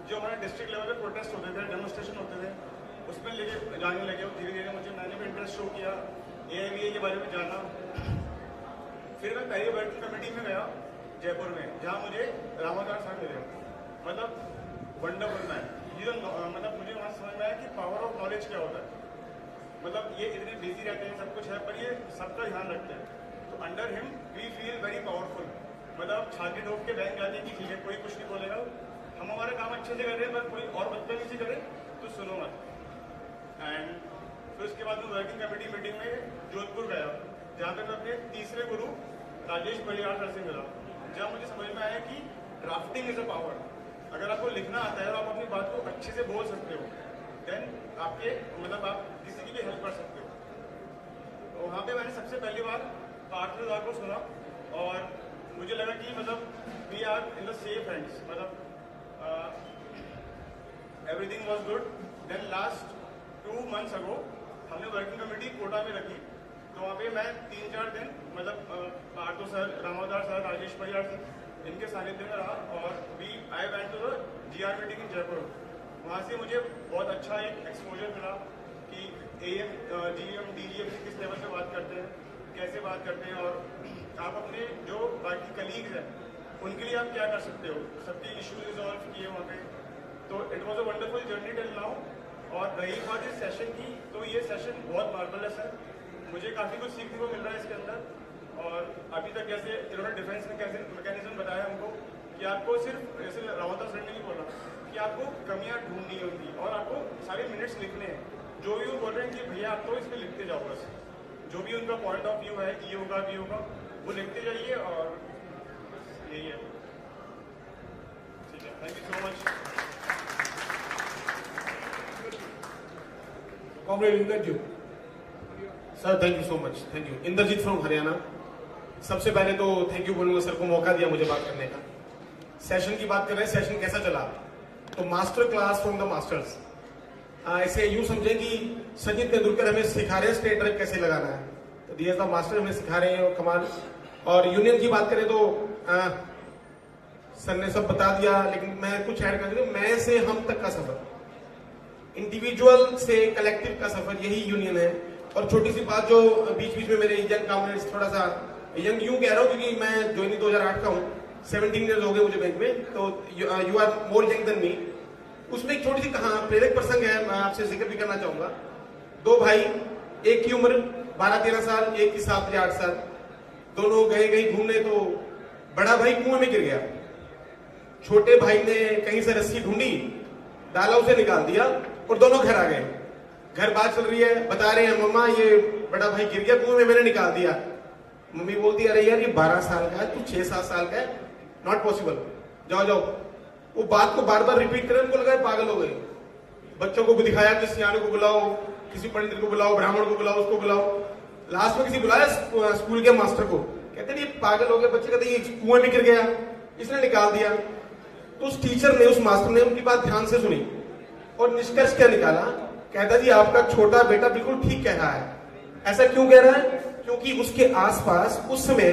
जो हमारे डिस्ट्रिक्ट लेवल पे प्रोटेस्ट होते थे, डेमोन्स्ट्रेशन होते थे, उसमें लेके जाने लगे। धीरे धीरे मैंने भी इंटरेस्ट शो किया, AIBA के बारे में जाना। फिर मैं पहली वर्किंग कमेटी में गया जयपुर में, जहाँ मुझे रामादास सर मिले, मतलब वंडरफुल मैन। ये मतलब मुझे वहाँ समझ में आया कि पावर ऑफ नॉलेज क्या होता है। मतलब ये इतने बिजी रहते हैं, सब कुछ है, पर ये सबका ध्यान रखते हैं। तो under him we feel very powerful. मतलब छाती ठोक के बैंक जाते हैं कि ठीक है कोई कुछ नहीं बोलेगा, हम हमारा काम अच्छे से कर रहे हैं, पर कोई और बदतमीजी से करे तो सुनो मत। एंड फिर उसके बाद मैं वर्किंग कमेटी मीटिंग में जोधपुर गया, जहाँ पे मैं अपने तीसरे गुरु राजेश परिहार सर से मिला, जहाँ मुझे समझ में आया कि ड्राफ्टिंग इज अ पावर। अगर आपको लिखना आता है और आप अपनी बात को अच्छे से बोल सकते हो, देन आपके मतलब आप किसी की भी हेल्प कर सकते हो। तो वहाँ पे मैंने सबसे पहली बार पार्थदा को सुना और मुझे लगा कि मतलब we are in the safe hands, मतलब everything was good. Then last 2 months ago हमने वर्किंग कमेटी कोटा में रखी, तो वहाँ पे मैं 3-4 दिन मतलब Partho sir, Ramadas sir, Rajesh Parihar sir, इनके सानिध्य में रहा और I went to the GR meeting in Jaipur. वहाँ से मुझे बहुत अच्छा एक एक्सपोजर मिला कि AM, GM, DGM से किस लेवल पे बात करते हैं, कैसे बात करते हैं और आप अपने जो बाकी कलीग्स हैं उनके लिए आप क्या कर सकते हो, सबके इश्यूज रिजॉल्व किए वहाँ पे। तो it was a wonderful journey till now. और रही बात इस सेशन की, तो ये सेशन बहुत मार्वलस है, मुझे काफ़ी कुछ सीखने को मिल रहा है इसके अंदर। और अभी तक जैसे इन्होंने डिफेंस में कैसे मैकेनिज्म बताया हमको कि आपको सिर्फ जैसे रावता सर ने नहीं बोला कि आपको कमियां ढूंढनी होती और आपको सारे मिनट्स लिखने हैं, जो भी वो बोल रहे हैं कि भैया आप तो इसमें लिखते जाओ, बस जो भी उनका पॉइंट ऑफ व्यू है, ये होगा भी होगा, वो लिखते जाइए और यही है। ठीक है, thank you so much. Comrade Inaugural. Sir, thank you so much. Thank you. Indrajit from Haryana. सबसे पहले तो थैंक यू बोलूंगा सर को मौका दिया मुझे बात करने का। सेशन की बात कर रहे हैं, सेशन कैसा चला? तो master class from the masters. ऐसे यूं समझे कि सचिन तेंदुलकर हमें सिखा रहे हैं स्ट्रेट ड्राइव कैसे लगाना है, तो DSR मास्टर हमें सिखा रहे हैं और कमाल। और यूनियन की बात करें तो सर ने सब बता दिया, लेकिन मैं कुछ ऐड कर दूं। मैं से हम तक का सफर, इंडिविजुअल से कलेक्टिव का सफर, यही यूनियन है। और छोटी सी बात जो बीच बीच में मेरे यंग कॉमरेड्स, थोड़ा सा यंग यूं कह रहा हूं क्योंकि मैं ज्वाइनिंग 2008 का हूं, 17 ईयर्स हो गए मुझे बैंक में, तो you are more young than me. उसमें एक छोटी सी प्रेरक प्रसंग है, मैं आपसे जिक्र भी करना चाहूंगा। दो भाई, एक की उम्र 12-13 साल, एक की 7 या 8 साल, दोनों गए कहीं घूमने, तो बड़ा भाई कुएं में गिर गया। छोटे भाई ने कहीं से रस्सी ढूंढी, डाला, उसे निकाल दिया और दोनों घर आ गए। घर बात चल रही है, बता रहे हैं मम्मा ये बड़ा भाई गिर गया कुएं में, मैंने निकाल दिया। मम्मी बोलती है अरे यार ये 12 साल का है, तू 6-7 साल का है, नॉट पॉसिबल, जाओ जाओ। वो बात को बार बार रिपीट करें, उनको लगा पागल हो गए। बच्चों को भी दिखाया कि सियाने को बुलाओ, किसी पंडित को बुलाओ, ब्राह्मण को बुलाओ, उसको बुलाओ। लास्ट में किसी बुलाया स्कूल के मास्टर को, कहते ये पागल हो गए बच्चे, कहते ये कुएं में गिर गया, इसने निकाल दिया। तो उस टीचर ने, उस मास्टर ने उनकी बात ध्यान से सुनी और निष्कर्ष क्या निकाला, कहता जी आपका छोटा बेटा बिल्कुल ठीक कह रहा है। ऐसा क्यों कह रहा है? क्योंकि उसके आसपास उस समय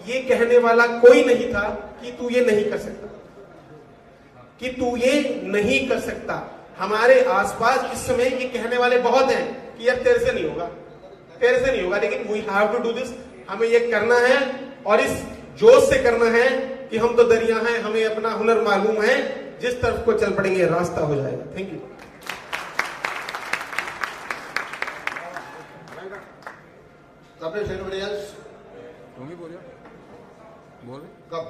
ये कहने वाला कोई नहीं था कि तू ये नहीं कर सकता, कि तू ये नहीं कर सकता। हमारे आसपास इस समय ये कहने वाले बहुत हैं कि यार तेरे से नहीं होगा, तेरे से नहीं होगा, लेकिन we have to do this, हमें ये करना है और इस जोश से करना है कि हम तो दरिया हैं, हमें अपना हुनर मालूम है, जिस तरफ को चल पड़ेंगे रास्ता हो जाएगा। Thank you. Anybody else? तुम ही बोलो, बोलो, Come.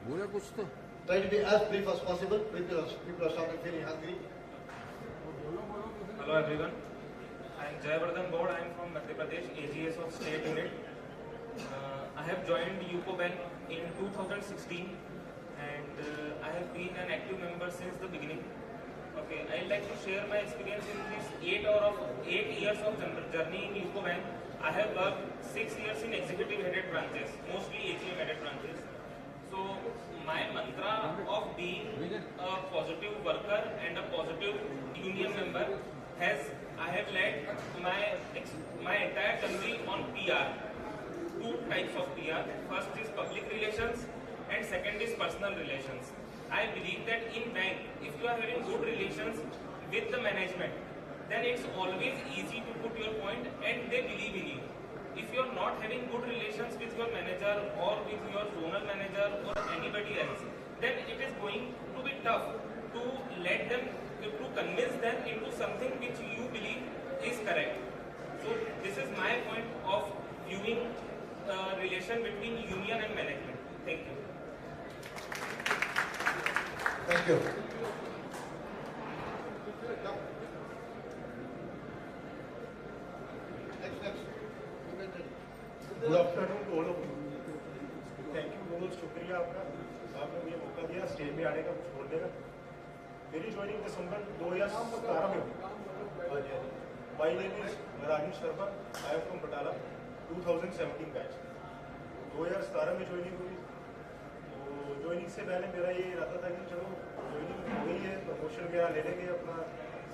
बोलो कुछ तो। Try to be as brief as possible. People are starting feeling hungry. Hello everyone. I am Jayavardhan Gaud. I am from Madhya Pradesh, AGS of State Unit. I have joined UCO Bank in 2016 and I have been an active member since the beginning. Okay, I would like to share my experience in this 8 years of journey in UCO Bank. I have worked 6 years in executive headed branches, mostly AGM headed branches. So my mantra of being a positive worker and a positive union member I have led my entire journey on PR. 2 types of PR. First is public relations and second is personal relations. I believe that in bank, if you are having good relations with the management, then it's always easy to put your point and they believe in you. If you are not having good relations with your manager or with your zonal manager or anybody else, then it is going to be tough to let them, to convince them into something which you believe is correct. So this is my point of viewing relation between union and management. Thank you. Thank you. Good afternoon बोलो। Thank you बहुत शुक्रिया आपका, आपने मुझे मौका दिया stage में आने का, कुछ बोलने का। मेरी ज्वाइनिंग दिसंबर 2017 में हुई। My name is Rajesh Sharma, I am from Batala, 2017 batch. 2017 में ज्वाइनिंग हुई। तो ज्वाइनिंग से पहले मेरा ये इरादा था कि चलो ज्वाइनिंग हो गई है, प्रमोशन वगैरह ले लेंगे, अपना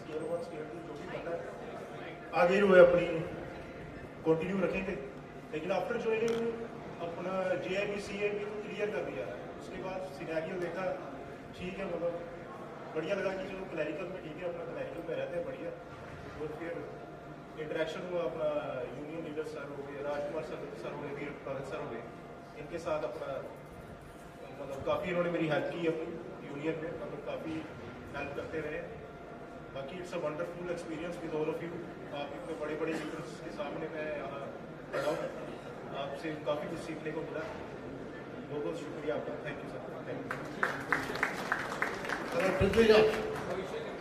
स्केल 1 स्केल 2 जो भी करना है आगे जो है अपनी कंटिन्यू रखेंगे। लेकिन आफ्टर ज्वाइनिंग अपना JIB CIB को क्लियर कर दिया। उसके बाद सिनेरियो देखा, ठीक है, मतलब बढ़िया लगा कि चलो क्लैरिकल में ठीक है, अपना क्लैरिकल में रहते हैं बढ़िया। और फिर इंटरेक्शन हुआ अपना यूनियन लीडर सर हो गए, राजकुमार सर हो गए, वीर प्रवीण सर हो गए, इनके साथ अपना मतलब काफ़ी इन्होंने मेरी हेल्प की अपनी यूनियन में, मतलब काफ़ी हेल्प करते रहे। बाकी it's a wonderful experience with all of you. आप इतने बड़े बड़े लीडर्स के सामने मैं यहाँ खड़ा हूँ, आपसे काफ़ी कुछ सीखने को मिला। बहुत बहुत शुक्रिया आपका। Thank you sir. Thank you. Prithviraj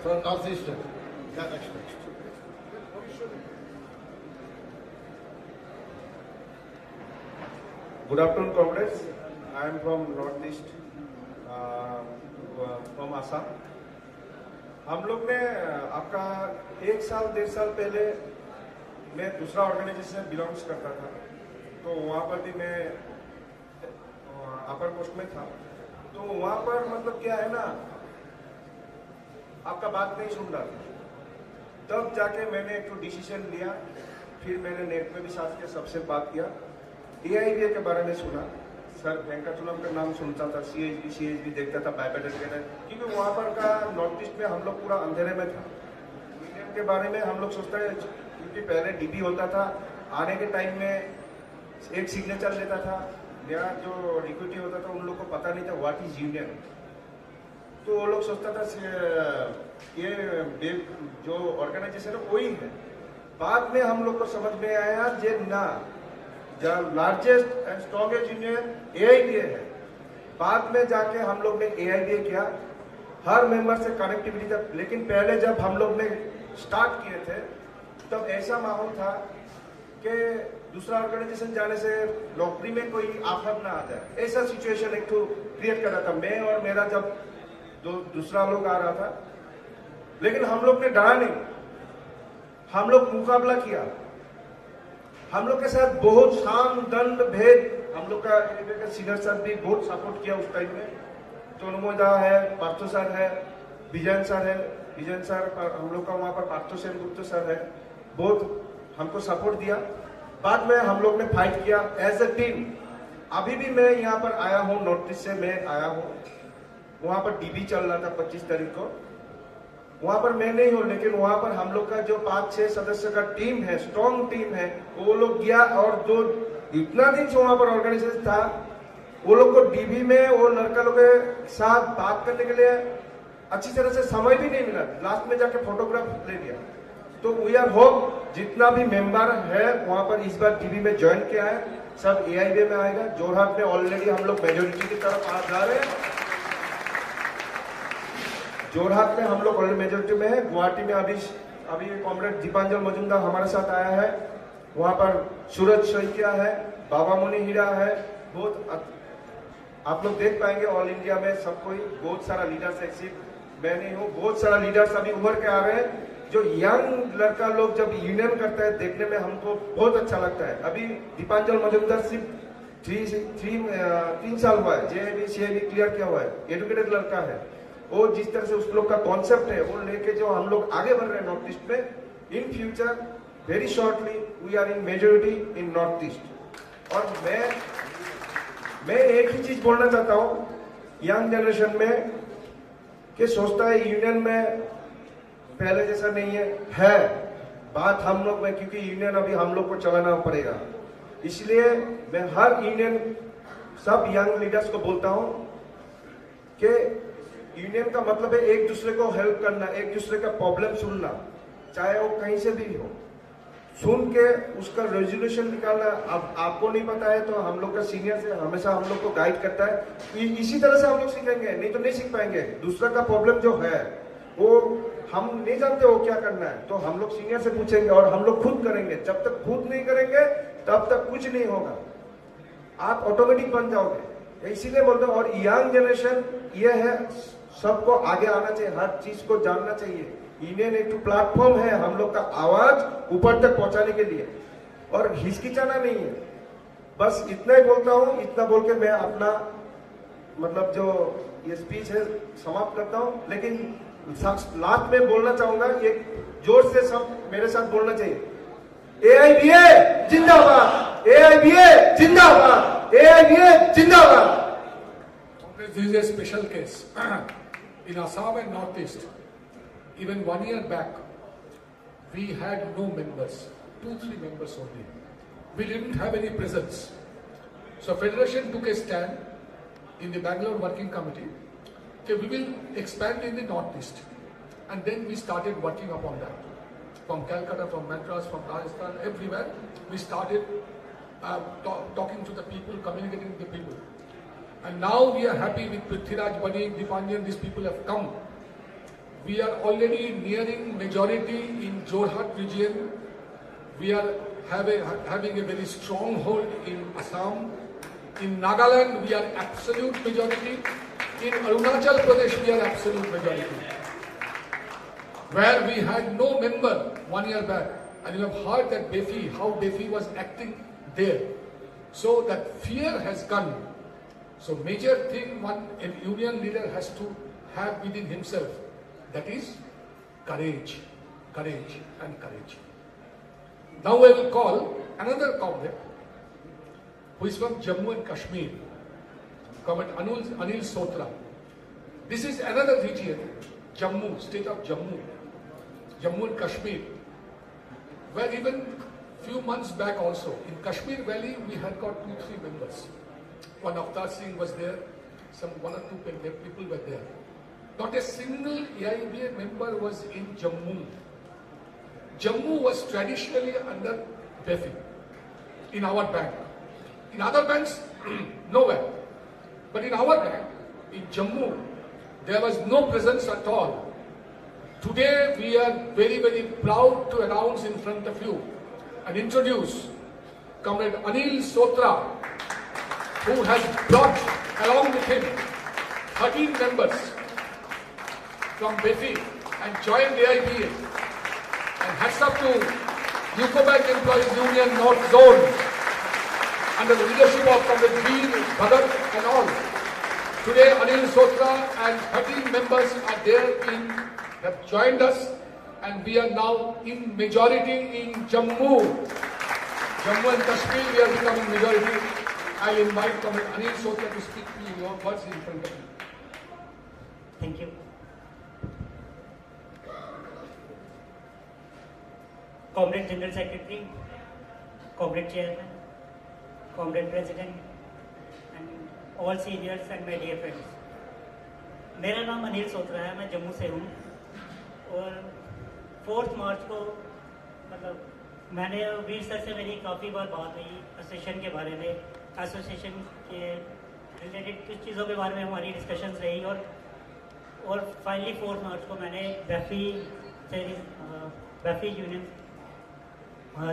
from north east, Good afternoon, comrades. I am from North East, from Assam. हम लोग ने आपका 1 साल 1.5 साल पहले मैं दूसरा ऑर्गेनाइजेशन बिलोंग्स करता था, तो वहाँ पर भी मैं अपर पोस्ट में था। तो वहाँ पर मतलब क्या है ना, आपका बात नहीं सुन रहा था। तब जाके मैंने एक डिसीजन लिया, फिर मैंने नेट में भी साथ के सबसे बात किया, AIBA के बारे में सुना, सर वेंकटचलम का नाम सुनता था, CHB देखता था बायोपेटेट, क्योंकि वहाँ पर का नॉर्थ ईस्ट में हम लोग पूरा अंधेरे में था। यूनियन के बारे में हम लोग सोचते हैं, क्योंकि पहले DB होता था, आने के टाइम में एक सिग्नेचर लेता था, नया जो रिक्रूटी होता था उन लोग को पता नहीं था व्हाट इज यूनियन। तो वो लोग सोचता था ये जो ऑर्गेनाइजेशन है वही है। बाद में हम लोग को समझ में आया जे ना, जब largest and strongest union AIBA है। बाद में जाके हम लोग ने AIBA किया, हर मेंबर से कनेक्टिविटी था। लेकिन पहले जब हम लोग ने स्टार्ट किए थे तब ऐसा माहौल था कि दूसरा ऑर्गेनाइजेशन जाने से नौकरी में कोई आफत ना आ जाए, ऐसा सिचुएशन एक तो क्रिएट कर रहा था। मैं और मेरा जब दूसरा लोग आ रहा था, लेकिन हम लोग ने डरा नहीं, हम लोग मुकाबला किया। हम लोग के साथ बहुत साम दंड भेद, हम लोग का सीनियर सर भी बहुत सपोर्ट किया उस टाइम में। तोनमोदा है, पार्थो सर है, विजयन सर है, विजयन सर हम लोग का वहाँ पर पार्थो सेनगुप्ता सर है, बहुत हमको सपोर्ट दिया। बाद में हम लोग ने फाइट किया एज अ टीम। अभी भी मैं यहाँ पर आया हूँ, नॉर्थ ईस्ट से मैं आया हूँ, वहाँ पर DB चल रहा था 25 तारीख को, वहाँ पर मैं नहीं हूँ, लेकिन वहाँ पर हम लोग का जो 5-6 सदस्य का टीम है, स्ट्रॉन्ग टीम है, वो लोग गया और जो इतना दिन से वहाँ पर ऑर्गेनाइजेशन था, वो लोग को DB में वो लड़का लोग के साथ बात करने के लिए अच्छी तरह से समय भी नहीं मिला। लास्ट में जाके फोटोग्राफ ले लिया। तो वी आर होप जितना भी मेंबर है वहाँ पर इस बार DB में ज्वाइन किया है, सब AIBA में आएगा। जोरहाट में ऑलरेडी हम लोग मेजोरिटी की तरफ आ जा रहे हैं। जोरहाट में हम लोग ऑलरेडी मेजोरिटी में है। गुवाहाटी में अभी कॉमरेड दीपांजल मजुमदार हमारे साथ आया है, वहाँ पर सूरज शैकिया है, बाबा मुनि हीरा है। बहुत आप लोग देख पाएंगे ऑल इंडिया में सब कोई, बहुत सारा लीडर्स है, सिर्फ मैं नहीं हूँ, बहुत सारा लीडर्स अभी उभर के आ रहे हैं। जो यंग लड़का लोग जब यूनियन करता है देखने में हमको बहुत अच्छा लगता है। अभी दीपांजल मजुमदार सिर्फ 3 साल हुआ है, JIB CIB क्लियर किया हुआ है, एजुकेटेड लड़का है। वो जिस तरह से उस लोग का कॉन्सेप्ट है वो लेके जो हम लोग आगे बढ़ रहे हैं नॉर्थ ईस्ट में, in future very shortly we are in majority in north east. और मैं एक ही चीज बोलना चाहता हूँ यंग जनरेशन में, कि सोचता है यूनियन में पहले जैसा नहीं है बात हम लोग में, क्योंकि यूनियन अभी हम लोग को चलाना पड़ेगा। इसलिए मैं हर यूनियन सब यंग लीडर्स को बोलता हूं कि यूनियन का मतलब है एक दूसरे को हेल्प करना, एक दूसरे का प्रॉब्लम सुनना, चाहे वो कहीं से भी हो, सुन के उसका रेजोल्यूशन निकालना। अब आपको नहीं पता है तो हम लोग का सीनियर से हमेशा हम लोग को गाइड करता है। इसी तरह से हम लोग सीखेंगे, नहीं तो नहीं सीख पाएंगे। दूसरा का प्रॉब्लम जो है वो हम नहीं जानते वो क्या करना है, तो हम लोग सीनियर से पूछेंगे और हम लोग खुद करेंगे। जब तक खुद नहीं करेंगे तब तक कुछ नहीं होगा, आप ऑटोमेटिक बन जाओगे। इसीलिए बोलते हैं। और यंग जनरेशन ये है, सबको आगे आना चाहिए, हर चीज को जानना चाहिए। यूनियन एक प्लेटफॉर्म है हम लोग का आवाज ऊपर तक पहुंचाने के लिए, और हिचकिचाना नहीं है। बस इतना ही बोलता हूं, इतना बोल के मैं अपना मतलब जो ये स्पीच है समाप्त करता हूं। लेकिन लास्ट में बोलना चाहूंगा, एक जोर से सब मेरे साथ बोलना चाहिए, AIBA जिंदाबाद, AIBA जिंदाबाद, AIBA जिंदाबाद। This is a special case. In Assam and Northeast, even 1 year back, we had no members, 2-3 members only. We didn't have any presence. So Federation took a stand in the Bangalore Working Committee. Okay, we will expand in the Northeast. And then we started working upon that. From Calcutta, from Madras, from Rajasthan, everywhere, we started talking to the people, communicating with the people. And now we are happy with Prithviraj, Banik, Dipanjan, these people have come. We are already nearing majority in Jorhat region. We are having a very strong hold in Assam. In Nagaland, we are absolute majority. In Arunachal Pradesh, we are absolute majority. Where we had no member 1 year back. And you have heard that Befi, how Befi was acting there. So that fear has gone. So major thing a union leader has to have within himself, that is courage, courage and courage. Now I will call another comrade who is from Jammu and Kashmir. Comrade Anil Sotra. This is another region, Jammu, state of Jammu and Kashmir, where even few months back also, in Kashmir Valley, we had got 2-3 members. One Avtar Singh was there, one or two people were there. Not a single AIBA member was in Jammu. Jammu was traditionally under BEFI in our bank. In other banks, nowhere. But in our bank, in Jammu, there was no presence at all. Today, we are very, very proud to announce in front of you and introduce Comrade Anil Sotra, who has brought along with him 13 members from BEFI and joined AIBA. And hats up to UCO Bank Employees Union North Zone under the leadership of Comrade Veer, Bhagat and all. Today Anil Sotra and 13 members are there have joined us, and we are now in majority in Jammu. Jammu and Kashmir, we are becoming majority. I invite Comrade Anil Sotra to speak to you your words in front of you. Thank you. Comrade General Secretary, Comrade Chairman, Comrade President, and all seniors and my dear friends. मेरा नाम अनिल सोत्रा है, मैं जम्मू से हूँ और 4 मार्च को मतलब मैंने वीर सर से मेरी काफ़ी बार बात हुई एसोसिएशन के बारे में, एसोसिएशन के रिलेटेड कुछ चीज़ों के बारे में हमारी डिस्कशंस रही और फाइनली 4 मार्च को मैंने BEFI यूनियन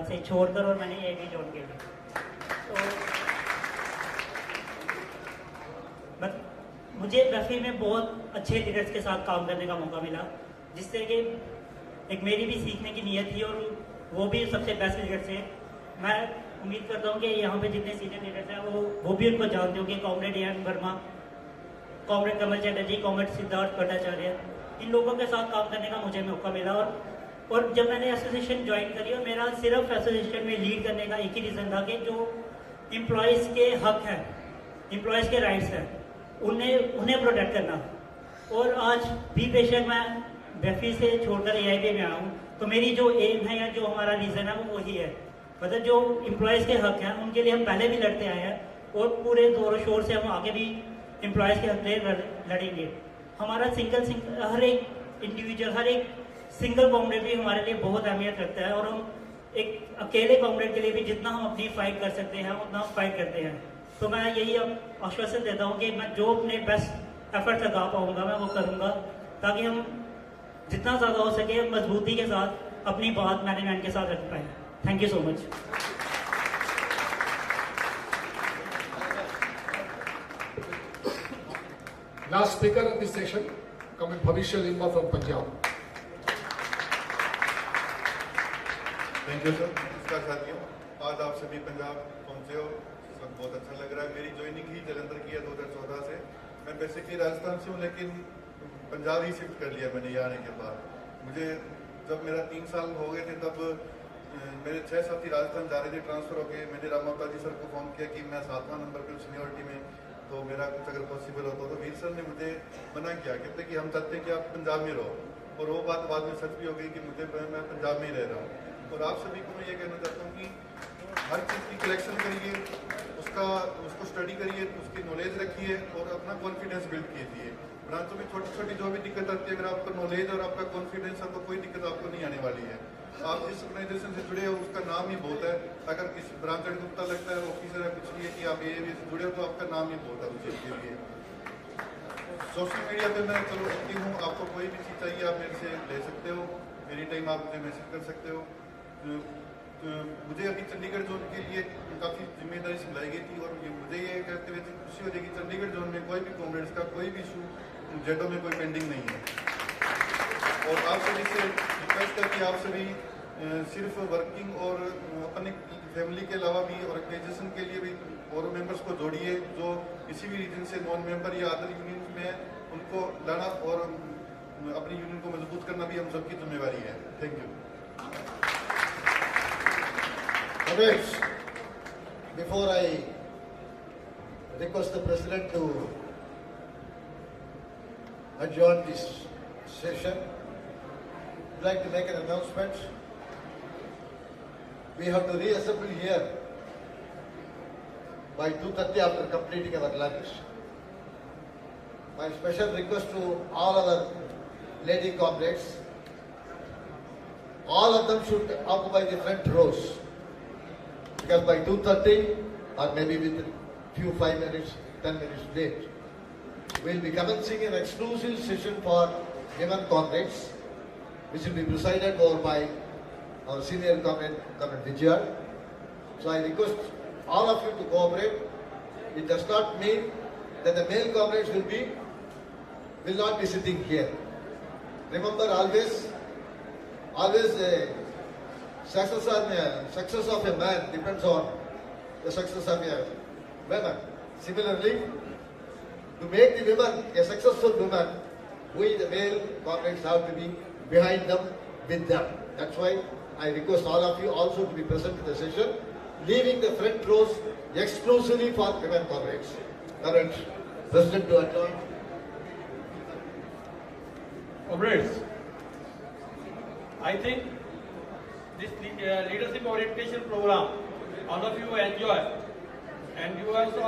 से छोड़कर और मैंने ये भी ज्वाइन किया। तो मुझे BEFI में बहुत अच्छे लीडर्स के साथ काम करने का मौका मिला, जिससे कि एक मेरी भी सीखने की नीयत थी और वो भी सबसे बेस्ट लीडर्स हैं। मैं उम्मीद करता हूँ कि यहाँ पे जितने सीनियर लीडर्स हैं वो भी उनको जानते होंगे, कॉमरेड एन वर्मा, कॉमरेड कमल चटर्जी, कॉमरेड सिद्धार्थ भट्टाचार्य, इन लोगों के साथ काम करने का मुझे मौका मिला। और जब मैंने एसोसिएशन ज्वाइन करी और मेरा सिर्फ एसोसिएशन में लीड करने का एक ही रीज़न था कि जो एम्प्लॉयज़ के हक हैं, एम्प्लॉयज़ के राइट्स हैं, उन्हें प्रोटेक्ट करना। और आज भी बेशक मैं BEFI से छोड़कर AIBA में आया हूँ, तो मेरी जो एम है या जो हमारा रीज़न है वो वही है, मतलब जो एम्प्लॉयज़ के हक हैं उनके लिए हम पहले भी लड़ते आए हैं और पूरे जोर शोर से हम आगे भी एम्प्लॉयज़ के हक लिए लड़ेंगे। हमारा हर एक इंडिविजुअल, हर एक सिंगल कॉमरेड भी हमारे लिए बहुत अहमियत रखता है और हम एक अकेले कॉमरेड के लिए भी जितना हम अपनी फाइट कर सकते हैं उतना हम फाइट करते हैं। तो मैं यही अब आश्वासन देता हूँ कि मैं जो अपने बेस्ट एफर्ट लगा पाऊँगा मैं वो करूँगा, ताकि हम जितना ज़्यादा हो सके मजबूती के साथ अपनी बात मैनेजमेंट के साथ रख पाएँ। Thank you so much. Last speaker of this session, Comrade Bhavishya Limba from Punjab. Thank you sir. नमस्कार साथियों, आज आप सभी पंजाब पहुंचे हो, सब बहुत अच्छा लग रहा है। मेरी ज्वाइनिंग ही जलंधर की है 2014 से। मैं बेसिकली राजस्थान से हूँ, लेकिन पंजाब ही शिफ्ट कर लिया मैंने यहाँ आने के बाद। मुझे जब मेरा 3 साल हो गए थे तब मेरे 6 साथी राजस्थान जा रहे थे ट्रांसफर होके। मैंने रामावता जी सर को फ़ोन किया कि मैं 7वां नंबर पर सीनियरिटी में, तो मेरा कुछ अगर पॉसिबल होता तो वीर सर ने मुझे मना किया, कहते कि हम चाहते हैं कि आप पंजाब में रहो। और वो बात बाद में सच भी हो गई कि मैं पंजाब में ही रह रहा हूँ। और आप सभी को मैं ये कहना चाहता हूँ कि हर चीज़ की कलेक्शन करिए, उसको स्टडी करिए, उसकी नॉलेज रखिए और अपना कॉन्फिडेंस बिल्ड कीजिए। ब्रांचों में छोटी छोटी जो भी दिक्कत आती है, अगर आपको नॉलेज और आपका कॉन्फिडेंस है तो कोई दिक्कत आपको नहीं आने वाली है। आप जिस ऑर्गेनाइजेशन से जुड़े हो उसका नाम ही बहुत है। अगर किसी ब्रांच में गुप्ता लगता है ऑफिसर है कुछ नहीं है कि आप ये से जुड़े हो, तो आपका नाम ही बहुत है उस चीज़ के लिए। सोशल मीडिया पे मैं चलो एक्टिव हूँ, आपको कोई भी चीज़ चाहिए आप मेरे से ले सकते हो, एनी टाइम आप मुझे मैसेज कर सकते हो। तो मुझे अभी चंडीगढ़ जोन के लिए काफ़ी जिम्मेदारी संभाई गई थी और मुझे ये कहते हुए खुशी हो जाएगी चंडीगढ़ जोन में कोई भी कॉमरेड्स का कोई भी इशू जेडो में कोई पेंडिंग नहीं है। और आप सभी से रिक्वेस्ट है कि आप सभी सिर्फ वर्किंग और अपनी फैमिली के अलावा भी ऑर्गेनाइजेशन के लिए भी और मेंबर्स को जोड़िए, जो किसी भी रीजन से नॉन मेंबर या अदर यूनियन में उनको लाना और अपनी यूनियन को मजबूत करना भी हम सबकी जिम्मेवारी है। Thank you. Before I request the President to adjourn this session. I'd like to make an announcement. We have to reassemble here by 2:30 after completing our lunch. My special request to all our lady comrades, all of them should occupy the front rows, because by 2:30 or maybe with few 5 minutes, 10 minutes late, we'll be commencing an exclusive session for women comrades, which will be presided over by our senior comrade, Comrade Vijay. So I request all of you to cooperate. It does not mean that the male comrades will not be sitting here. Remember, always the success of a man depends on the success of a woman. Similarly, to make the women a successful woman, we the male comrades have to be behind them, with them. That's why I request all of you also to be present in the session, leaving the front rows exclusively for women comrades. Current President to adjourn. Comrades, I think this leadership orientation program, all of you enjoy, and you also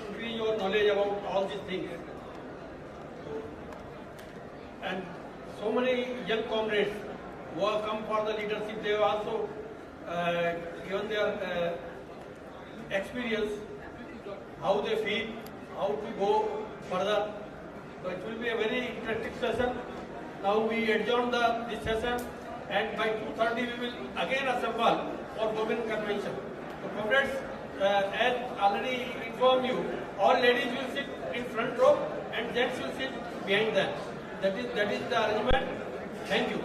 increase your knowledge about all these things. And so many young comrades who have come for the leadership, they have also given their experience, how they feel, how to go further. So it will be a very interactive session. Now we adjourn this session, and by 2:30 we will again assemble for women convention. So comrades, as already informed you, all ladies will sit in front row and gents will sit behind them. That is the arrangement. Thank you.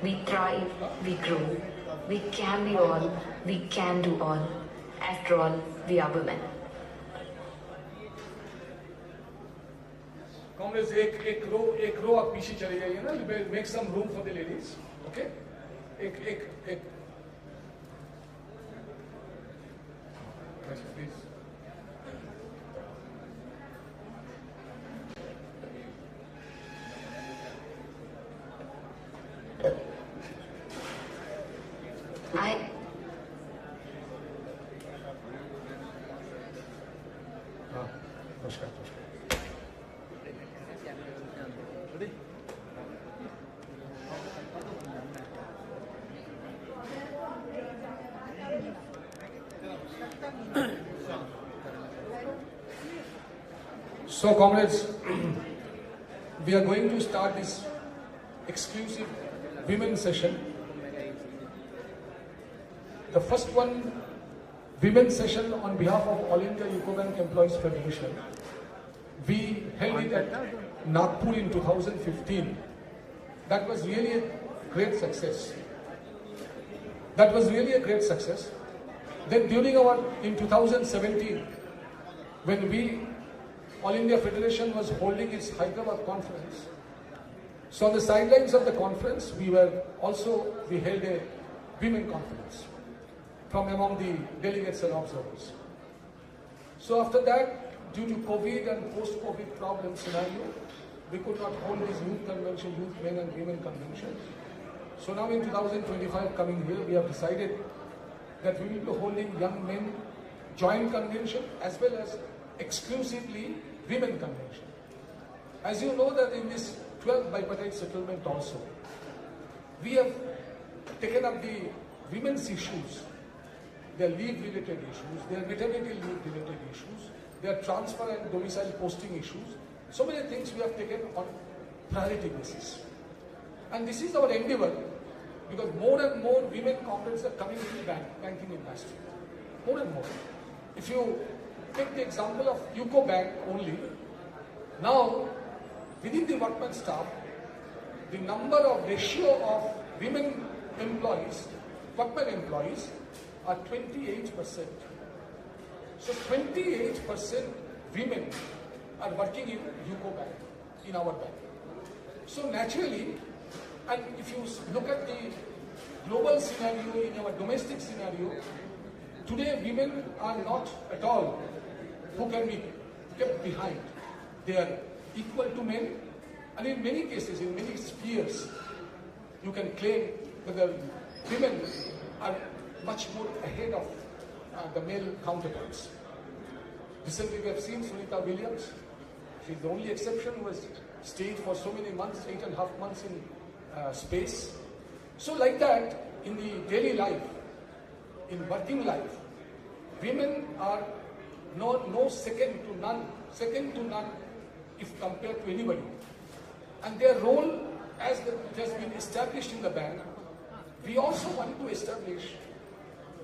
We thrive, we grow, we can be all, we can do all. After all, we are women. Comrades, एक रो आप पीछे चले जाइए ना, make some room for the ladies, okay? एक please. So comrades, we are going to start this exclusive women session. The first one, women's session on behalf of All India UCO Bank Employees Federation. We held it at Nagpur in 2015. That was really a great success. Then during in 2017, when All India Federation was holding its Hyderabad conference. So on the sidelines of the conference, we held a women conference from among the delegates and observers. So after that, due to COVID and post-COVID problem scenario, we could not hold this youth convention, youth men and women convention. So now in 2025 coming here, we have decided that we will be holding young men joint convention as well as exclusively women convention. As you know that in this 12th bipartite settlement also, we have taken up the women's issues, their leave-related issues, their maternity leave-related issues, their transfer and domicile posting issues. So many things we have taken on priority basis. And this is our endeavor, because more and more women comrades are coming into the banking industry. More and more. If you take the example of UCO Bank only, now within the workman staff, the number of ratio of women employees, workmen employees, are 28%. So 28% women are working in UCO Bank, in our bank. So naturally, and if you look at the global scenario, in our domestic scenario, today women are not at all who can be kept behind. They are equal to men, and in many cases, in many spheres, you can claim that the women are much more ahead of the male counterparts. Recently we have seen Sunita Williams. She's the only exception who has stayed for so many months, 8.5 months in space. So like that, in the daily life, in working life, women are no second to none if compared to anybody. And their role, as it has been established in the bank, we also want to establish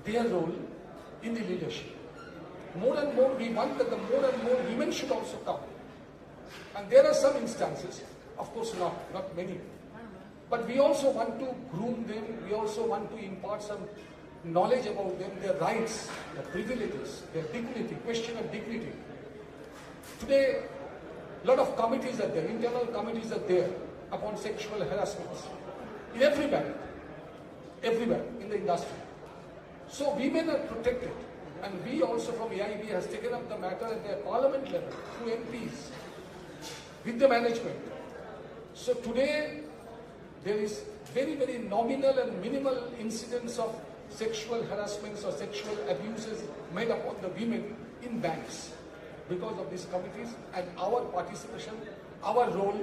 their role in the leadership. More and more, we want that the more and more women should also come. And there are some instances, of course not many, but we also want to groom them, we also want to impart some knowledge about them, their rights, their privileges, their dignity, question of dignity. Today, a lot of committees are there, internal committees are there upon sexual harassments in every bank, everywhere in the industry. So women are protected, and we also from AIB has taken up the matter at the parliament level through MPs with the management. So today there is very, very nominal and minimal incidents of sexual harassments or sexual abuses made upon the women in banks because of these committees and our participation, our role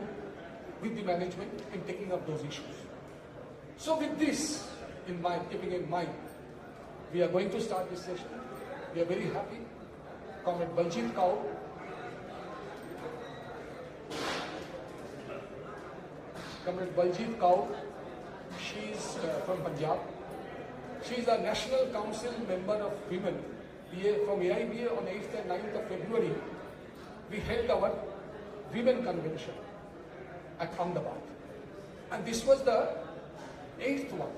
with the management in taking up those issues. So with this in mind, keeping in mind, we are going to start this session. We are very happy. Comrade Baljit Kaur, she is from Punjab. She is a National Council member of Women from AIBA on 8th and 9th of February. We held our Women Convention at Ahmedabad. And this was the 8th one.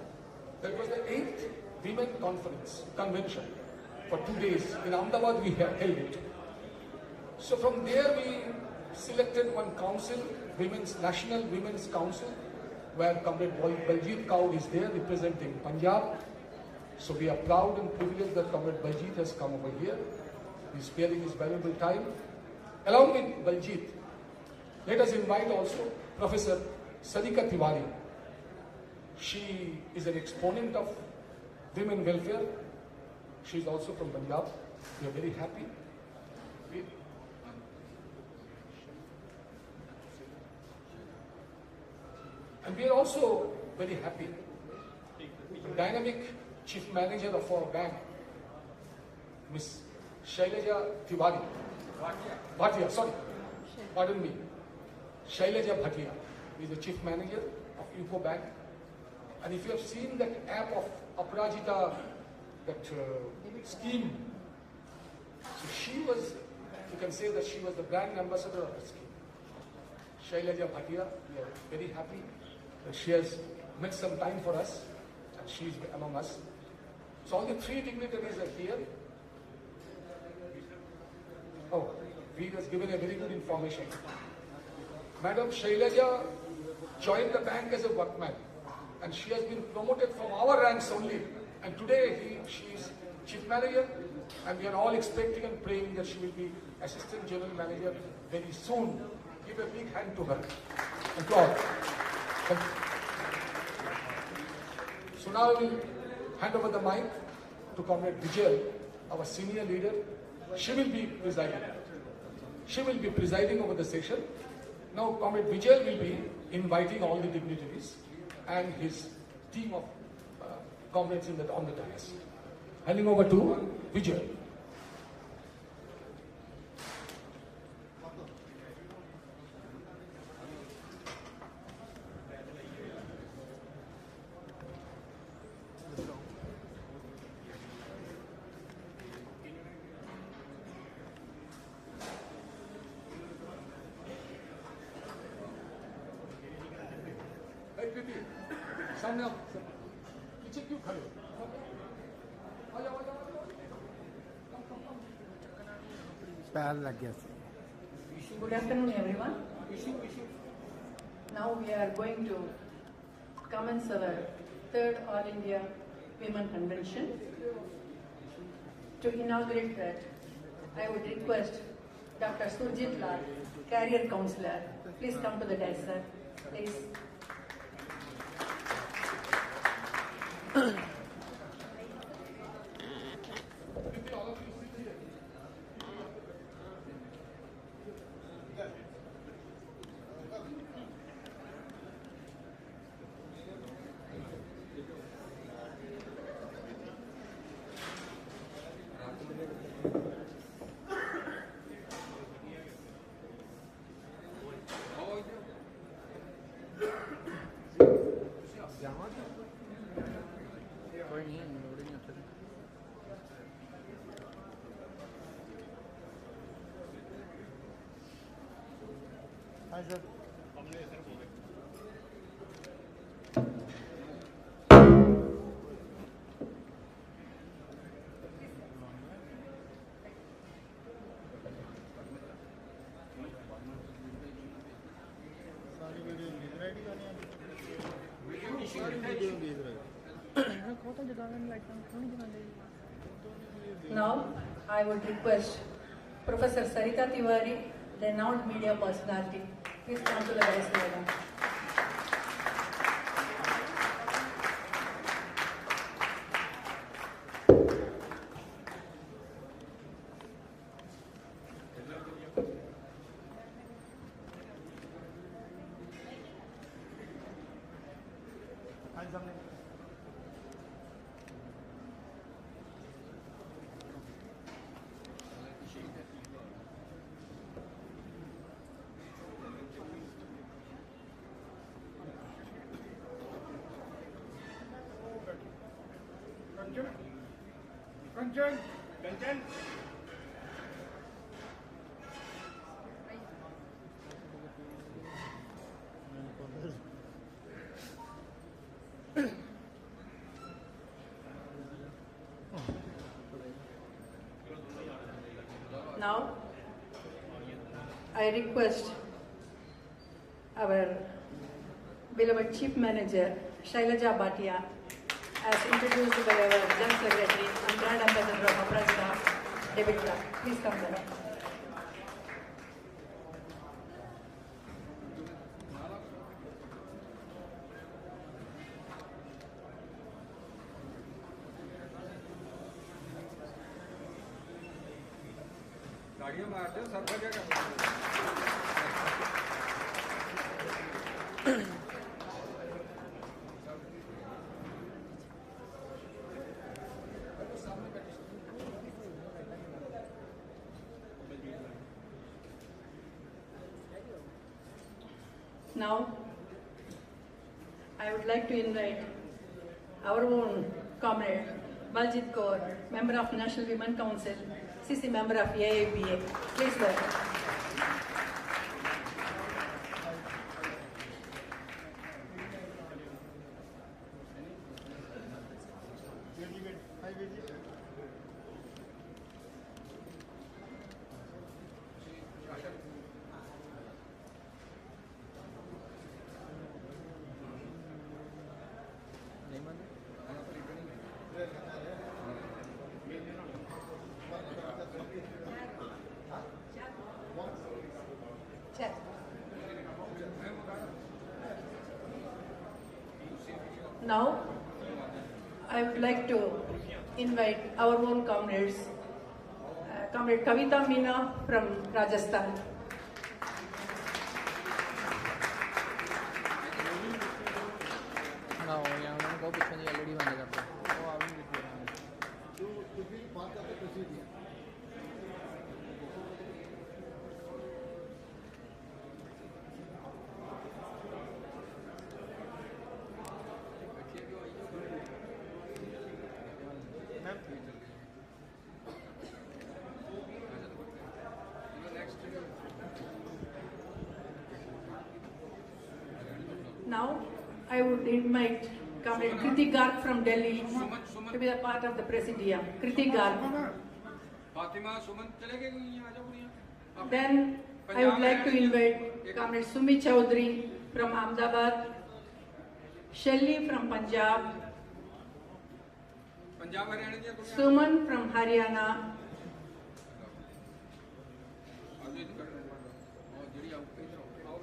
That was the 8th Women Convention. For 2 days in Ahmedabad we held it. So from there we selected one council, National Women's Council, where Comrade Baljit Kaur is there representing Punjab. So we are proud and privileged that Comrade Baljit has come over here. He is sparing his valuable time. Along with Baljit, let us invite also Professor Sadika Tiwari. She is an exponent of women welfare. She is also from Punjab. We are very happy. And we are also very happy. The dynamic Chief Manager of our bank, Ms. Shailaja Tiwari. Bhatia, sorry. Pardon me. Shailaja Bhatia is the Chief Manager of UCO Bank. And if you have seen that app of Aparajita, that scheme, so she was, you can say that she was the brand ambassador of the scheme. Shailaja Bhatia, we are very happy that she has made some time for us and she is among us. So all the three dignitaries are here. Oh, we has given a very good information. Madam Shailaja joined the bank as a workman and she has been promoted from our ranks only. And today she is Chief Manager and we are all expecting and praying that she will be Assistant General Manager very soon. Give a big hand to her and to all. So now I will hand over the mic to Comrade Vijay, our senior leader. She will be presiding. She will be presiding over the session. Now Comrade Vijay will be inviting all the dignitaries and his team of comrades on the dais. Handing over to Vijay. सामने आओ, पीछे क्यों खड़े हो? आ जाओ, आ जाओ, आ जाओ। पैर लग गया। Good afternoon, everyone. Now we are going to commence our third All India Women Convention. To inaugurate that, I would request Dr. Surjit Lal, Career Counselor, please come to the dais, sir. Please. Hi, sir. Now, I would request Professor Sarita Tiwari, renowned media personality, please come to the dais, madam. Kanchan, Kanchan. Now, I request our beloved Chief Manager, Shailaja Bhatia, as introduced by our General Secretary and Brand Ambassador of Aprasta, Delegate. Please come there. गाड़ियाँ मारते हो सब जगह क्या Now, I would like to invite our own comrade, Baljit Kaur, member of National Women Council, CC member of AIBA. Please welcome. Now, I would like to invite our own comrades, Comrade Kavita Meena from Rajasthan. Now, I would invite Comrade Kritik Garg from Delhi to be a part of the Presidium. Kritik Garg. Fatima सुमन चले गए आ जाओ बुढ़िया Then I would like to invite Comrade Sumi Chaudhary from Ahmedabad, Shelly from Punjab, Punjab Haryana की बुढ़िया Suman from Haryana, अभी कर रहे हैं और जड़ी आओ आओ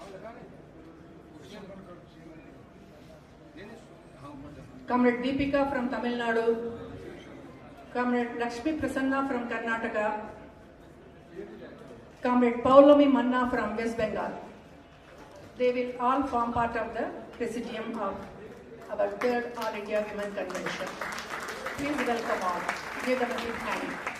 आओ लगा रहे Comrade Deepika from Tamil Nadu, Comrade Lakshmi Prasanna from Karnataka, Comrade Paulami Manna from West Bengal. They will all form part of the Presidium of our 3rd All India Women Convention. Please welcome all. Give them a big hand.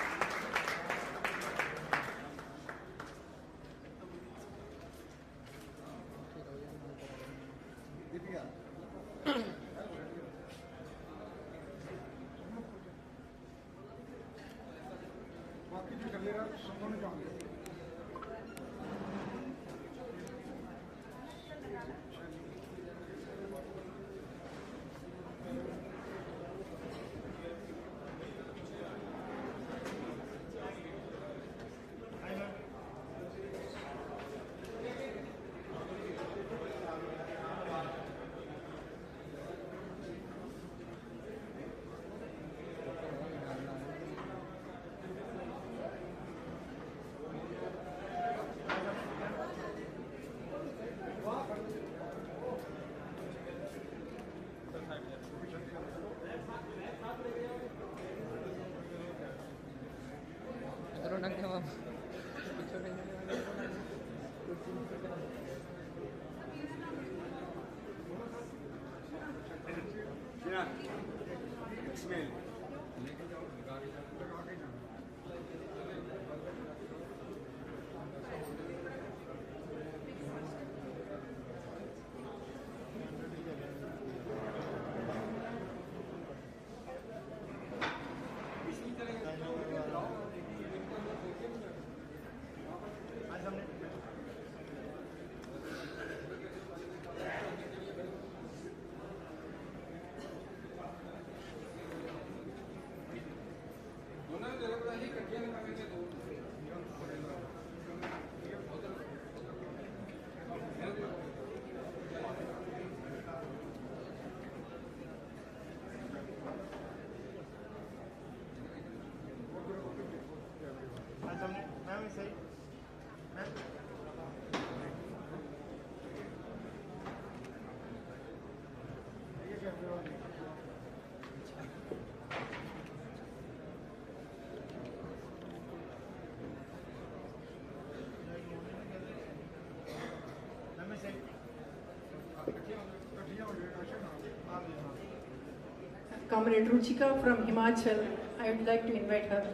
Comrade Ruchika from Himachal, I would like to invite her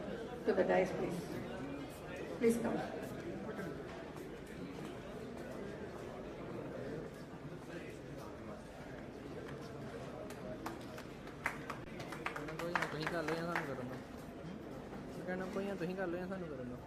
to the dais, please. Please come. ਤੁਸੀਂ ਕਰ ਲਓ ਜਾਂ ਸਾਨੂੰ ਕਰਨ ਦਿਓ ਕਹਿਣਾ ਕੋਈ ਨਾ ਤੁਸੀਂ ਕਰ ਲਓ ਜਾਂ ਸਾਨੂੰ ਕਰਨ ਦਿਓ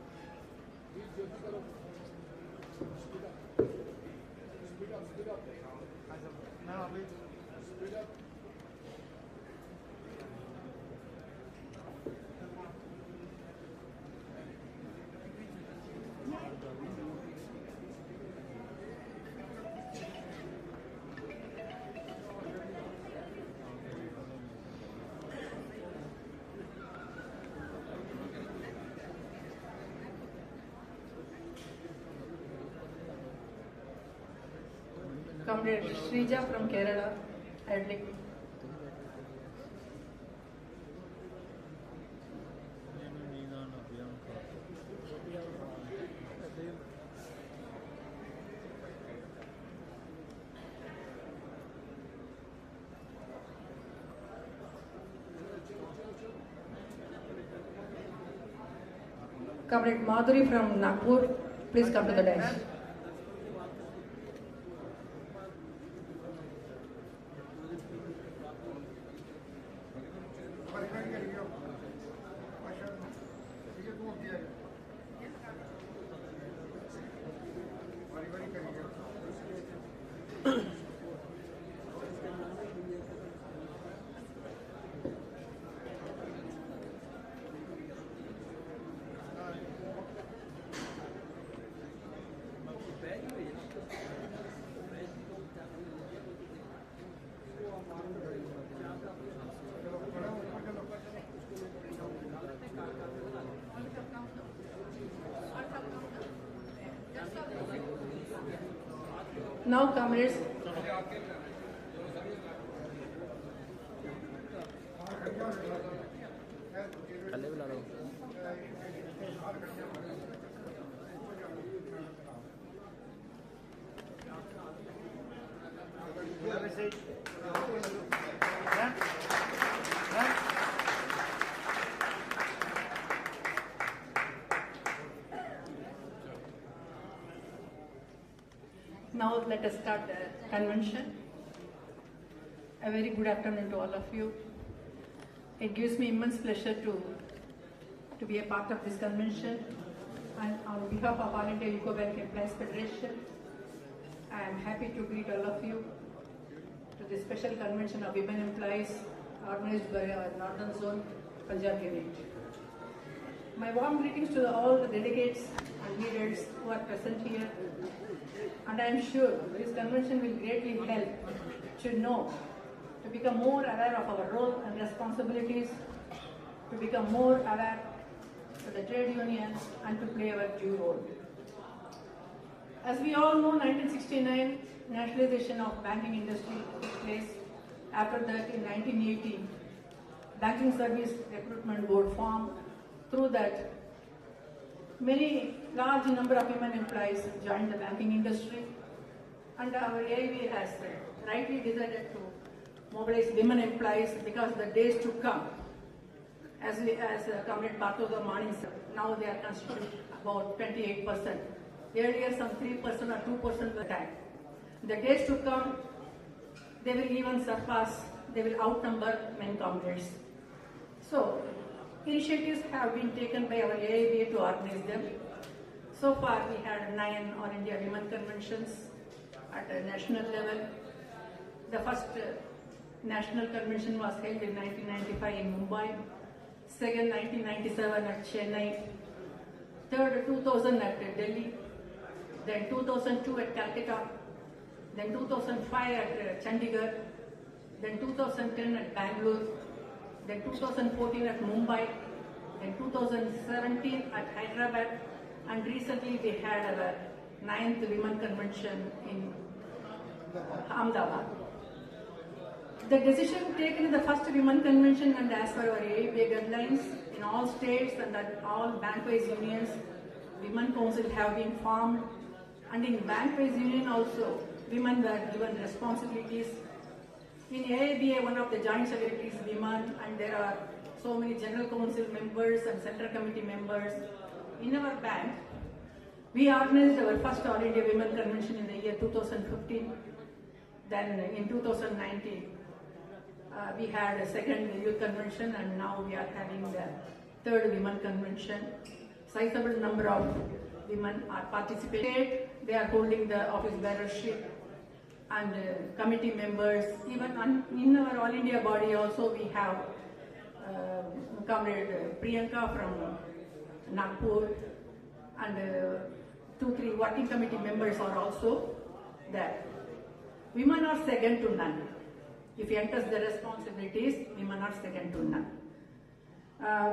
Comrade Shrija from Kerala, I would like Comrade Madhuri from Nagpur, please come to the dais. Now, comrades, थल्ले बुला लो now let us start the convention. A very good afternoon to all of you. It gives me immense pleasure to be a part of this convention, and on behalf of All India Yuko Bank Employees Federation, I am happy to greet all of you to the special convention of women employees organized by our Northern Zone Punjab Unit. My warm greetings to all the delegates and leaders who are present here, and I am sure this convention will greatly help to know, to become more aware of our role and responsibilities, to become more aware of the trade unions, and to play our due role. As we all know, 1969 nationalization of banking industry took place. After that, in 1980, Banking Service Recruitment Board formed. Through that, many large number of women employees joined the banking industry, and our AIB has rightly decided to mobilize women employees because the days to come, as Comrade Parthoza Mani said, now they are constituting about 28%. Earlier some 3% or 2% of the time. The days to come, they will even surpass, they will outnumber men comrades. So, initiatives have been taken by our AIBA to organize them. So far, we had 9 All India Women Conventions at a national level. The first national convention was held in 1995 in Mumbai, second 1997 at Chennai, third 2000 at Delhi, then 2002 at Calcutta, then 2005 at Chandigarh, then 2010 at Bangalore, then 2014 at Mumbai, then 2017 at Hyderabad, and recently we had our 9th Women Convention in Ahmedabad. The decision taken in the first Women Convention and as per our AIBA guidelines, in all states and at all bank-wise unions, Women Council have been formed, and in bank-wise union also, women were given responsibilities. In AIBA, one of the joint secretaries is women, and there are so many general council members and central committee members. In our bank, we organized our first All India Women Convention in the year 2015. Then in 2019, we had a second youth convention, and now we are having the third women convention. Sizable number of women are participating. They are holding the office bearership and committee members. Even in our All India body also we have Comrade Priyanka from Nagpur, and 2-3 working committee members are also there. Women are second to none. If you enter the responsibilities, women are second to none.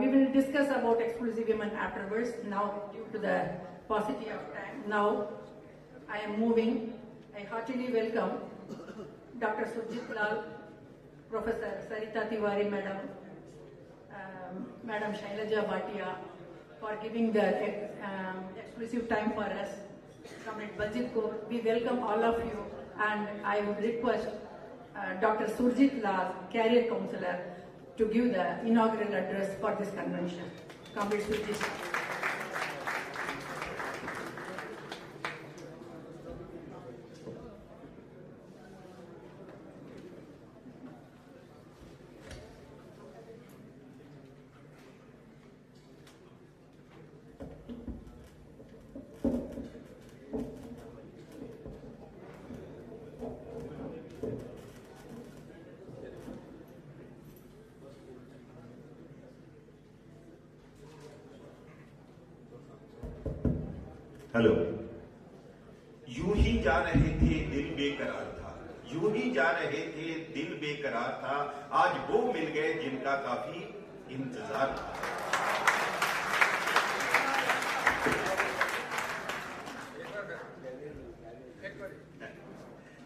We will discuss about exclusive women afterwards. Now, due to the paucity of time, now I am moving. I heartily welcome Dr. Surjit Lal, Professor Sarita Tiwari Madam, Madam Shailaja Bhatia, for giving the exclusive time for us. Comrade Baljit Kaur, we welcome all of you, and I would request Dr. Surjit Lal, Career Counsellor, to give the inaugural address for this convention. Comrade Surjit. Hello. यूं ही जा रहे थे दिल बेकरार था, यूं ही जा रहे थे दिल बेकरार था, आज वो मिल गए जिनका काफी इंतजार था।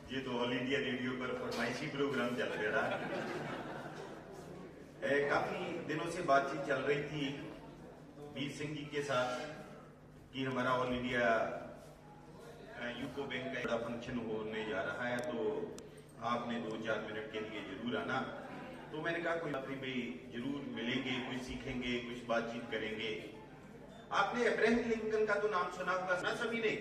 ये तो ऑल इंडिया रेडियो पर फरमाइशी प्रोग्राम चल रहा है। काफी दिनों से बातचीत चल रही थी वीर सिंह जी के साथ कि हमारा ऑल इंडिया यूको बैंक का बड़ा फंक्शन होने जा रहा है, तो आपने 2-4 मिनट के लिए जरूर आना। तो मैंने कहा कोई बात नहीं भाई, जरूर मिलेंगे, कुछ सीखेंगे, कुछ बातचीत करेंगे। आपने अब्राहम लिंकन का तो नाम सुना होगा ना सभी ने?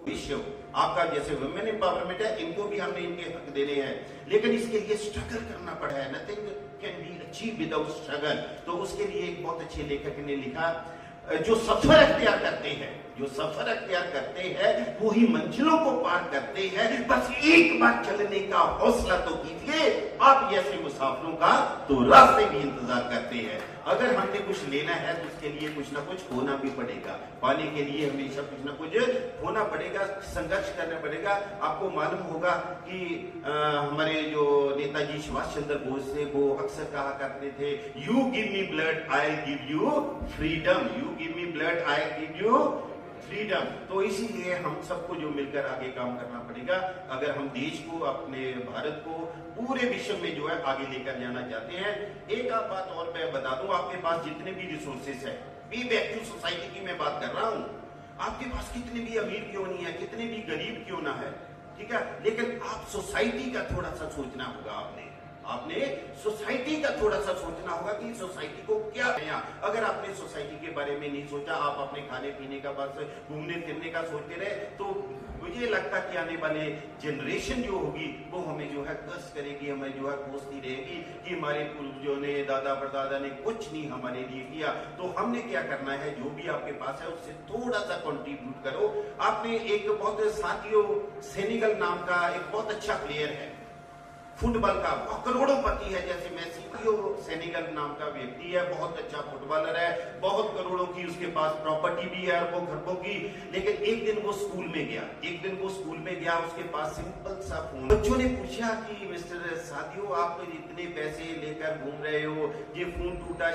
विश्व आपका जैसे वुमेन एम्पावरमेंट है, इनको भी हमने इनके हक देने हैं, लेकिन इसके लिए स्ट्रगल करना पड़ा है। Nothing can be achieve without struggle. तो उसके लिए एक बहुत अच्छे लेखक ने लिखा, जो सफर अख्तियार करते हैं, जो सफर अख्तियार करते हैं वो ही मंजिलों को पार करते हैं। बस एक बार चलने का हौसला तो कीजिए। आप जैसे मुसाफिरों का तो रास्ते भी इंतजार करते हैं। अगर हमने कुछ लेना है तो उसके लिए कुछ ना कुछ खोना भी पड़ेगा। पाने के लिए हमेशा कुछ ना कुछ खोना पड़ेगा, संघर्ष करना पड़ेगा। आपको मालूम होगा कि हमारे जो नेताजी सुभाष चंद्र बोस थे, वो अक्सर कहा करते थे, you give me blood I give you freedom, you give me blood I give you freedom. तो इसीलिए हम सबको जो मिलकर आगे काम करना पड़ेगा, अगर हम देश को, अपने भारत को पूरे विश्व में जो है आगे लेकर जाना चाहते हैं। एक आप बात और मैं बता दूं, आपके पास जितने भी रिसोर्सेस है, बी बैक टू सोसाइटी की मैं बात कर रहा हूं, आपके पास कितने भी अमीर क्यों नहीं है, कितने भी गरीब क्यों ना है, ठीक है, लेकिन आप सोसाइटी का थोड़ा सा सोचना होगा। आपने सोसाइटी का थोड़ा सा सोचना होगा कि सोसाइटी को क्या है। अगर आपने सोसाइटी के बारे में नहीं सोचा, आप अपने खाने पीने का, बस घूमने फिरने का सोचते रहे, तो मुझे लगता कि आने वाले जनरेशन जो होगी वो हमें जो है कस करेगी, हमें जो है कोसती रहेगी कि हमारे पूर्वजों ने, दादा परदादा ने कुछ नहीं हमारे लिए किया। तो हमने क्या करना है, जो भी आपके पास है उससे थोड़ा सा कंट्रीब्यूट करो। आपने एक बहुत साथियों सेनेगल नाम का एक बहुत अच्छा प्लेयर है फुटबॉल का, करोड़ोंपति है, जैसे मेसी, सेनेगल नाम का व्यक्ति है, बहुत अच्छा फुटबॉलर है, बहुत करोड़ों की उसके पास प्रॉपर्टी भी है, अरबों खरबों की। लेकिन एक दिन वो स्कूल में गया, उसके पास सिंपल सा फोन। बच्चों ने पूछा कि मिस्टर साथियों, आप इतने पैसे लेकर घूम रहे हो, ये फोन टूटा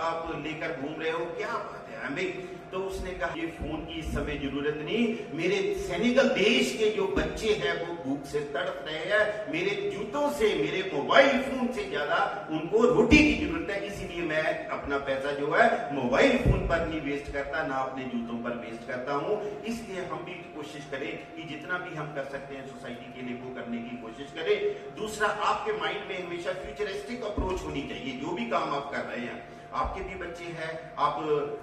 आप लेकर घूम रहे हो, क्या बात है हमें? तो उसने कहा, ये फोन की इस समय जरूरत नहीं, मेरे सेनेगल देश के जो बच्चे हैं वो भूख से तड़प रहे हैं, मेरे जूतों से, मेरे मोबाइल फोन से ज्यादा उनको रोटी की जरूरत है, इसीलिए मैं अपना पैसा जो है मोबाइल फोन पर नहीं वेस्ट करता, ना अपने जूतों पर वेस्ट करता हूं। इसलिए हम भी कोशिश करें कि जितना भी हम कर सकते हैं सोसाइटी के लिए वो करने की कोशिश करें। दूसरा, आपके माइंड में हमेशा फ्यूचरिस्टिक अप्रोच होनी चाहिए। जो भी काम आप कर रहे हैं, आपके भी बच्चे हैं, आप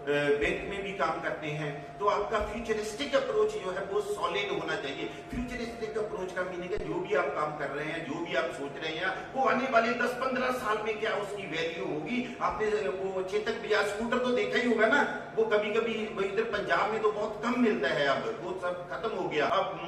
बैंक में भी काम करते हैं, तो आपका फ्यूचरिस्टिक अप्रोच जो है वो सॉलिड होना चाहिए। फ्यूचरिस्टिक अप्रोच का मीनिंग है, जो भी आप काम कर रहे हैं, जो भी आप सोच रहे हैं, वो आने वाले 10-15 साल में क्या उसकी वैल्यू होगी। आपने वो चेतक बजाज स्कूटर तो देखा ही होगा ना, वो कभी कभी इधर पंजाब में तो बहुत कम मिलता है, अब वो सब खत्म हो गया, अब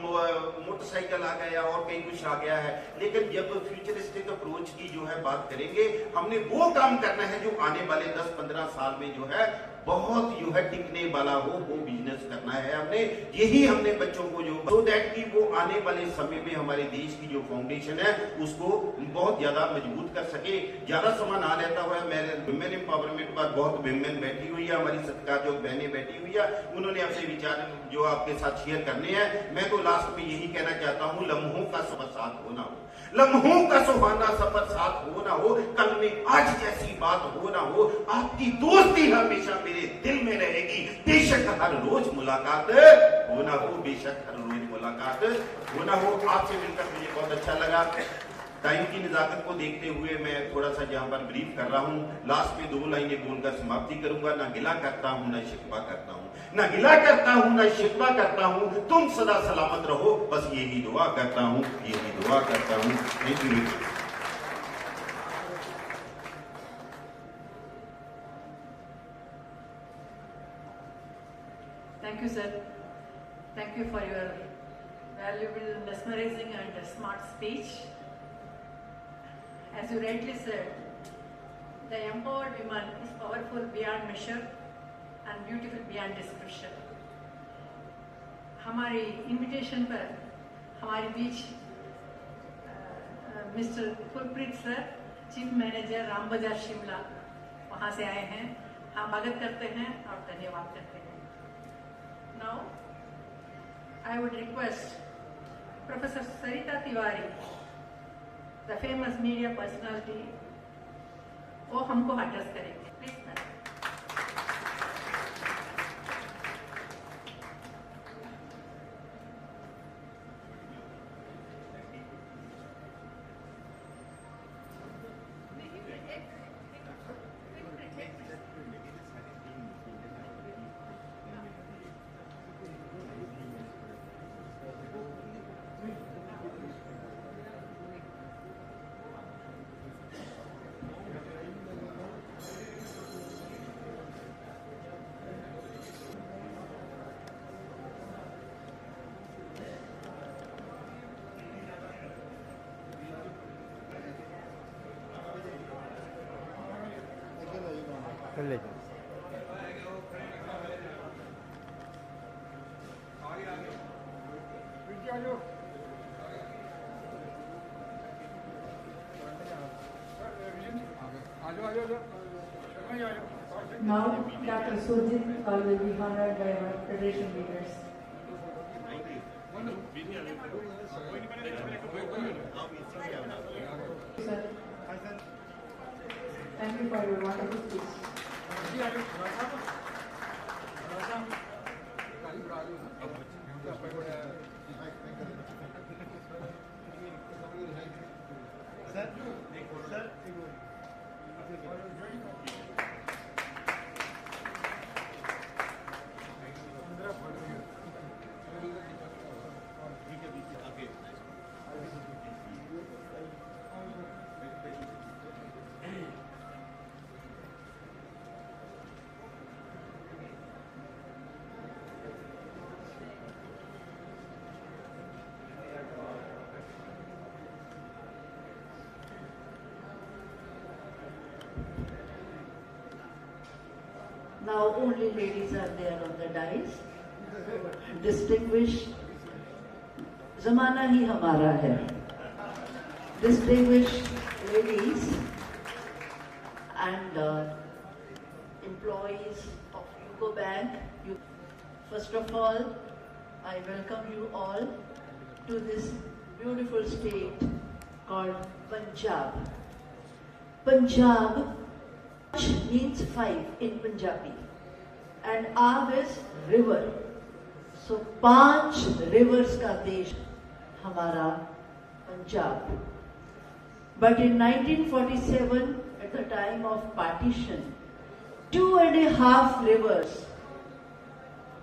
मोटरसाइकिल आ गया और कहीं कुछ आ गया है। लेकिन जब फ्यूचरिस्टिक अप्रोच की जो है बात करेंगे, हमने वो काम करना है जो आने वाले 10-15 साल में जो है बहुत जो है टिकने वाला हो, वो बिजनेस करना है हमने। यही हमने बच्चों को जो सो दैट कि वो आने वाले समय में हमारे देश की जो फाउंडेशन है उसको बहुत ज्यादा मजबूत कर सके। ज्यादा समय ना लेता हुआ, मेरे वुमेन एम्पावरमेंट पर बहुत वुमेन बैठी हुई है, हमारी सत्कारजोग बहनें बैठी हुई है, उन्होंने अपने विचार जो आपके साथ शेयर करने हैं। मैं तो लास्ट में यही कहना चाहता हूँ, लम्हों का सफर साथ होना हो, लम्हों का सुहाना सफर साथ हो ना हो, कल में आज जैसी बात हो ना हो, आपकी दोस्ती हमेशा मेरे दिल में रहेगी। बेशक हर रोज मुलाकात हो ना हो, बेशक हर रोज मुलाकात हो ना हो। आपसे मिलकर मुझे बहुत अच्छा लगा। टाइम की निजाकत को देखते हुए मैं थोड़ा सा यहाँ पर ब्रीफ कर रहा हूँ। लास्ट में 2 लाइनें बोलकर समाप्ति करूंगा। ना गिला करता हूँ, ना शिकवा करता हूँ, ना गिला करता हूँ, ना शिकवा करता हूँ, तुम सदा सलामत रहो, बस यही दुआ करता हूँ, यही दुआ करता हूँ। Thank you. Thank you, sir. Thank you for your valuable, mesmerizing and smart speech. As you rightly said, the empowered woman is powerful beyond measure and beautiful beyond description. हमारी इनविटेशन पर हमारे बीच mister Kulpreet sir, chief manager Ram Bazar Shimla, वहाँ से आए हैं। हम स्वागत करते हैं और धन्यवाद करते हैं। Now, I would request Professor Sarita Tiwari, the famous media personality, वो हमको एड्रेस करेंगे. Please, madam. ले Now, Dr. Sujit Pal will be honored by our Federation leaders. Sir, thank you for your wonderful speech. Now only ladies are there on the dais. Distinguished, ज़माना ही हमारा है. Distinguished ladies and employees of UCO Bank. First of all, I welcome you all to this beautiful state called Punjab. Punjab means 5 in Punjabi and Ab is river. So 5 rivers का देश हमारा Punjab. But in 1947, at the time of partition, 2.5 rivers,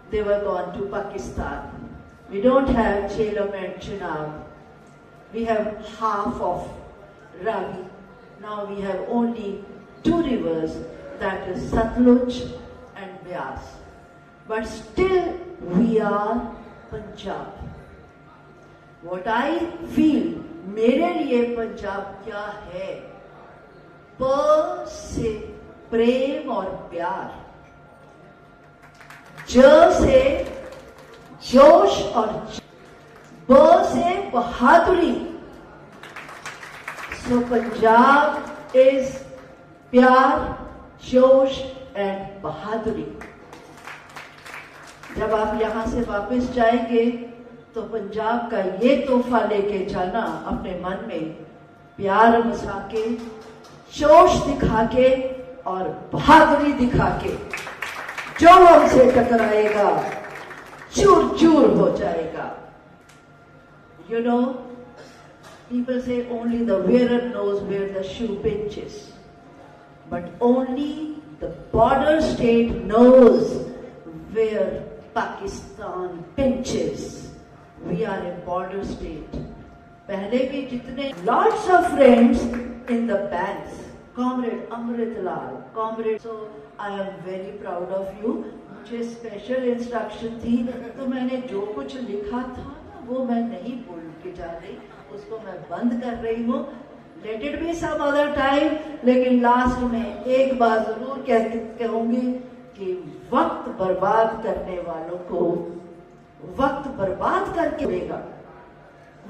they were gone to Pakistan. We don't have Jhelum and Chenab. We have half of Ravi. Now we have only 2 rivers, that is Satluj and Beas. But still we are Punjab. What I feel, मेरे लिए पंजाब क्या है? प से प्रेम और प्यार, ज से जोश और ब से बहादुरी. So Punjab is प्यार, जोश एंड बहादुरी. जब आप यहाँ से वापस जाएंगे तो पंजाब का ये तोहफा लेके जाना अपने मन में, प्यार बसा के, जोश दिखा के और बहादुरी दिखा के. जो हमसे टकराएगा चूर चूर हो जाएगा. You know, people say only the wearer knows where the shoe pinches. But only the border state knows where Pakistan pinches. We are a border state. पहले भी जितने lots of friends in the banks, Comrade Amrit Lal, Comrade. So I am very proud of you. मुझे special instruction थी, तो मैंने जो कुछ लिखा था ना वो मैं नहीं बोल के जा रही, उसको मैं बंद कर रही हूँ. Let it be some other time. लेकिन लास्ट में एक बात जरूर कहूंगी कि वक्त बर्बाद करने वालों को वक्त बर्बाद करके छोड़ेगा.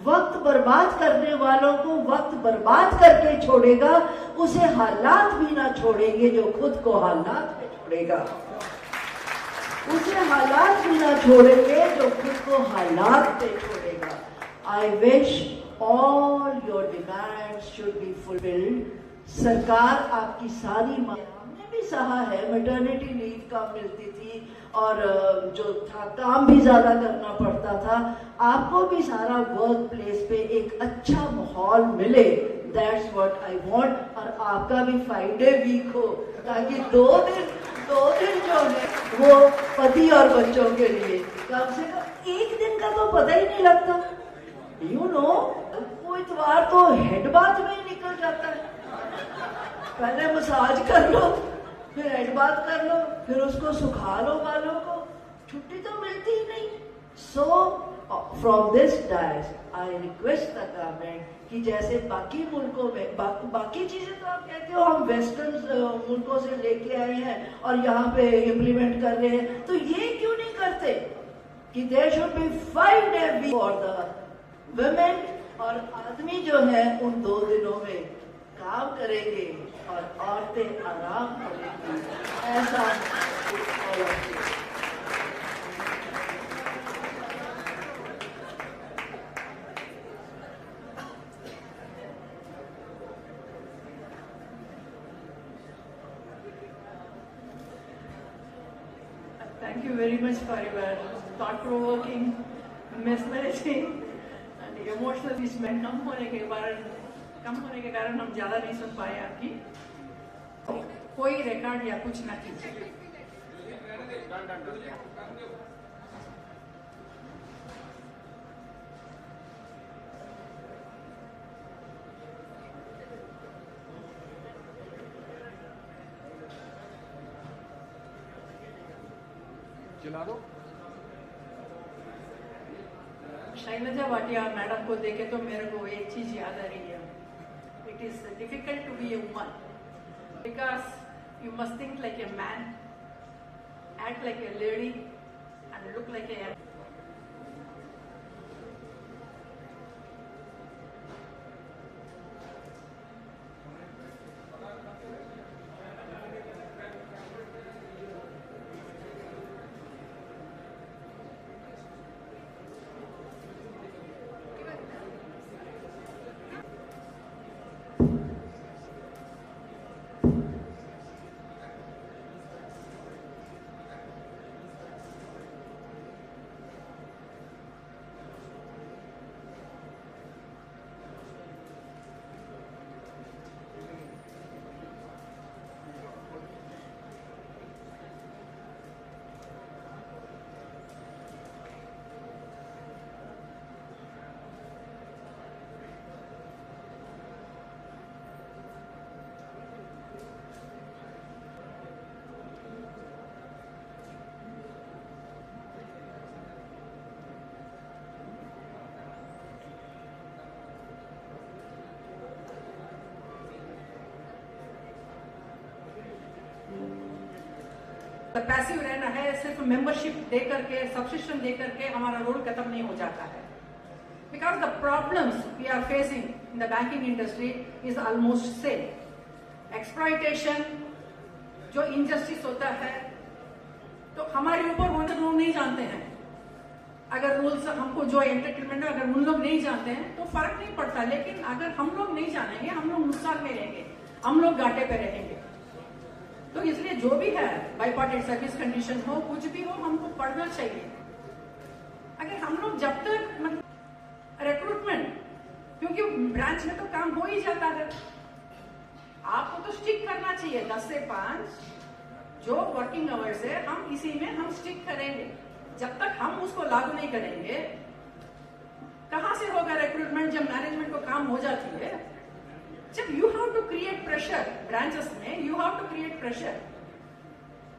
वक्त बर्बाद करने वालों को वक्त बर्बाद करके छोड़ेगा. उसे हालात भी ना छोड़ेंगे जो खुद को हालात में छोड़ेगा. उसे हालात भी ना छोड़ेंगे जो खुद को हालात पे छोड़ेगा. I wish all your demands should be fulfilled. सरकार आपकी सारी हमने भी सहा है, मैटरनिटी लीव कम मिलती थी और जो था काम भी ज्यादा करना पड़ता था। आपको भी सारा वर्क प्लेस पे एक अच्छा माहौल मिले, दैट्स व्हाट आई वांट। और आपका भी 5 डे वीक हो, ताकि 2 दिन जो है वो पति और बच्चों के लिए, कम से कम 1 दिन का तो पता ही नहीं लगता। यू नो, वो इतवार तो हेड बाथ में ही निकल जाता है। पहले मसाज कर लो, फिर हेड बाथ कर लो, फिर उसको सुखा लो बालों को, छुट्टी तो मिलती ही नहीं। So from this dais I request the government कि जैसे बाकी मुल्कों में बाकी चीजें तो आप कहते हो हम वेस्टर्न मुल्कों से लेके आए हैं और यहाँ पे इम्प्लीमेंट कर रहे हैं, तो ये क्यों नहीं करते कि there should be 5 day week for the women, और आदमी जो है उन 2 दिनों में काम करेंगे और औरतें आराम करेंगी। ऐसा Thank you very much for your thought-provoking, mesmerizing and emotional speech में कम होने के कारण हम ज्यादा नहीं सुन पाए आपकी। कोई रिकॉर्ड या कुछ ना कीजिए। चला दो। शैलजा वाटिया मैडम को देखे तो मेरे को एक चीज याद आ रही है। It is difficult to be a woman because you must think like a man, act like a lady, and look like a passive रहना है, सिर्फ मेंबरशिप दे करके, सब्सक्रिप्शन दे करके हमारा रोल खत्म नहीं हो जाता है। Because the problems we are facing in the banking industry is almost same. Exploitation, जो इनजस्टिस होता है, तो हमारे ऊपर वो लोग नहीं जानते हैं। अगर रूल्स हमको जो एंटरटेनमेंट है, अगर उन लोग नहीं जानते हैं तो फर्क नहीं पड़ता, लेकिन अगर हम लोग नहीं जानेंगे, हम लोग नुकसान में रहेंगे, हम लोग घाटे पे रहेंगे। तो इसलिए जो भी है बाइपार्टेट सर्विस कंडीशन हो, कुछ भी हो, हमको पढ़ना चाहिए। अगर हम लोग जब तक मतलब रिक्रूटमेंट, क्योंकि ब्रांच में तो काम हो ही जाता है, आपको तो स्टिक करना चाहिए 10 से 5 जो वर्किंग आवर्स है, हम इसी में हम स्टिक करेंगे। जब तक हम उसको लागू नहीं करेंगे, कहां से होगा रिक्रूटमेंट जब मैनेजमेंट को काम हो जाती है। जब you have to create pressure branches में, you have to create pressure,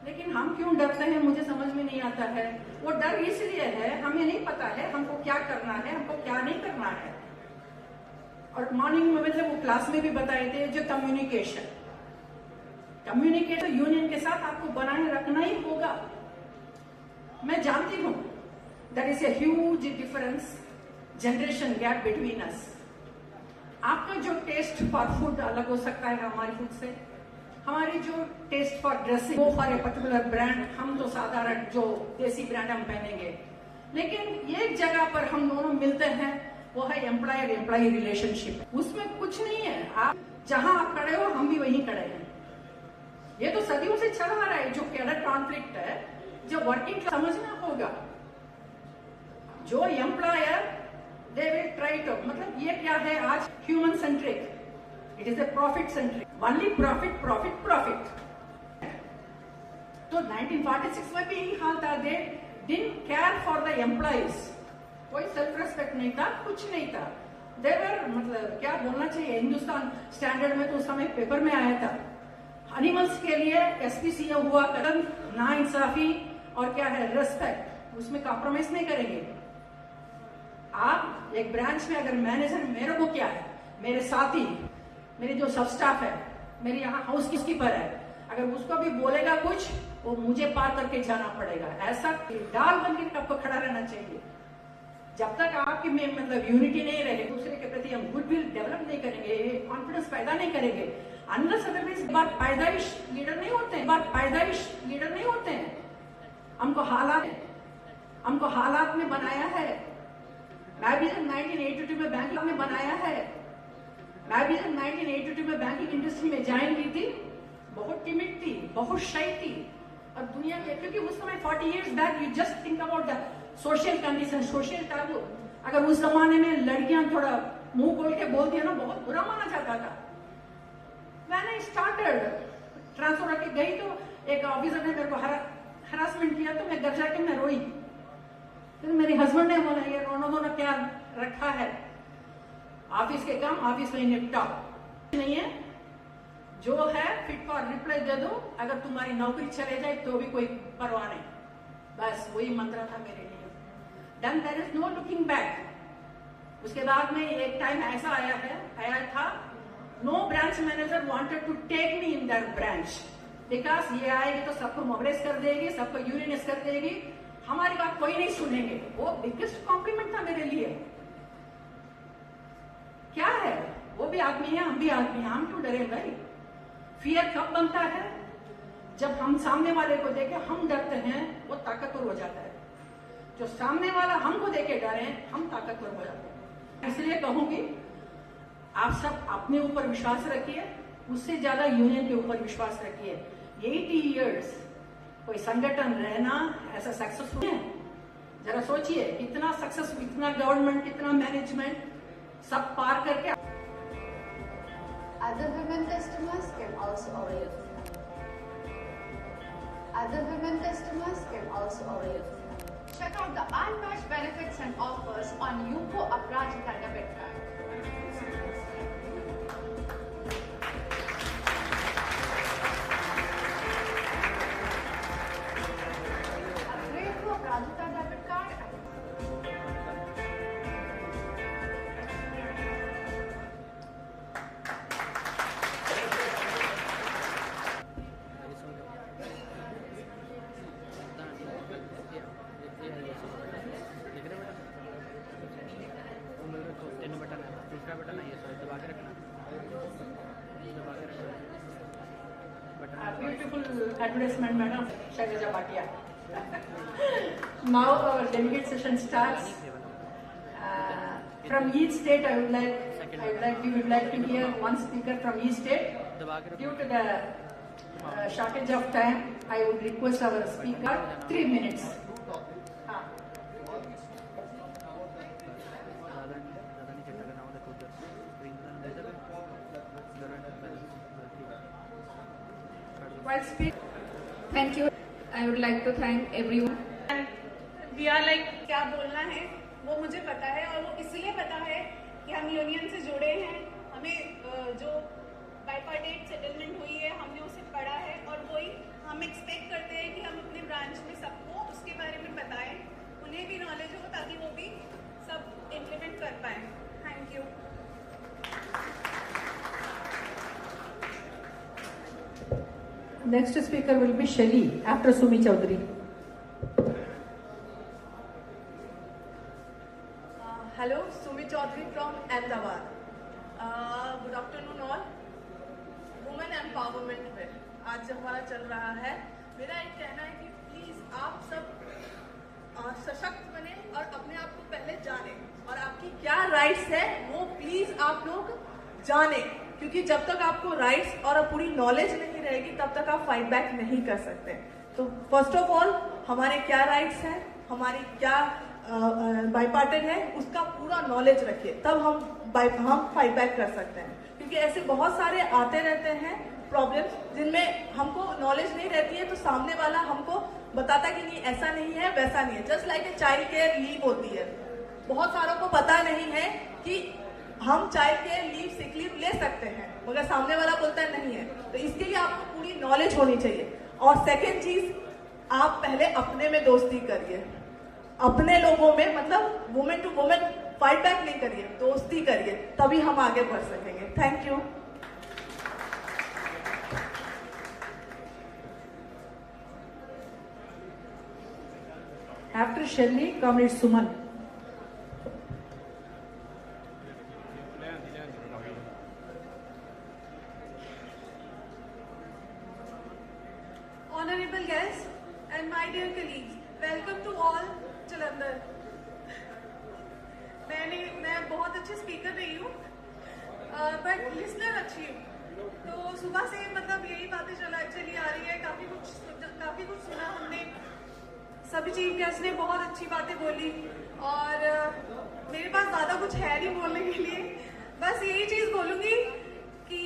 लेकिन हम क्यों डरते हैं मुझे समझ में नहीं आता है। वो डर इसलिए है, हमें नहीं पता है हमको क्या करना है, हमको क्या नहीं करना है। और मॉर्निंग में मतलब वो क्लास में भी बताए थे, जो कम्युनिकेशन यूनियन के साथ आपको बनाए रखना ही होगा। मैं जानती हूं that is a huge difference, generation gap between us. आपका जो टेस्ट फॉर फूड अलग हो सकता है हमारी फूड से, हमारी जो टेस्ट फॉर ड्रेसिंग वो फॉर ए पर्टिकुलर ब्रांड, हम तो साधारण जो देसी ब्रांड हम पहनेंगे, लेकिन एक जगह पर हम दोनों मिलते हैं वो है एम्प्लॉयर एम्प्लॉई रिलेशनशिप। उसमें कुछ नहीं है, आप जहां आप खड़े हो हम भी वहीं खड़े हैं। ये तो सदियों से चल रहा है, जो कैडर कॉन्फ्लिक्ट है, जो वर्किंग समझना होगा। जो employer they will try to, मतलब ये क्या है आज human centric, it is a profit centric, only profit profit profit. तो 1946 में भी यही हाल था, they didn't care for the employees, कोई सेल्फ रेस्पेक्ट नहीं था, कुछ नहीं था। देवर मतलब क्या बोलना चाहिए, हिंदुस्तान स्टैंडर्ड में तो उस समय पेपर में आया था, एनिमल्स के लिए एसपीसीए हुआ कदम, ना इंसाफी और क्या है रेस्पेक्ट, उसमें कॉम्प्रोमाइज नहीं करेंगे। आप एक ब्रांच में अगर मैनेजर, मेरे को क्या है, मेरे साथी, मेरे जो सब स्टाफ है, मेरे यहाँ हाउस कीपर है, अगर उसको भी बोलेगा कुछ, वो मुझे पार करके जाना पड़ेगा। ऐसा डाल बन के आपको खड़ा रहना चाहिए। जब तक आपकी में मतलब यूनिटी नहीं रहे, दूसरे के प्रति हम गुडविल डेवलप नहीं करेंगे, कॉन्फिडेंस पैदा नहीं करेंगे, अनलेस अदरवाइज बात पैदाइश लीडर नहीं होते हैं, बात पैदाइश लीडर नहीं होते हैं। हमको हालात में बनाया है। मैं भी जब 1982 में बैंक में बनाया है, मैं भी जब 1982 में बैंकिंग इंडस्ट्री में ज्वाइन की थी, बहुत टिमिड थी, बहुत शाई थी, और दुनिया में, क्योंकि उस समय 40 years back, you just think about the social condition, social Abu. अगर उस जमाने में लड़कियां थोड़ा मुंह खोल के बोलती है ना, बहुत बुरा माना जाता था। मैंने स्टार्टेड ट्रांसफर करके गई तो एक ऑफिसर ने मेरे को हरासमेंट किया, तो मैं घर जाके मैं रोई। फिर मेरे हस्बैंड ने बोला, ये रोना धोना क्या रखा है, ऑफिस के काम ऑफिस में निपटा, नहीं है जो है फिट फॉर रिप्लाई दे दो, अगर तुम्हारी नौकरी चले जाए तो भी कोई परवाह नहीं। बस वही मंत्र था मेरे लिए। Then there is no looking back. उसके बाद में एक टाइम ऐसा आया था, no branch manager wanted to take me in that branch, because ये आएगी तो सबको मोबिलाइज कर देगी, सबको यूनियनाइज कर देगी, हमारी बात कोई नहीं सुनेंगे। वो बिगेस्ट कॉम्प्लीमेंट था मेरे लिए। क्या है, वो भी आदमी है, हम भी आदमी हैं, हम क्यों डरे भाई? फियर कब बनता है? जब हम सामने वाले को देखे हम डरते हैं, वो ताकतवर हो जाता है। जो सामने वाला हमको देखे डरे, हम ताकतवर हो जाते हैं। इसलिए कहूंगी, आप सब अपने ऊपर विश्वास रखिए, उससे ज्यादा यूनियन के ऊपर विश्वास रखिए। 80 इयर्स कोई संगठन रहना ऐसा सक्सेसफुल है, जरा सोचिए कितना सक्सेस, कितना गवर्नमेंट, कितना मैनेजमेंट सब पार करके। Other women customers can also avail. Other women customers can also avail. Check out the unmatched benefits and offers on Inaugural Aparajita debit card. Upgrade to Aparajita debit card. Beautiful advertisement, Madam Shailaja Bhatia. Now our delegate session starts. From each state, we would like to hear one speaker from each state. Due to the shortage of time, I would request our speaker 3 minutes. While speak, thank you. I would like to thank everyone. We are like क्या बोलना है वो मुझे पता है, और वो इसलिए पता है कि हम यूनियन से जुड़े हैं। हमें जो बाइपार्टेट सेटलमेंट हुई है हमने उसे पढ़ा है, और वही हम एक्सपेक्ट करते हैं कि हम अपने ब्रांच में सबको उसके बारे में बताएं, उन्हें भी नॉलेज हो ताकि वो भी सब इम्प्लीमेंट कर पाए। Thank you. Next speaker will be Shelly after Sumi Chaudhary. Hello, Sumi Chaudhary from Ahmedabad. Good afternoon all. Women Empowerment Bill आज हमारा चल रहा है। मेरा एक कहना है कि प्लीज आप सब सशक्त बने और अपने आप को पहले जाने और आपकी क्या राइट्स है वो प्लीज आप लोग जाने, क्योंकि जब तक आपको राइट्स और पूरी नॉलेज नहीं रहेगी तब तक आप फाइट बैक नहीं कर सकते। तो फर्स्ट ऑफ ऑल हमारे क्या राइट्स हैं, हमारी क्या बाइपार्टिन है, उसका पूरा नॉलेज रखिए, तब हम फाइट बैक कर सकते हैं। क्योंकि ऐसे बहुत सारे आते रहते हैं प्रॉब्लम्स जिनमें हमको नॉलेज नहीं रहती है, तो सामने वाला हमको बताता कि नहीं ऐसा नहीं है वैसा नहीं है। Just like a child care leave होती है, बहुत सारों को पता नहीं है कि हम child care leave sick leave ले सकते हैं, मगर सामने वाला बोलता है नहीं है। तो इसके लिए आपको पूरी नॉलेज होनी चाहिए। और सेकेंड चीज, आप पहले अपने में दोस्ती करिए, अपने लोगों में, मतलब women to women fight back नहीं करिए, दोस्ती करिए, तभी हम आगे बढ़ सकेंगे। Thank you. After Shelley, Comrade Suman. Honorable guests and my dear colleagues, welcome to all Jalandhar. मैं बहुत अच्छी स्पीकर नहीं हूँ, बट लिसनर अच्छी हूँ। तो सुबह से मतलब यही बातें चली आ रही है, काफी कुछ सुना हमने, सभी चीफ गेस्ट ने बहुत अच्छी बातें बोली और मेरे पास ज्यादा कुछ है नहीं बोलने के लिए। बस यही चीज बोलूंगी कि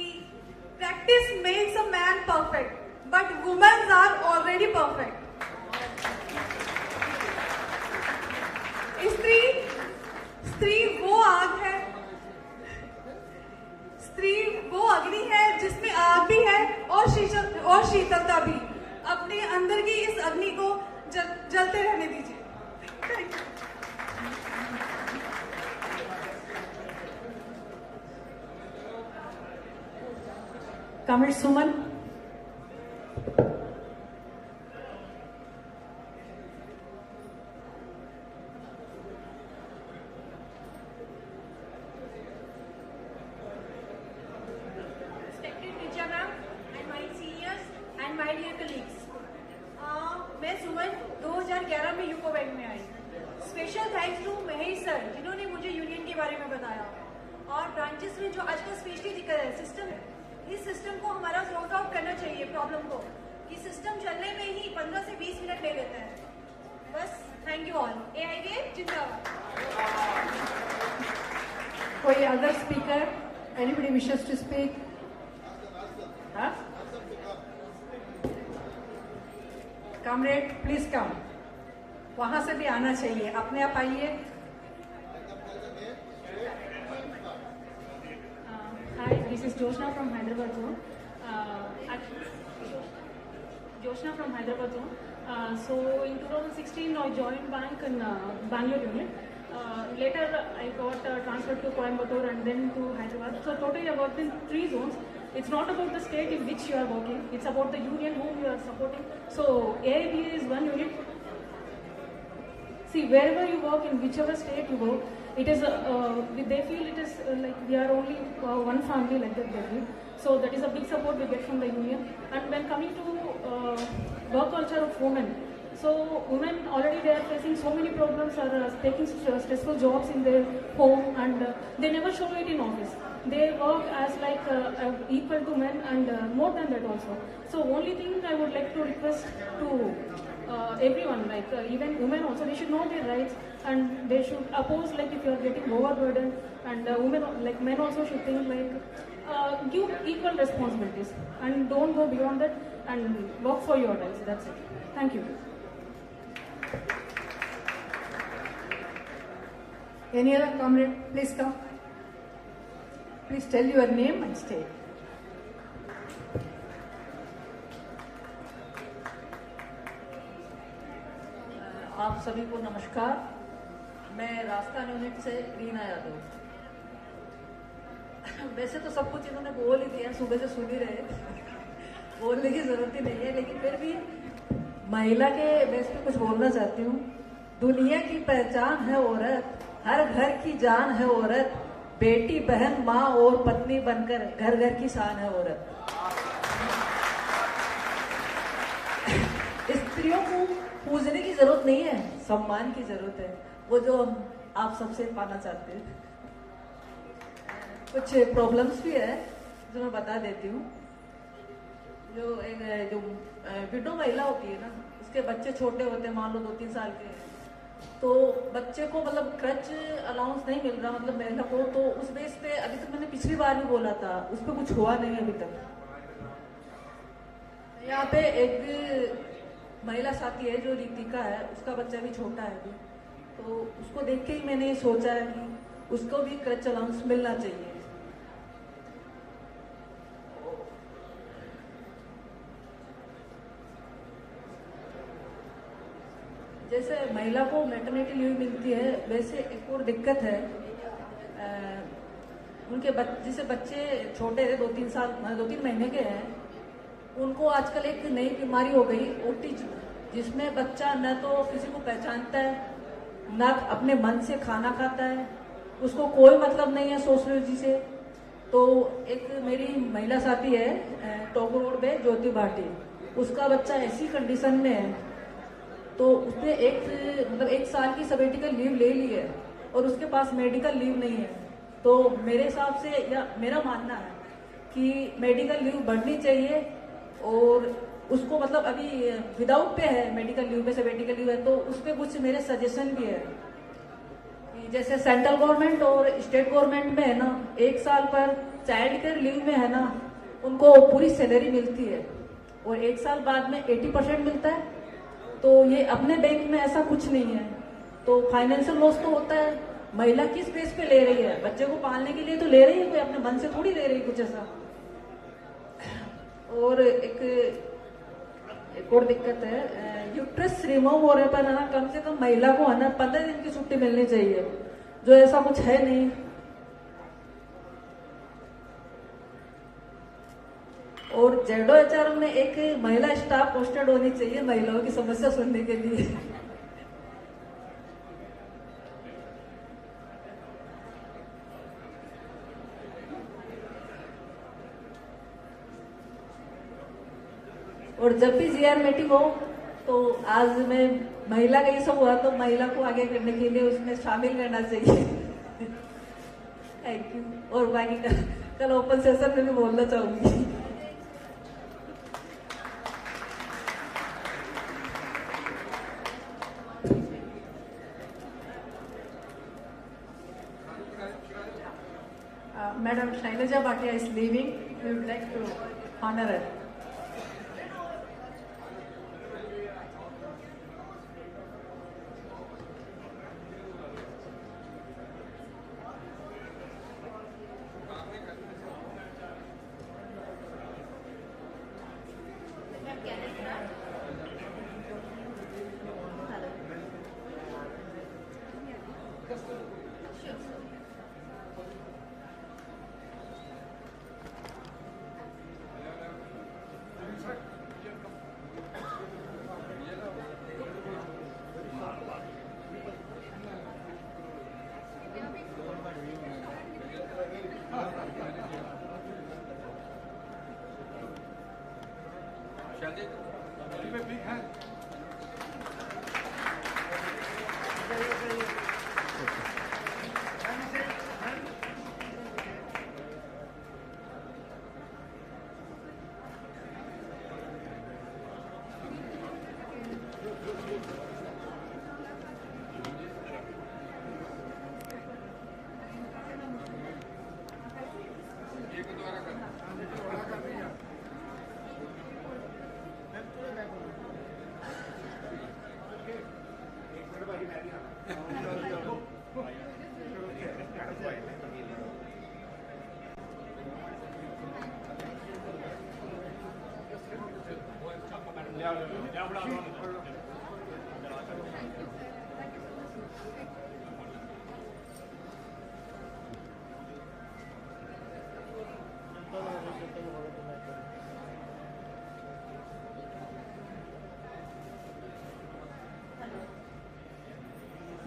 practice makes a man perfect, but womens are already perfect. स्त्री वो आग है, स्त्री वो अग्नि है जिसमें आग भी है और शीतलता भी। अपने अंदर की इस अग्नि को जलते रहने दीजिए। Comrade Suman. Respected teacher ma'am and my seniors and my dear colleagues, मैं सुमन 2011 में यूको बैंक में आई। Special thanks to Mahesh sir जिन्होंने मुझे यूनियन के बारे में बताया और ब्रांचेस में जो आजकल स्पेशली दिक्कत है सिस्टम है, इस सिस्टम को हमारा सॉर्ट आउट करना चाहिए प्रॉब्लम को, कि सिस्टम चलने में ही 15 से 20 मिनट ले लेते हैं। बस थैंक यू ऑल। AIBA जिंदाबाद। कोई other speaker? Anybody wishes to speak? Huh? Comrade, please come. वहां से भी आना चाहिए, अपने आप आइए। Hi, this is Joshna from Hyderabad zone. Joshna from Hyderabad zone. So in 2016, I joined bank in Bangalore unit. Later, I got transferred to Coimbatore and then to Hyderabad. So totally, I worked in 3 zones. It's not about the state in which you are working. It's about the union whom you are supporting. So AIBA is one unit. See, wherever you work, in whichever state you work, it is they feel it is like we are only one family, like that they feel. So that is a big support we get from the union. And when coming to work culture of women, so women already they are facing so many problems, are taking stressful jobs in their home, and they never show it in office. They work as like equal to men and more than that also. So only thing I would like to request to everyone, like even women also, they should know their rights and they should oppose like if you are getting overburdened, and women like men also should think like give equal responsibilities and don't go beyond that and work for your rights. That's it. Thank you. Any other comrade, please come. Please tell your name and state. आप सभी को नमस्कार। मैं Rajasthan unit से रीना यादव। वैसे तो सब कुछ इन्होंने बोल ही दिया, सुबह से सुन ही रहे, बोलने की जरूरत ही नहीं है, लेकिन फिर भी महिला के बेस पे कुछ बोलना चाहती हूँ। दुनिया की पहचान है औरत, हर घर की जान है औरत, बेटी बहन माँ और पत्नी बनकर घर घर की शान है औरत। स्त्रियों को पूजने की जरूरत नहीं है, सम्मान की जरूरत है, वो जो आप सबसे पाना चाहते हैं। कुछ प्रॉब्लम्स भी है जो मैं बता देती हूँ। जो विडो महिला होती है ना, उसके बच्चे छोटे होते हैं, मान लो 2-3 साल के हैं, तो बच्चे को मतलब क्रच अलाउंस नहीं मिल रहा, मतलब महिला को, तो उस बेस पे अभी तक मैंने पिछली बार भी बोला था, उस पर कुछ हुआ नहीं अभी तक। यहाँ पे एक महिला साथी है जो रितिका है, उसका बच्चा भी छोटा है अभी, तो उसको देख के ही मैंने सोचा है कि उसको भी क्रच अलाउंस मिलना चाहिए। जैसे महिला को मैटरनिटी लीव मिलती है, वैसे एक और दिक्कत है, उनके जैसे बच्चे छोटे थे, 2-3 महीने के हैं, उनको आजकल एक नई बीमारी हो गई ऑटिज्म, जिसमें बच्चा न तो किसी को पहचानता है, न अपने मन से खाना खाता है, उसको कोई मतलब नहीं है सोशोलॉजी से। तो एक मेरी महिला साथी है टोगो रोड पे, ज्योति भाटी, उसका बच्चा ऐसी कंडीशन में है, तो उसने एक साल की सबेटिकल लीव ले ली है और उसके पास मेडिकल लीव नहीं है। तो मेरे हिसाब से, या मेरा मानना है कि मेडिकल लीव बढ़नी चाहिए, और उसको मतलब अभी विदाउट पे है, मेडिकल लीव पे सबेटिकल लीव है, तो उस पर कुछ मेरे सजेशन भी है कि जैसे सेंट्रल गवर्नमेंट और स्टेट गवर्नमेंट में है ना, 1 साल पर चाइल्ड केयर लीव में है ना, उनको पूरी सैलरी मिलती है, और 1 साल बाद में 80% मिलता है। तो ये अपने बैंक में ऐसा कुछ नहीं है, तो फाइनेंशियल लॉस तो होता है। महिला किस बेस पे ले रही है, बच्चे को पालने के लिए तो ले रही है, कोई अपने मन से थोड़ी ले रही है कुछ ऐसा। और एक और दिक्कत है, यूट्रस रिमूव होने पर है ना, कम से कम महिला को है ना 15 दिन की छुट्टी मिलनी चाहिए, जो ऐसा कुछ है नहीं। और ZOHR में एक महिला स्टाफ पोस्टेड होनी चाहिए महिलाओं की समस्या सुनने के लिए। और जब भी GR मीटिंग हो, तो आज मैं महिला का ये सब हुआ, तो महिला को आगे करने के लिए उसमें शामिल करना चाहिए। Thank you. और बाकी कल ओपन सेशन में भी बोलना चाहूंगी। Madam Shailaja Bhatia is leaving. We would like to honor her.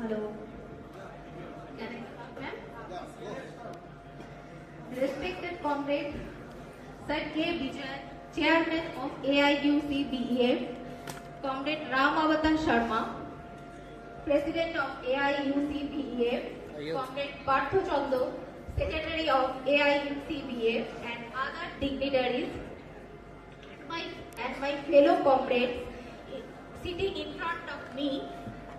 Hello. Respected Comrade Sir K. Vijay, Chairman of AIUC BEF, Comrade Ramavatan Sharma, President of AIUCBEF, Comrade Partho Chondo, Secretary of AIUCBEF, and other dignitaries, and my fellow comrades sitting in front of me.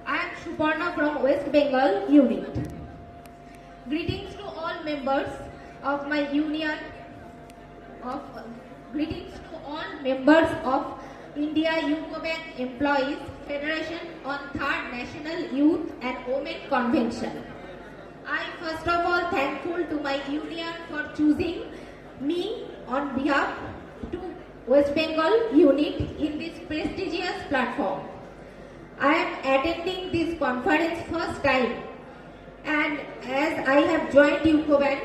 I am Suparna from West Bengal unit. Greetings to all members of my union. Greetings to all members of Indiauco Bank Employees Federation on 3rd National Youth and Women Convention. I first of all thankful to my union for choosing me on behalf to West Bengal unit in this prestigious platform. I am attending this conference first time, and as I have joined UCO Bank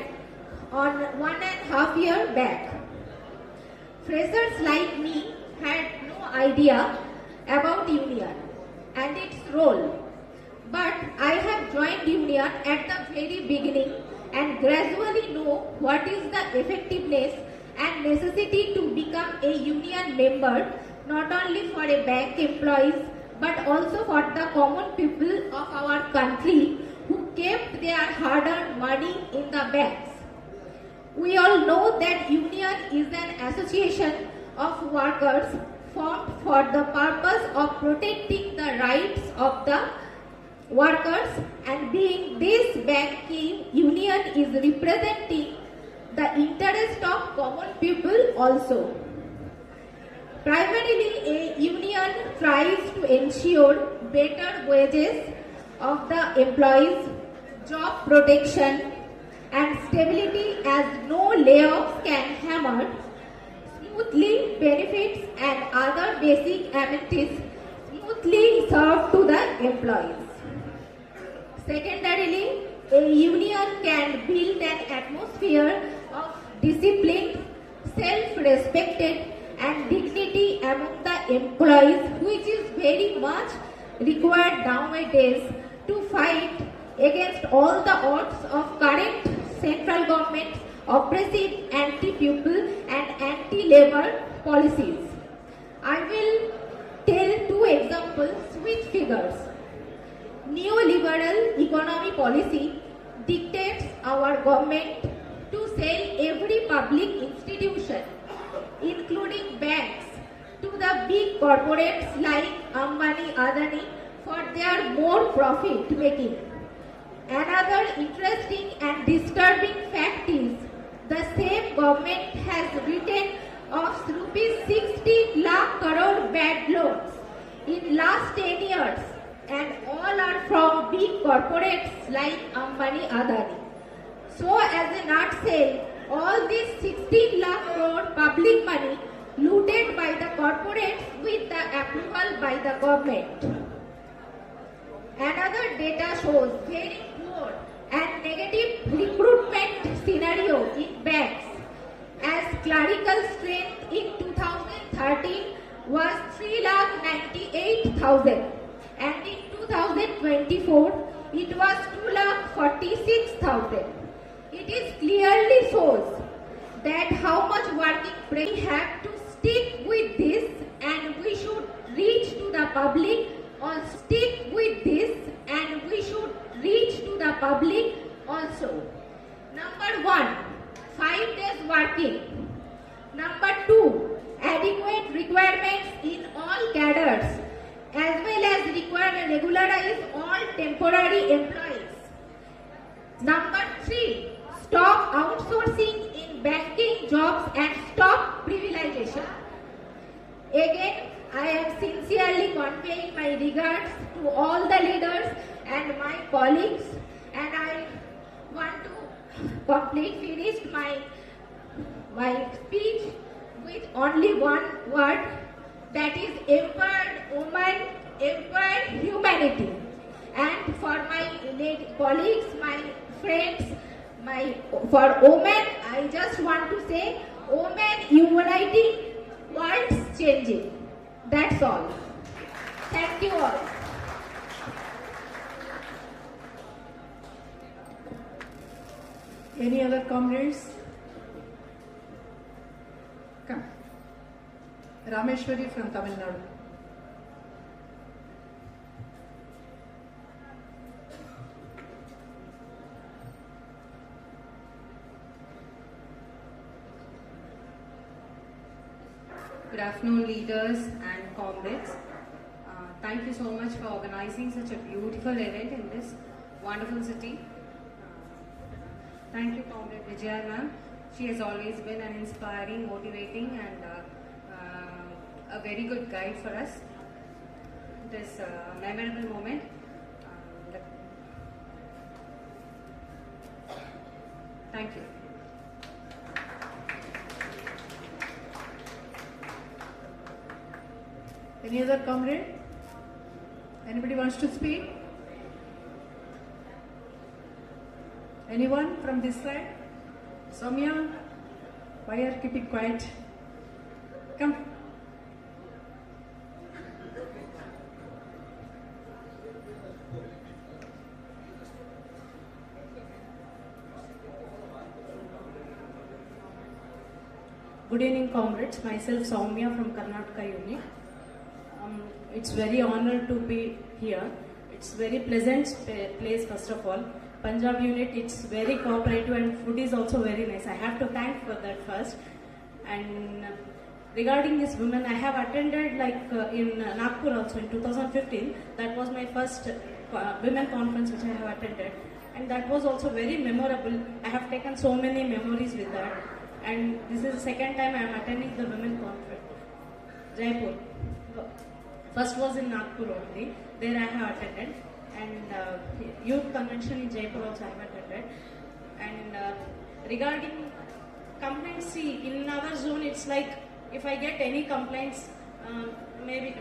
on 1.5 years back. Freshers like me had no idea about union and its role, but I have joined union at the very beginning and gradually know what is the effectiveness and necessity to become a union member, not only for a bank employees but also for the common people of our country who kept their hard-earned money in the banks. We all know that union is an association of workers formed for the purpose of protecting the rights of the workers, and being this banking union is representing the interest of common people also. Primarily, a union tries to ensure better wages of the employees, job protection and stability as no layoffs can hammer, smoothly benefits and other basic amenities smoothly served to the employees. Secondarily, a union can build an atmosphere of discipline, self-respected and dignity among the employees, which is very much required nowadays to fight against all the odds of current central government's oppressive anti-people and anti-labor policies. I will tell 2 examples with figures. Neoliberal economy policy dictates our government to sell every public institution, including banks, to the big corporates like Ambani, Adani for their more profit making. Another interesting and disturbing fact is the same government has written off rupees 60 lakh crore bad loans in last 10 years, and all are from big corporates like Ambani, Adani. So as a nutshell, all this 16 lakh crore public money looted by the corporates with the approval by the government. Another data shows very poor and negative recruitment scenario in banks, as clerical strength in 2013 was 3,98,000 and in 2024 it was 2,46,000. It is clearly shows that how much working pressure we have to stick with this, and we should reach to the public or stick with this, and we should reach to the public also. Number 1, 5 days working. Number 2, adequate requirements in all cadres, as well as regularize all temporary employees. Number 3, stop outsourcing in banking jobs and stop privatization. Again, I am sincerely conveying my regards to all the leaders and my colleagues, and I want to finish my speech with only one word, that is empowered woman, empowered humanity. And for my colleagues, my friends, for women, I just want to say, women uniting, world's changing. That's all. Thank you all. Any other comrades? Come. Rameshwari from Tamil Nadu. Good afternoon, leaders and comrades. Thank you so much for organizing such a beautiful event in this wonderful city. Thank you, Comrade Vijaya ma'am. She has always been an inspiring, motivating and a very good guide for us. This memorable moment. Thank you. Any other comrade? Anybody wants to speak? Anyone from this side? Soumya, why are you keeping quiet? Come. Good evening, comrades. Myself, Soumya from Karnataka unit. It's very honored to be here. It's very pleasant place, first of all. Punjab unit, it's very cooperative and food is also very nice. I have to thank for that first. And regarding this women, I have attended in Nagpur also in 2015. That was my first women conference which I have attended. And that was also very memorable. I have taken so many memories with that. And this is the second time I am attending the women conference. Jaipur. First was in Nagpur only. There I have attended. And youth convention in Jaipur also I have attended. And regarding complaints, see, in our zone it's like if I get any complaints, maybe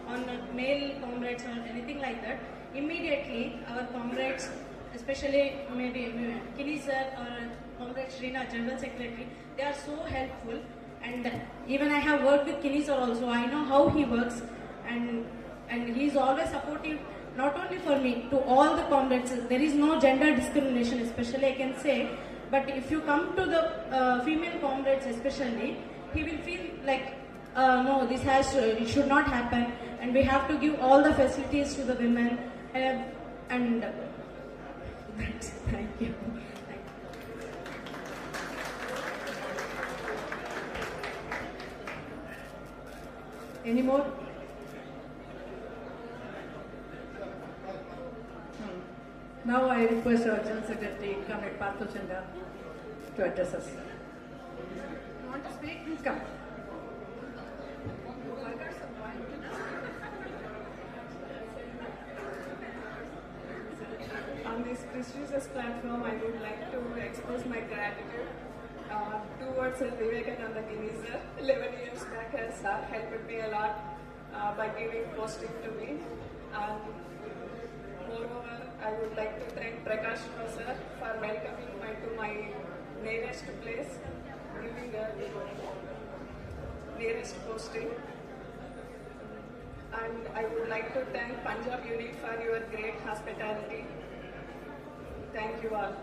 on male comrades or anything like that, immediately our comrades, especially maybe Kini sir or Comrade Srina, General Secretary, they are so helpful. And even I have worked with Kini sir also. I know how he works, and he is always supportive, not only for me, to all the comrades. There is no gender discrimination, especially I can say. But if you come to the female comrades, especially, he will feel like, no, this it should not happen, and we have to give all the facilities to the women. And that's thank you. Any more? Now I request our General Secretary, Comrade Partho Chanda, to address us. You want to speak? Please come. On this prestigious platform, I would like to express my gratitude towards Vivekananda Gini sir. 11 years back has helped me a lot by giving posting to me. And moreover, I would like to thank Prakash sir for welcoming me to my nearest place, giving the nearest posting. And I would like to thank Punjab unit for your great hospitality. Thank you all.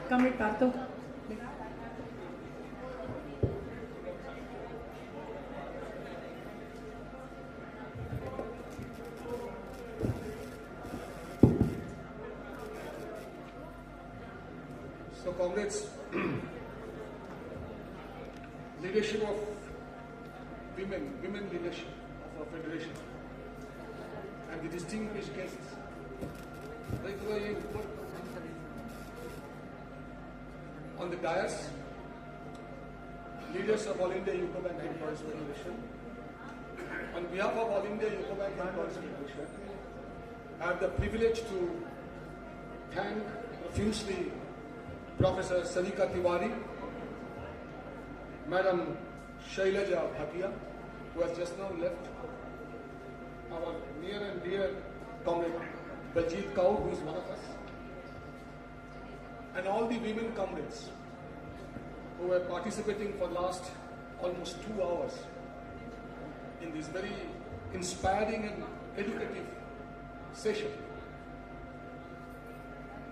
Comrade Partho. So, comrades, leadership of women leadership of our federation, and the distinguished guests. On the dais, leaders of All India UCO Bank Employees Federation. On behalf of All India UCO Bank Employees Federation, I have the privilege to thank profusely Professor Sanika Tiwari, Madam Shailaja Bhatia, who has just now left, our near and dear comrade Baljit Kaur, who is one of us, and all the women comrades who were participating for last almost 2 hours in this very inspiring and educative session.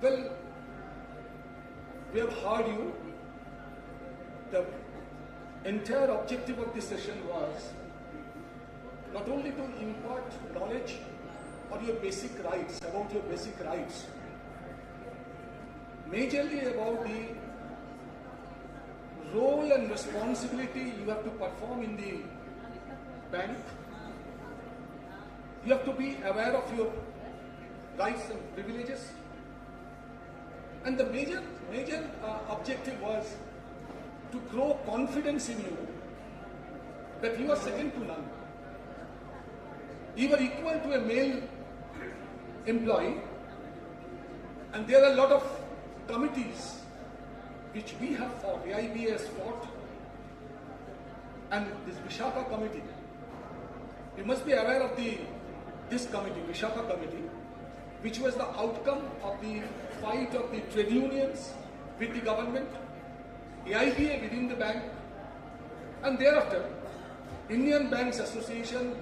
Well, we have heard you. The entire objective of this session was not only to impart knowledge or your basic rights, about your basic rights, majorly about the and responsibility you have to perform in the bank. You have to be aware of your rights and privileges. And the major objective was to grow confidence in you that you are second to none. You are equal to a male employee, and there are a lot of committees which we have fought, the IBA has fought, and this Vishaka committee. You must be aware of this committee, Vishaka committee, which was the outcome of the fight of the trade unions with the government, the IBA within the bank, and thereafter, Indian Banks Association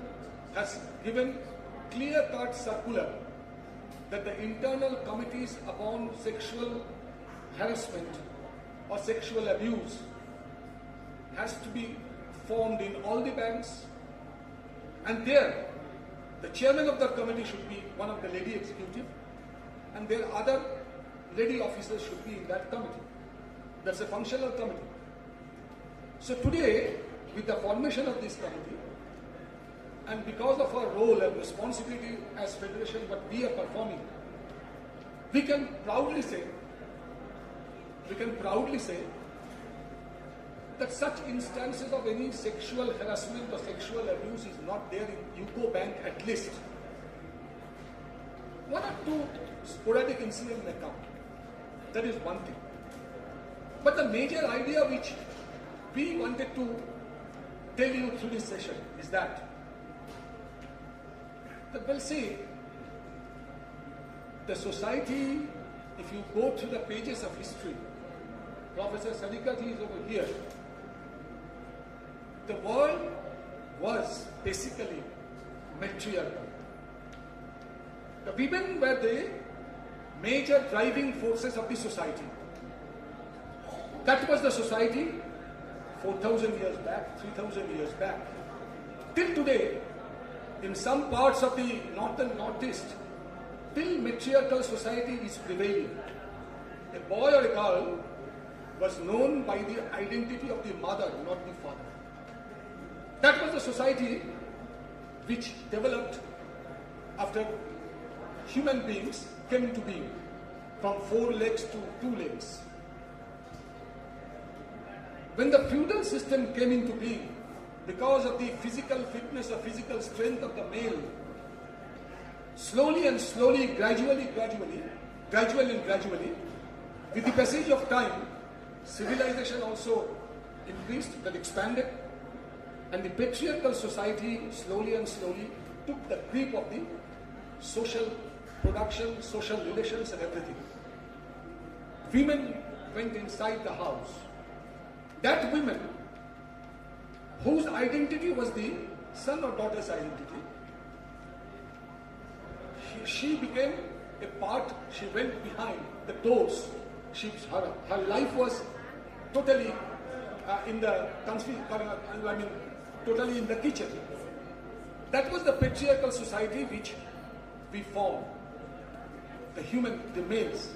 has given clear-cut circular that the internal committees upon sexual harassment or sexual abuse has to be formed in all the banks, and there the chairman of the committee should be one of the lady executive, and there other lady officers should be in that committee. That's a functional committee. So today, with the formation of this committee, and because of our role and responsibility as federation, what we are performing, we can proudly say that such instances of any sexual harassment or sexual abuse is not there in UCO Bank, at least. One or two sporadic incidents may come. That is one thing. But the major idea which we wanted to tell you through this session is that we'll see the society, if you go through the pages of history, Professor Sadikati is over here, the world was basically matriarchal. The women were the major driving forces of the society. That was the society 4,000 years back, 3,000 years back. Till today, in some parts of the north and northeast, till matriarchal society is prevailing. A boy or a girl was known by the identity of the mother, not the father. That was the society which developed after human beings came into being, from 4 legs to 2 legs. When the feudal system came into being, because of the physical fitness or physical strength of the male, slowly and slowly, gradually, with the passage of time, civilization also increased, that expanded, and the patriarchal society slowly and slowly took the grip of the social production, social relations and everything. Women went inside the house. That women, whose identity was the son or daughter's identity, she became a part, she went behind the doors. Her life was totally totally in the kitchen. That was the patriarchal society which we formed, the males.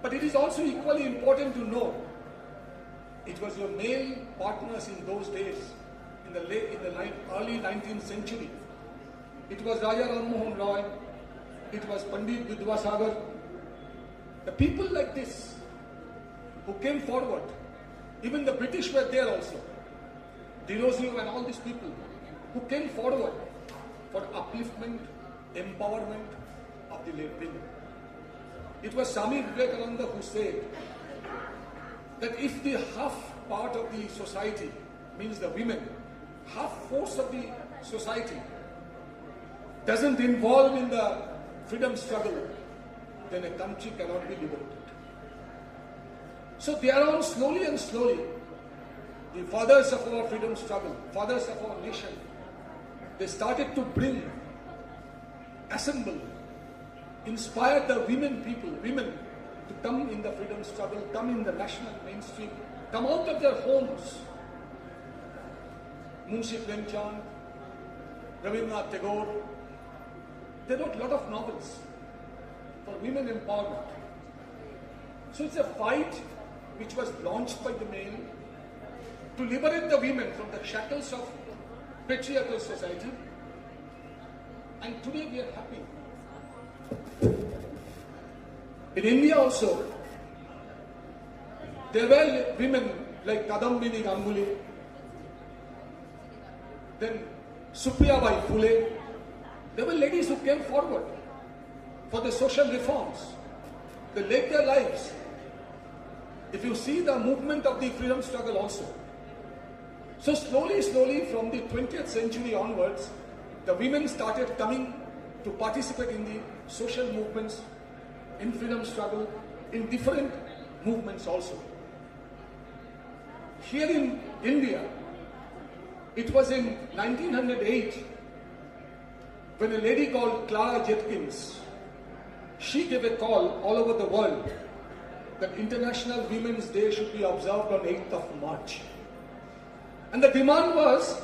But it is also equally important to know, it was your male partners in those days, in the early 19th century. It was Raja Ram Mohan Roy, it was Pandit Vidwasagar. The people like this who came forward, even the British were there also, Dirozio and all these people who came forward for upliftment, empowerment of the women. It was Swami Vivekananda who said that if the half part of the society, means the women, half force of the society doesn't involve in the freedom struggle, then a country cannot be liberated. So thereon, slowly and slowly, the fathers of our freedom struggle, fathers of our nation, they started to bring, assemble, inspire the women to come in the freedom struggle, come in the national mainstream, come out of their homes. Munshi Premchand, Rabindranath Tagore, they wrote a lot of novels for women empowerment. So it's a fight which was launched by the male, to liberate the women from the shackles of patriarchal society. And today we are happy. In India also, there were women like Kadambini Ganguly, then Supriyabai Phule. There were ladies who came forward for the social reforms. They laid their lives. If you see the movement of the freedom struggle also. So slowly from the 20th century onwards, the women started coming to participate in the social movements, in freedom struggle, in different movements also. Here in India, it was in 1908 when a lady called Clara Jetkins, she gave a call all over the world that International Women's Day should be observed on 8th of March. And the demand was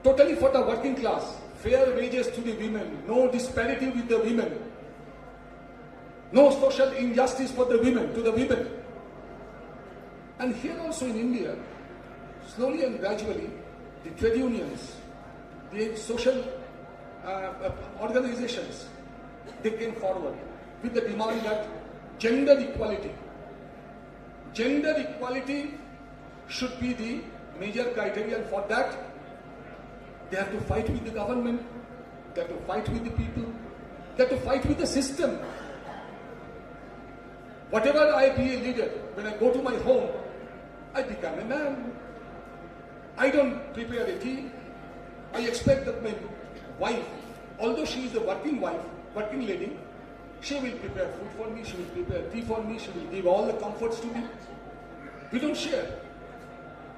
totally for the working class, fair wages to the women, no disparity with the women, no social injustice for the women, to the women. And here also in India, slowly and gradually, the trade unions, the social organizations, they came forward with the demand that gender equality should be the major criterion. For that, they have to fight with the government, they have to fight with the people, they have to fight with the system. Whatever I be a leader, when I go to my home, I become a man. I don't prepare a tea. I expect that my wife, although she is a working wife, working lady, she will prepare food for me, she will prepare tea for me, she will give all the comforts to me. We don't share.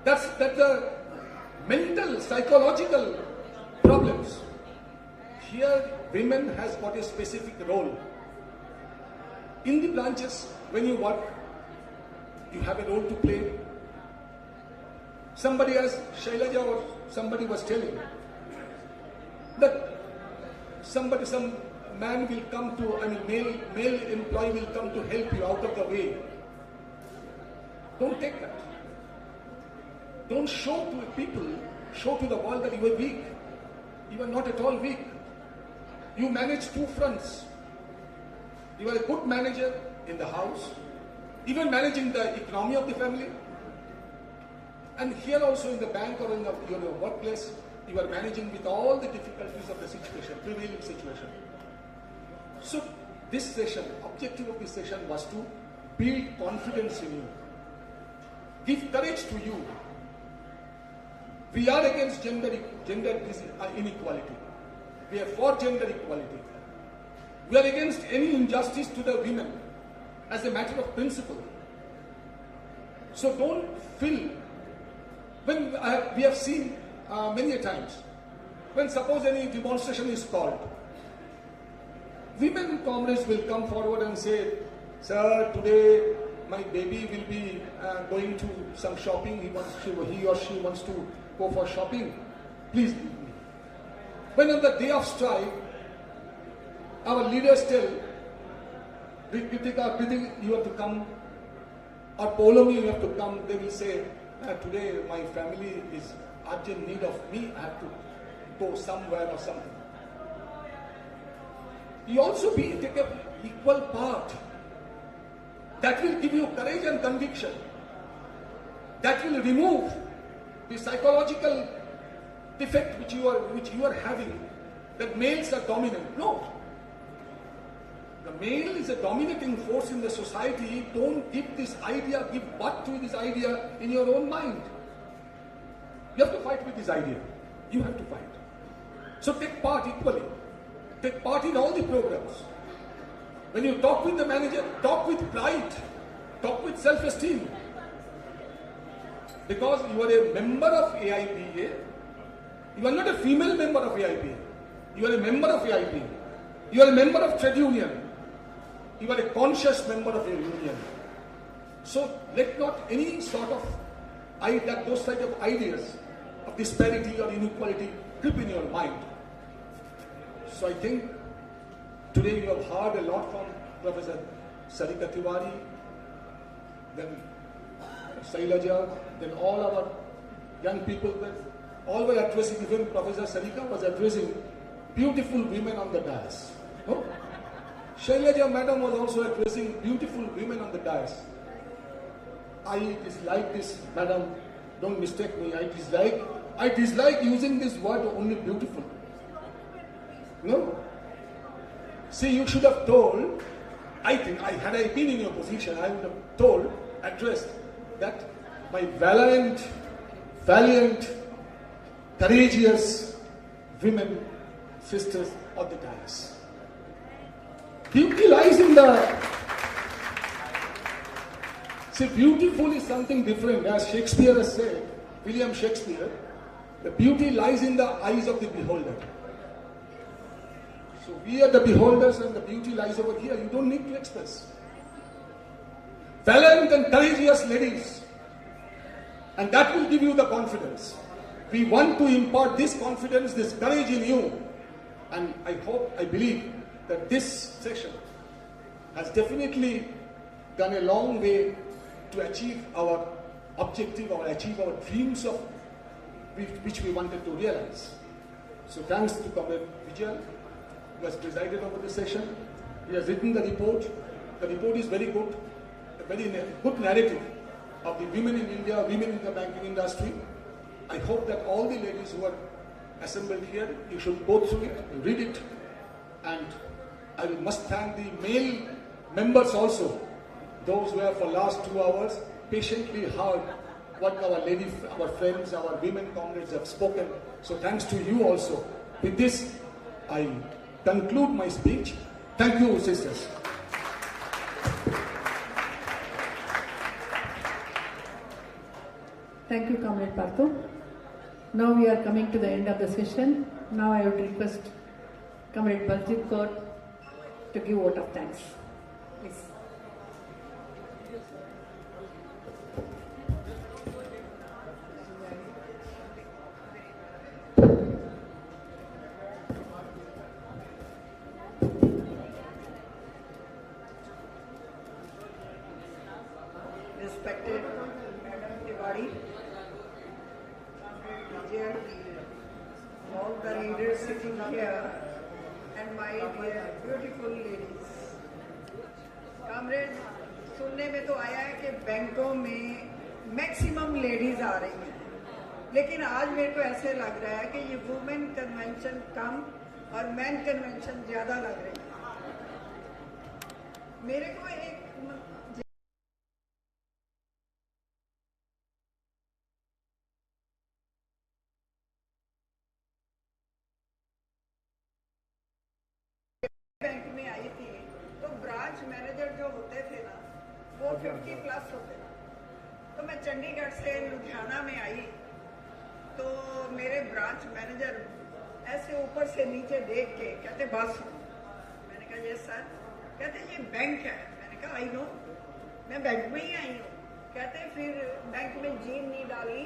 That's the mental, psychological problems. Here, women has got a specific role. In the branches, when you work, you have a role to play. Somebody, as Shailaja or somebody was telling, that some man will come to, male employee will come to help you out of the way. Don't take that. Don't show to people, show to the world that you are weak. You are not at all weak. You manage two fronts. You are a good manager in the house, even managing the economy of the family. And here also in the bank or in your workplace, you are managing with all the difficulties of the situation, prevailing situation. So this session, objective of this session was to build confidence in you, give courage to you. We are against gender inequality. We are for gender equality. We are against any injustice to the women as a matter of principle. So don't feel, when we have seen many a times, when suppose any demonstration is called, women comrades will come forward and say, sir, today my baby will be going to some shopping, he or she wants to go for shopping, please leave me. When on the day of strike, our leaders tell, Kritika, you have to come, or Polomi, you have to come, they will say, today my family is urgent need of me, I have to go somewhere or something. You also take an equal part. That will give you courage and conviction. That will remove the psychological defect which you are having, that males are dominant. No. The male is a dominating force in the society. Don't give this idea, give birth to this idea in your own mind. You have to fight with this idea. You have to fight. So take part equally. Take part in all the programs. When you talk with the manager, talk with pride. Talk with self-esteem. Because you are a member of AIPA. You are not a female member of AIPA. You are a member of AIPA. You are a member of trade union. You are a conscious member of your union. So let not any sort of those type of ideas of disparity or inequality grip in your mind. So I think today you have heard a lot from Professor Sarika Tiwari, then Sailaja, then all our young people were all were addressing, even Professor Sarika was addressing beautiful women on the dais. No? Shailaja Madam was also addressing beautiful women on the dais. I dislike this, Madam, don't mistake me, I dislike using this word only beautiful. No? See, you should have told, I think, had I been in your position, I would have told, addressed that my valiant, courageous women, sisters of the dais. Beauty lies in the... See, beautiful is something different. As Shakespeare has said, William Shakespeare, the beauty lies in the eyes of the beholder. So we are the beholders and the beauty lies over here. You don't need to express. Valiant and courageous ladies. And that will give you the confidence. We want to impart this confidence, this courage in you. And I hope, I believe that this session has definitely gone a long way to achieve our objective or achieve our dreams of which we wanted to realize. So thanks to Comrade Vijay, who has presided over the session. He has written the report. The report is very good, a very good narrative of the women in India, women in the banking industry. I hope that all the ladies who are assembled here, you should go through it, read it, and I must thank the male members also, those who have for last 2 hours patiently heard what our ladies, our friends, our women comrades have spoken. So thanks to you also. With this, I conclude my speech. Thank you, sisters. Thank you, Comrade Partho. Now we are coming to the end of the session. Now I would request Comrade Baljit Kaur to give vote of thanks. Please. Respected Madam Tiwari, Comrade Vijay, all the leaders sitting here, and my dear beautiful ladies. Comrade, सुनने में तो आया है कि बैंकों में maximum ladies आ रही हैं, लेकिन आज मेरे को ऐसे लग रहा है कि ये वुमेन कन्वेंशन कम और मैन कन्वेंशन ज्यादा लग रही है। मेरे को एक बैंक में आई थी तो ब्रांच मैनेजर जो होते थे ना वो 50 प्लस होते थे। तो मैं चंडीगढ़ से लुधियाना में आई तो मेरे ब्रांच मैनेजर ऐसे ऊपर से नीचे देख के कहते बस। मैंने कहा ये सर, कहते ये बैंक है। मैंने कहा आई नो, मैं बैंक में ही आई हूँ। कहते फिर बैंक में जीन नहीं डाली,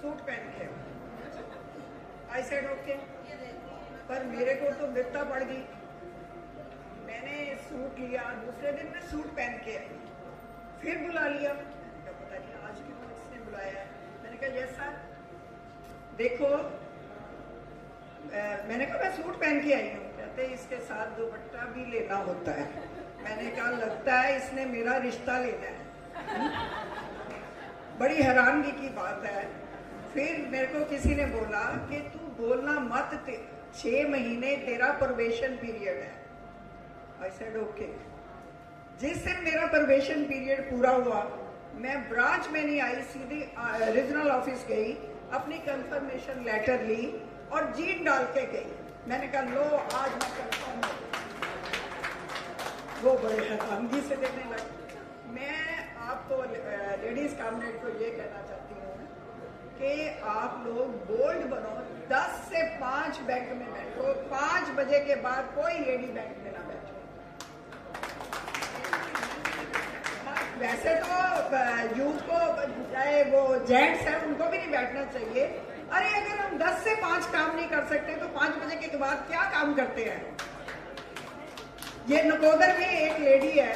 सूट पहन के। आई सेड ओके, पर मेरे को तो बिपता पड़ गई। मैंने सूट लिया, दूसरे दिन मैं सूट पहन के आई, फिर बुला लिया। पता नहीं आज क्यों इसने बुलाया है। मैंने कहा यस सर, देखो मैंने कहा मैं सूट पहन के आई हूँ। कहते इसके साथ दुपट्टा भी लेना होता है। मैंने कहा लगता है इसने मेरा रिश्ता लेना है। बड़ी हैरानगी की बात है। फिर मेरे को किसी ने बोला कि तू बोलना मत, 6 महीने तेरा प्रोबेशन पीरियड है। I said okay. जिस दिन मेरा प्रोबेशन पीरियड पूरा हुआ, मैं ब्रांच में नहीं आई, सीधी रीजनल ऑफिस गई, अपनी कंफर्मेशन लेटर ली और जीन डाल के गई। मैंने कहा लो आज मैं कंफर्म हूँ। वो बड़े हैरानगी से देखने लगे। मैं आपको लेडीज कॉमरेड को ये कहना चाहती हूँ कि आप लोग बोल्ड बनो, 10 से 5 बैंक में बैठो, 5 बजे के बाद कोई लेडी बैंक में ना बैठो। वैसे तो यूथ को, चाहे वो जेंट्स है, उनको भी नहीं बैठना चाहिए। अरे अगर हम 10 से 5 काम नहीं कर सकते तो 5 बजे के बाद क्या काम करते हैं। ये नकोदर में एक लेडी है,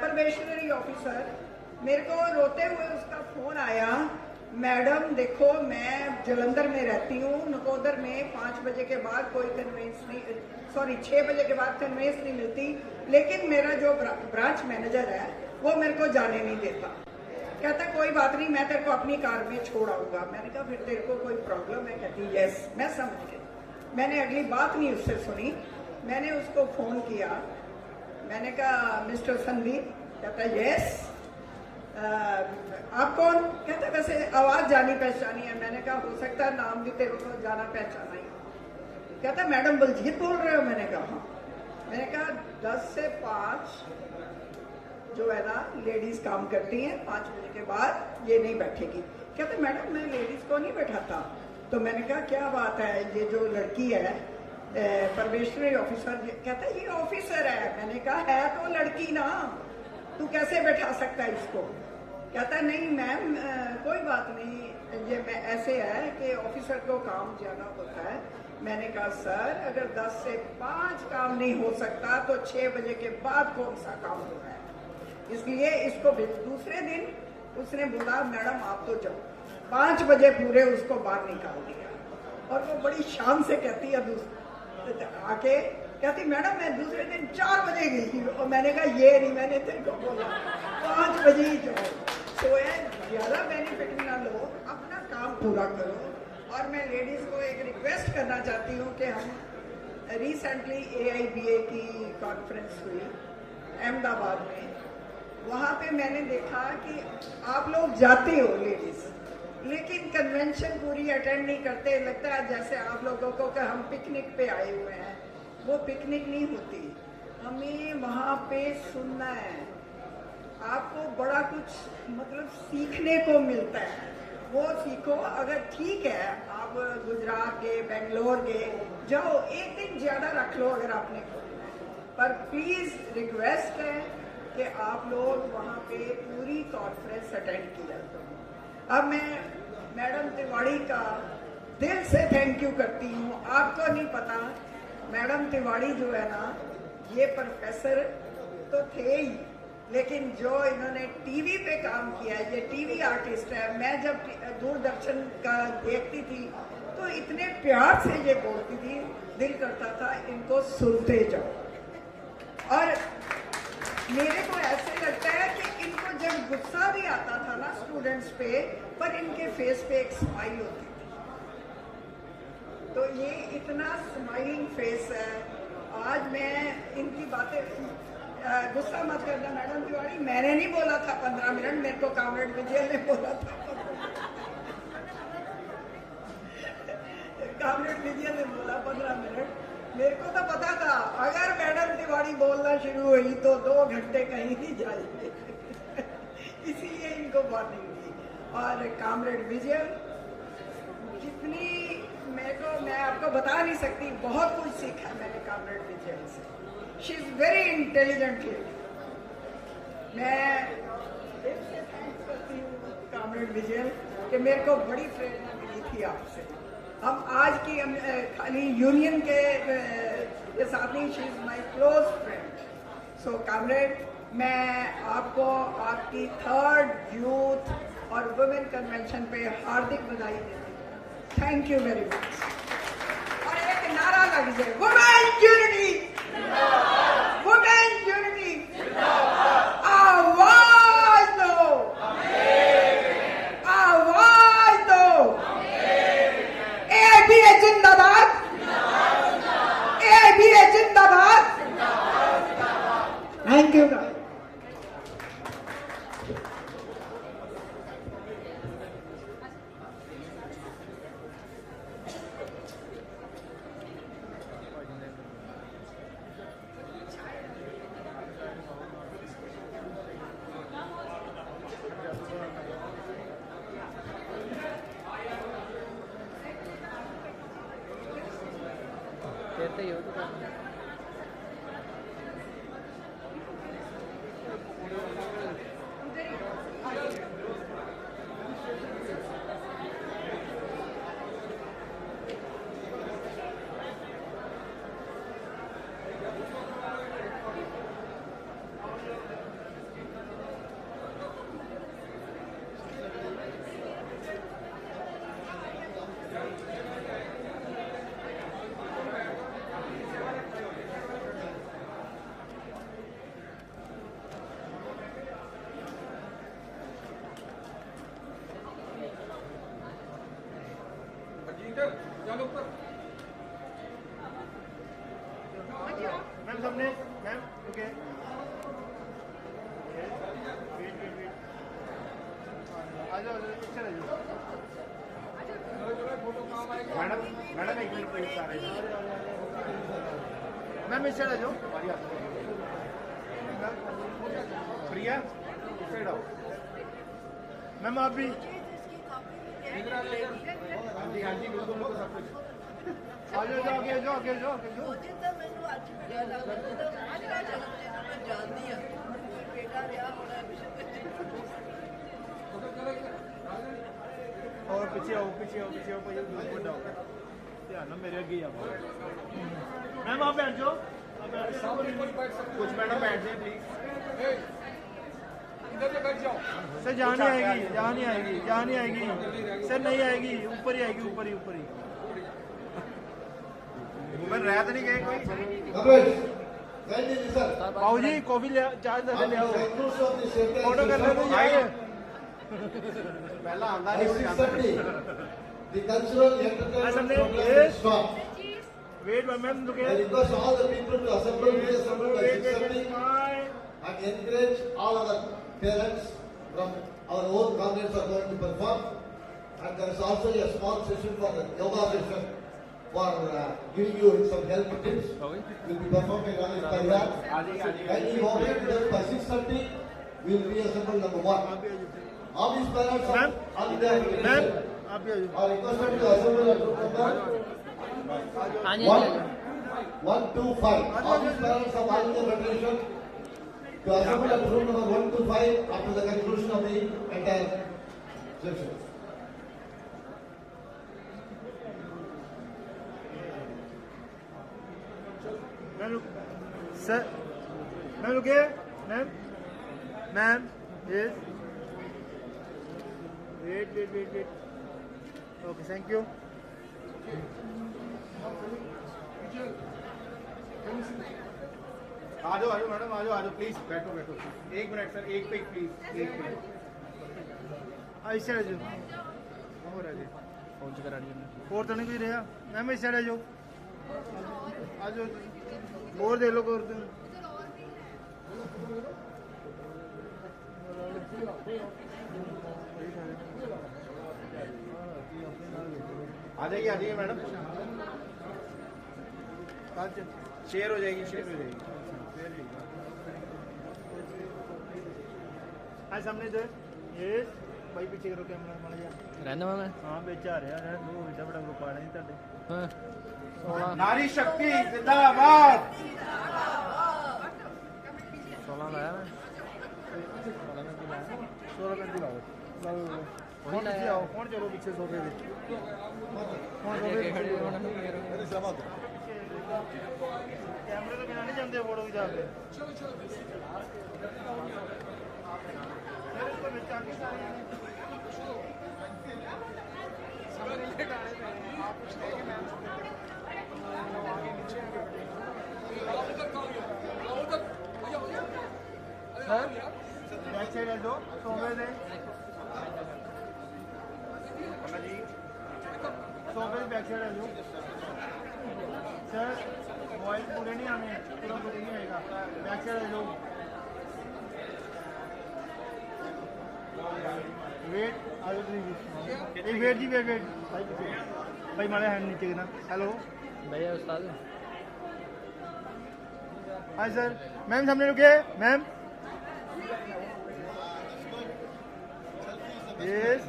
प्रोबेशनरी ऑफिसर, मेरे को रोते हुए उसका फोन आया। मैडम देखो, मैं जलंधर में रहती हूँ, नकोदर में 5 बजे के बाद कोई कन्वेंस नहीं, सॉरी 6 बजे के बाद कन्वेंस नहीं मिलती, लेकिन मेरा जो ब्रांच मैनेजर है वो मेरे को जाने नहीं देता। कहता कोई बात नहीं, मैं तेरे को अपनी कार में छोड़ आऊंगा। मैंने कहा फिर तेरे को कोई प्रॉब्लम है? कहती यस। मैं समझ गई। मैंने अगली बात नहीं उससे सुनी। मैंने उसको फोन किया, मैंने कहा मिस्टर संदीप। कहता यस। आप कौन? कहता वैसे आवाज जानी पहचानी है। मैंने कहा हो सकता है नाम भी तेरे को जाना पहचाना ही। कहता मैडम बलजीत बोल रहे हो? मैंने कहा हाँ। मैंने कहा 10 से 5 जो है ना लेडीज काम करती हैं, 5 बजे के बाद ये नहीं बैठेगी। कहते मैडम मैं लेडीज को नहीं बैठाता। तो मैंने कहा क्या बात है, ये जो लड़की है प्रोबेशनरी ऑफिसर, कहता ये ऑफिसर है। मैंने कहा है तो लड़की ना, तू कैसे बैठा सकता है इसको? कहता नहीं मैम कोई बात नहीं, ये मैं ऐसे है कि ऑफिसर को काम ज्यादा होता है। मैंने कहा सर अगर 10 से 5 काम नहीं हो सकता तो 6 बजे के बाद कौन सा काम हो रहा है? इसलिए इसको दूसरे दिन उसने बोला मैडम आप तो जाओ। 5 बजे पूरे उसको बाहर निकाल दिया। और वो बड़ी शान से कहती है आके, कहती मैडम मैं दूसरे दिन 4 बजे गई थी। और मैंने कहा ये नहीं, मैंने तेरे को बोला 5 बजे ही जाओ। तो ज्यादा बेनिफिट ना लो, अपना काम पूरा करो। और मैं लेडीज को एक रिक्वेस्ट करना चाहती हूँ कि हम रिसेंटली AIBA की कॉन्फ्रेंस हुई अहमदाबाद में। वहाँ पे मैंने देखा कि आप लोग जाते हो लेडीज, लेकिन कन्वेंशन पूरी अटेंड नहीं करते। लगता है जैसे आप लोगों को कि हम पिकनिक पे आए हुए हैं। वो पिकनिक नहीं होती, हमें वहाँ पे सुनना है। आपको बड़ा कुछ मतलब सीखने को मिलता है, वो सीखो। अगर ठीक है आप गुजरात के, बेंगलोर के जाओ, एक दिन ज्यादा रख लो अगर आपने, पर प्लीज रिक्वेस्ट है कि आप लोग वहाँ पे पूरी कॉन्फ्रेंस अटेंड किया करो। अब मैं मैडम तिवाड़ी का दिल से थैंक यू करती हूँ। आपको नहीं पता, मैडम तिवाड़ी जो है ना, ये प्रोफेसर तो थे ही, लेकिन जो इन्होंने टीवी पे काम किया है, ये टीवी आर्टिस्ट है। मैं जब दूरदर्शन का देखती थी तो इतने प्यार से ये बोलती थी, दिल करता था इनको सुनते जाओ। और मेरे को ऐसे लगता है कि इनको जब गुस्सा भी आता था ना स्टूडेंट्स पे, पर इनके फेस पे एक स्माइल होती थी। तो ये इतना स्माइलिंग फेस है। आज मैं इनकी बातें, गुस्सा मत करना मैडम तिवारी, मैंने नहीं बोला था 15 मिनट, मेरे को कामरेड विजय ने बोला था। कामरेड विजय ने बोला 15 मिनट। मेरे को तो पता था अगर मैडम तिवारी बोलना शुरू हुई तो 2 घंटे कहीं नहीं जाएंगे। इसीलिए इनको वार्निंग दी। और कामरेड विजय जितनी मैं आपको बता नहीं सकती, बहुत कुछ सीखा मैंने कामरेड विजय से। She is very intelligent. मैं दिल से थैंक्स करती हूँ कामरेड विजय कि मेरे को बड़ी प्रेरणा मिली थी आपसे। हम आज की खाली यूनियन के साथ नहीं, she is my close friend. So comrade, मैं आपको आपकी 3rd यूथ और वुमेन कन्वेंशन पे हार्दिक बधाई देती हूँ। Thank you very much. और एक नारा लग जाए, वुमेन यूनिटी, वुमेन यूनिटी, आवाज दो, आवाज दो। AIBA जिंदाबाद, AIBA जिंदाबाद। Thank you. कहते ही हो तो पीटर चलो ऊपर। मैम सामने मैम ओके आ जाओ चलो मैडम मैडम एक मिनट प्लीज सारे मैम इस साइड आ जाओ प्रिया इस साइड आओ मैम आप भी हाँ जी हाँ जी बिल्कुल बिल्कुल सब कुछ आ जाओ आगे जाओ आगे जाओ आगे जाओ और पीछे आओ भाई बिल्कुल आओ ध्यान ना मेरे आगे आओ मैम आप बैठ जाओ कुछ मैडम बैठ जाए प्लीज इधर से बैठ जाओ सर जहाँ नहीं आएगी सर नहीं आएगी ऊपर ही आएगी ऊपर ही वुमेन रह तो नहीं गए कोई बाबू जी कॉफी चाय ले आओ फोटो कर ले पहला आंदा नहीं The cultural entertainment program is stopped. Wait, ma'am, look at. I request all the people to assemble at 6:30 and encourage all other parents from our own congregants are going to perform. And there is also a small session for the yoga session for giving you some help tips. Will be performed by Raj. Kindly walk in by 6:30. We will be assembled number 1. All these parents are requested to assemble at room number 125. All these parents of all India Federation to assemble at room number 125 after the conclusion of the entire session. Sir, ma'am, okay, ma'am, yes. Wait. Okay, thank you. आ जाओ madam आ जाओ please बैठो एक minute sir एक पे please एक minute ऐसे आ जाओ और आगे फोन करा रही है और तो नहीं कोई रहा मैम ऐसे आ जाओ और दे लो और आ जाइए मैडम शेयर हो जाएगी हाँ सामने दे ये भाई पीछे करो कैमरा मार जा रहना मैं हाँ बेचा आ रहा है वो इतना बड़ा ग्रुप आ रहा है तेरे नारी शक्ति जिंदाबाद 16 लाया मैं 16 में दिलाओ कौन चलो पीछे सोफे पे कैमरे तो बिना नहीं जानते फोटो खिंचा के बैक साइड है दो सोफे से सोफे से बैक साइड है दो सर मोबाइल पूरे नहीं आने पूरा पूरे नहीं आएगा बैक साइड है दो वेट वेट जी वेट भाई मारे हैंड नीचे गिरना हेलो भैया उस्ताद हाय सर मैम सामने रुके मैम यस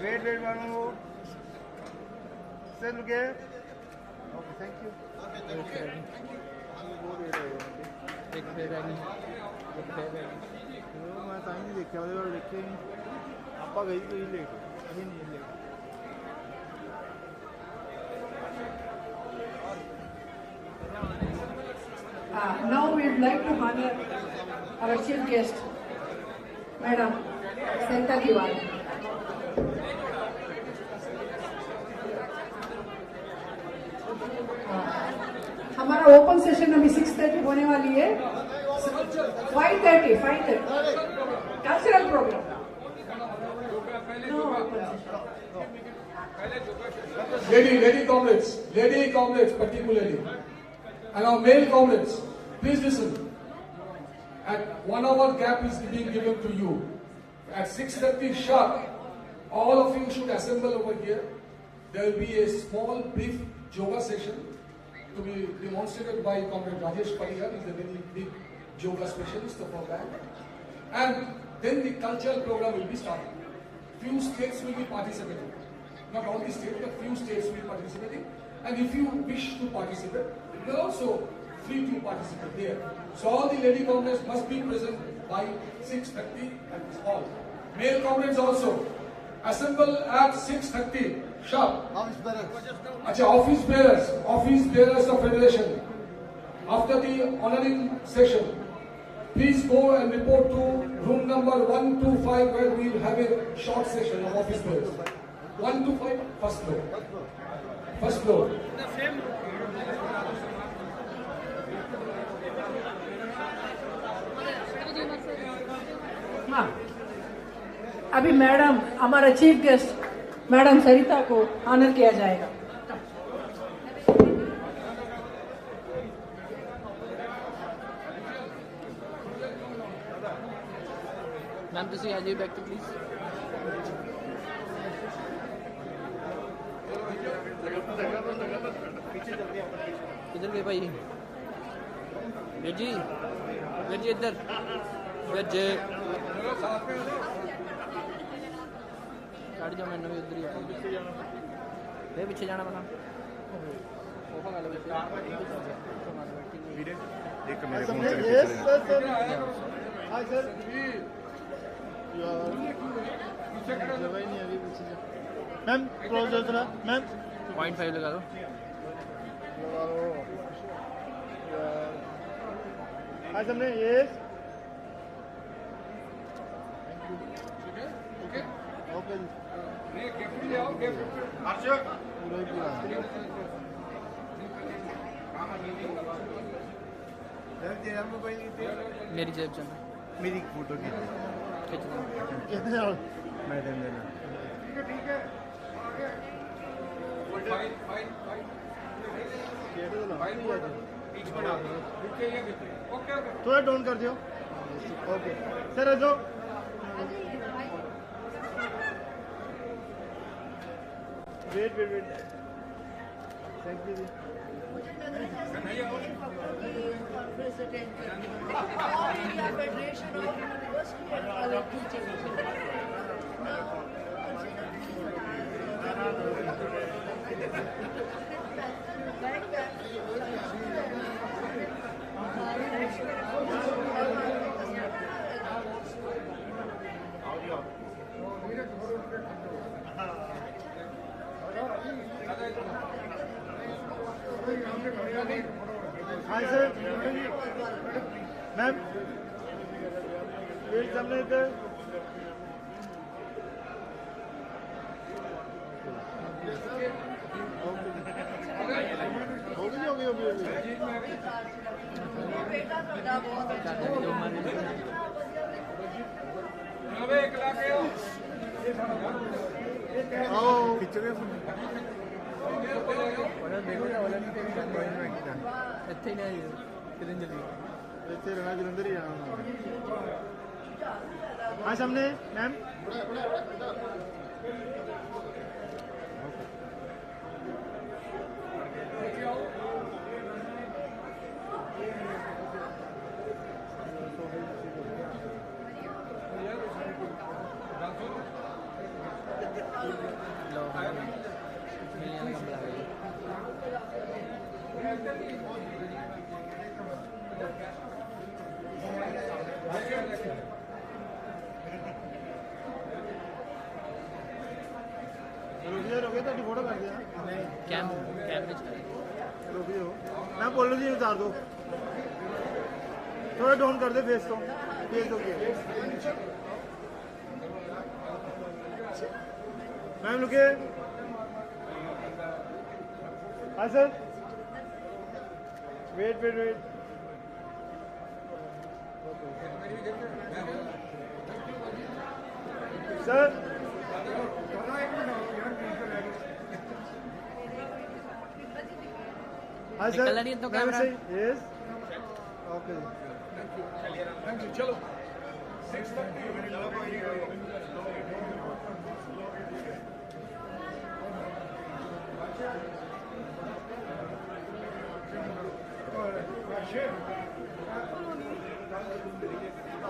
वेट मानो सर रुके ओके थैंक यू एक फेर मैं टाइम नहीं देखा देखे आप गई तो लेट अभी नहीं late Now we would like to honor our chief guest, Madam Senta Diwali. हमारा ओपन सेशन अभी 6:30 होने वाली है 5:30 cultural programme Lady comrades particularly, and our male comrades, please listen. At 1 hour gap is being given to you. At 6:30 sharp, all of you should assemble over here. There will be a small brief yoga session to be demonstrated by Comrade Rajesh Parihar. He is a very big yoga specialist of our band. And then the cultural program will be started. Few states will be participating. Not all the states, but few states will be participating. And if you wish to participate, you are also free to participate there. So all the lady comrades must be present by 6:30 at this hall. Male comrades also assemble at 6:30 sharp. Office bearers of Federation. After the honoring session, please go and report to room number 125 where we will have a short session of office bearers. 125, first floor. First floor. हाँ, अभी madam हमारा chief guest madam सरिता को honour किया जाएगा। Ma'am तुसी आ जाइए back to please. इधर गए भाई वीर जी इधर वीर जी काट जाओ मैंने भी उधर ही आया पीछे जाना बना एक मेरे फोन से हाय सर मैम क्लोज जरा मैम 0.5 लगा दो हाय सबने यस ओके मेरी जेब चल मेरी फोटो खींच मैं देना ठीक है थोड़ा डाउन कर दियो ओके सर आ जाओ wait thank you hi sir ma'am wait सामने इधर जलंधर ही हाँ सामने मैम फोटो कर दिया कैमरे मैं बोल रही हूँ उतार दो थोड़ा डाउन कर दे फेस तो मैम रुके हाँ sir wait sir Hi, sir. निकल रही है तो May I camera. say yes? Okay. Thank you. Chalo. 6:30.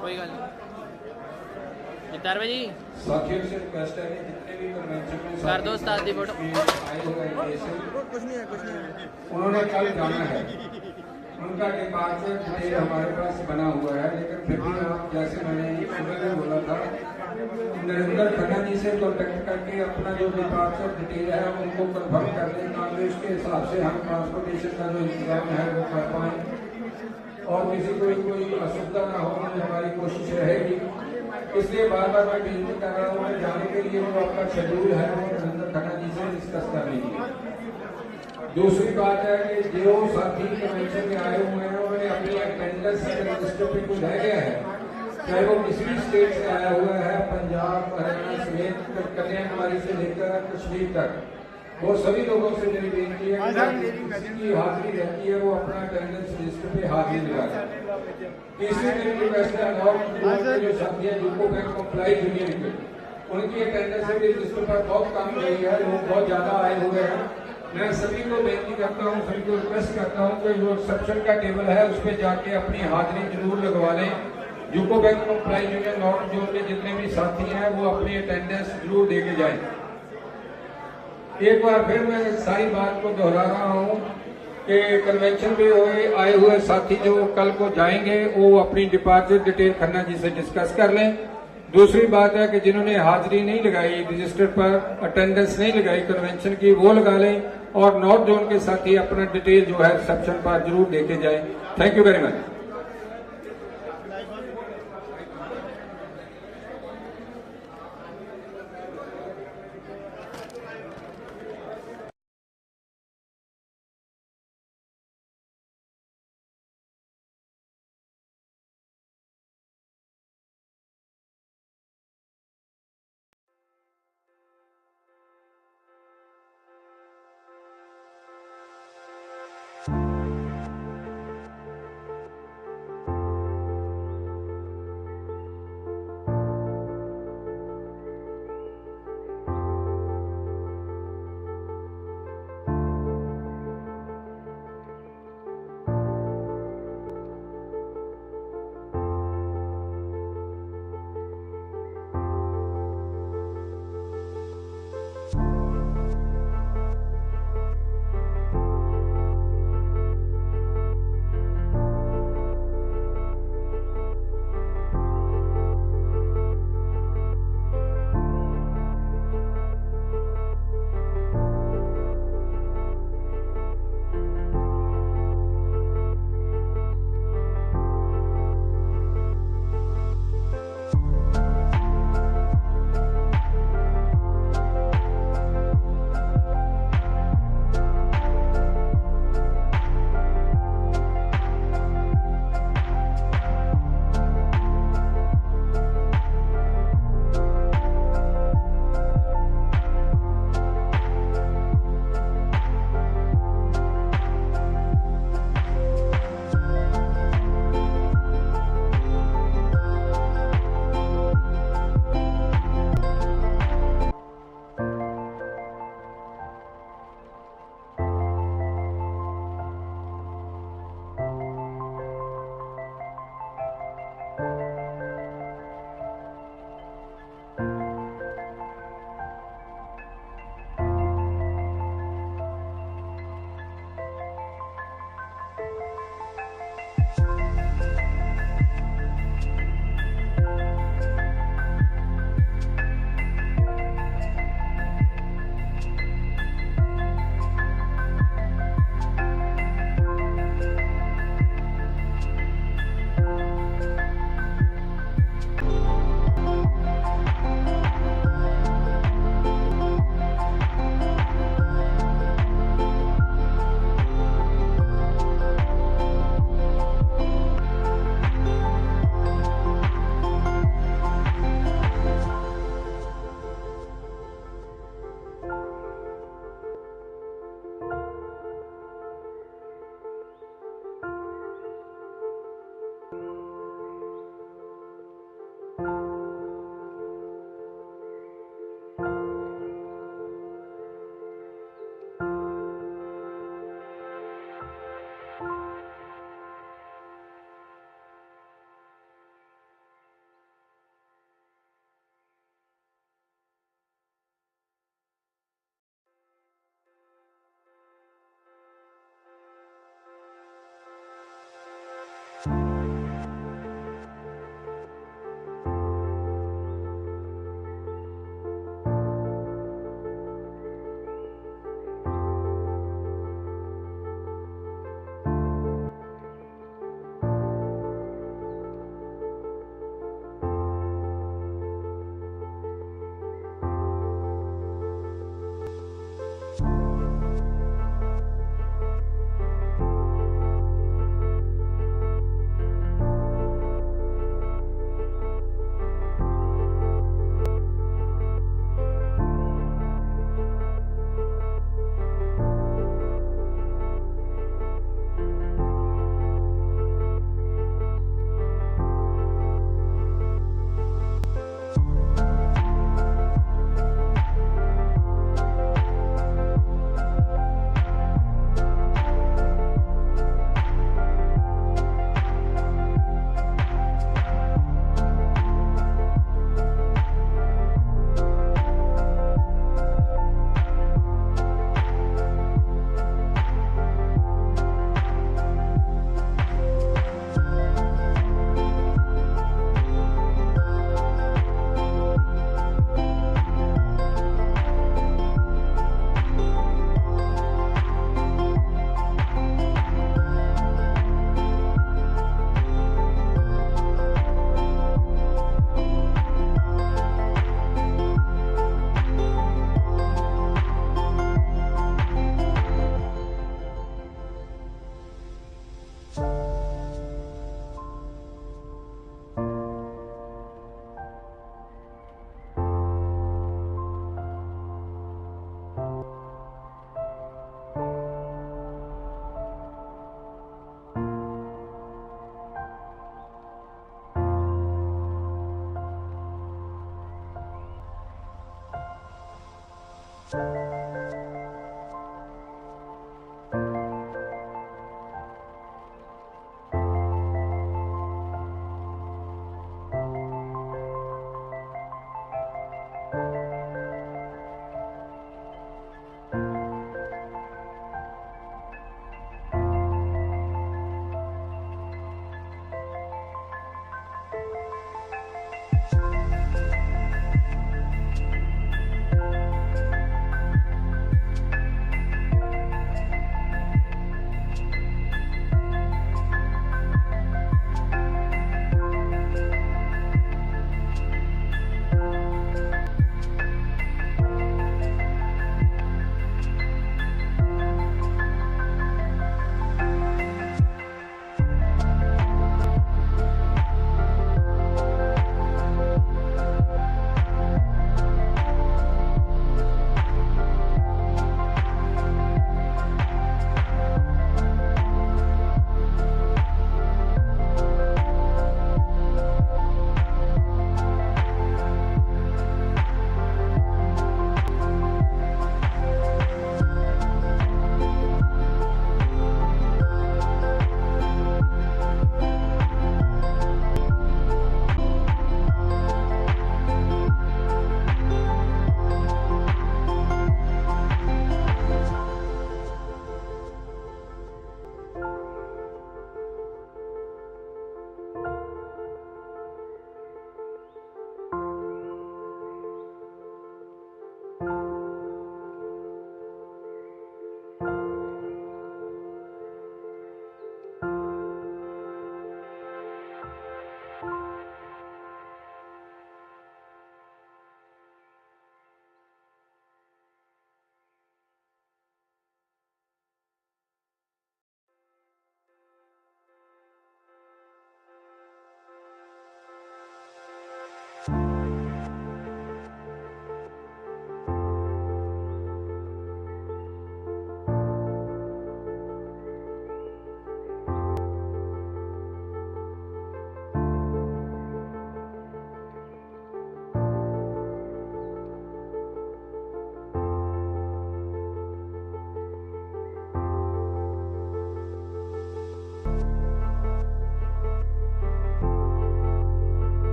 कोई गल नहीं जितार भाई साथियों से रिक्वेस्ट है कि जितने भी कन्वेंशन में कर दो उस्ताद दी फोटो आए हुए हैं देश से, उन्होंने कल जाना है। उनका डिपार्चर डिटेल हमारे पास बना हुआ है, लेकिन फिर भी आप जैसे मैंने सुबह में बोला था, नरेंद्र खन्ना जी से कॉन्टेक्ट करके अपना जो डिपार्चर डिटेल है उनको कन्फर्म कर लें, ताकि उसके हिसाब से हम ट्रांसपोर्टेशन का जो इंतजाम है वो कर पाएँ और किसी को कोई असुविधा ना हो, हमारी कोशिश रहेगी। इसलिए बार बार मैं विनती कर रहा हूँ, जाने के लिए जो आपका शेड्यूल है वो नरेंद्र खन्ना जी से डिस्कस कर लीजिए। दूसरी बात है कि जो साथी कन्वेंशन में आए हुए हैं उन्होंने अपनी अटेंडेंस रजिस्टर पे कुछ रह गया है, चाहे वो किसी भी स्टेट से आया हुआ है, पंजाब हरियाणा समेत कन्याकुमारी से लेकर कश्मीर तक, वो सभी लोगों से मेरी बेनती है कि जिसकी हाजिरी रहती है वो अपना अटेंडेंस रजिस्टर पे हाजिरी लगाए। तीसरी मेरी रिक्वेस्ट है जो साथी है यूको बैंक कंप्लाई यूनियन के, उनकी अटेंडेंस रजिस्टर पर बहुत कम गई है, लोग बहुत ज्यादा आए हुए हैं। मैं सभी को बेनती करता हूँ, सभी को रिक्वेस्ट करता हूँ कि जो रिसेप्शन का टेबल है उस पर जाके अपनी हाजिरी जरूर लगवा लें। UCO bank comply union north zone के जितने भी साथी हैं वो अपनी अटेंडेंस जरूर दे के जाएं। एक बार फिर मैं सारी बात को दोहरा रहा हूँ कि कन्वेंशन में आए हुए साथी जो कल को जाएंगे वो अपनी डिपार्चर डिटेल खन्ना जी से डिस्कस कर लें। दूसरी बात है कि जिन्होंने हाजिरी नहीं लगाई रजिस्टर पर, अटेंडेंस नहीं लगाई कन्वेंशन की, वो लगा लें और नॉर्थ जोन के साथी अपना डिटेल जो है रिसेप्शन पर जरूर देके जाएं। Thank you very much.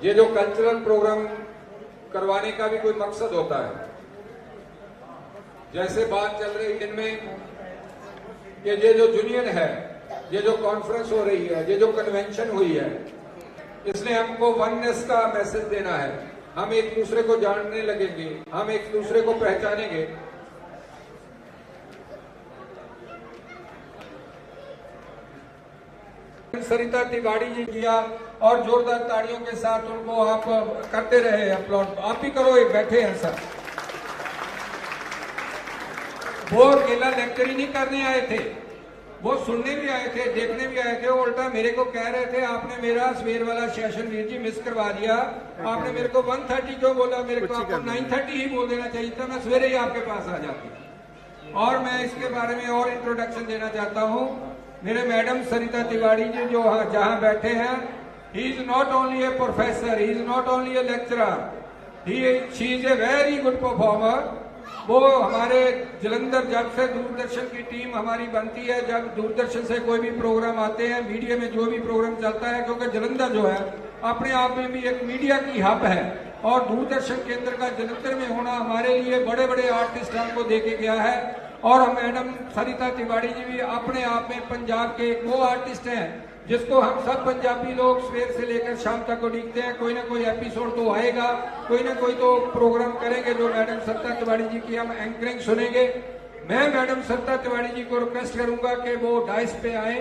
ये जो कल्चरल प्रोग्राम करवाने का भी कोई मकसद होता है। जैसे बात चल रही है इनमें कि ये जो यूनियन है, ये जो कॉन्फ्रेंस हो रही है, ये जो कन्वेंशन हुई है, इसने हमको वननेस का मैसेज देना है। हम एक दूसरे को जानने लगेंगे, हम एक दूसरे को पहचानेंगे। सरिता तिवारी जी किया और जोरदार ताड़ियों के साथ उनको आप करते रहे अपलोड। आप भी करो, एक बैठे हैं सर। वो अकेला लेक्चर ही नहीं करने आए थे, वो सुनने भी आए थे, देखने भी आए थे। वो उल्टा मेरे को कह रहे थे आपने मेरा सवेर वाला सेशन वीर जी मिस करवा दिया, आपने मेरे को 1:30 क्यों बोला, मेरे को आपको 9:30 ही बोल देना चाहिए था, मैं सवेरे ही आपके पास आ जाती। और मैं इसके बारे में और इंट्रोडक्शन देना चाहता हूँ। मेरे मैडम सरिता तिवारी जी जो जहाँ बैठे हैं, he is not only A professor, he is not only A lecturer, she is a very good performer. वो हमारे जलंधर जब से दूरदर्शन की टीम हमारी बनती है, जब दूरदर्शन से कोई भी प्रोग्राम आते हैं, मीडिया में जो भी प्रोग्राम चलता है, क्योंकि जलंधर जो है अपने आप में भी एक मीडिया की हब है और दूरदर्शन केंद्र का जलंधर में होना हमारे लिए बड़े बड़े आर्टिस्ट हमको दे के गया है। और मैडम सरिता तिवारी जी भी अपने आप में पंजाब के एक वो आर्टिस्ट हैं जिसको हम सब पंजाबी लोग सवेर से लेकर शाम तक को देखते हैं। कोई ना कोई एपिसोड तो आएगा, कोई ना कोई तो प्रोग्राम करेंगे जो मैडम सरिता तिवारी जी की हम एंकरिंग सुनेंगे। मैं मैडम सरिता तिवारी जी को रिक्वेस्ट करूंगा कि वो डाइस पे आए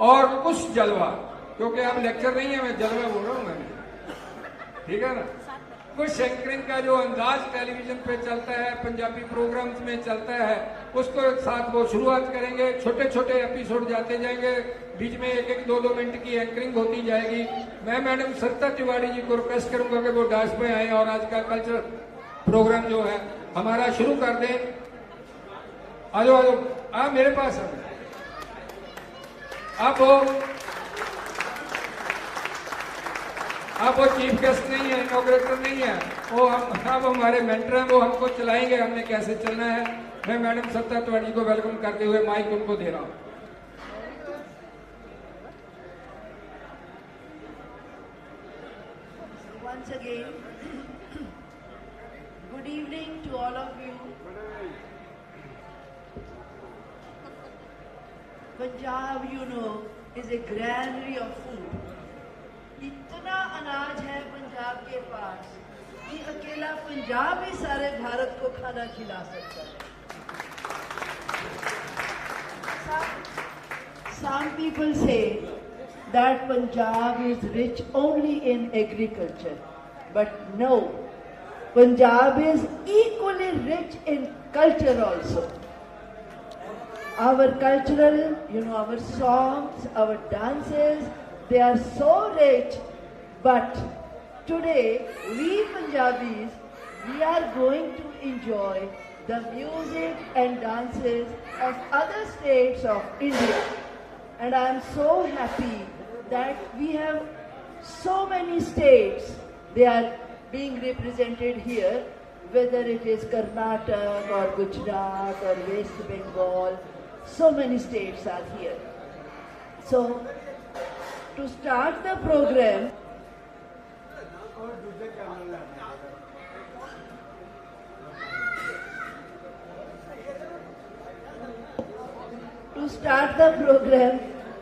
और कुछ जलवा, क्योंकि अब लेक्चर नहीं है, मैं जलवा बोल रहा हूँ मैंने, ठीक है ना। कुछ एंकरिंग का जो अंदाज टेलीविजन पे चलता है, पंजाबी प्रोग्राम्स में चलता है, उसको साथ वो शुरुआत करेंगे। छोटे छोटे एपिसोड जाते जाएंगे, बीच में 1-1, 2-2 मिनट की एंकरिंग होती जाएगी। मैं मैडम सरिता तिवारी जी को रिक्वेस्ट करूंगा कि वो डांस पे आए और आज का कल्चर प्रोग्राम जो है हमारा शुरू कर दें। आ जाओ, आप मेरे पास आप वो चीफ गेस्ट नहीं है, इनॉग्रेटर नहीं है, वो हम हमारे मेंटर हैं, वो हमको चलाएंगे हमने कैसे चलना है। मैं मैडम सरिता तिवारी को वेलकम करते हुए माइक उनको दे रहा हूँ। Once again, good evening to all of you. Punjab, you know, is a granary of food. इतना अनाज है पंजाब के पास कि अकेला पंजाब ही सारे भारत को खाना खिला सकता है। Some people say that Punjab is rich only in agriculture, but no, Punjab is equally rich in culture also. Our cultural, our songs, our dances, they are so rich, but today we Punjabis, we are going to enjoy the music and dances of other states of India. And I am so happy that we have so many states, they are being represented here, whether it is Karnataka or Gujarat or West Bengal, so many states are here. So, to start the program,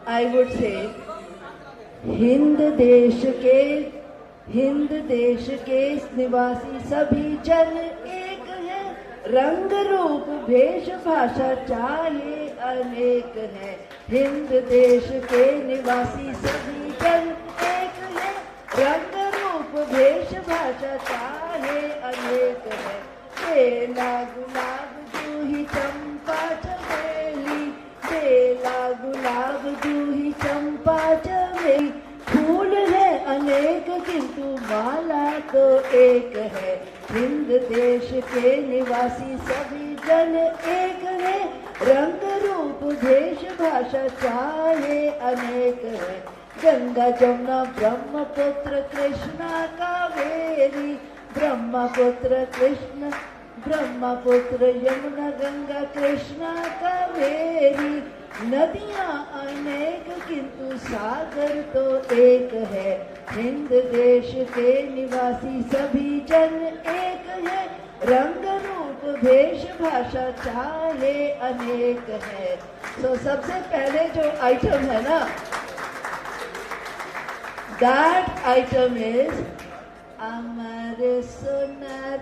I would say, Hind देश के निवासी सभी जन एक हैं, रंग रूप भेष भाषा चाहे अनेक हैं। हिंद देश के निवासी सभी जन एक हैं, रंग रूप भेष भाषा चाहे अनेक हैं। बेला गुलाब जूही चंपा चमेली, बेला गुलाब जूही चंपा चमेली, फूल है अनेक किंतु माला तो एक है। हिंद देश के निवासी सभी जन एक है, रंग रूप भेष भाषा चाहे अनेक है। गंगा जमुना ब्रह्मपुत्र कृष्णा कावेरी, ब्रह्मपुत्र कृष्ण ब्रह्मपुत्र यमुना गंगा कृष्णा कावेरी, नदियां अनेक किंतु सागर तो एक है, हिंद देश के निवासी सभी जन एक है, रंग रूप भेष भाषा चाहे अनेक है। तो सबसे पहले जो आइटम है ना, दैट आइटम इज हमारे सोनार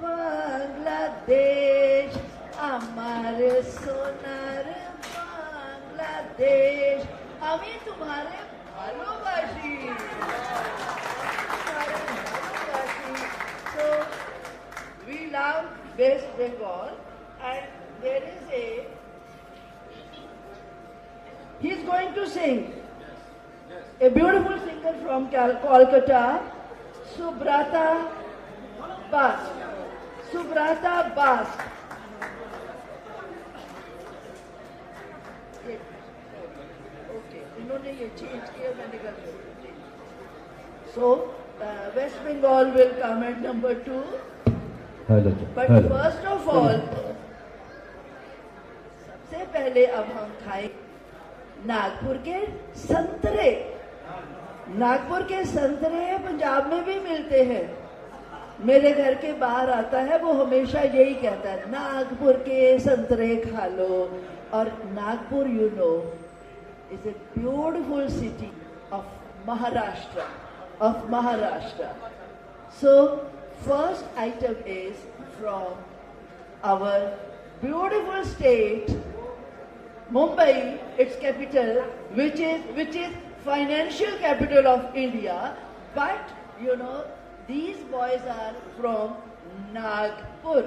बांग्लादेश, हमारे सोनार बांग्लादेश, हमें तुम्हारे भालोबाशी, So we love West Bengal, and there is he's going to sing. A beautiful singer from Kolkata, Subrata Bas. Subrata Bas. Okay, इन्होंने ये चेंज किया, मैंने गलती। So West Bengal will come at number 2. But first of all, सबसे पहले अब हम खाए नागपुर के संतरे। नागपुर के संतरे पंजाब में भी मिलते हैं। मेरे घर के बाहर आता है, वो हमेशा यही कहता है, नागपुर के संतरे खा लो। और Nagpur, you know, is a beautiful city of Maharashtra, So first item is from our beautiful state, Mumbai, its capital, which is financial capital of India. But you know, these boys are from Nagpur.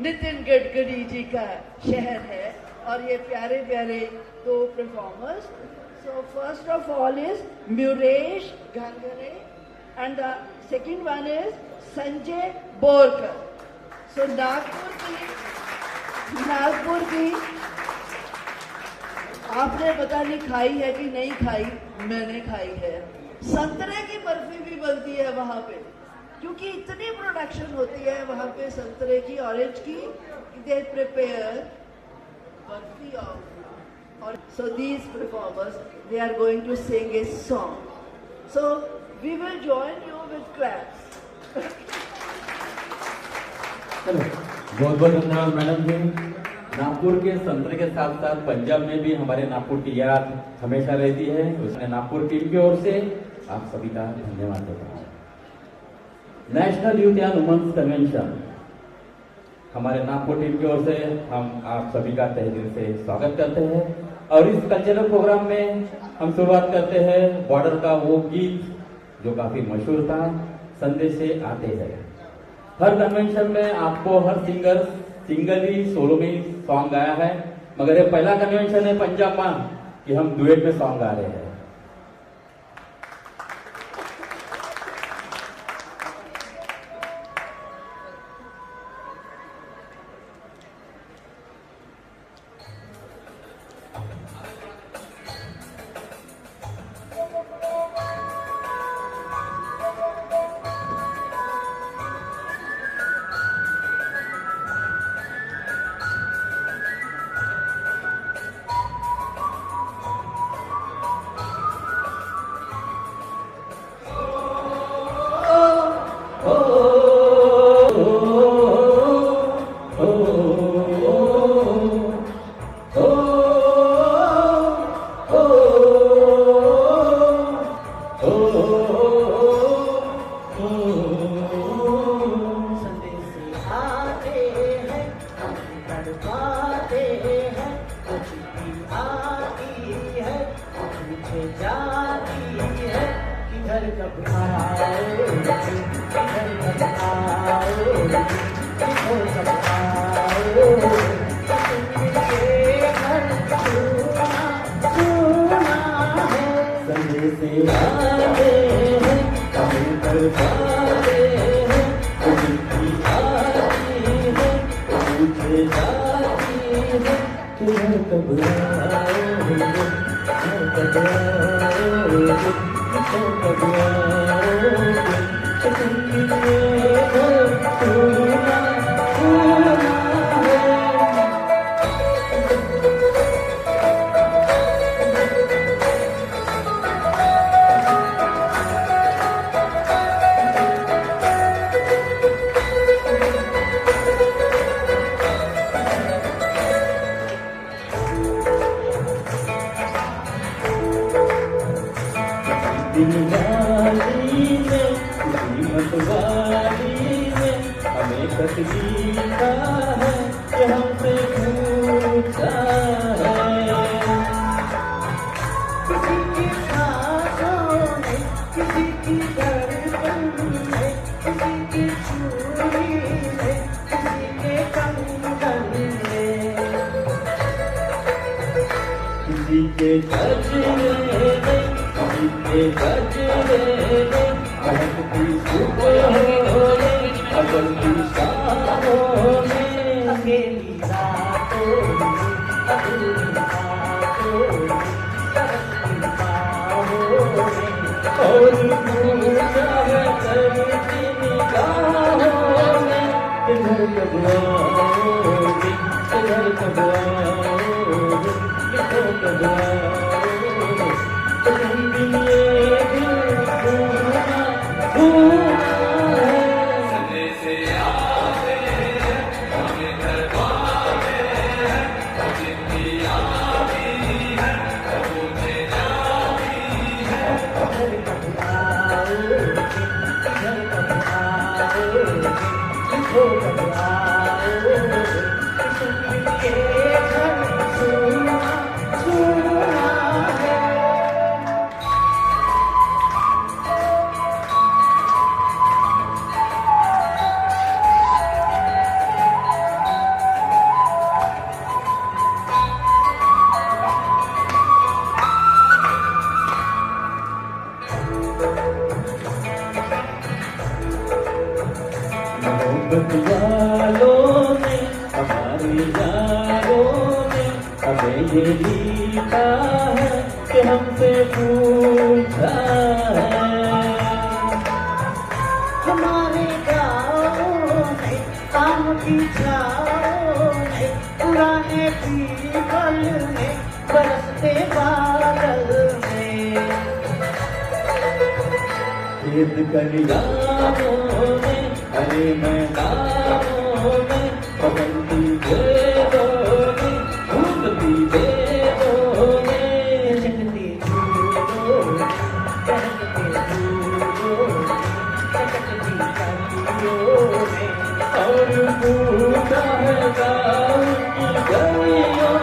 Nitin Gadkari ji का शहर है और ये प्यारे प्यारे दो performers. So first of all is Muresh Gangare and the second one is Sanjay Borkar. So Nagpur की आपने पता नहीं खाई है कि नहीं खाई, मैंने खाई है. संतरे की बर्फी भी बनती है वहाँ पे, क्योंकि इतनी प्रोडक्शन होती है वहाँ पे संतरे की, ऑरेंज की. They prepare barfi of. So these performers, they are going to sing a song. So we will join you with claps. चलो, बहुत बहुत धन्यवाद मैडम जी. नागपुर के संतरे के साथ साथ पंजाब में भी हमारे नागपुर की याद हमेशा रहती है. उसने नागपुर टीम की ओर से आप सभी का धन्यवाद देता हूँ. National youth and womens convention हमारे नागपुर टीम की ओर से हम आप सभी का तहे दिल से स्वागत करते हैं. और इस कल्चरल प्रोग्राम में हम शुरुआत करते हैं बॉर्डर का वो गीत जो काफी मशहूर था, संदेश से आते हैं. हर कन्वेंशन में आपको हर सिंगर सिंगल ही सोलो में ही सॉन्ग गाया है, मगर ये पहला कन्वेंशन है पंजाब में कि हम डुएट में सॉन्ग गा रहे हैं. दिल वाली ने कीमत वाली ने हमें खत लिखा है कि हमसे पूछा है। किसी की सांसों में, किसी की धड़कन में, किसी की चूड़ी में, किसी के कंगन में, किसी के गजरे में, किसी के गजरे में महकती सुबहों में, अगलती शामों में, अकेली रातों में, अधूरी बातों में, तरसती बाहों में, और पूछा है तरसती निगाहों में, किधर कब आओगे, किधर कब आओगे, किधर कब आओगे, तुम बिन ये दिल भूला भूला है। सने से आते हैं हमें दरबारे हैं, जिंदगी आती है मुझे जाती है। किधर कब आओगे, किधर कब आओगे, किधर कब आओगे, तुम बिन ये घर सुना सुना है। मोहब्बत वालों ने हमारे यारों ने हमें ये लिखा है कि हमसे पूछा है। हमारे गाँवों में काम की छाओं में पुराने पीपल में बरसते बादल में खेत कलियानों में हरे मैदानों में बसंती बेलों में फूलती बेलों में चकती फूलों में चहकते फूलों में चकती कलियों में और पूछा है गाँव की गलियों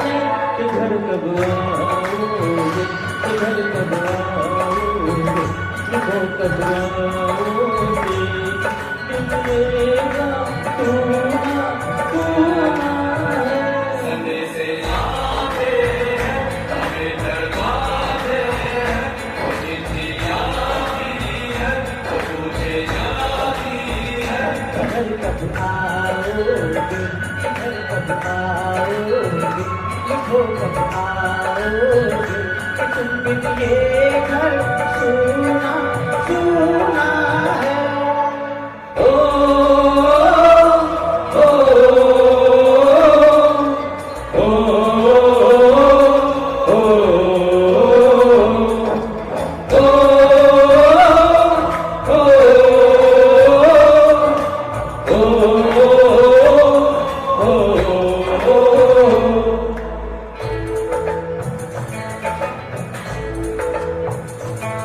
में किधर कब आओगे, किधर कब आओगे, किधर कब आओगे, मिलेगा तूना तूना है। सने से आते हैं हमें दरबारे हैं, जिंदगी आती है तुझे जाती है। किधर कब आओगे, किधर कब आओगे, किधर कब आओगे, तुम बिन ये घर सुना सुना है।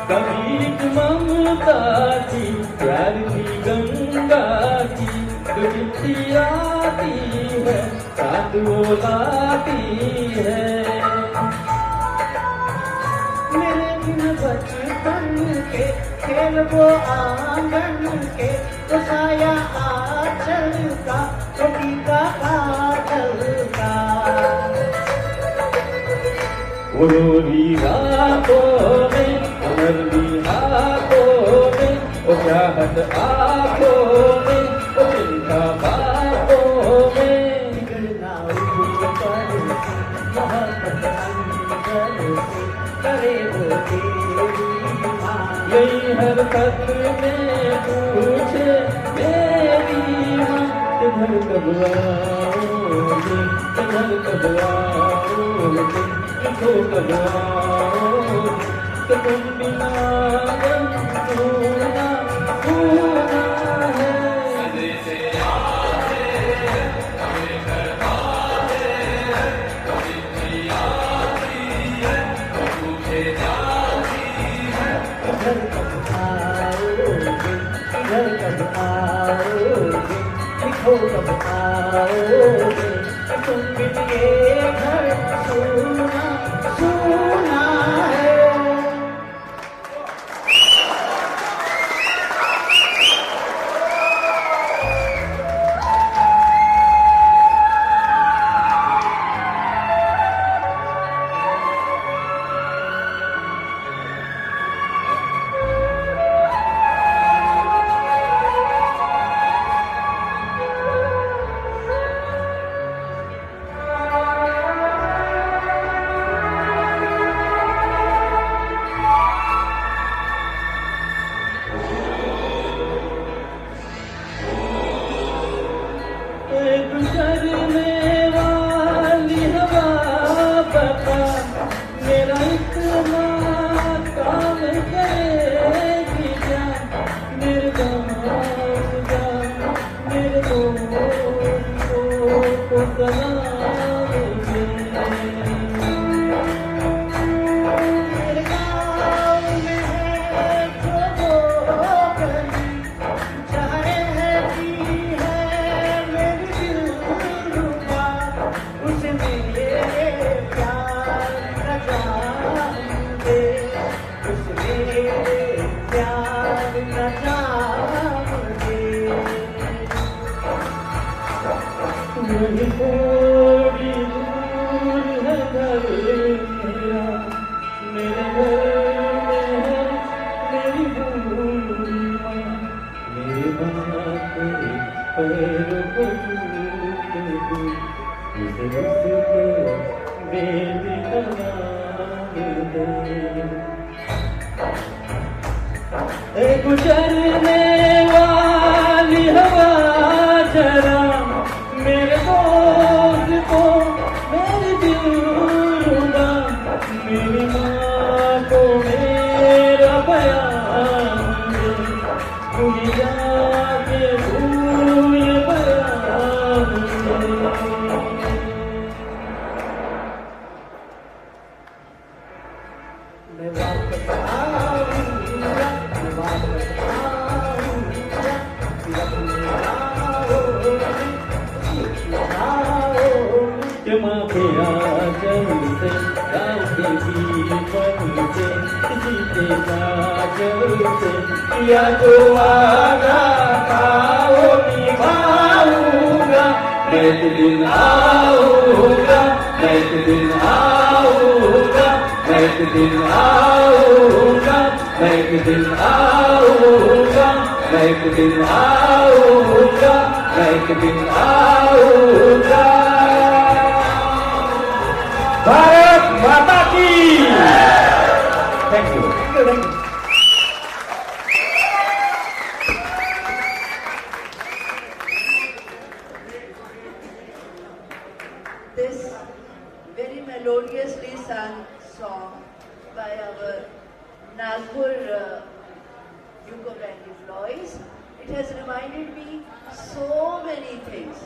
कबीर ममता की प्यार की गंगा की दुखी आती है साथ वो लाती है। मेरे बिन बचपन के खेल वो आंगन के तो साया आंचल का छोटी का काजल का वो रोरी रातों में उमरली हाथों में वो चाहत आँखों में वो चिंता बातों में बिगड़ना ऊपर से मोहब्बत अंदर से करे वो तेरी माँ। यही हर खत में पूछे मेरी माँ किधर कब आओगे, किधर कब आओगे, किधर कब आओगे, तो तुम बिना गंगूना पूना है। सने से आते हैं हमें दरबारे हैं, जिंदगी आती है तुझे जाती है। हो कब आओगे, तुम बिन ये घर सूना सूना है। गुजरने वाली हवा जरा मेरे दोस्त को मेरे दिल रुबा, मेरी माँ को मेरा बयान दे, भूल जाके भूल बयान दे। मैं वापस आऊंगा, मैं वापस आऊंगा, फिर अपने आओगे, माथे आंचल से गाँव के पीपल से जीते काजल से किया जो वादा था वो निभाऊंगा। मैं एक दिन आऊंगा, मैं एक दिन आऊंगा, मैं एक दिन आऊंगा, मैं एक दिन आऊंगा, मैं एक दिन आऊंगा, मैं एक दिन आऊंगा। भारत माता की। Thank you, thank you. This very melodiously sung song by our Nagpur Yuko Band employees, it has reminded me so many things.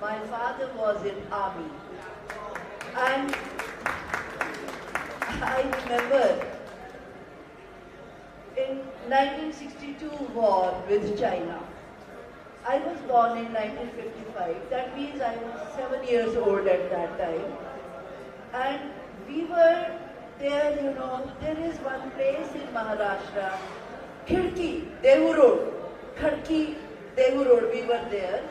My father was in army, and I remember in 1962 war with China. I was born in 1955, that means I was 7 years old at that time. And we were there, you know, there is one place in Maharashtra, Khirki, Dehu Road, Khirki, Dehu Road, we were there.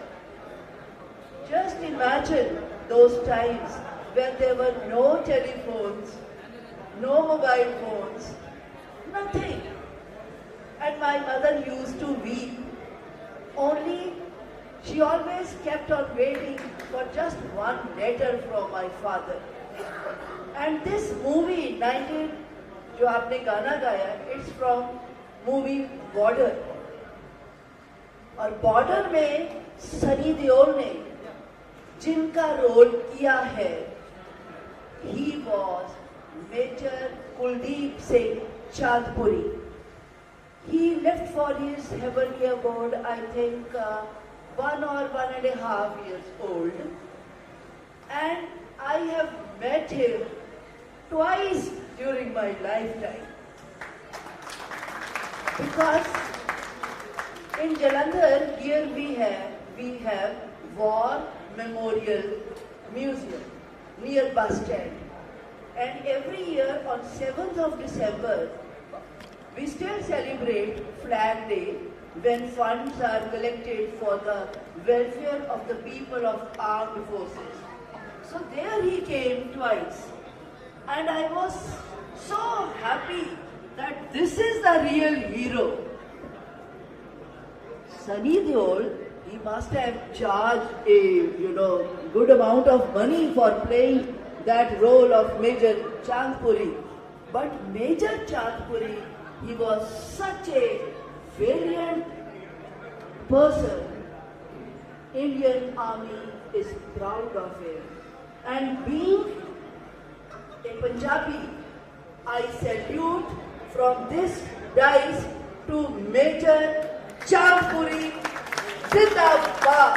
Just imagine those times when there were no telephones, no mobile phones, nothing. And my mother used to weep. Only she always kept on waiting for just one letter from my father. And this movie, 19, जो आपने गाना गाया, it's from movie Border. और border में सनी देओल ने जिनका role किया है, he was Major Kuldeep Singh Chandpuri. He left for his heavenly abode, I think, 1 or 1.5 years old. And I have met him twice during my lifetime. Because in Jalandhar, here we have we have War Memorial Museum near bus stand. And every year on 7th of December, we still celebrate Flag Day when funds are collected for the welfare of the people of armed forces. So there he came twice. And I was so happy that this is the real hero. Sunny Deol, he must have charged a good amount of money for playing that role of Major Chandpuri. But Major Chandpuri, he was such a valiant person. Indian Army is proud of him. And being a Punjabi, I salute from this dais to Major Chandpuri. Zindabad.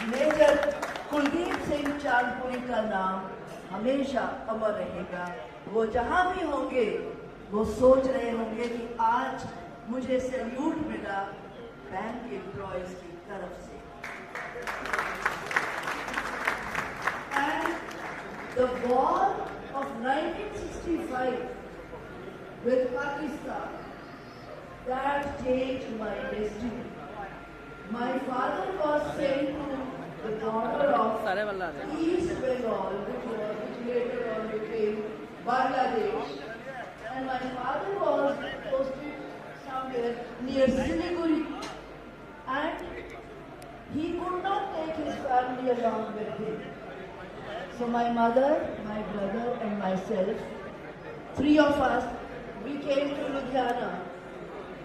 Major Kuldeep Singh Chandpuri का नाम हमेशा अमर रहेगा। वो जहां भी होंगे वो सोच रहे होंगे कि आज मुझे सैल्यूट मिला बैंक एम्प्लॉयज की तरफ से। And the war of 1965 with Pakistan, that changed my destiny. My father was sent to the border of East Bengal, which later on became Bangladesh, and my father was posted somewhere near Siliguri, and he could not take his family along with him. So my mother, my brother and myself, three of us, we came to Ludhiana,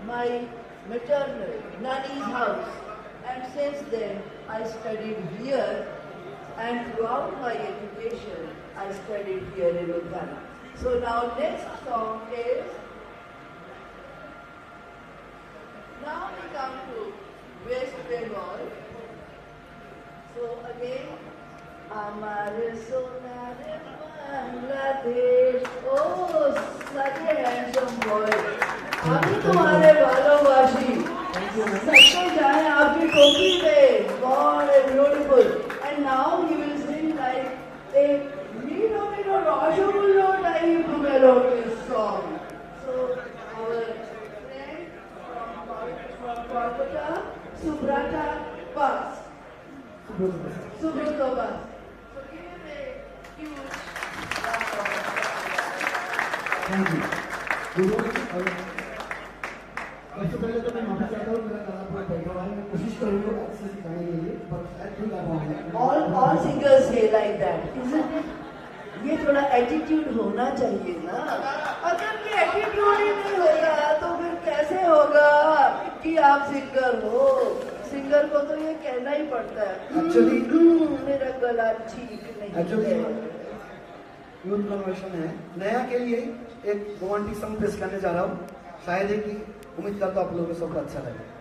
my maternal nanny's house, and since then I studied here, and throughout my education I studied here in Ludhiana. So now next song is, now we come to West Bengal. So again, Amare Sonare Bangladesh, oh such a handsome boy. अभी तुम्हारे भालोबाशी सबको जाए आपकी टोपी पे, God is beautiful, and now he will sing like a Mino Rajagullo type melodious song. So our friend from Kolkata, Subrata Bas. Subrata Bas. So give him a huge Thank you. सबसे पहले तो मैं माफी चाहता हूँ, मेरा गाना पूरा बैठा हुआ है, मैं कोशिश करूँगा अच्छे से गाने के लिए, पर शायद नहीं गा पाऊँगा। All singers say like that, isn't it? ये थोड़ा एटीट्यूड होना चाहिए ना। अगर ये एटीट्यूड ही नहीं होगा तो फिर कैसे होगा कि आप सिंगर हो? सिंगर को तो ये कहना ही पड़ता है, मेरा गला ठीक नहीं है। यूथ कन्वर्शन है, नया के लिए एक रोमांटिक सॉन्ग पेश करने जा रहा हूँ। शायद है कि उम्मीद करता हूँ आप लोगों को सबको अच्छा लगे।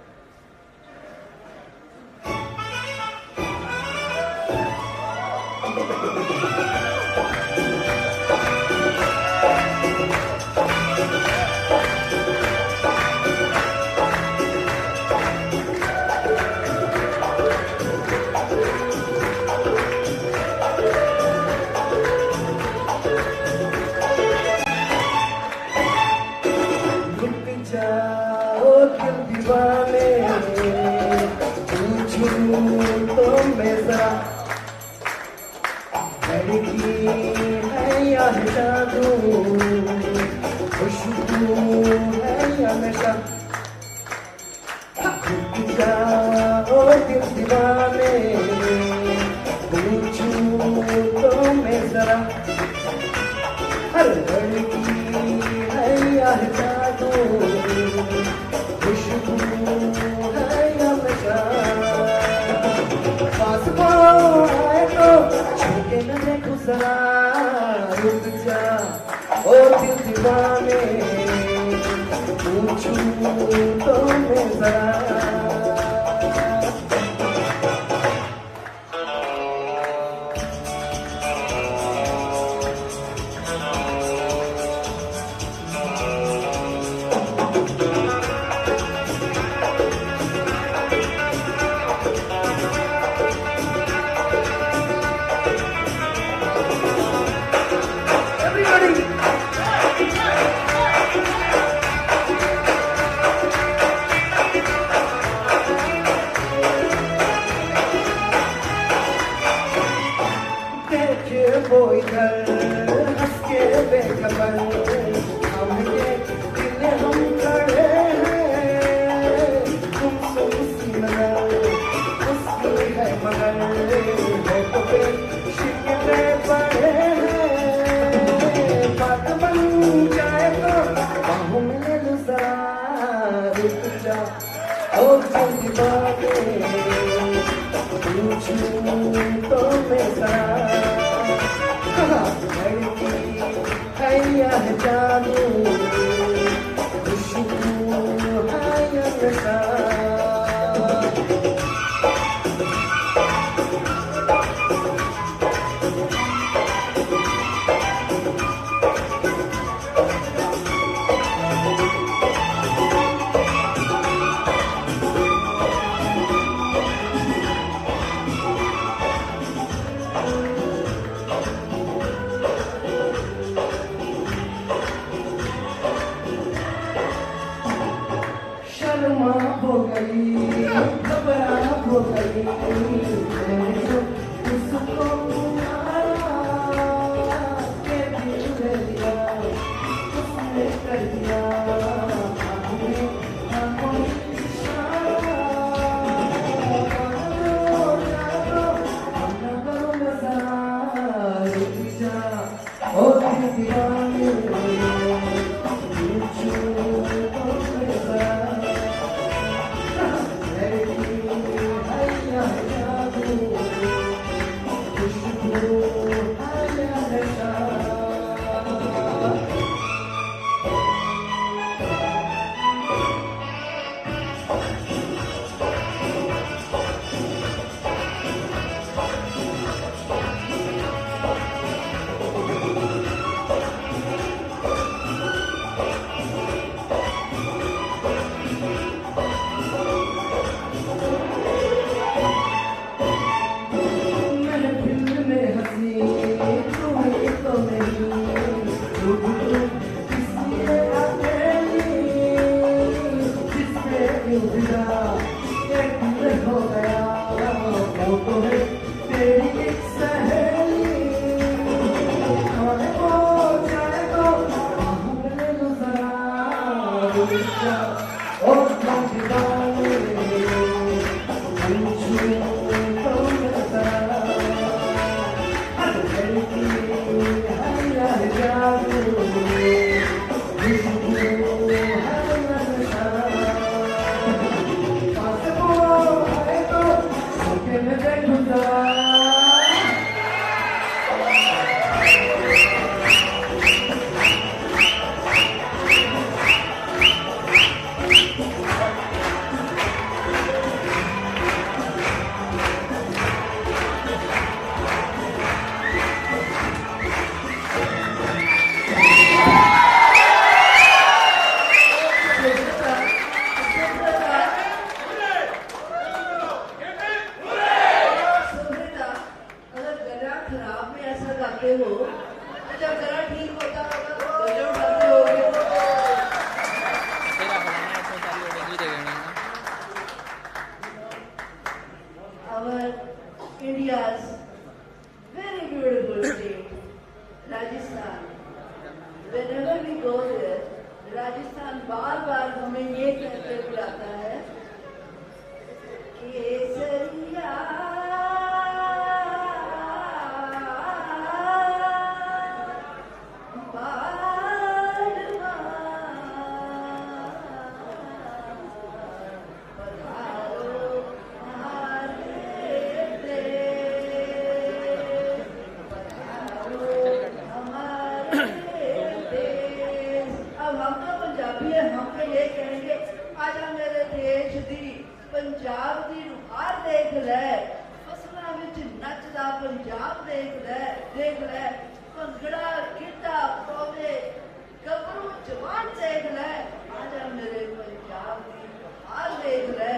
हंस के बेखबर हमके दिल हम खड़े हैं तुमसे खुशी मगर उसकी है मगर होठों पे शिकवे पड़े हैं बात बन जाए तो बाहों में ले लो जरा रुक जा और जल्दी बातें पूछूं तो मैं जरा लड़की है या जानू खुशबू है या नशा शर्मा हो गई घबरा हो गई उसको के दिल दे दिया उसने कर दिया India's very beautiful state, Rajasthan. Whenever we go there, Rajasthan बार-बार हमें ये कहते बुलाता है केसरिया पंजाब दी रुहार देख ले फसलों विच नचदा पंजाब देख ले भंगड़ा गिद्धा पौधे गबरू जवान देख ले आजा मेरे पंजाब दी रुहार देख ले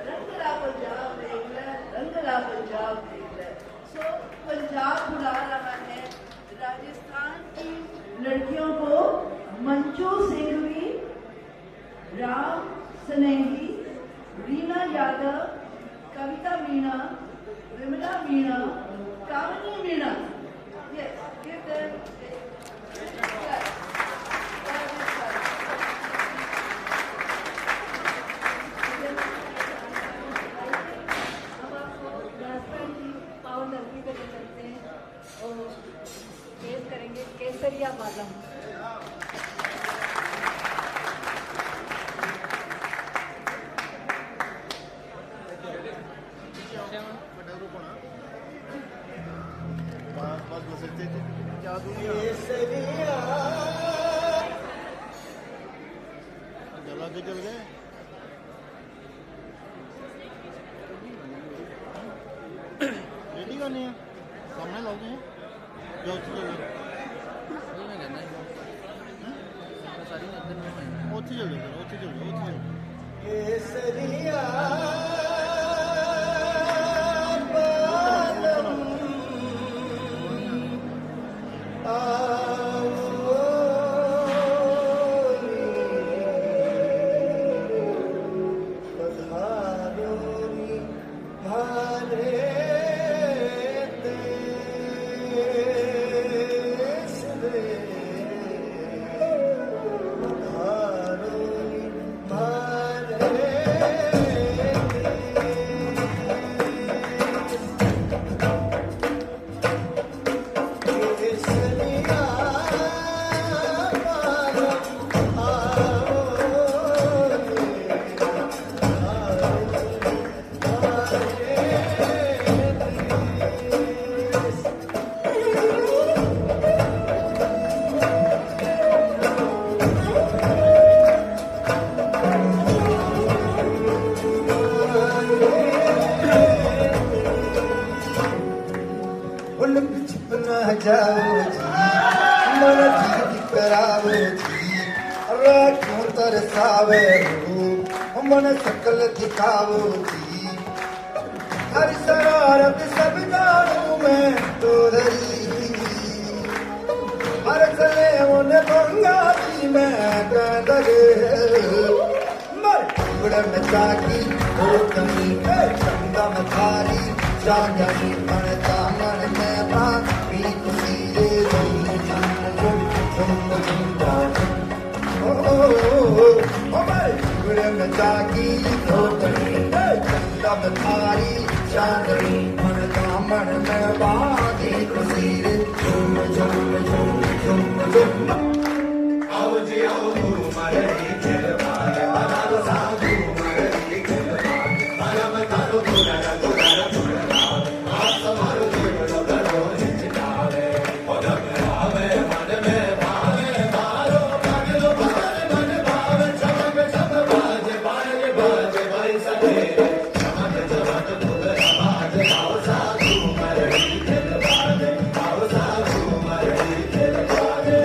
रंगला पंजाब देख ले रंगला पंजाब देख ले सो पंजाब बुला रहा है राजस्थान की लड़कियों को मंजू सिंघवी राम स्नेही रीना यादव, कविता मीणा, विमला मीणा, कामिनी मीणा. Yes, give them केसरिया बालम। चल गए रेडी करनी है सामने लाओ हैं जो चल गए ਉੱਥੇ ਚਲ ਜਾਓ ਕੇਸਰੀਆ मन शकल दिखाओ जी हर शरारत सब जानू मैं तो धरी हर चले उन्हें बंगाली में कह दे मर टुकड़े में जागी हो कमी चंदा में थारी जागनी मन दामन में बात भी खुशी रे में जागी धोतनी चंदा में थारी चांदनी मन दामन में बागी खुशी रे झूम झूम झूम झूम झूम आओ जी आओ मरड़ी खेलवाने बना लो साधु मरड़ी खेलवाने बना बतारो दुरारा दुरारा दुरारा आप समारो जीवनो करो चिंतावे पदम आवे मन में भावे मारो पगलो भावे मन भावे चमक चमक बाजे बाजे भाई सवेरे चमक चमक दुरारा बाजे आओ साधु मरड़ी खेलवाने आओ साधु मरड़ी खेलवाने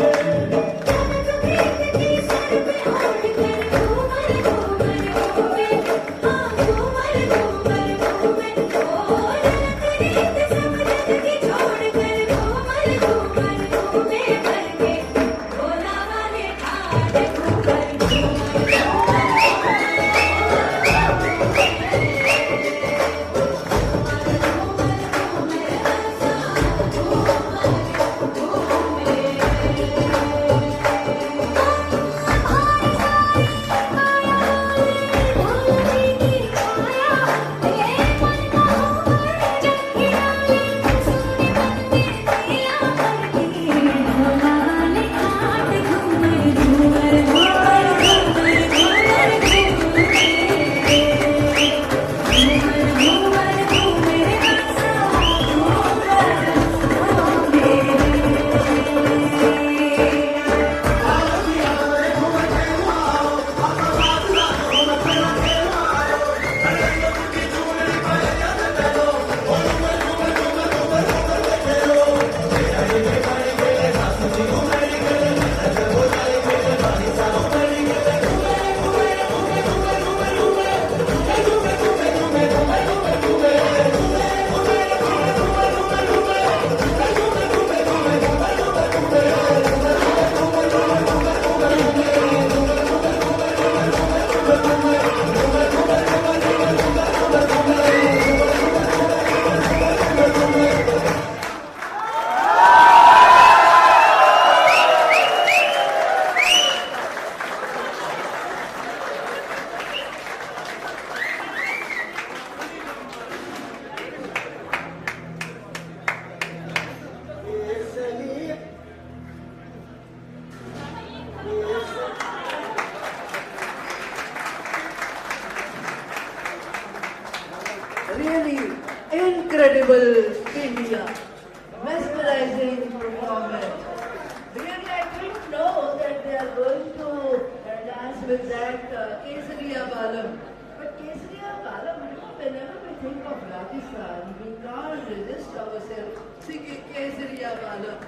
with that Kesariya Balam. But Kesariya Balam, whenever we think of Rajasthan, we can't resist ourselves singing Kesariya Balam.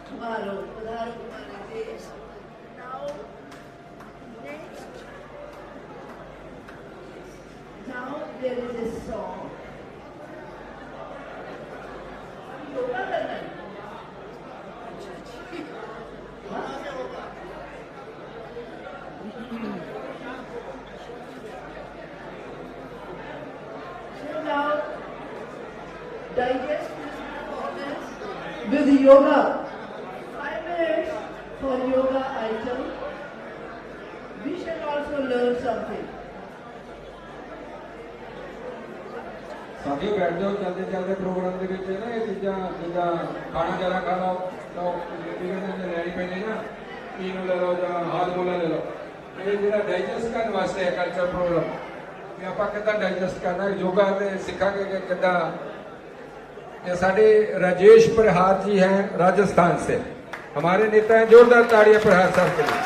Tomorrow, Udhar Kumari Desh. Now, next. Now there is a song. Yoga karna hai. So now, digest this performance with yoga. 5 minutes for yoga item. We shall also learn something. ਸਾਥੀਓ ਬੈਠ ਜਾਓ ਚਲਦੇ ਚਲਦੇ programme ਦੇ ਵਿੱਚ ਨਾ ਇਹ ਚੀਜ਼ਾਂ ਜਿੱਦਾਂ ਖਾਣਾ ਜ਼ਿਆਦਾ ਖਾ ਲਓ ਤਾਂ ਲੈਣੀ ਪੈਂਦੀ ਨਾ ਪੀਣ ਲੈ ਲਓ ਜਾਂ ਹਾਜ਼ਮੋਲਾ ਲੈ ਲਓ ਇਹ ਜਿਹੜਾ ਡਾਈਜੈਸਟ ਕਰਨ ਵਾਸਤੇ ਹੈ ਕਲਚਰ ਪ੍ਰੋਗਰਾਮ ਕਿ ਆਪਾਂ ਕਿੱਦਾਂ ਡਾਈਜੈਸਟ ਕਰਨਾ ਯੋਗਾ ਦੇ ਸਿੱਖਾਂਗੇ ਕਿ ਕਿੱਦਾਂ ये साढ़े राजेश प्रहार जी हैं राजस्थान से हमारे नेता हैं जोरदार ताड़ियां प्रहार साहब के लिए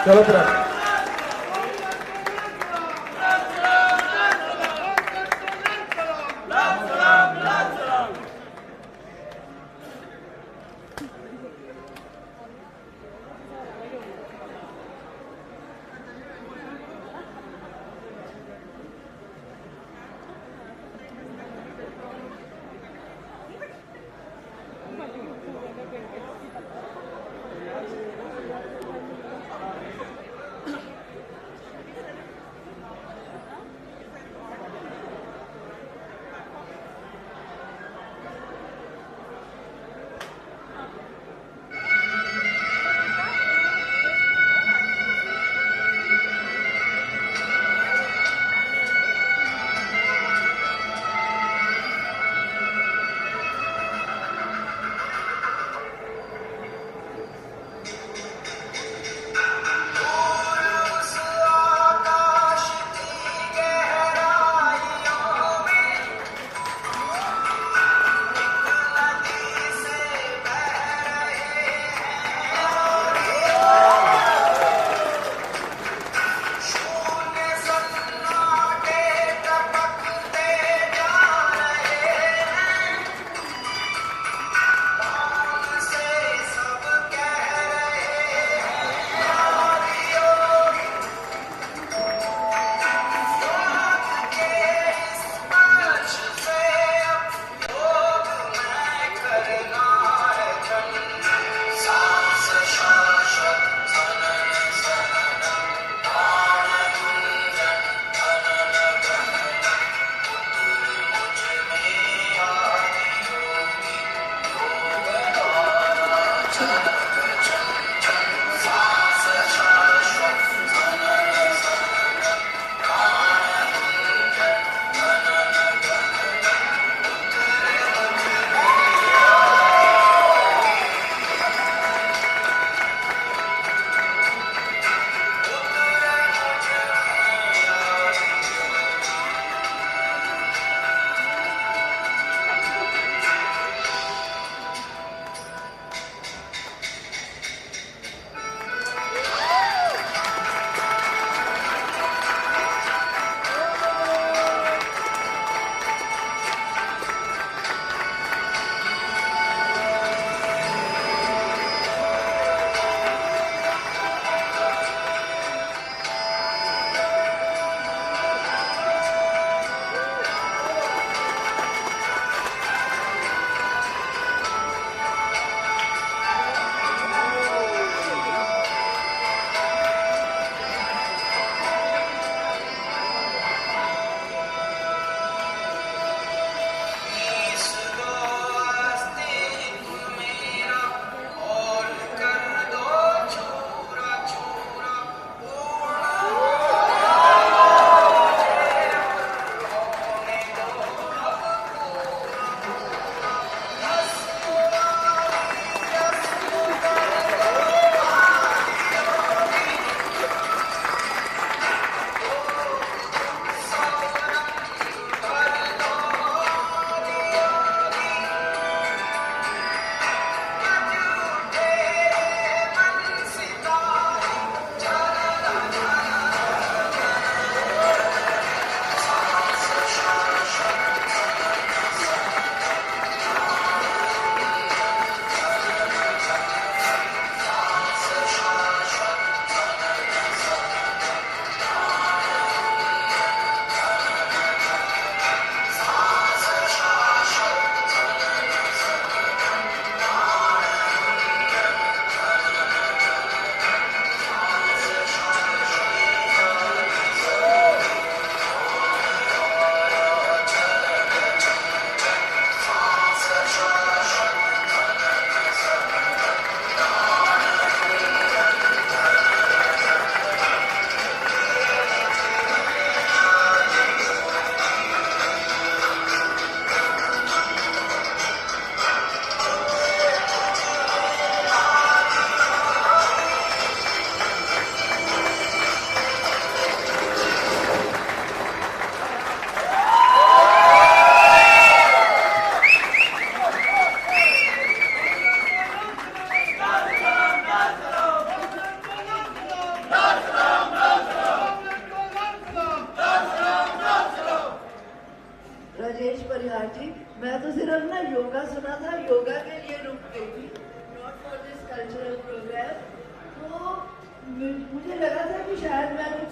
चलो प्रहार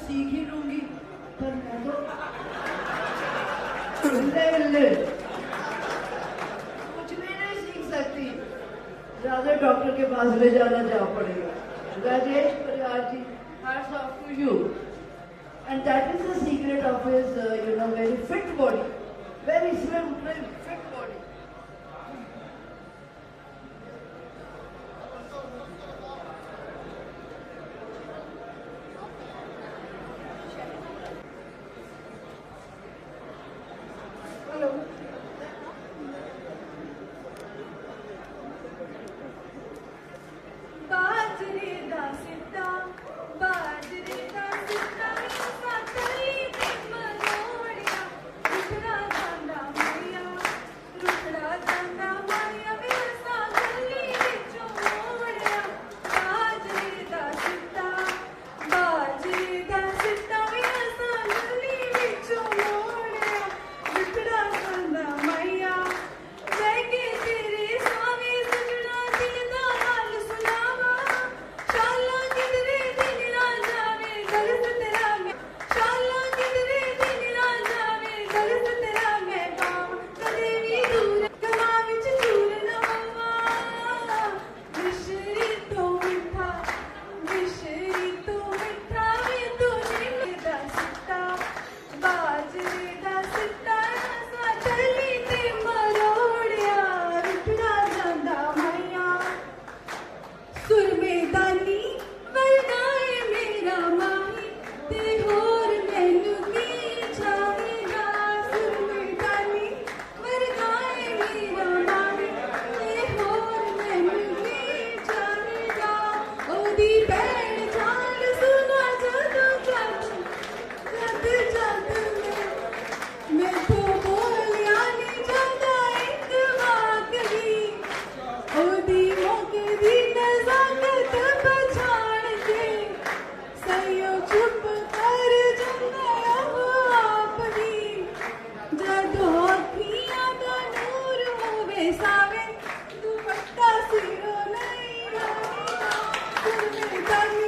सीख ही लूंगी, पर मैं तो विल्ले कुछ भी नहीं सीख सकती, ज्यादा डॉक्टर के पास ले जाना जा पड़ेगा। राजेश परिहार जी, hats off to you, and that is the secret of his very fit body, very slim fit body. Hello. बाजरे दा सिट्टा, बाजरे दा सिट्टा, सातली ते मरोड़िया, रुखड़ा जांदा माया, रुखड़ा जांदा माया, वे सागली विचों मोड़िया। बाजरे दा सिट्टा, बाजरे दा सिट्टा, वे सागली विचों मोड़िया, रुखड़ा जांदा माया। जाके तेरे सावे सजना दिल दा हाल सुनावा, शाला किधरे दिन ना जावे दर्द तेरा मैं, शाला किधरे दिन ना जावे दर्द तेरा मैं पाव, कदे भी दूर गवा विच दूर न होवा। मिश्री तो मिठा वे तुझे दा सिट्टा, बाजरे दा सिट्टा, सा चली ते मरोड़िया, रुखड़ा जांदा माया। सुरमेदानी वरगाए मेरा माही, ते होर मैनू की चाहीदा। सुरमेदानी वरगाए मेरा माही, ते होर मैनू की चाहीदा। ओदी भैण चाल सुना जदों जद मैं तो बोलिया नहीं जाता एक वाक दी, ओदी मौके दी नज़ाकत पछाण के, सयो चुप कर जंदा आप दी। जदों अखियां दा नूर होवे सावे, दुपट्टा सिरों नहीं आवेगा। सुरमेदानी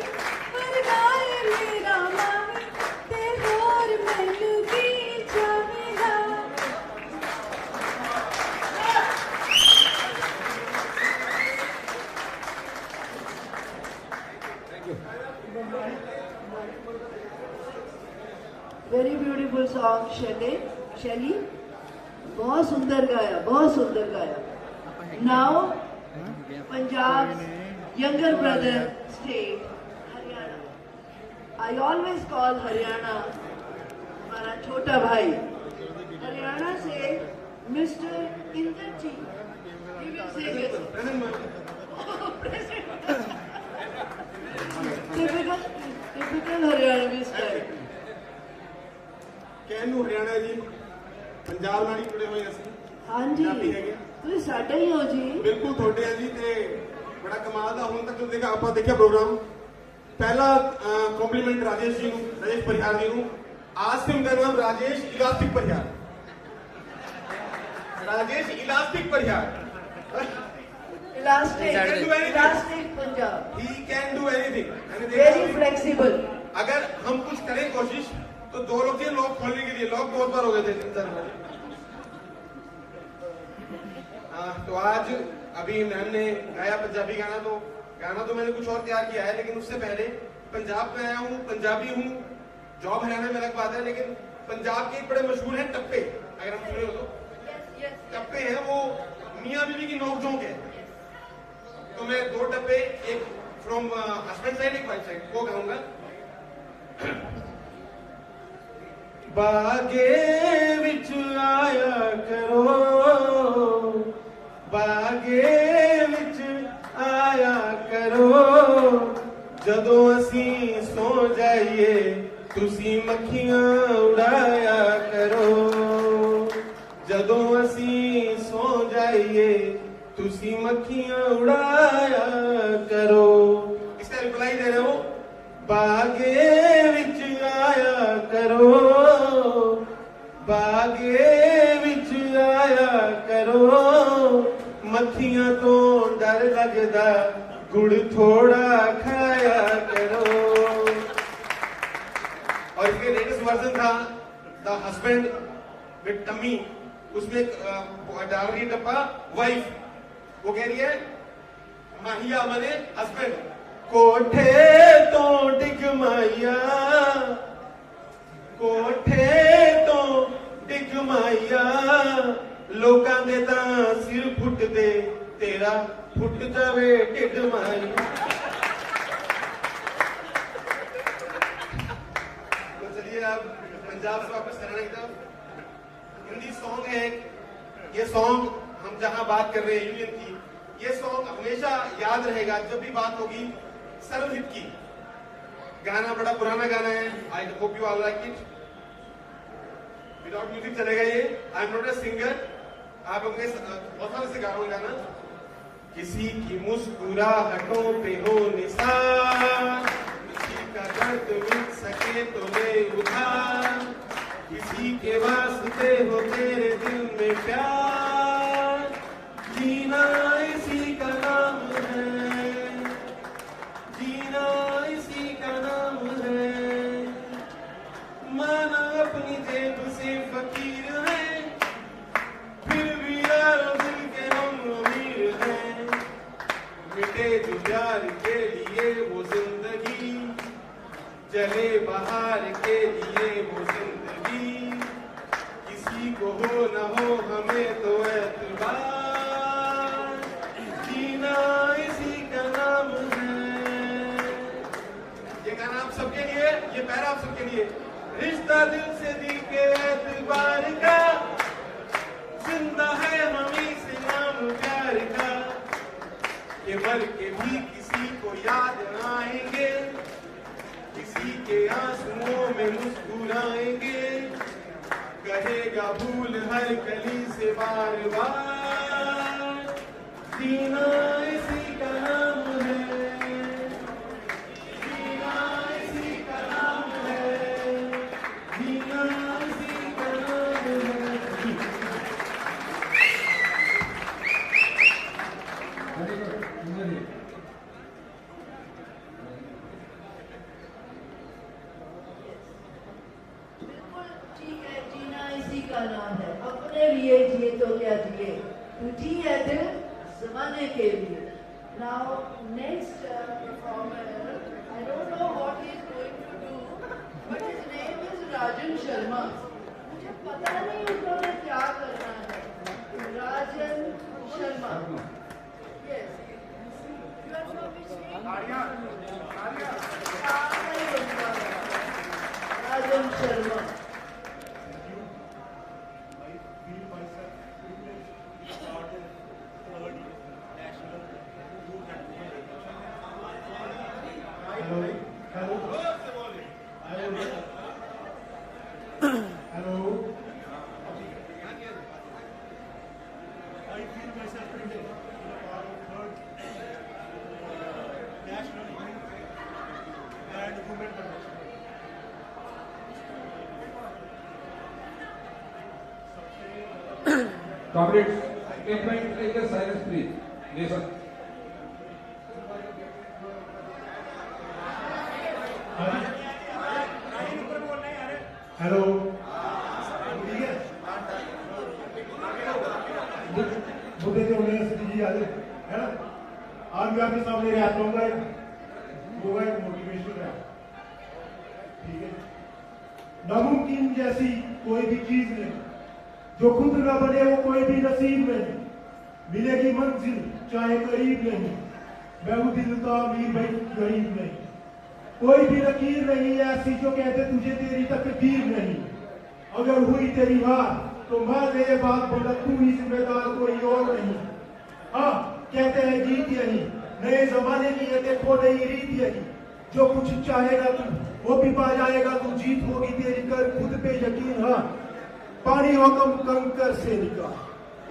वरगाए मेरा माही, ते होर मैनू की चाहीदा। वेरी ब्यूटीफुल सॉन्ग शैली, बहुत सुंदर गाया, बहुत सुंदर गाया। Now Punjab younger brother state Haryana, I always call Haryana हमारा छोटा भाई। हरियाणा से mister Indrajit, typical Haryanvi style. कहन हरियाणा जी पंजाब नाल ही जुड़े हुए ਅਸੀਂ। हाँ जी, ਤੁਸੀਂ ਸਾਡਾ ਹੀ ਹੋ ਜੀ। ਬਿਲਕੁਲ ਤੁਹਾਡੇ ਆ ਜੀ, ਤੇ ਬੜਾ ਕਮਾਲ ਦਾ ਹੁਣ ਤੱਕ ਜੋ ਦੇਖਿਆ ਆਪਾਂ ਦੇਖਿਆ ਪ੍ਰੋਗਰਾਮ। पहला कॉम्प्लीमेंट राजेश जी ਨੂੰ, राजेश परिहार जी ਨੂੰ। आज से उनका नाम Rajesh elastic Parihar, Rajesh elastic Parihar. Elastic Punjab, he can do anything, very flexible। अगर हम कुछ करें कोशिश तो 2 लोग थे लॉक खोलने के लिए, लॉक बहुत बार हो गए थे 3-4 बार। तो आज अभी मैम ने गाया पंजाबी गाना, तो गाना तो मैंने कुछ और तैयार किया है, लेकिन उससे पहले पंजाब में आया हूँ, पंजाबी हूँ, जॉब हरियाणा में अलग बात है, लेकिन पंजाब के बड़े मशहूर हैं टप्पे, अगर हम सुने हो तो। टप्पे हैं वो मियाँ बीवी की नोक-झोंक है। तो मैं 2 टप्पे, एक फ्रॉम हस्बैंड साइड, एक वाइफ साइड, वो गाऊंगा। बागे विच आया करो, बागे विच आया करो, जदों असी सो जाइए तुसी मक्खियां उड़ाया करो, जदों असी सो जाइए तुसी मक्खियां उड़ाया करो। इसका रिप्लाई दे रहे हो, बागे विच आया करो, बागे विच आया करो, मक्खियां तो डर लगदा गुड़ थोड़ा खाया करो। और इसके लेटेस्ट वर्जन था द हस्बैंड विद टमी, उसमें डाल रही है डब्बा वाइफ, वो कह रही है माहिया मने हस्बैंड, कोठे तो डिग माहिया, कोठे तो डिग माहिया, लोकां दे तां सिर फुट दे, तेरा फुट जावे ढिड माहिया। तो चलिए अब पंजाब से वापस हरियाणा की तरफ। हिंदी सॉन्ग है, ये सॉन्ग हम जहां बात कर रहे हैं यूनियन की, ये सॉन्ग हमेशा याद रहेगा जब भी बात होगी सर्वहित की। गाना बड़ा पुराना गाना है, आई hope you all like it. Without music चलेगा ये। I am not a singer, आप लोग बहुत सारे से गा रहा हूं गाना। किसी की मुस्कुराहटों पे हो निसार, किसी का दर्द मिट सके तो ले उधार, किसी के वास्ते हो तेरे दिल में प्यार, जीना इसी का नाम है, जीना इसी का नाम है। माना अपनी जेब से फकीर है, फिर भी यार दिल के हम अमीर हैं। मिटे जो प्यार के लिए वो जिंदगी, चले बाहर के लिए वो जिंदगी, किसी को हो न हो हमें तो एतबार, जीना इसी का नाम है। ये गाना आप सबके लिए, ये पैरा आप सबके लिए। रिश्ता दिल से दिल के एतबार का, जिंदा है हमी से नाम प्यार का, ये मर के भी किसी को याद आएंगे, किसी के आंसुओं में मुस्कुराएंगे, कहेगा भूल हर गली से बार बार, जीना इसी का नाम है, जीना इसी का नाम है, जीना इसी का नाम है। ठीक है, जीना इसी का नाम है, अपने लिए जिए तो क्या जिए, तू जी है दिल जमाने के लिए। Now next performer, I don't know what he is going to do, but his name is Rajan Sharma. मुझे पता नहीं उन्होंने क्या करना है। Rajan Sharma. Yes. You are from which state? Rajan Sharma. Comrades, एक मिनट लेकर साइलेंस प्लीज। Listen. हेलो, मुद्दे जो यूनिवर्सिटी जी आज है ना, आज मैं आपके सामने रहा होगा एक मोटिवेशन है, ठीक है। नामुमकिन जैसी कोई भी चीज नहीं, जो खुद न बने वो कोई भी नसीब नहीं, मिलेगी मंजिल चाहे करीब नहीं, मैं वो दिल का अमीर भाई गरीब नहीं, कोई भी लकीर नहीं ऐसी जो कहते तुझे तेरी तकदीर नहीं, अगर हुई तेरी हार तो मान ले ये बात बोला तू ही जिम्मेदार कोई और नहीं। हाँ कहते हैं गीत यही नए जमाने की है, देखो नई रीत यही, जो कुछ चाहेगा तू वो भी पा जाएगा, तू जीत होगी तेरी कर खुद पे यकीन। हाँ पानी हो कम कंकर से निकाल,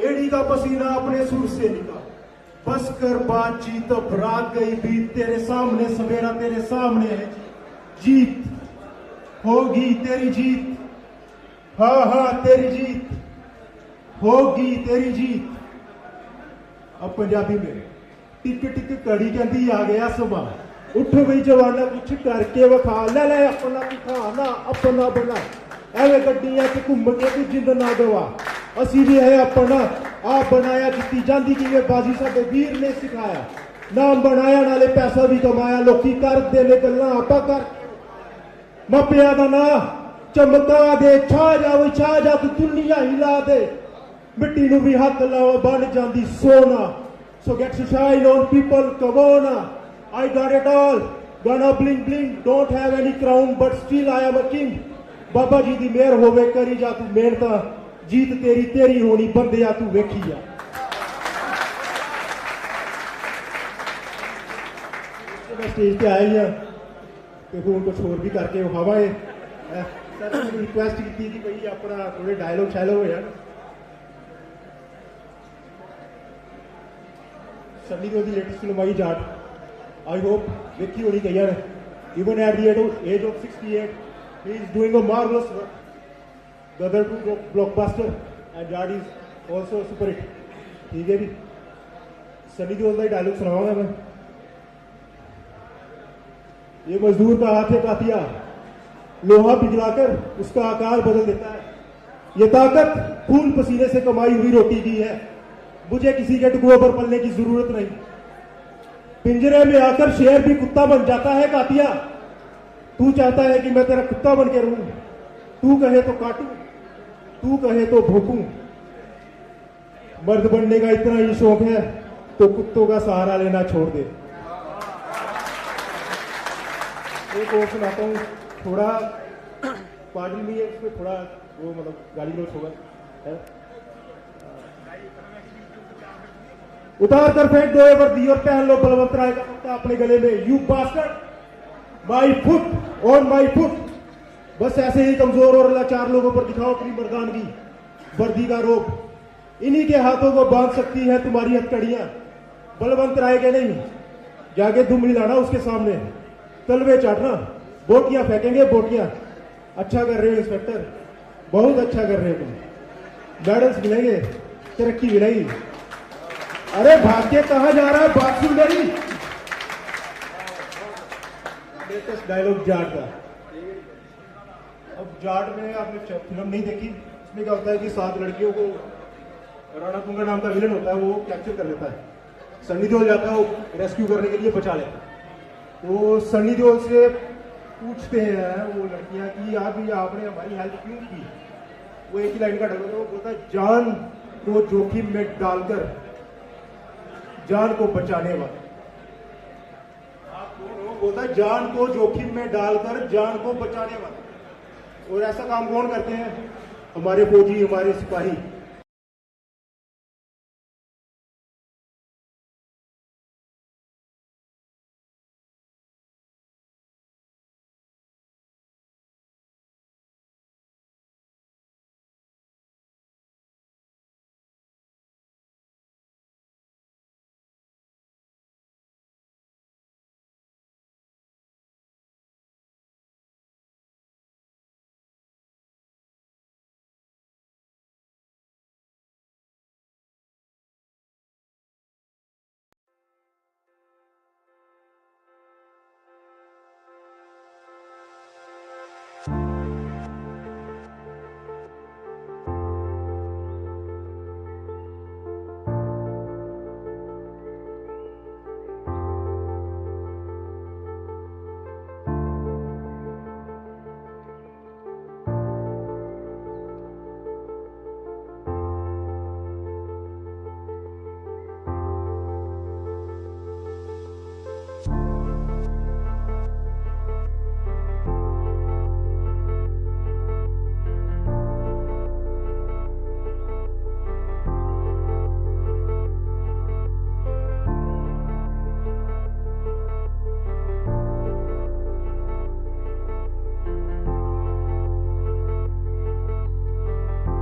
एड़ी का पसीना अपने सुर से निकाल, बस कर बातचीत अब रात गई बीत, तेरे सामने सवेरा तेरे सामने है, जीत होगी तेरी जीत, हाँ हाँ तेरी जीत होगी तेरी जीत। अब पंजाबी में टिक टिक कड़ी कहती आ गया सुबह, उठ भी जवाना कुछ करके विखा, ले ले अपना दिखाना अपना बना, एवं गड्डियां च घूम के तू जिंद ना गवा, असी भी है अपना आप बनाया, जितनी जाती की बाजी साडे वीर ने सिखाया, नाम बनाया नाले पैसा भी कमाया, लोकी कर देने गल्लां आपा कर मापिया दा ना चमका दे, छा जा तू दुनिया हिला दे, मिट्टी नू भी हाथ लाओ बन जांदी सोना, so get to shine on people, come on, I got it all, gonna bling bling, don't have any crown but still I am a king, बाबा जी दी मेहर होवे करी जा तू मेहनत, जीत तेरी तेरी होनी बंदिया तू वेखी जा। मैं स्टेज पे आई हाँ तो हूँ कुछ होर भी करके विखावा है, सर ने रिक्वेस्ट की कि भाई अपना थोड़े डायलॉग शैलो हो जाए। सन्नी देओल दी लेटेस्ट फिल्म आई जाट, आई होप देखी होनी कई यार, even at the age of 68 he is doing a marvelous work. The other two blockbuster and Jat is also super hit, ठीक है भी। सन्नी देओल का डायलॉग सुनाऊंगा मैं, ये मजदूर का हाथ है कातिया, लोहा पिघलाकर उसका आकार बदल देता है, ये ताकत खून पसीने से कमाई हुई रोटी की है, मुझे किसी के टुकड़ों पर पलने की जरूरत नहीं, पिंजरे में आकर शेर भी कुत्ता बन जाता है कातिया, तू चाहता है कि मैं तेरा कुत्ता बन के रहूं, तू कहे तो काटूं, तू कहे तो भोंकूं, मर्द बनने का इतना ही शौक है तो कुत्तों का सहारा लेना छोड़ दे। एक और सुनाता हूँ, थोड़ा पार्टी में है, उसमें थोड़ा वो मतलब गाली गलौज होगा, उतार कर फेंक दो ये वर्दी और पहन लो बलवंत राय का कुत्ता अपने गले में, you bastard, my foot on my foot, बस ऐसे ही कमजोर और लाचार लोगों पर दिखाओ अपनी मर्दानगी, वर्दी का रोब, इन्हीं के हाथों को बांध सकती है तुम्हारी हथकड़ियां, बलवंत राय के नहीं, जाके दुम हिलाना उसके सामने, तलवे चाटना, बोटियां फेंकेंगे बोटियां। अच्छा कर रहे हो इंस्पेक्टर, बहुत अच्छा कर रहे हो तुम, मेडल्स मिलेंगे, तरक्की मिलेगी। अरे भाग के कहां जा रहा है, बात सुन मेरी। लेटेस्ट डायलॉग जाट का, अब जाट में आपने फिल्म नहीं देखी, इसमें क्या होता है कि 7 लड़कियों को राणा कुंगा नाम का विलन होता है वो कैप्चर कर लेता है, सन्नी देओल जाता है वो रेस्क्यू करने के लिए बचा लेता है, तो सन्नी देओल से पूछते हैं वो लड़कियां कि यार भैया आपने हमारी हेल्प क्यों की, वो एक ही लाइन का डायलॉग है, वो बोलता है जान को जोखिम में डालकर जान को बचाने वाला, आप कौन हो, बोलता है जान को जोखिम में डालकर जान को बचाने वाला, और ऐसा काम कौन करते हैं, हमारे फौजी हमारे सिपाही।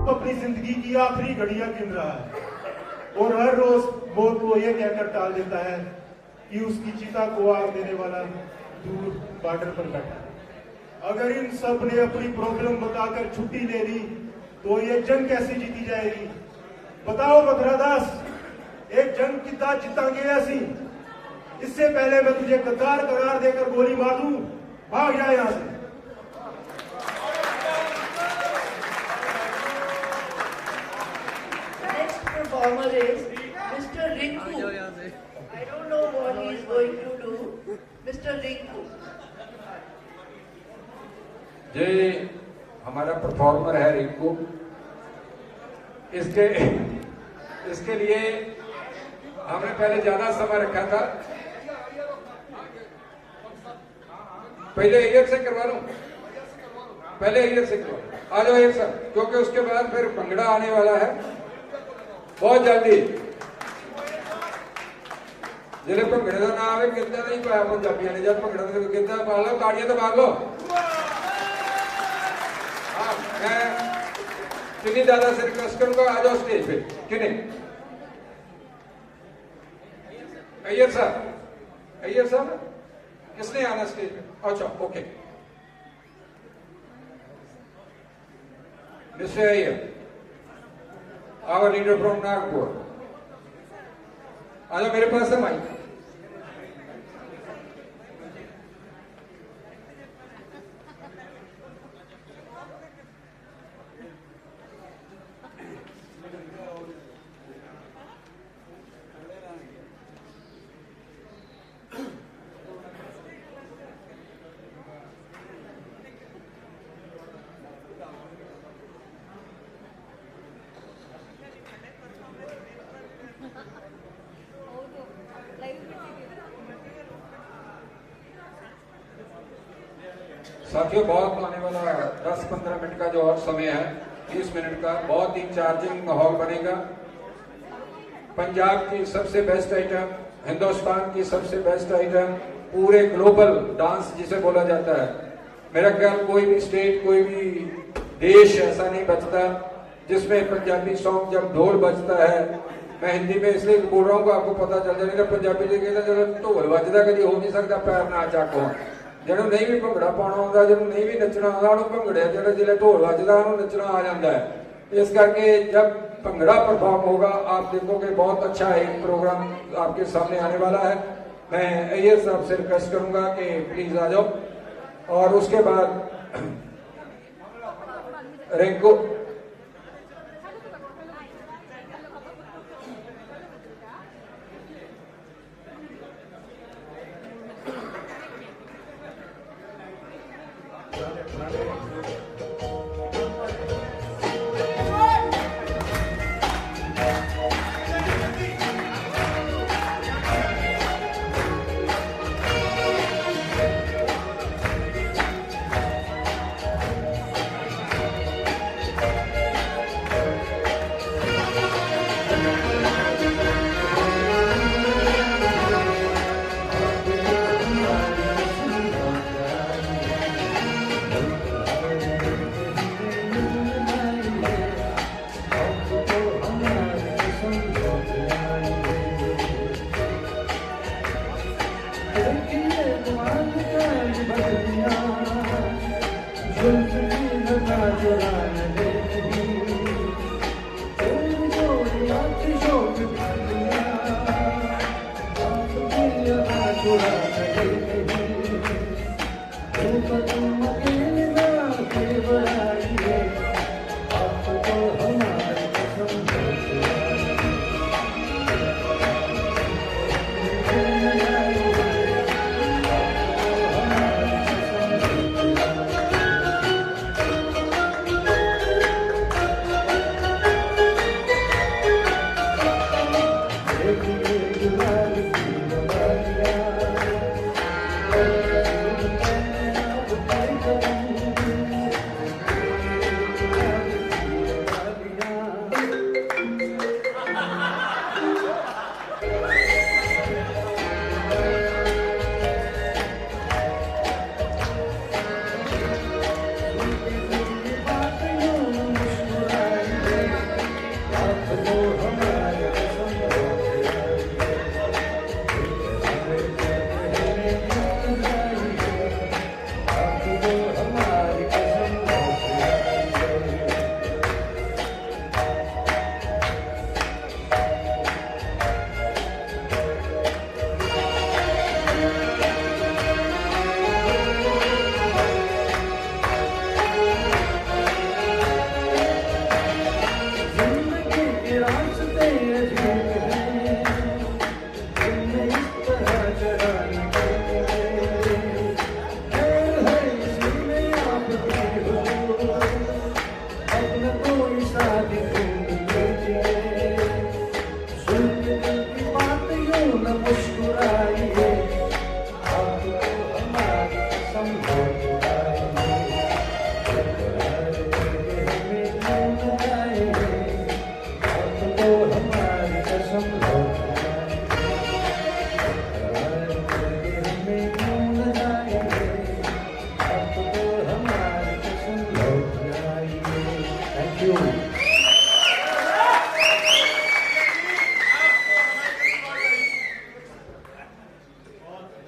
अपनी जिंदगी की आखिरी घड़ियां गिन रहा है और हर रोज मौत को यह कहकर टाल देता है कि उसकी चिता को आग देने वाला दूर बॉर्डर पर बैठा है। अगर इन सब ने अपनी प्रॉब्लम बताकर छुट्टी ले ली तो ये जंग कैसे जीती जाएगी? बताओ बकरादास, एक जंग कितना जीतांगे असी? इससे पहले मैं तुझे गद्दार करार देकर गोली मार दूं, भाग जाए यहां से। Next performer is Mr. Rinku. I don't know what he is going to do. Mr. Rinku. ये हमारा परफॉर्मर है रिंकू। इसके लिए हमने पहले ज्यादा समय रखा था। पहले ईयर से करवा लो, पहले ईयर से करवा। आ जाओ एक सर, क्योंकि उसके बाद फिर भंगड़ा आने वाला है बहुत जल्दी। जिले भंगड़े का नाम है गिरता नहीं पाया पंजाबियों ने, जब भंगड़ा गिरता पा लो, ताड़ियां तो मार लो। मैं कितनी ज्यादा से रिक्वेस्ट करूंगा, आ जाओ स्टेज पे। कितने अय्यर साहब किसने आना स्टेज पे? अच्छा okay, mister Iyer, our leader from Nagpur, आ जाओ मेरे पास है माइक। साथियों, बहुत आने वाला 10-15 मिनट का जो और समय है, 20 मिनट का बहुत ही चार्जिंग माहौल बनेगा। पंजाब की सबसे बेस्ट आइटम, हिंदुस्तान की सबसे बेस्ट आइटम, पूरे ग्लोबल डांस जिसे बोला जाता है। मेरा ख्याल कोई भी स्टेट, कोई भी देश ऐसा नहीं बचता जिसमें पंजाबी सॉन्ग जब ढोल बजता है, मैं हिंदी में इसलिए बोल रहा हूँ आपको पता चल जाएगा। पंजाबी जी कहता जब ढोल बजदा कभी हो नहीं सकता पैर ना चाको। ਜਿਹਨੂੰ नहीं भी ਭੰਗੜਾ ਪਾਉਣਾ ਆਉਂਦਾ, ਜਿਹਨੂੰ नहीं भी नचना ਆਉਂਦਾ, ਉਹਨੂੰ ਭੰਗੜੇ ਜਿਹੜਾ ਜਿਲੇ ਢੋਲ ਵੱਜਦਾ ਉਹਨੂੰ ਨੱਚਣਾ ਆ ਜਾਂਦਾ है। इस करके जब भंगड़ा परफॉर्म होगा आप देखोगे बहुत अच्छा एक प्रोग्राम आपके सामने आने वाला है। मैं अय्यर साहब से रिक्वेस्ट करूंगा कि प्लीज आ जाओ। और उसके बाद Rinku,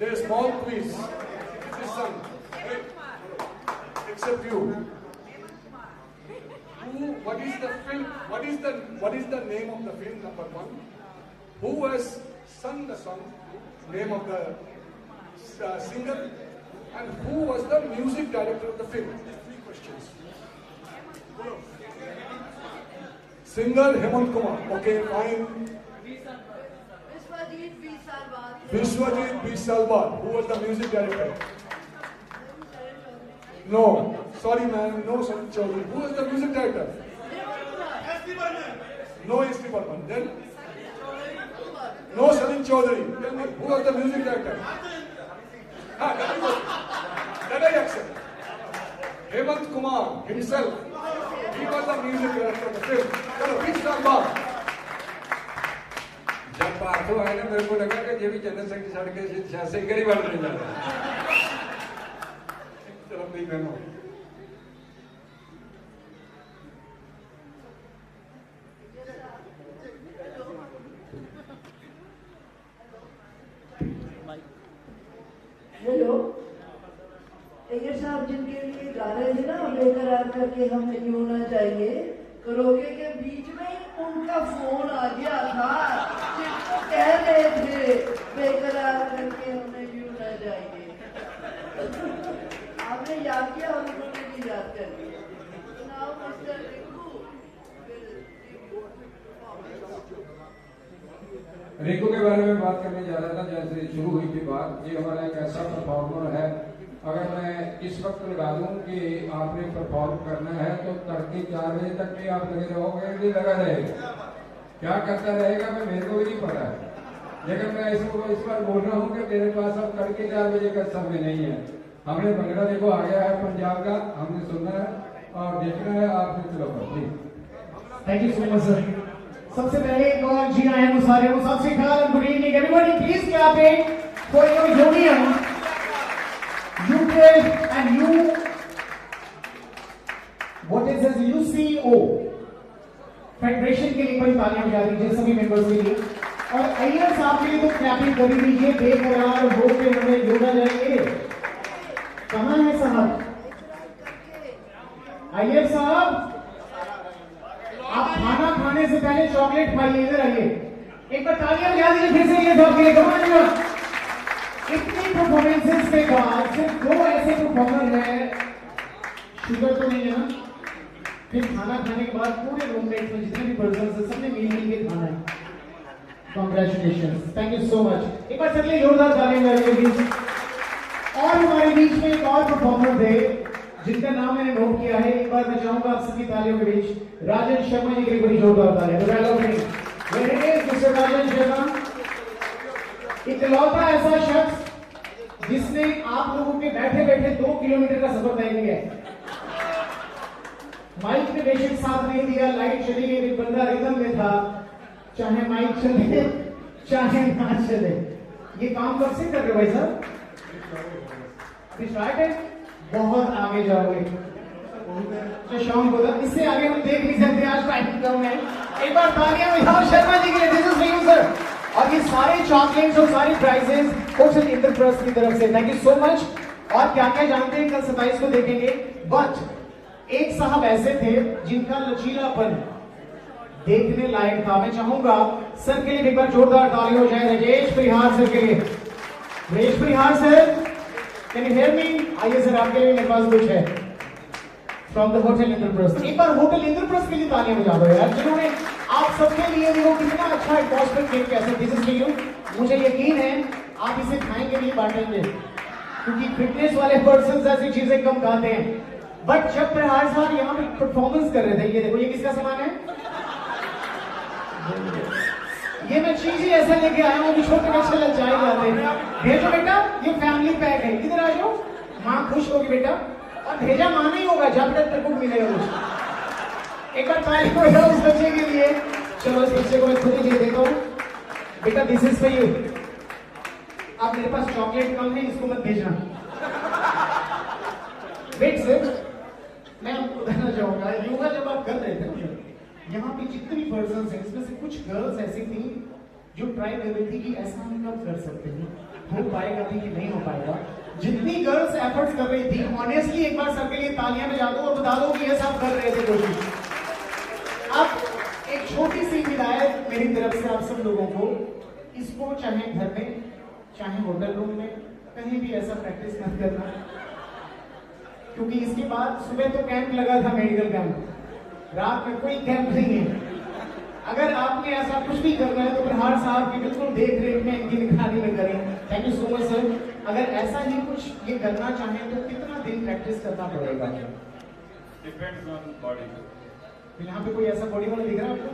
There's a small quiz. Listen, except you. What is the film? What is the name of the film? Number one. Who has sung the song? Name of the singer, and who was the music director of the film? 3 questions. Singer Hemant Kumar. Okay, fine. Vishwajit B. Salwan. Who was the music director? No. Sorry, man. No, Sarin Chaudhary. Who was the music director? No, S.T. Burman. Then? No, Sarin Chaudhary. Tell me, who was the music director? That I accept. Hemant Kumar himself. He was the music director of the film. Chalo, please stand back. जब पार्थो आए ना मेरे को लगा कि ये भी चंद्र सिंह की सड़क के सिंगर ही बन रहे हैं। चलो नहीं बहनों। हेलो, अय्यर साहब जिनके लिए गा रहे थे ना बेकरार करके हमें यूं ना चाहिए, करोगे के बीच में उनका फोन आ गया था जिनको कह रहे थे बेकरार करके हमें यूं ना चाहिए। आपने याद किया और उन्होंने भी याद कर दिया। नाउ मिस्टर रिंकू के बारे में बात करने जा रहा था। जैसे शुरू हुई थी बात, ये हमारा एक ऐसा परफॉर्मर है, अगर मैं इस वक्त लगा दूं कि आपने परफॉर्म करना है तो तड़के 4 बजे तक भी आप लगे रहोगे, नहीं लगा रहेगा। क्या करता रहेगा मैं मेरे को भी नहीं पता है, लेकिन मैं इसको इस बार बोल रहा हूँ कि मेरे पास अब तड़के 4 बजे का समय नहीं है। हमने भंगड़ा देखो आ गया है पंजाब का, हमने सुनना है और देखना है। आपने चलो please. Thank you so much sir. सबसे पहले एक और जी आए हैं सारे को सत श्री अकाल, good evening everybody, please clap it for your union UK and you what is this UCO federation के लिए बड़ी तालियां बजा दीजिए सभी मेंबर्स के लिए। और अय्यर साहब के लिए तो क्लैपिंग कर दीजिए, बेकरार होके हमें योगा जाएंगे। कहां है साहब अय्यर साहब? आप खाना खाने से पहले चॉकलेट खाइए, इधर आइए। एक बार तालियां बजा दीजिए फिर से ये साहब के लिए। कमाल, इतनी परफॉर्मेंसेस के बाद सिर्फ 2 ऐसे परफॉर्मर हैं, शुगर तो नहीं है ना? फिर खाना खाने के बाद पूरे रूममेट में जितने भी पर्सन है सबने मिल के खाना है। Congratulations, thank you so much. एक बार सबके लिए जोरदार तालियां बजाइए। और हमारे बीच में एक और परफॉर्मर थे जिनका नाम मैंने नोट किया है, एक बार मैं चाहूंगा आप सभी तालियों के बीच राजन शर्मा जी के लिए बड़ी जोरदार तालियां। मिस्टर राजन शर्मा, इकलौता ऐसा शख्स जिसने आप लोगों के बैठे बैठे 2 किलोमीटर का सफर तय किया है। माइक ने बेशक साथ नहीं दिया, लाइट चली गई, एक बंदा रिदम में था, चाहे माइक चले चाहे ना चले। ये काम कब से कर रहे हो भाई साहब? स्टार्ट है, बहुत आगे जाओगे तो शाम को तक, इससे आगे हम देख नहीं सकते। आज टाइम कम है। एक बार तालियां बजाओ शर्मा जी के लिए, this is for you sir. और ये सारे चॉकलेट्स और सारी प्राइजेस होटल इंद्रप्रस्थ की तरफ से, थैंक यू सो मच। और क्या क्या जानते हैं कल 27 को देखेंगे। बट एक साहब ऐसे थे जिनका लचीलापन देखने लायक था। मैं चाहूंगा सर के लिए एक बार जोरदार ताली हो जाए राजेश परिहार सर के लिए। Rajesh Parihar sir, can you hear me? आइए सर, आपके लिए मेरे पास कुछ है फ्रॉम द होटल इंद्रप्रस्थ। एक बार होटल इंद्रप्रस्थ के लिए तालियां बजा दो यार, जिन्होंने आप सबके लिए देखो कितना अच्छा एटमॉस्फेयर क्रिएट किया। Sir this is for you. मुझे यकीन है आप इसे खाएंगे नहीं, बांटेंगे, क्योंकि फिटनेस वाले पर्सन ऐसी चीजें कम खाते हैं। बट जब प्रहार साहब यहाँ पे परफॉर्मेंस कर रहे थे, ये देखो ये किसका सामान है? ये मैं चीज ही ऐसा लेके आया हूँ कि छोटे बच्चे ललचाए जाते हैं। भेजो बेटा, ये फैमिली पैक है, इधर आ जाओ, माँ खुश होगी बेटा। और भेजा माँ नहीं होगा जब तक तेरे को मिलेगा कुछ। एक बार ताली बजाओ उस बच्चे के लिए। चलो इस बच्चे को मैं खुद ही दे देता हूँ। बेटा दिस इज फॉर यू। आप मेरे पास चॉकलेट कम है, इसको मत भेजना। वेट सर, मैं आपको बताना चाहूंगा, योगा जब आप कर रहे थे यहाँ पे जितने भी पर्सन हैं, इसमें से कुछ गर्ल्स ऐसी थी जो ट्राई कर रही थी कि ऐसा हम कब कर सकते हैं। हो पाएगा भी कि नहीं हो पाएगा। जितनी गर्ल्स एफर्ट्स कर रही थी, ऑनेस्टली एक बार सबके लिए तालियां बजा दो और बता दो कि ये सब कर रहे थे कोशिश। अब एक छोटी सी हिदायत मेरी तरफ से आप सब लोगों को, इसको चाहे घर में चाहे होटल रूम में कहीं भी ऐसा प्रैक्टिस मत करना, क्योंकि इसके बाद सुबह तो कैंप लगा था, मेडिकल कैंप, रात में कोई कैंप नहीं है। अगर आपने ऐसा कुछ भी करना है तो प्रहार साहब की बिल्कुल देख रेख में, इनकी निगरानी में करें। Thank you so much sir. अगर ऐसा ही कुछ ये करना चाहें तो कितना दिन प्रैक्टिस करना पड़ेगा? Depends on body. यहाँ पे कोई ऐसा बॉडी वाला दिख रहा है आपको?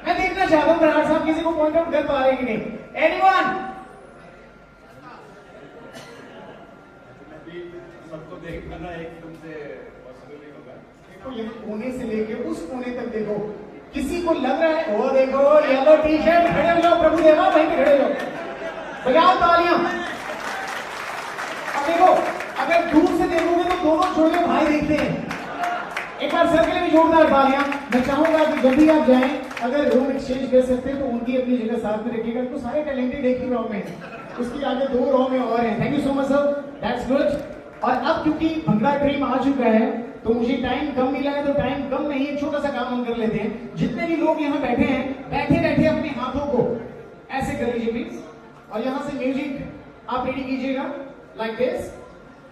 मैं देखना चाहता हूँ प्रहार साहब किसी को पॉइंट आउट कर पा रहे कि नहीं। एनीवन? सबको देख पाना एकदम से पॉसिबल नहीं होगा। देखो ये कोने से लेके उस कोने तक देखो, किसी को लग रहा है वो देखो येलो टी शर्ट, खड़े हो जाओ प्रभु देवा, वहीं पे खड़े हो जाओ, बजाओ तालियां। अब देखो अगर दूर से देखोगे तो दोनों छोटे भाई दिखते हैं। एक बार सर के लिए भी जोरदार तालियां। मैं चाहूंगा कि जब भी आप जाएं, अगर रूम एक्सचेंज कर सकते हैं तो उनकी अपनी जगह साथ में रखिएगा। तो सारे टैलेंटेड एक ही रॉ में, उसके आगे 2 रॉ में और हैं। Thank you so much sir, that's good. और अब क्योंकि भंगड़ा ड्रीम आ चुका है तो मुझे टाइम कम मिला है, तो टाइम कम में ही एक छोटा सा काम हम कर लेते हैं। जितने भी लोग यहाँ बैठे हैं, बैठे बैठे अपने हाथों को ऐसे कर लीजिए प्लीज, और यहाँ से म्यूजिक आप रेडी कीजिएगा लाइक दिस।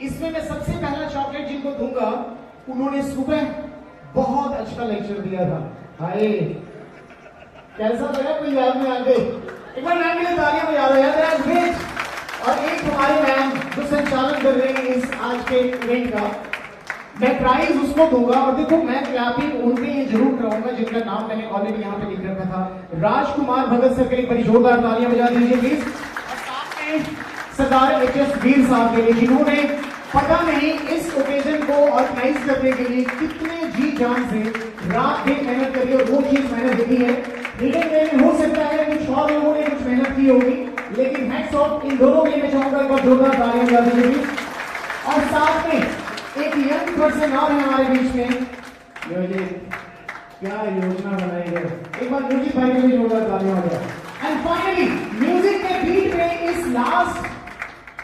इसमें मैं सबसे पहला चॉकलेट जिनको दूंगा, उन्होंने सुबह बहुत अच्छा लेक्चर दिया था। हाय कैसा लगा? कोई याद में आ गई? एक बार मैम के लिए तालियां बजा दो यार। और एक हमारे मैम जो संचालन कर रहे हैं इस आज के इवेंट का, मैं प्राइज उसको दूंगा। और देखो मैं क्लैपिंग उनके लिए जरूर कराऊंगा जिनका नाम मैंने ऑलरेडी यहाँ पे लिख रखा था। राजकुमार भगत सर के लिए बड़ी जोरदार तालियां बजा दीजिए प्लीज। और साथ में सरदार एच.एस. वीर साहब के लिए, जिन्होंने पता नहीं इस ओकेजन को ऑर्गेनाइज करने के लिए कितने जी जान से रात दिन मेहनत करी, और वो चीज मैंने देखी है। रिटर्न में हो सकता है कुछ और लोगों ने कुछ मेहनत की होगी, लेकिन हैट्स ऑफ इन दोनों के लिए मैं चाहूंगा एक बार जोरदार तालियां बजा दीजिए। और साथ में एक यंग पर्सन और है हमारे बीच में, म्यूजिक क्या योजना बनाई है, एक बार म्यूजिक भाई के लिए जोरदार तालियां हो जाए। एंड फाइनली म्यूजिक के बीट में इस लास्ट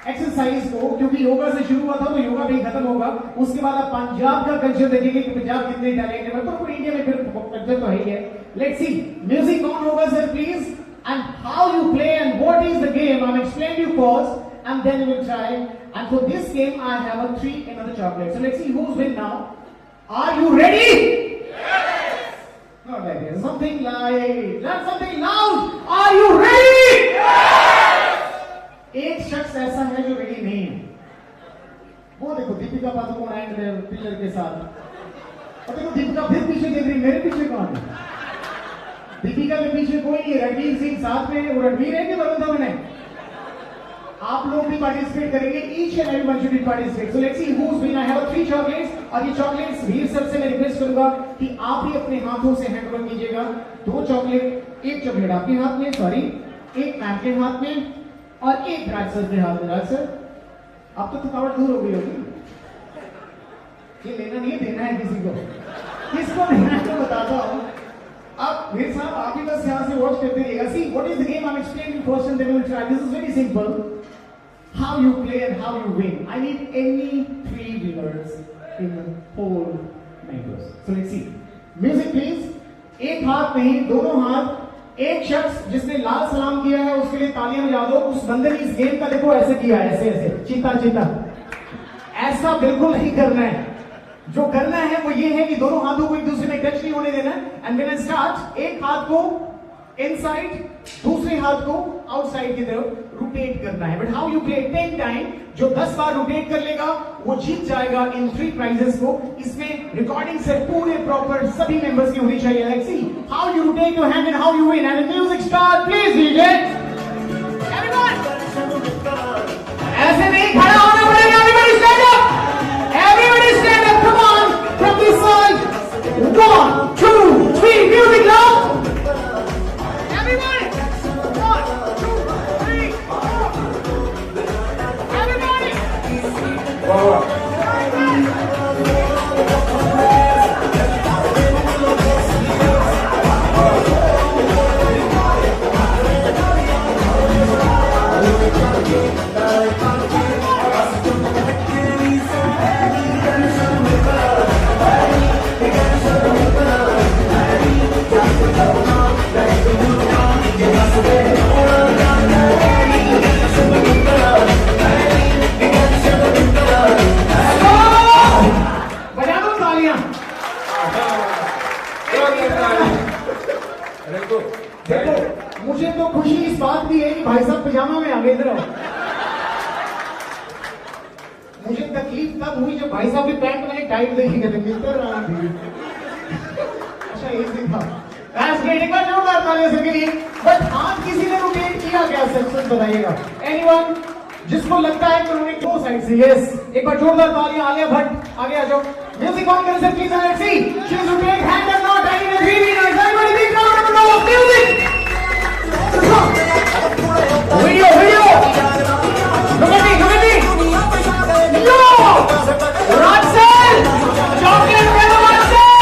एक्सरसाइज को, क्योंकि योगा से शुरू हुआ था तो योगा भी खत्म होगा, उसके बाद आप पंजाब का कल्चर देखेंगे कि पंजाब कितने टैलेंट है। तो इंडिया में फिर कल्चर तो है ही है। लेट्स सी म्यूजिक कौन होगा sir please, and how you play and what is the game. I'm explaining you first and then we'll try. And for this game I have a 3 another chocolate. So let's see who's win now. Are you ready? Yes! Not like this. Something like, not something loud. Are you ready? Yes! एक शख्स ऐसा है जो ready नहीं है। वो देखो Deepika Padukone and pillar के साथ। और देखो दीपिका फिर पीछे देख रही, मेरे पीछे कौन है? दीपिका के पीछे कोई नहीं है, रणवीर सिंह साथ में। वो रणवीर है कि वरुण धवन है? आप लोग भी पार्टिसिपेट करेंगे, each and everyone should participate. So let's see who is win. I have 3 chocolates, और ये चॉकलेट्स वीर सर से मैं रिक्वेस्ट करूंगा कि आप भी अपने हाथों से हैंड ओवर कीजिएगा। 2 चॉकलेट, एक चॉकलेट आपके हाथ में, सॉरी, एक मैम के हाथ में और एक राज सर के हाथ में। राज सर अब तो थकावट दूर हो गई होगी। ये लेना नहीं है, देना है किसी को। किसको देना है तो बताता हूँ। अब वीर साहब आप भी बस यहाँ से वॉच करते रहिएगा। See what is the game, I am explaining first and then we will try. This is very simple, how you play and how you win. I need any 3 winners in the whole members. So let's see, music please. एक हाथ नहीं, दोनों हाथ। एक शख्स जिसने लाल सलाम किया है उसके लिए तालियां बजा दो। उस बंदे ने इस गेम का देखो ऐसे किया है, ऐसे ऐसे चीता चीता। ऐसा बिल्कुल नहीं करना है। जो करना है वो ये है कि दोनों हाथों को एक दूसरे में टच नहीं होने देना। एंड व्हेन आई स्टार्ट, एक हाथ को इनसाइड, दूसरे हाथ को आउटसाइड की तरफ रोटेट करना है। But how you play 10 time. जो 10 बार रोटेट कर लेगा वो जीत जाएगा इन 3 प्राइजेस को। इसमें रिकॉर्डिंग से पूरे प्रॉपर सभी मेंबर्स की होनी चाहिए। Let's see how you rotate your hand and how you win. And music start please DJ. Everyone ऐसे नहीं, खड़ा होना पड़ेगा। Everybody stand up, everybody stand up, come on, from this side. 1, 2, 3, music loud. Everybody, 1, 2, 3, 4. Everybody. Wow. देखो मुझे तो खुशी इस बात की है कि भाई साहब पजामा में आ गए इधर। मुझे तकलीफ तब हुई जब भाई साहब की पैंट मैंने टाइट देखी गए थे मिलते रहा थी। अच्छा एक दिन था एक बार जोरदार तालियों से के लिए। बट हाथ किसी ने रोटेट किया क्या? सच बताइएगा। एनीवन जिसको लगता है कि उन्होंने दो साइड से यस एक बार जोरदार तालियां। आलिया भट्ट आगे आ जाओ। म्यूजिक ऑन करें sir please. Let's see she is rotate hand and not I in really nice everybody big round of music. Video look at me yo Raj sir chocolate के Raj sir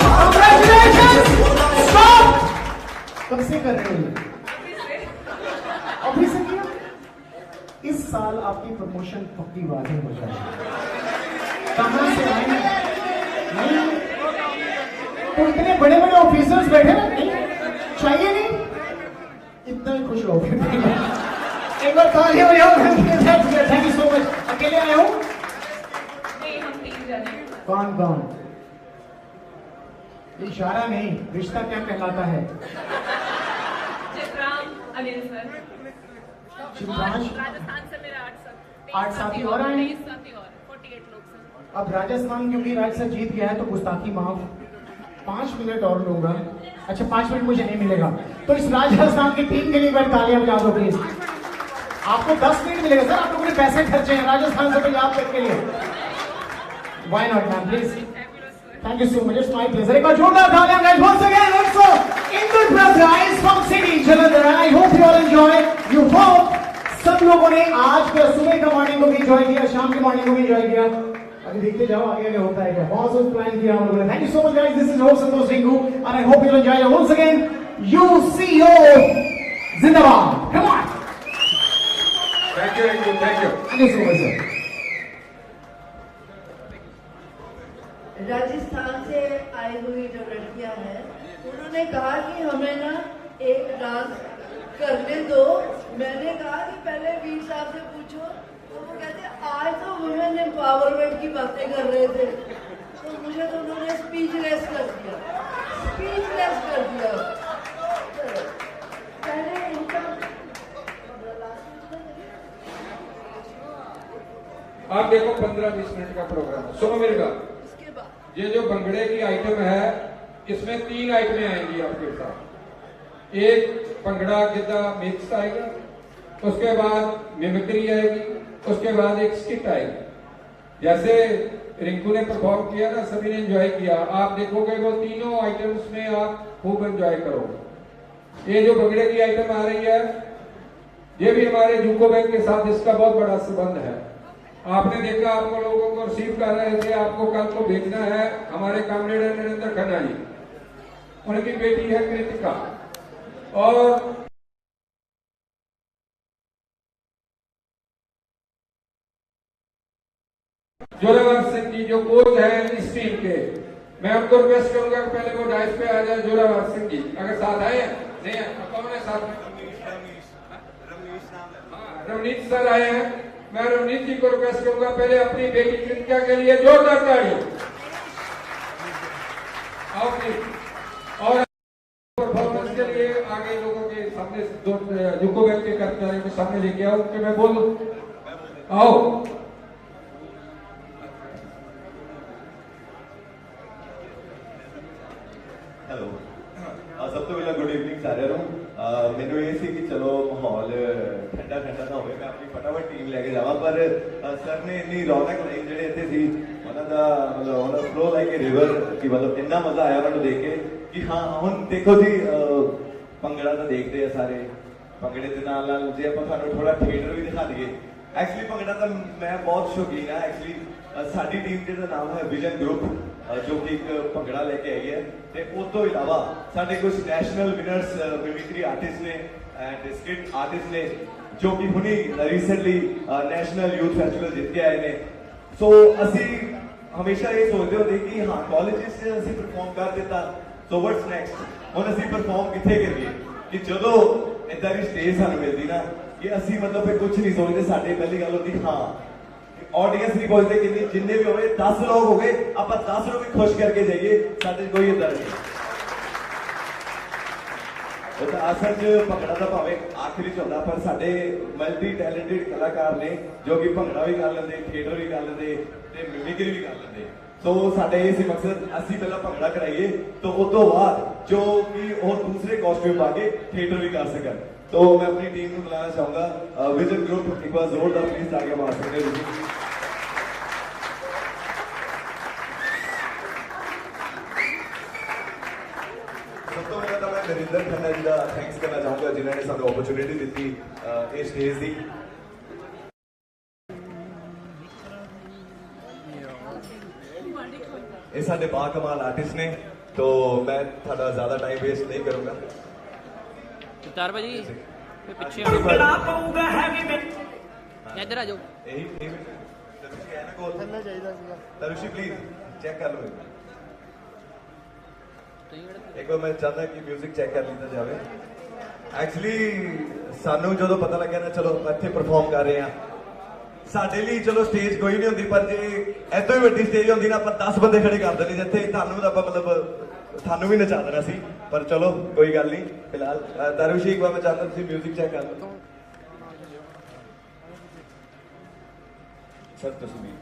congratulations stop कब से कर रहे हो अभी से किया? इस साल आपकी प्रमोशन पक्की बात है। मुझे कहां से आए? तो इतने बड़े बड़े ऑफिसर्स बैठे ना चाहिए नहीं इतना ही खुश हो। एक बार तालियां बजाओ। Thank you so much. अकेले आए हो? नहीं हम 3 जने। कौन कौन? इशारा नहीं रिश्ता क्या कहलाता है? चित्रांश अनिल सर। चित्रांश राजस्थान से मेरा 8 साथी और आए। 48 लोग सर। अब राजस्थान क्योंकि राज सर जीत गया है तो गुस्ताखी माफ। 5 मिनट और लूंगा। अच्छा 5 मिनट मुझे नहीं मिलेगा तो इस राजस्थान की टीम के लिए एक बार तालियां बजा दो प्लीज। आपको 10 मिनट मिलेगा सर। आप लोगों ने पैसे खर्चे हैं राजस्थान से पंजाब तक के लिए। Why not ma'am please. Thank you so much. It's my pleasure. एक बार जोरदार तालियां guys once again also in good blood guys from city Jalandhar. I hope you all enjoy. You hope सब लोगों ने आज के सुबह का मॉर्निंग को भी एंजॉय किया शाम के मॉर्निंग को भी एंजॉय किया। अभी देखते जाओ आगे आगे होता है क्या। बहुत कुछ प्लान किया हम लोगों ने। Thank you so much guys. This is hope Santosh Rinku and I hope you will enjoy once again. UCO जिंदाबाद। Come on. Thank you thank you so much sir. Rajasthan से आई हुई जो लड़कियां हैं उन्होंने कहा कि हमें ना एक डांस करने दो। मैंने कहा कि पहले वीर साहब से पूछो तो वो कहते आज तो वुमेन एम्पावरमेंट की बातें कर रहे थे तो मुझे तो उन्होंने स्पीचलेस कर दिया। पहले इनका आप देखो 15-20 मिनट का प्रोग्राम। सुनो मेरी बात। ये जो भंगड़े की आइटम है इसमें 3 आइटमें आएंगी आपके साथ। एक भंगड़ा गिद्धा मिक्स आएगा, उसके बाद मिमिक्री आएगी, उसके बाद एक स्किट आएगी। जैसे रिंकू ने परफॉर्म किया ना सभी ने एंजॉय किया। आप देखोगे वो तीनों आइटम्स में आप खूब एंजॉय करोगे। ये जो भंगड़े की आइटम आ रही है ये भी हमारे यूको बैंक के साथ इसका बहुत बड़ा संबंध है। आपने देखा आपको लोगों को रिसीव कर रहे थे। आपको कल को भेजना है हमारे कामरेड नरेंद्र खन्ना जी, उनकी बेटी है कृतिका और जोरावर सिंह जी जो कोच हैं इस टीम के। मैं आपको रिक्वेस्ट करूंगा कि पहले वो डाइस पे आ जाए। जोरावर सिंह जी अगर साथ आए हैं नहीं है कौन है साथ में? रवनीत सर आए हैं। मैं रवनीत जी को रिक्वेस्ट करूंगा पहले अपनी बेटी कृतिका के लिए जोरदार ताली। और परफॉर्मेंस के लिए आगे लोगों के सामने यूको बैंक के कर्मचारियों के सामने लेके आओ कि मैं बोल आओ। हेलो सब तो पहले गुड इवनिंग सारे ਨੂੰ। ਮੈਨੂੰ ਇਹ ਸੀ ਕਿ ਚਲੋ ਮਾਹੌਲ ਠੰਡਾ ਠੰਡਾ ਨਾ ਹੋਵੇ ਮੈਂ ਆਪਣੀ ਫਟਾਫਟ ਟੀਮ ਲੈ ਕੇ ਜਾਵਾਂ ਪਰ ਸਰ ਨੇ ਇੰਨੀ ਰੌਣਕ ਲਾਈ ਜਿਹੜੇ ਇੱਥੇ ਸੀ ਉਹਨਾਂ ਦਾ ਮਤਲਬ ਉਹਨਾਂ ਫਲੋ ਲਾਈਕ ਏ ਰਿਵਰ ਕਿ ਮਤਲਬ ਇੰਨਾ ਮਜ਼ਾ ਆਇਆ ਉਹਨਾਂ ਨੂੰ ਦੇਖ ਕੇ ਕਿ ਹਾਂ ਹੁਣ ਦੇਖੋ ਜੀ ਭੰਗੜਾ ਤਾਂ ਦੇਖਦੇ ਆ ਸਾਰੇ। ਭੰਗੜੇ ਦੇ ਨਾਲ ਨਾਲ ਜੇ ਆਪਾਂ ਤੁਹਾਨੂੰ ਥੋੜਾ ਥੀਏਟਰ ਵੀ ਦਿਖਾ ਦਈਏ। ਐਕਚੁਅਲੀ ਭੰਗੜਾ ਤਾਂ ਮੈਂ ਬਹੁਤ ਸ਼ੌਕੀਨ ਆ। ਐਕਚੁਅਲੀ ਸਾਡੀ ਟੀਮ ਜਿਹਦਾ ਨਾਮ ਹੈ ਵਿਜ਼ਨ ਗਰੁੱਪ जो कि एक भंगड़ा लेके आई है ते उस तो इलावा साडे कुछ नैशनल विनर्स मिमिक्री आर्टिस्ट ने एंड स्किट आर्टिस्ट ने जो कि हुणी रिसेंटली नेशनल यूथ फेस्टिवल जीत के आए ने। सो असी हमेशा ये सोचते होते कि हाँ कॉलेजेस से असी परफॉर्म कर देता, सो व्हाट्स नेक्स्ट हुण असी परफॉर्म किथे करिए कि जो इदा की स्टेज सानू मिलती ना कि असी मतलब फिर कुछ नहीं सोचते। साडे पहली गल होती हाँ ऑडियंस नहीं पहुंचते कि जिन्ने भी हो 10 लोग हो गए आप 10 लोग भी खुश करके जाइए, साडे कोई इदा नहीं। असल च भंगड़ा तो भावें आखिरी च होंदा पर साडे मल्टी टैलेंटेड कलाकार ने जो कि भंगड़ा भी कर लेंदे, थिएटर भी कर लेंदे ते मिमिक्री भी कर लेंदे। तो साडे ये सी मकसद असी पहला भंगड़ा कराइए तो उस तो बाद जो कि और दूसरे कॉस्ट्यूम पा के थिएटर भी कर सकन। तो मैं अपनी टीम को बुलाना चाहूंगा विजन ग्रुप एक बार जोरदार प्लीज तालियां मार सकते हैं। सब तो पहले तो मैं नरिंदर खन्ना जी का थैंक्स करना चाहूंगा जिन्होंने सानू अपॉर्चुनिटी दी इस स्टेज की। ये साडे बाकमाल आर्टिस्ट ने, तो मैं थोड़ा ज्यादा टाइम वेस्ट नहीं करूंगा। तार भाजी पीछे इधर आ जाओ। तरुषी प्लीज चेक कर लो एक बार। मैं चाहता कि म्यूजिक चेक कर लीता जाए। एक्चुअली सानू जो पता लगे ना चलो इत्थे परफॉर्म कर रहे हैं साडे लिए चलो स्टेज कोई नहीं होंदी, पर जे इतों ही वड्डी स्टेज होंदी ना 10 बंदे खड़े कर देने जिथे थानू तो मतलब थानू भी नचा देना सी, पर चलो कोई गल नहीं। फिलहाल तरुषी एक बार मैं चाहता तुम म्यूजिक चेक कर लो सर। तुम भी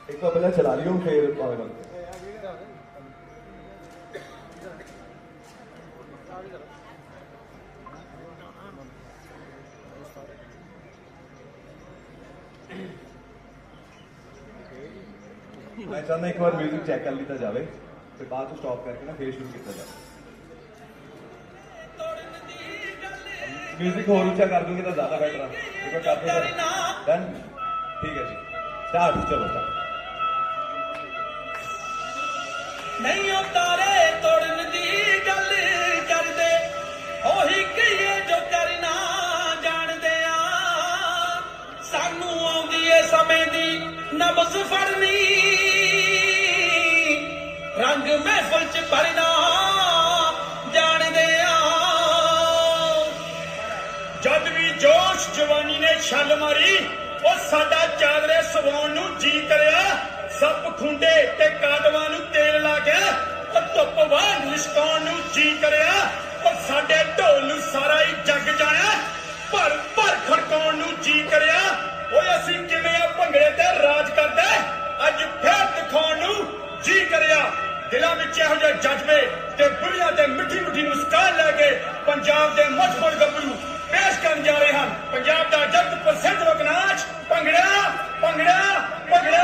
एक बार पहले चला लियो फिर पावे मैं चाहता एक बार म्यूजिक चेक कर लीता जाए फिर बाद में स्टॉप करके ना फिर शुरू किया जाए। म्यूजिक और ऊंचा कर दूंगे तो ज्यादा बेटर है। एक बार कर दो डन, ठीक है जी स्टार्ट। चलो स्टार्ट। नहीं तारे तोड़न दी गल करदे ओही कहिए जो करना जानदे आ सानू आउंदी ए समय दी नब्ज़ फड़नी रंग महफिल च भरना जानदे आ जद भी जोश जवानी ने छल मारी ओ साडा चादरे सवाउण नूं जी करिया सप खुंडे ते कादवां नूं तेल ला के धुੱਪ वांग लिशकाउण नूं जी करिया और साडे ढोल नूं सारा ही जग जाना भर भर खड़काउण नूं जी करिया ओए असीं किवें आ भंगड़े ते राज करदे अज फिर दिखाउण नूं जी करिया दिलां विच इहो जिहे जज्बे ते बुढ़ियां ते मिठी मिठी मुस्कान लै के पंजाब दे मजबूत गभरू पेश करन जा रहे हैं पंजाब दा जग प्रसिद्ध लोक नाच भंगड़ा भंगड़ा भंगड़ा।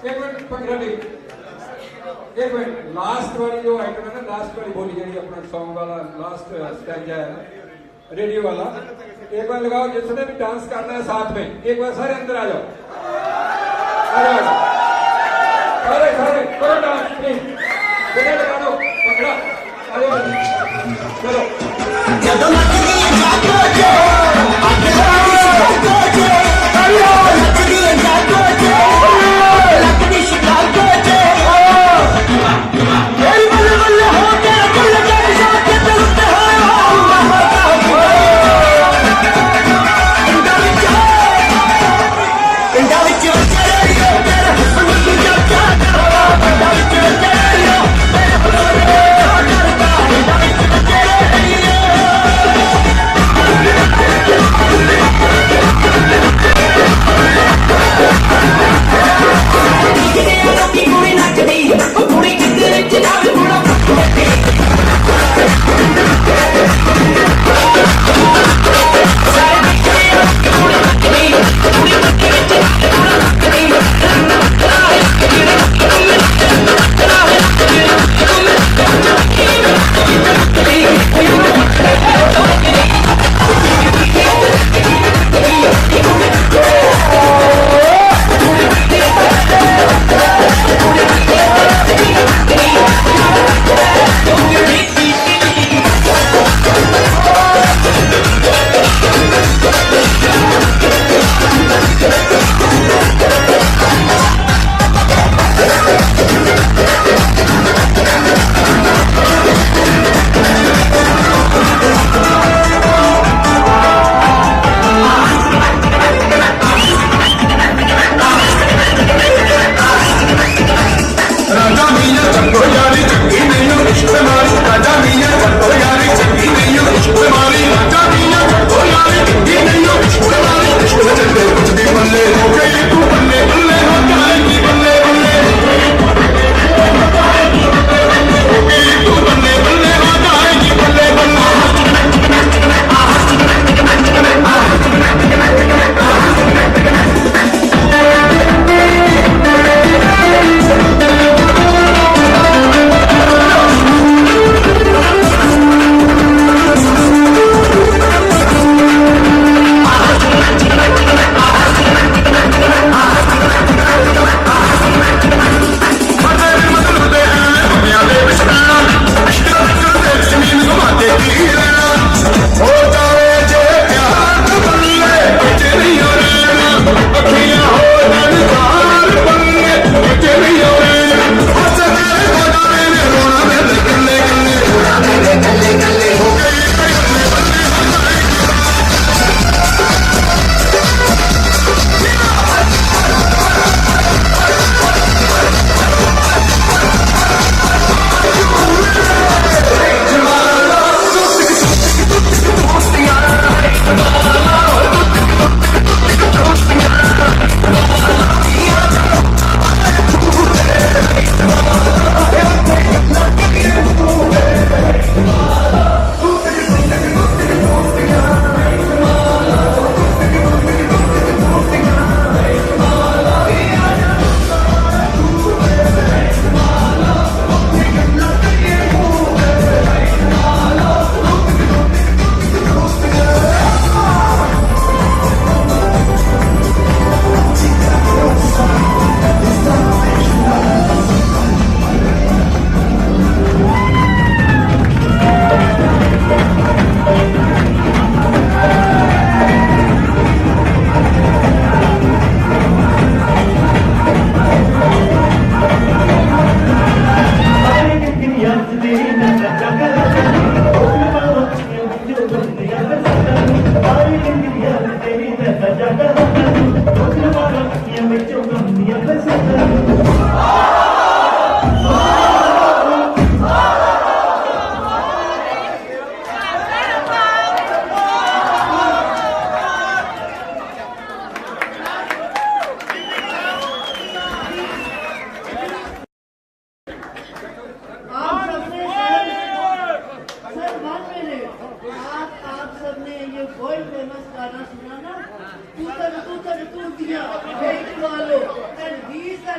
एक मिनट पंद्रह मिनट, एक मिनट, लास्ट वाली जो आइटम है ना, लास्ट वाली बोली जी अपना सॉन्ग वाला लास्ट स्टैंजा है रेडियो वाला, एक बार लगाओ जिसने भी डांस करना है साथ में, एक बार सारे अंदर आ जाओ, सारे सारे करो डांस प्लीज, लगा दो पंद्रह, चलो Indiauco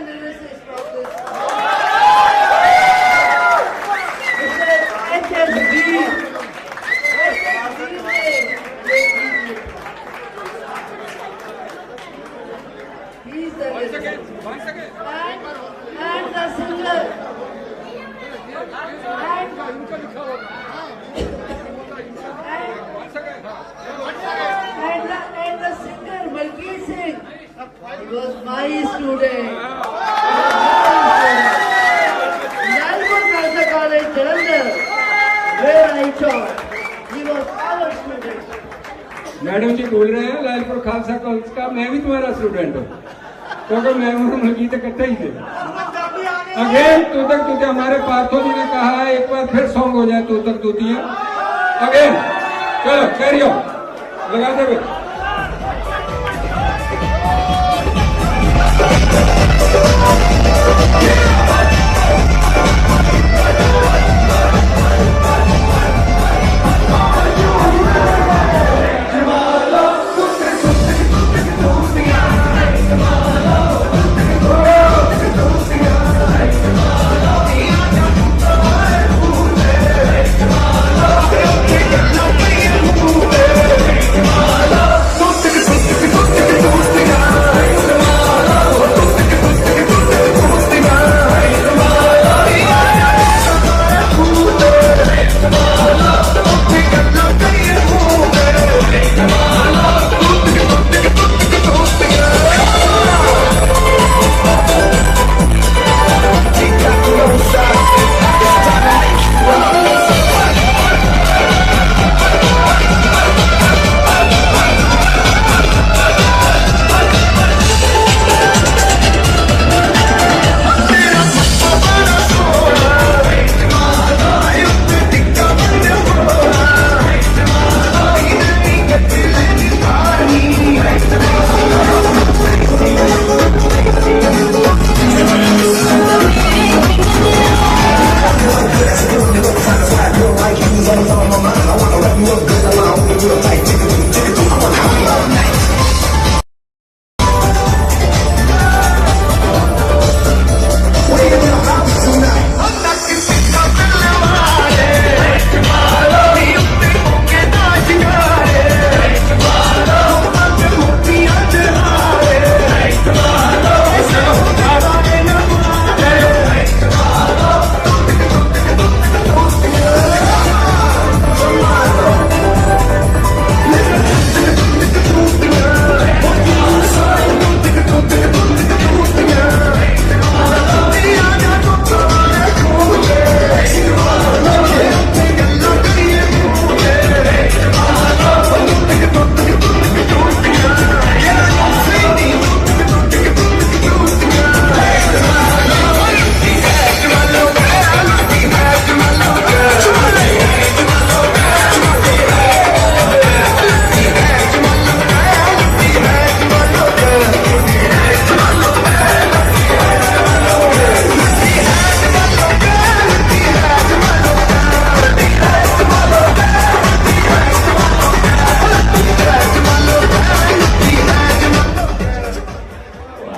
lyricist from this. He's the Once again. And the singer. And the singer Malkir Singh. He was my student. Nalpur Khalsa College, Jalandhar, where I taught. He was our student. Madam ji बोल रहे हैं Lalpur Khalsa college का मैं भी तुम्हारा student हूँ क्योंकि मैं मलकीत इकट्ठे ही थे। अगेन तू तक तूते हमारे पार्थो जी ने कहा है एक बार फिर सॉन्ग हो जाए तू तक तूतियां अगेन चलो कैरी ऑन लगाते हुए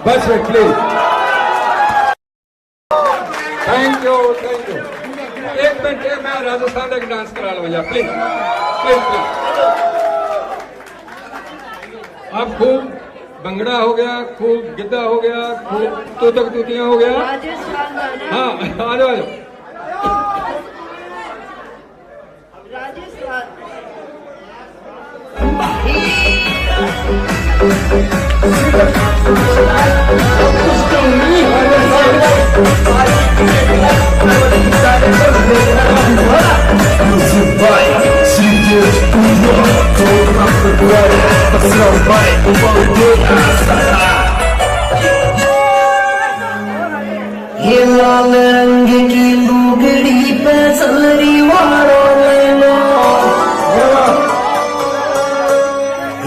बस वेट प्लीज थैंक यू एक मिनट मैं राजस्थान एक डांस करा लो भैया प्लीज प्लीज प्लीज अब खूब भंगड़ा हो गया खूब गिद्दा हो गया खूब तूतक तूतियां हो गया हाँ आ जाओ ये लाल रंग की लुगड़ी पे सलरी वालों लेना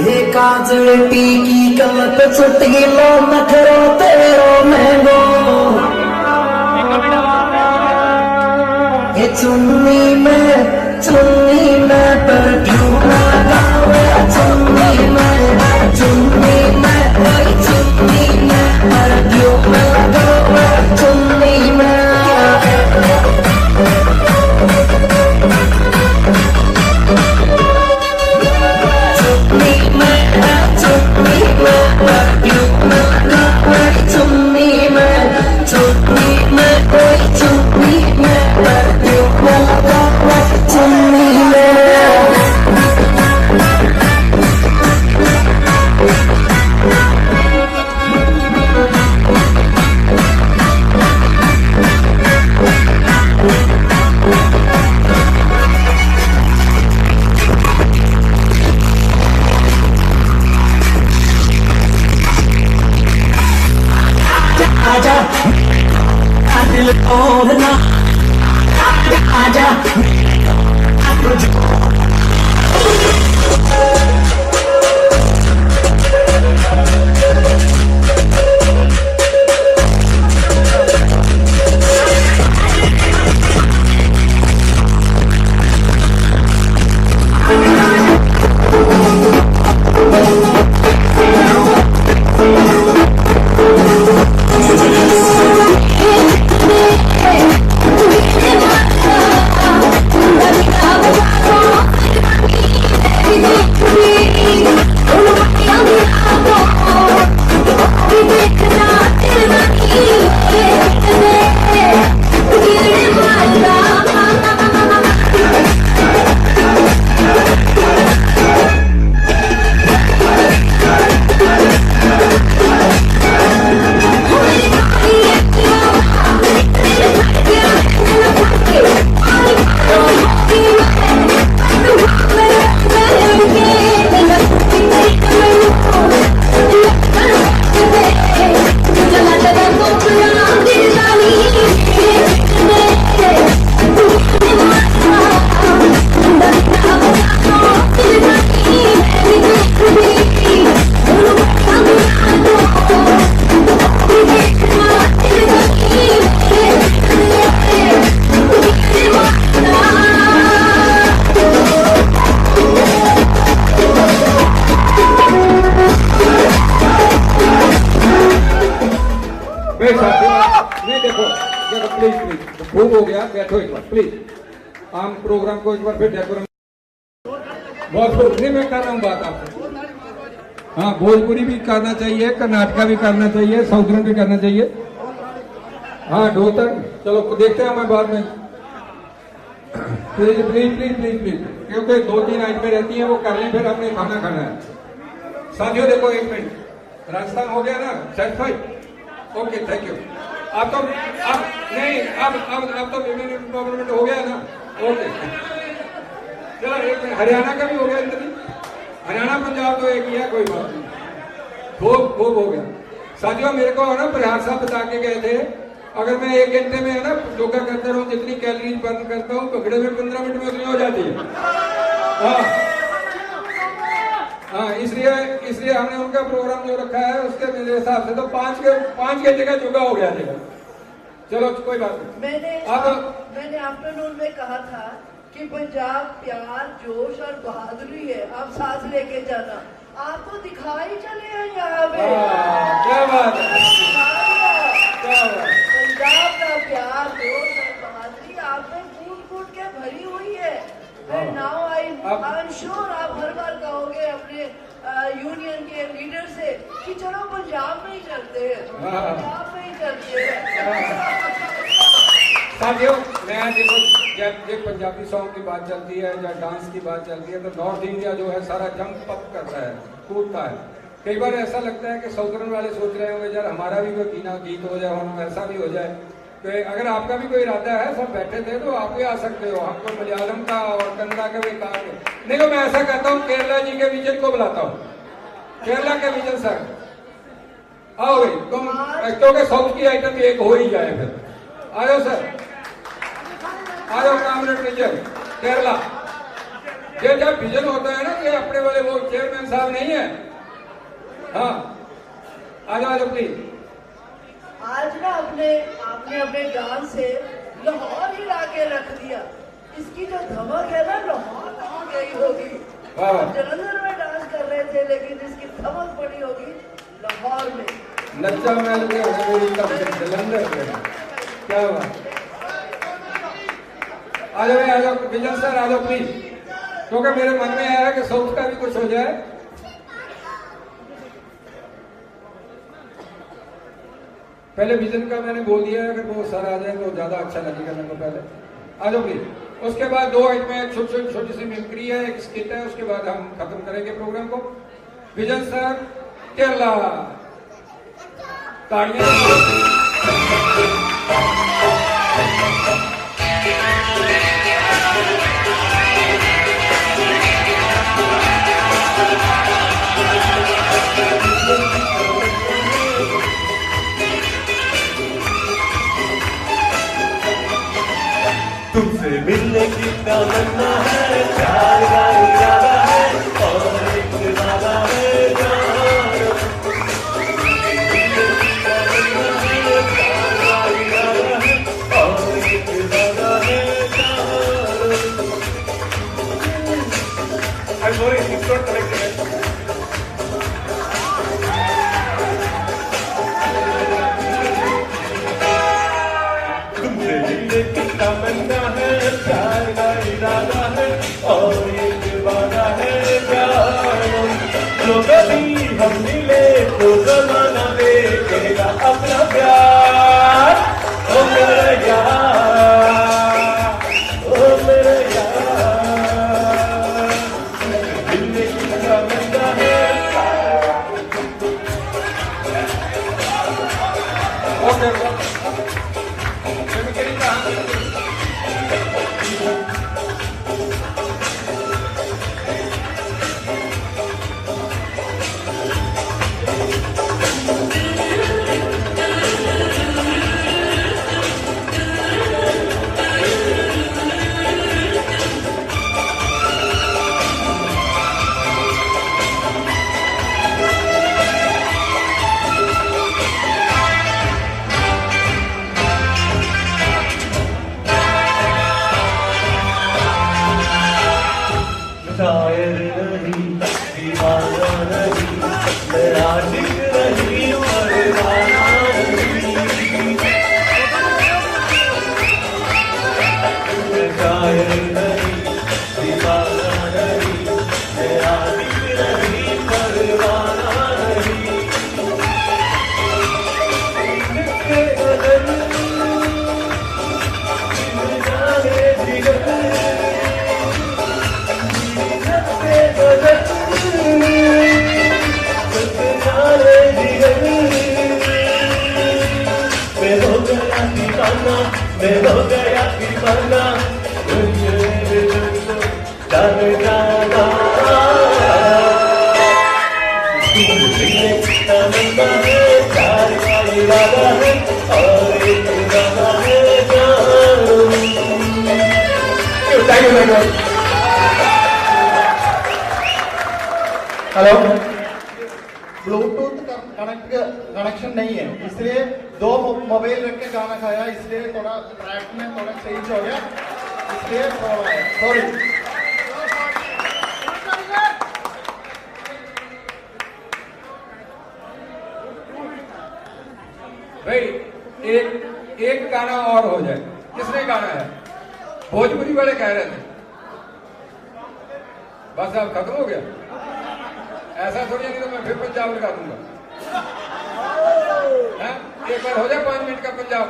ये काजल टीकी कलत छुट्टी लो नखरो तेरो महंगो ये चुन्नी में परफ्यूम लगावे चुन्नी में परफ्यूम लगावे दिल तोड़ना आजा खूब हो गया, बैठो एक बार प्लीज। आम प्रोग्राम को एक बार फिर डेकोरम बहुत नहीं मैं कर रहा हूँ बात आपसे। हाँ, भोजपुरी भी करना चाहिए, कर्नाटका भी करना चाहिए, साउथर्न भी करना चाहिए। हाँ, ढोतर चलो देखते हैं मैं बाद में। Please please please please please, क्योंकि 2-3 आइटमें रहती हैं वो कर लें, फिर हमने खाना खाना है। साथियों देखो एक मिनट, राजस्थान हो गया ना सेटिस्फाइड? Okay thank you. अब तो अब नहीं अब तो गवर्नमेंट हो गया ना? ओके चलो एक मिनट, हरियाणा का भी हो गया इंद्र, हरियाणा पंजाब तो एक ही है, कोई बात नहीं, खूब खूब हो गया। साथियों मेरे को ना प्रयाग साहब बता के गए थे, अगर मैं 1 घंटे में है ना योगा करता रहूं, जितनी कैलोरीज बर्न करता हूँ पकड़े में 15 मिनट में उतनी हो जाती है। हाँ, इसलिए हमने उनका प्रोग्राम जो रखा है उसके मेरे हिसाब से तो 5 घंटे का योगा हो गया था। चलो कोई बात नहीं। मैंने आफ्टरनून में कहा था कि पंजाब प्यार जोश और बहादुरी है, आप सांस लेके जाना। आप तो दिखाई चले हैं यहाँ पे। क्या बात है, पंजाब का प्यार जोश और बहादुरी आप में कूट के भरी हुई है। नाउ आई एम श्योर आप हर बार कहोगे अपने यूनियन के लीडर से कि चलो पंजाब में ही चलते हैं, पंजाब में ही चलते हैं। साथियों मैं देखो जब पंजाबी सॉन्ग की बात चलती है या डांस की बात चलती है तो नॉर्थ इंडिया जो है सारा जंप अप करता है, कूदता है। कई बार ऐसा लगता है कि साउथर्न वाले सोच रहे होंगे यार हमारा भी कोई गीत हो जाए, हम ऐसा भी हो जाए। तो अगर आपका भी कोई इरादा है, सब बैठे थे तो आप भी आ सकते हो। हमको मलयालम का और कन्नड़ा का भी काम नहीं तो मैं ऐसा करता हूँ, केरला जी के विजन को बुलाता हूँ, केरला के विजन सर आओ भाई, तुम क्योंकि साउथ की आइटम एक हो ही जाए, फिर आ जाओ सर, आ जाओ कामरेड विजन केरला। ये जब विजन होता है ना कि अपने वाले वो चेयरमैन साहब नहीं है। हाँ आ जाओ प्लीज। आज ना आपने अपने डांस से लाहौर हिला के रख दिया। इसकी जो धमक है ना लाहौर तक गई होगी। जलंधर में डांस कर रहे थे लेकिन इसकी धमक पड़ी होगी लाहौर में। लच्चा महल के जलंधर में क्या हुआ? आ जाओ विजन सर, आ जाओ प्लीज, क्योंकि मेरे मन में आया कि साउथ का भी कुछ हो जाए। पहले विजन का मैंने बोल दिया, अगर वो सर आ जाए तो ज्यादा अच्छा लगेगा मेरे को। पहले आ जाओ प्लीज। उसके बाद 2 आइटमें छोटी सी मिमिक्री है, एक स्किट है, उसके बाद हम खत्म करेंगे प्रोग्राम को। विजन सर केरला, ताड़ियां। तुमसे मिलने की तमन्ना है, प्यार का इरादा है और एक वादा है जान। और एक वादा है जान। I'm sorry, it's not correct. तुमसे मिलने की तमन्ना है, प्यार का इरादा है और एक वादा है जान। जो कभी हम मिले तो जमाना देखेगा अपना प्यार। ओ मेरा यार, ओ मेरा यार, मिलने की तमन्ना है। शायर नहीं, दीवाना नहीं, मैं आशिक नहीं, परवाना नहीं। मैं शायर नहीं, दीवाना नहीं, मैं आशिक नहीं, परवाना नहीं। जिसके बदन जाने जिगर मैं हो गया दीवाना, जाने जाना। तमन्ना है, प्यार का इरादा है और एक वादा है जान। हेलो, ब्लूटूथ कनेक्शन नहीं है, इसलिए दो मोबाइल रख के गाना खाया, इसलिए थोड़ा ट्रैक में थोड़ा चेंज हो गया, इसलिए प्रॉब्लम आया, सॉरी। भाई एक गाना और हो जाए। किसने गाना है? भोजपुरी वाले कह रहे थे, बस अब खत्म हो गया। ऐसा थोड़ी, नहीं तो मैं फिर पंजाब लगा दूंगा। एक बार हो जाए 5 मिनट का पंजाब।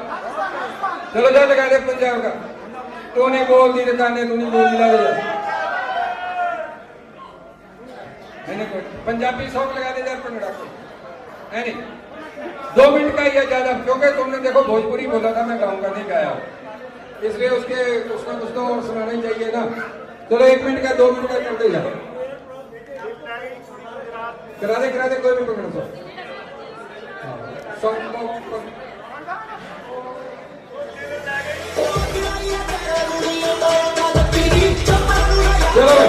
चलो जा लगा दे पंजाब का। तू नहीं बोलती दुकाने, तू नहीं बोलती ला दे। मैंने पंजाबी सॉन्ग लगा दे यार पंगड़ा को, है नहीं 2 मिनट का ही है ज्यादा, क्योंकि तुमने देखो भोजपुरी बोला था, मैं गाऊंगा नहीं गाया, इसलिए उसका कुछ तो और सुनाना ही चाहिए ना। चलो 1 मिनट का 2 मिनट का चलते जाओ। करा दे कोई भी पकड़ दो। चलो भाई,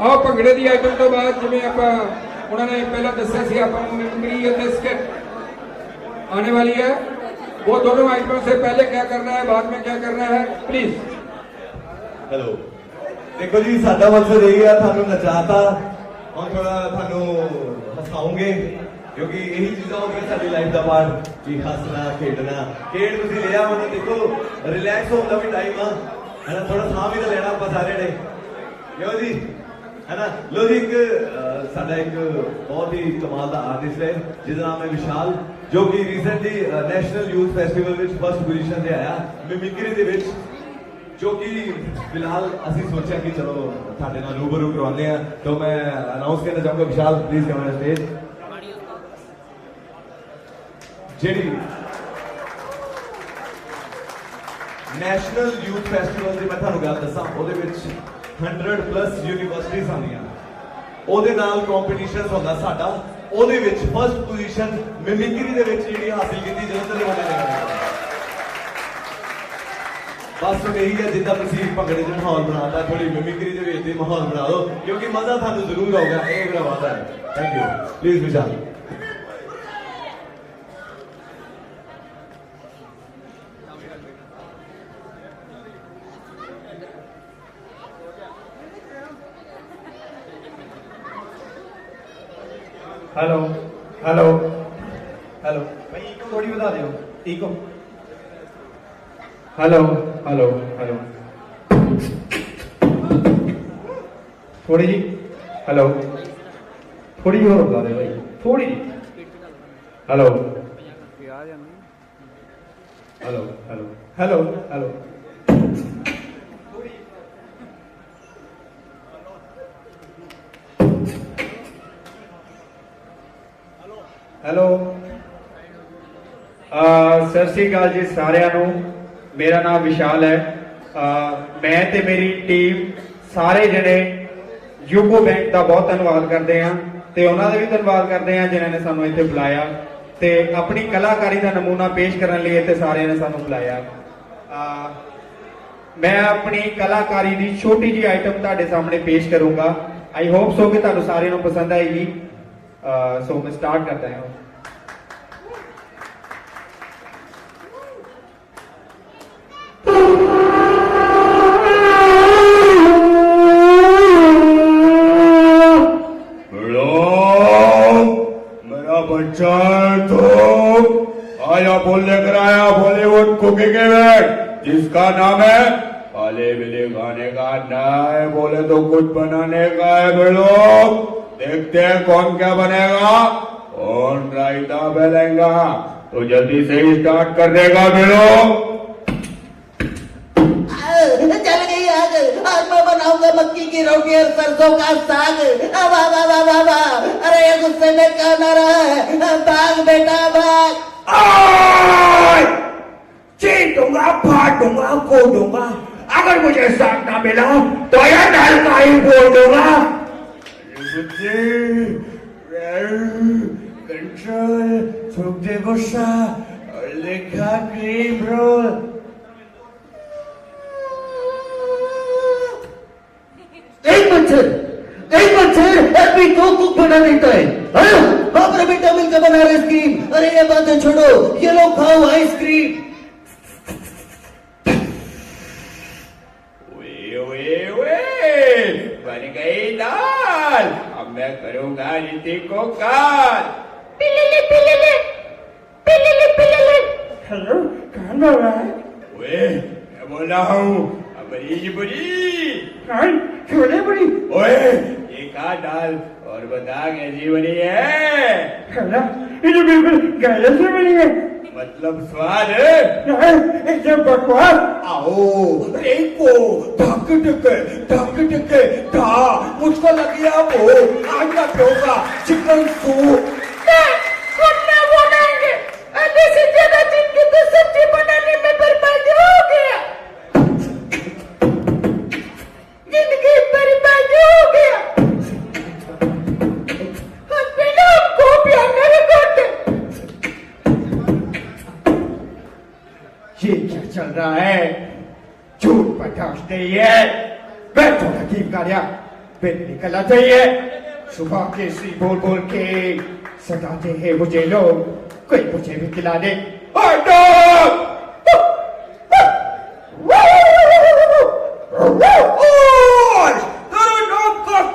ਆਹ ਭੰਗੜੇ ਦੀ ਆਈਟਮ ਤੋਂ ਬਾਅਦ ਜਿਵੇਂ ਆਪਾਂ उन्होंने पहला दसा सी आप मिमिक्री और स्किट आने वाली है, वो दोनों आइटमों से पहले क्या करना है, बाद में क्या करना है, प्लीज। हेलो, देखो जी साडा मकसद यही है थानू नचाता और थोड़ा थानू हसाऊंगे क्योंकि यही चीज़ा हो गई साडी लाइफ का पार्ट कि हसना खेडना। खेड तुसीं लिया मतलब देखो रिलैक्स होने का भी टाइम है ना, थोड़ा साह भी तो लेना आप सारे ने, क्यों जी है ना। लो जी एक साडा एक बहुत ही कमाल का आर्टिस्ट है जिसका नाम है विशाल, जो कि recently national youth festival which first position से आया मिमिक्री दे विच, जो कि फिलहाल असी सोचा कि चलो साडे नाल रूबरू करवाने हैं। तो मैं अनाउंस करना चाहूंगा Vishal please come on stage. JD national youth festival की मैं थानू गल दसां, ਉਹਦੇ ਵਿੱਚ 100+ यूनिवर्सिटीज आंदियां, ਉਹਦੇ ਨਾਲ ਕੰਪੀਟੀਸ਼ਨਸ ਹੁੰਦਾ ਸਾਡਾ, ਉਹਦੇ ਵਿੱਚ ਫਸਟ ਪੋਜੀਸ਼ਨ ਮਿਮਿਕਰੀ ਦੇ ਵਿੱਚ ਜਿਹੜੀ ਹਾਸਿਲ ਕੀਤੀ ਜਲੰਧਰ ਦੇ ਵਾਲੇ ਨੇ। ਬਸ ਇਹੀ ਹੈ ਜਿੱਦਾਂ ਤੁਸੀਂ ਭੰਗੜੇ 'ਚ ਮਾਹੌਲ ਬਣਾਤਾ, ਥੋੜੀ ਮਿਮਿਕਰੀ ਦੇ ਵਿੱਚ ਵੀ ਮਾਹੌਲ ਬਣਾ ਦਿਓ ਕਿਉਂਕਿ ਮਜ਼ਾ ਤੁਹਾਨੂੰ ਜ਼ਰੂਰ ਆਊਗਾ, ਇਹ ਮੇਰਾ ਵਾਅਦਾ ਹੈ। Thank you, please Vishal. Hello hello hello भाई इको थोड़ी बता दो, इको हेलो हेलो हेलो थोड़ी जी हेलो थोड़ी और बता दे भाई थोड़ी जी hello hello hello hello hello hello सत श्री अकाल जी सारिਆਂ ਨੂੰ। मेरा नाम विशाल है। मैं ते मेरी टीम सारे जने यूको बैंक का बहुत धन्यवाद करते हैं ते उन्होंने भी धन्यवाद करते हैं जिन्होंने सानू इत्थे बुलाया ते अपनी कलाकारी का नमूना पेश करने लिए इत्थे सारे ने सानू बुलाया। मैं अपनी कलाकारी की छोटी जी आइटम तुहाडे सामने पेश करूंगा। आई होप सो कि तुहानू सारिਆਂ ਨੂੰ पसंद आएगी। सो मैं स्टार्ट करता हूँ। मेरा बच्चा तो आया बोल लेकर आया बॉलीवुड कुकिंग इवेंट जिसका नाम है पाले बिले गाने का ना है, बोले तो कुछ बनाने का है। लोग देखते हैं कौन क्या बनेगा, कौन रायता बेलेगा, तो जल्दी से ही स्टार्ट कर देगा। बेलो चल गई आग, आज मैं बनाऊंगा मक्की की रोटी और सरसों का साग। वाह वाह वाह वाह वाह, अरे ये गुस्से में क्या ना रहा है, भाग बेटा भाग। चीर दूंगा, फाड़ दूंगा, को दूंगा, अगर मुझे साग ना मिला तो यह नल का ही बोल दूंगा। कंट्रोल, थूक दे गुस्सा और लिखा क्रीम रोल। एक मच्छर अभी को कुक बना देता है। बाप रे बेटा मिलकर बना रहे आइसक्रीम। अरे ये बातें छोड़ो, ये लोग खाओ आइसक्रीम। बन गई दाल, अब मैं करूंगा रीति को काल। पिल्ले पिल्ले पिल्ले पिल्ले। हेलो, कौन बोल रहा है? ओए, मैं बोल रहा हूँ बड़ी बुरी छोले बड़ी। ओए, ये का दाल और बता कैसी बनी है? ये तो बिल्कुल गैस से बनी है। मतलब स्वाद है एकदम बकवास। आओ रेको धक धक था, मुझको लग गया वो आज का होगा चिकन सूप। बनाएंगे आधे से ज्यादा दिन की तो सब्जी बनाने में बर्बादी हो गया, जिंदगी बर्बाद हो गया। हस्बैंड आपको प्यार नहीं करते। ये क्या चल रहा है? झूठ पटाखते है। बैठो हकीम कार्या, फिर निकलना चाहिए। सुबह केसरी बोल बोल के सताते हैं मुझे लोग, कोई मुझे भी खिला दे।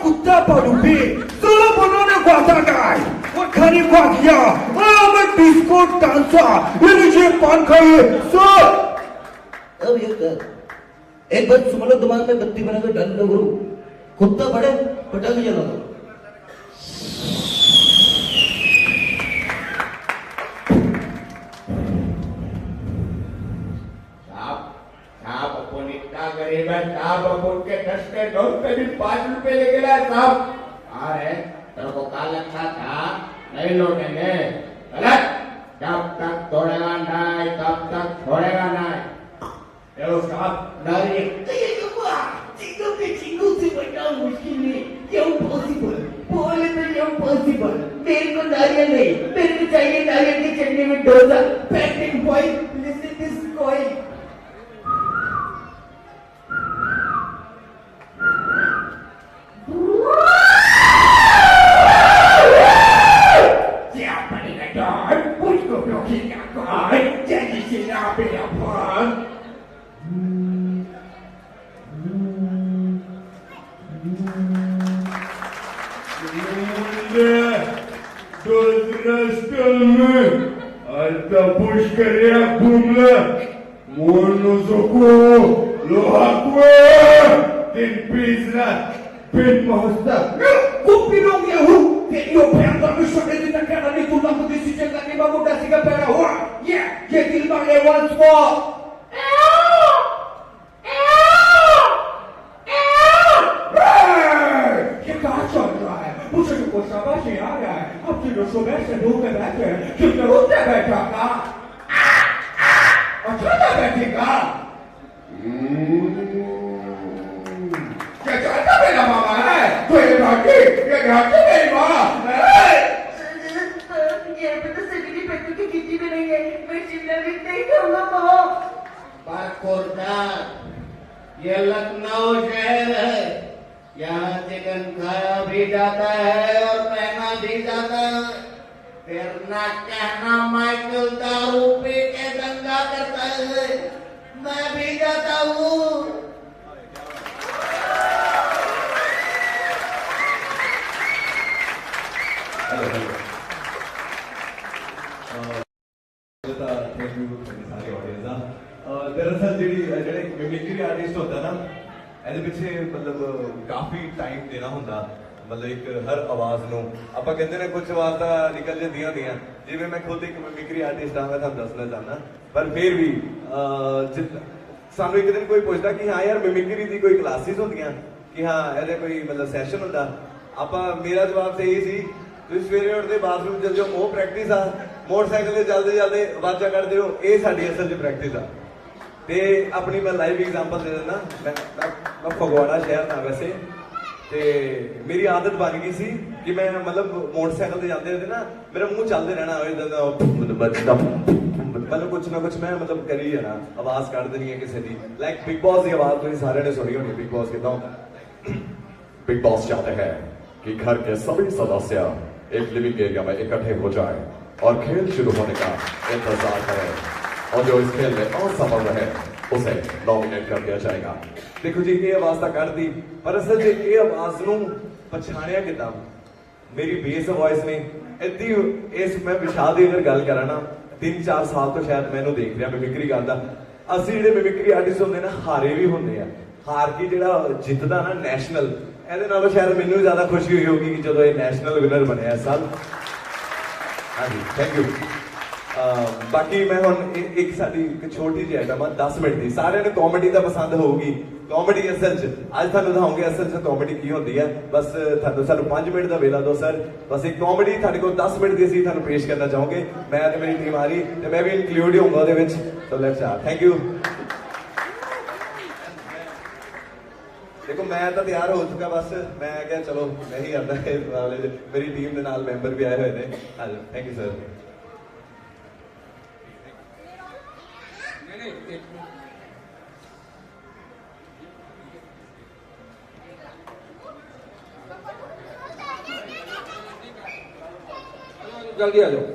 कुत्ता पड़ूबी solo banana guatagai और खाने को दिया मैं बिस्कुट डांसा ये लीजिए पान खाइए सर। अब ये कर एक बार सुमलो दिमाग में बत्ती बनाकर डाल दो गुरु, कुत्ता बड़े पटाखे जला दो। साहब अपन इतना गरीब है साहब, अपन के 10 के नोट पे भी 5 रुपए ले गया साहब। अरे तेरे को क्या लगता था नहीं लौटेंगे? गलत, जब तक तोड़ेगा नहीं तब तक छोड़ेगा नहीं। ये साहब नारी चिंगू से बड़ा मुश्किल है, ये इम्पॉसिबल बोले तो ये इम्पॉसिबल। मेरे को नारियल नहीं, मेरे को चाहिए नारियल की चटनी में dosa. Packing boy listen this coin. ये लखनऊ शहर है, यहाँ चिकन खाया भी जाता है और पहना भी जाता है। फिर ना कहना माइकल दारू पी के दंगा करता है, मैं भी जाता हूँ। दरअसल ਜਿਹੜੇ ਮਿਮਿਕਰੀ ਆਰਟਿਸਟ ਹੁੰਦਾ ਨਾ ਇਹਦੇ ਪਿੱਛੇ ਮਤਲਬ ਕਾਫੀ ਟਾਈਮ ਦੇਣਾ ਹੁੰਦਾ। ਮਤਲਬ ਇੱਕ ਹਰ ਆਵਾਜ਼ ਨੂੰ ਆਪਾਂ ਕਹਿੰਦੇ ਨੇ ਕੁਝ ਆਵਾਜ਼ਾਂ ਨਿਕਲ ਜਾਂਦੀਆਂ ਹੁੰਦੀਆਂ, ਜਿਵੇਂ ਮੈਂ ਖੁਦ ਇੱਕ ਮਿਮਿਕਰੀ ਆਰਟਿਸਟ ਆ, ਮੈਂ ਤੁਹਾਨੂੰ ਦੱਸਣਾ ਚਾਹੁੰਦਾ। ਪਰ ਫਿਰ ਵੀ ਸਾਨੂੰ ਇੱਕ ਦਿਨ ਕੋਈ ਪੁੱਛਦਾ ਕਿ ਹਾਂ ਯਾਰ ਮਿਮਿਕਰੀ ਦੀ ਕੋਈ ਕਲਾਸਿਸ ਹੁੰਦੀਆਂ ਕਿ ਹਾਂ ਇਹਦੇ ਕੋਈ ਮਤਲਬ ਸੈਸ਼ਨ ਹੁੰਦਾ। ਮੇਰਾ ਜਵਾਬ ਤਾਂ ਇਹ ਸੀ ਤੁਸੀਂ ਸਵੇਰੇ ਉੱਠਦੇ ਬਾਥਰੂਮ ਚਲ ਜਾਓ, ਉਹ ਪ੍ਰੈਕਟਿਸ ਆ। ਮੋਟਰਸਾਈਕਲ ਤੇ ਚੱਲਦੇ ਚੱਲਦੇ ਆਵਾਜ਼ਾਂ ਕੱਢਦੇ ਹੋ, ਇਹ ਸਾਡੀ ਅਸਲ 'ਚ ਪ੍ਰੈਕਟਿਸ ਆ। ਤੇ ਆਪਣੀ ਮੈਂ ਲਾਈਵ ਐਗਜ਼ਾਮਪਲ ਦੇ ਦਿੰਦਾ। ਮੈਂ ਫਗਵਾੜਾ ਸ਼ਹਿਰ ਦਾ ਵੈਸੇ, ਤੇ ਮੇਰੀ ਆਦਤ ਬਣ ਗਈ ਸੀ ਕਿ ਮੈਂ ਮਤਲਬ ਮੋਟਰਸਾਈਕਲ ਤੇ ਜਾਂਦੇ ਹੁੰਦੇ ਨਾ, ਮੇਰਾ ਮੂੰਹ ਚੱਲਦੇ ਰਹਿਣਾ ਮਤਲਬ ਕੁਛ ਨਾ ਕੁਛ ਮੈਂ ਮਤਲਬ ਕਰੀ ਜਾਣਾ, ਆਵਾਜ਼ ਕੱਢ ਦੇਣੀ ਹੈ ਕਿਸੇ ਦੀ। ਲਾਈਕ ਬਿਗ ਬॉस ਦੀ ਆਵਾਜ਼ ਤੁਸੀਂ ਸਾਰਿਆਂ ਨੇ ਸੁਣੀ ਹੋਣੀ। ਬਿਗ बॉस ਕਿਦਾਂ ਹੁੰਦਾ? बिग बॉस चाहते हैं कि घर के सभी सदस्य एक लिविंग एरिया में इकट्ठे हो जाएं और खेल शुरू होने का इंतजार करें, और जो इस खेल में असफल रहे उसे नॉमिनेट कर दिया जाएगा। देखो जी ये आवाज तो कर दी, पर असल जी ये आवाज नूं पछाणिया किदां? मेरी बेस वॉइस ने इतनी इस मैं विशाल की अगर गल करा ना 3-4 साल तो शायद मैं देख रहा मिमिक्री करदा। असि जिहड़े मिमिक्री आर्टिस्ट होंदे ना हारे भी होंदे आ, हार के जिहड़ा जितदा ना नैशनल, ਇਹਦੇ ਨਾਲੋਂ ਸ਼ਾਇਦ ਮੈਨੂੰ ਜ਼ਿਆਦਾ ਖੁਸ਼ੀ ਹੋਈ ਹੋਗੀ ਕਿ ਜਦੋਂ ਇਹ ਨੈਸ਼ਨਲ ਵਿਨਰ ਬਣਿਆ ਇਸ ਸਾਲ। ਹਾਂਜੀ ਥੈਂਕ ਯੂ। ਬਾਕੀ ਮੈਂ ਹੁਣ ਇੱਕ ਸਾਡੀ ਇੱਕ ਛੋਟੀ ਜਿਹੀ ਆਈਟਮ ਆ 10 ਮਿੰਟ ਦੀ, ਸਾਰਿਆਂ ਨੂੰ ਕਾਮੇਡੀ ਤਾਂ ਪਸੰਦ ਹੋਊਗੀ। ਕਾਮੇਡੀ ਅਸਲ 'ਚ ਅੱਜ ਤੁਹਾਨੂੰ ਦਿਖਾਉਂਗੇ ਅਸਲ 'ਚ ਕਾਮੇਡੀ ਕੀ ਹੁੰਦੀ ਹੈ। ਬਸ ਸਾਨੂੰ 5 ਮਿੰਟ ਦਾ ਵੇਲਾ ਦਿਓ ਸਰ। ਬਸ ਇੱਕ ਕਾਮੇਡੀ ਤੁਹਾਡੇ ਕੋਲ 10 ਮਿੰਟ ਦੀ ਅਸੀਂ ਤੁਹਾਨੂੰ ਪੇਸ਼ ਕਰਨਾ ਚਾਹੋਗੇ। ਮੈਂ ਤੇ ਮੇਰੀ ਟੀਮ ਆ ਰਹੀ ਤੇ ਮੈਂ ਵੀ ਇਨਕਲੂਡ ਹੀ ਹੋਊਗਾ ਉਹਦੇ ਵਿੱਚ। So let's start. Thank you. देखो मैं तो तैयार हो चुका, बस मैं क्या चलो मैं ही आता है वाले, मेरी टीम के नाल मेंबर भी आए हुए थे। हाँ थैंक यू सर। जल्दी आ जाओ।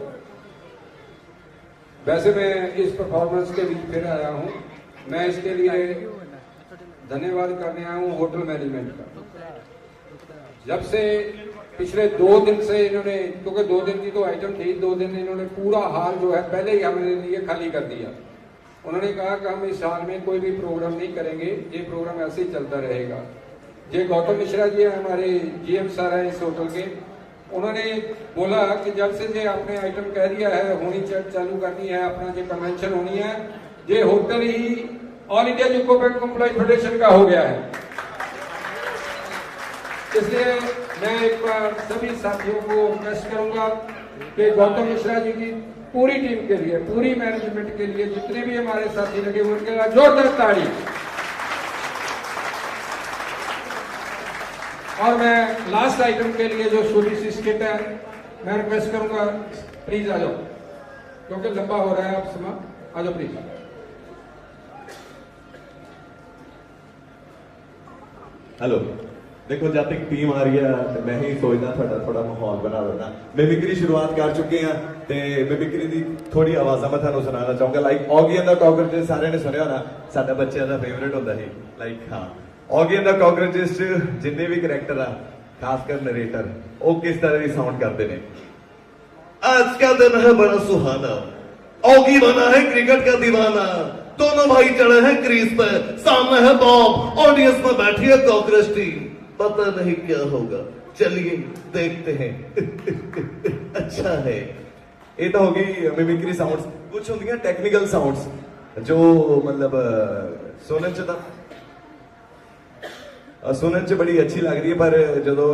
वैसे मैं इस परफॉर्मेंस के बीच फिर आया हूँ, मैं इसके लिए धन्यवाद करने आया हूँ होटल मैनेजमेंट का। जब से पिछले 2 दिन से इन्होंने, क्योंकि 2 दिन की तो आइटम थी, 2 दिन इन्होंने पूरा हाल जो है पहले ही हमारे लिए खाली कर दिया। उन्होंने कहा कि हम इस हाल में कोई भी प्रोग्राम नहीं करेंगे, ये प्रोग्राम ऐसे ही चलता रहेगा। ये गौतम मिश्रा जी हैं, हमारे GM सर हैं इस होटल के, उन्होंने बोला कि जब से ये आपने आइटम कह दिया है होनी चालू करनी है, अपना ये कन्वेंशन होनी है, ये होटल ही all India UCO bank employee federation का हो गया है। इसलिए मैं एक बार सभी साथियों को रिक्वेस्ट करूंगा कि गौतम मिश्रा जी की पूरी टीम के लिए, पूरी मैनेजमेंट के लिए, जितने भी हमारे साथी लगे हुए उनके लिए जोरदार ताली। और मैं लास्ट आइटम के लिए जो छोटी सी स्किट है, मैं रिक्वेस्ट करूंगा प्लीज आ जाओ, क्योंकि लंबा हो रहा है आप समय, आ जाओ प्लीज। हेलो, देखो जब तक टीम आ रही है तो मैं ही सोचदा थोड़ा माहौल बना देना। मिमिक्री शुरुआत कर चुके हैं ते मिमिक्री दी थोड़ी आवाज़ मैं थानू सुनाना चाहूंगा। Like Oggy and the cockroaches सारे ने सुनिया होना, साडा बच्चे दा फेवरेट होंदा है। लाइक हाँ, ऑगी एंड द कॉकरोचेस च जिन्ने भी करैक्टर आ, खासकर नरेटर, वो किस तरह की साउंड करते ने। आज का दिन है बड़ा सुहाना, ऑगी बना है क्रिकेट का दीवाना, दोनों भाई चढ़े हैं क्रीज पे, सामने है बॉब, ऑडियंस में बैठी है कॉकरोच टीम, पता नहीं क्या होगा, चलिए देखते हैं। अच्छा है, ये तो होगी मिमिक्री साउंड्स। कुछ होंगी टेक्निकल साउंड्स जो मतलब सुनन च बड़ी अच्छी लग रही है, पर जो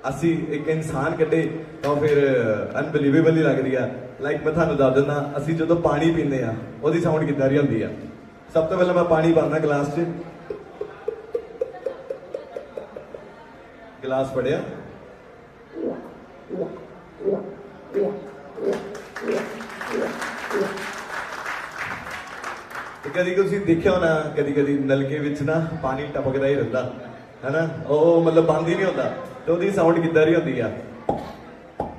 असी एक इंसान कटे तो फिर अनबिलीवेबल ही लग रही है। लाइक मैं थानू दस दिना, असी जो पानी पीने आ ओदी साउंड किदां दी हुंदी है। सब तो पहले मैं पानी पाना गिलास च, गिलास फड़िया, कदी तुसीं देखिया होना, कदी कदी नलके विच ना पानी टपकदा ही रहिंदा है ना, वो मतलब बंद ही नहीं होता, तो ਉਹਦੀ साउंड किदां दी होंदी है।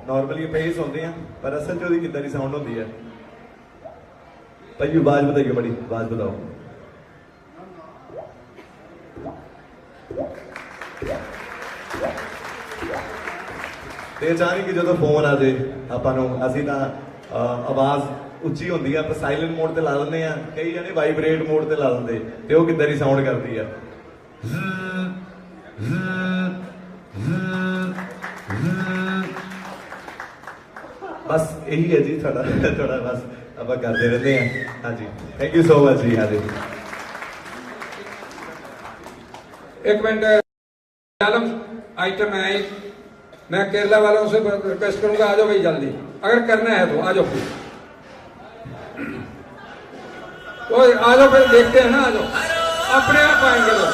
नॉर्मली पेस होंदे हैं, पर असल च ਉਹਦੀ किदां दी साउंड होंदी है। भाई आवाज बताइए, बड़ी आवाज बताओ। ते चाहनी कि जो फोन आ जाए ਆਪਾਂ ਨੂੰ, ਅਸੀਂ ਤਾਂ आवाज ਉੱਚੀ ਹੁੰਦੀ ਹੈ, ਆਪਾਂ ਸਾਇਲੈਂਟ ਮੋਡ ਤੇ ਲਾ ਦਿੰਦੇ ਆ, ਕਈ ਜਣੇ ਵਾਈਬ੍ਰੇਟ ਮੋਡ ਤੇ ਲਾ ਦਿੰਦੇ, ਤੇ ਉਹ ਕਿੱਦਾਂ ਦੀ ਸਾਊਂਡ ਕਰਦੀ ਆ। बस यही है जी, थोड़ा बस अब करते रहते हैं। हाँ जी, थैंक यू सो मच जी। हाँ जी, एक मिनट, आइटम है, मैं केरला वालों से रिक्वेस्ट करूंगा, आ जाओ भाई जल्दी, अगर करना है तो आ जाओ प्लीज, तो आ जाओ फिर देखते हैं ना, आ जाओ, अपने आप आएंगे लोग।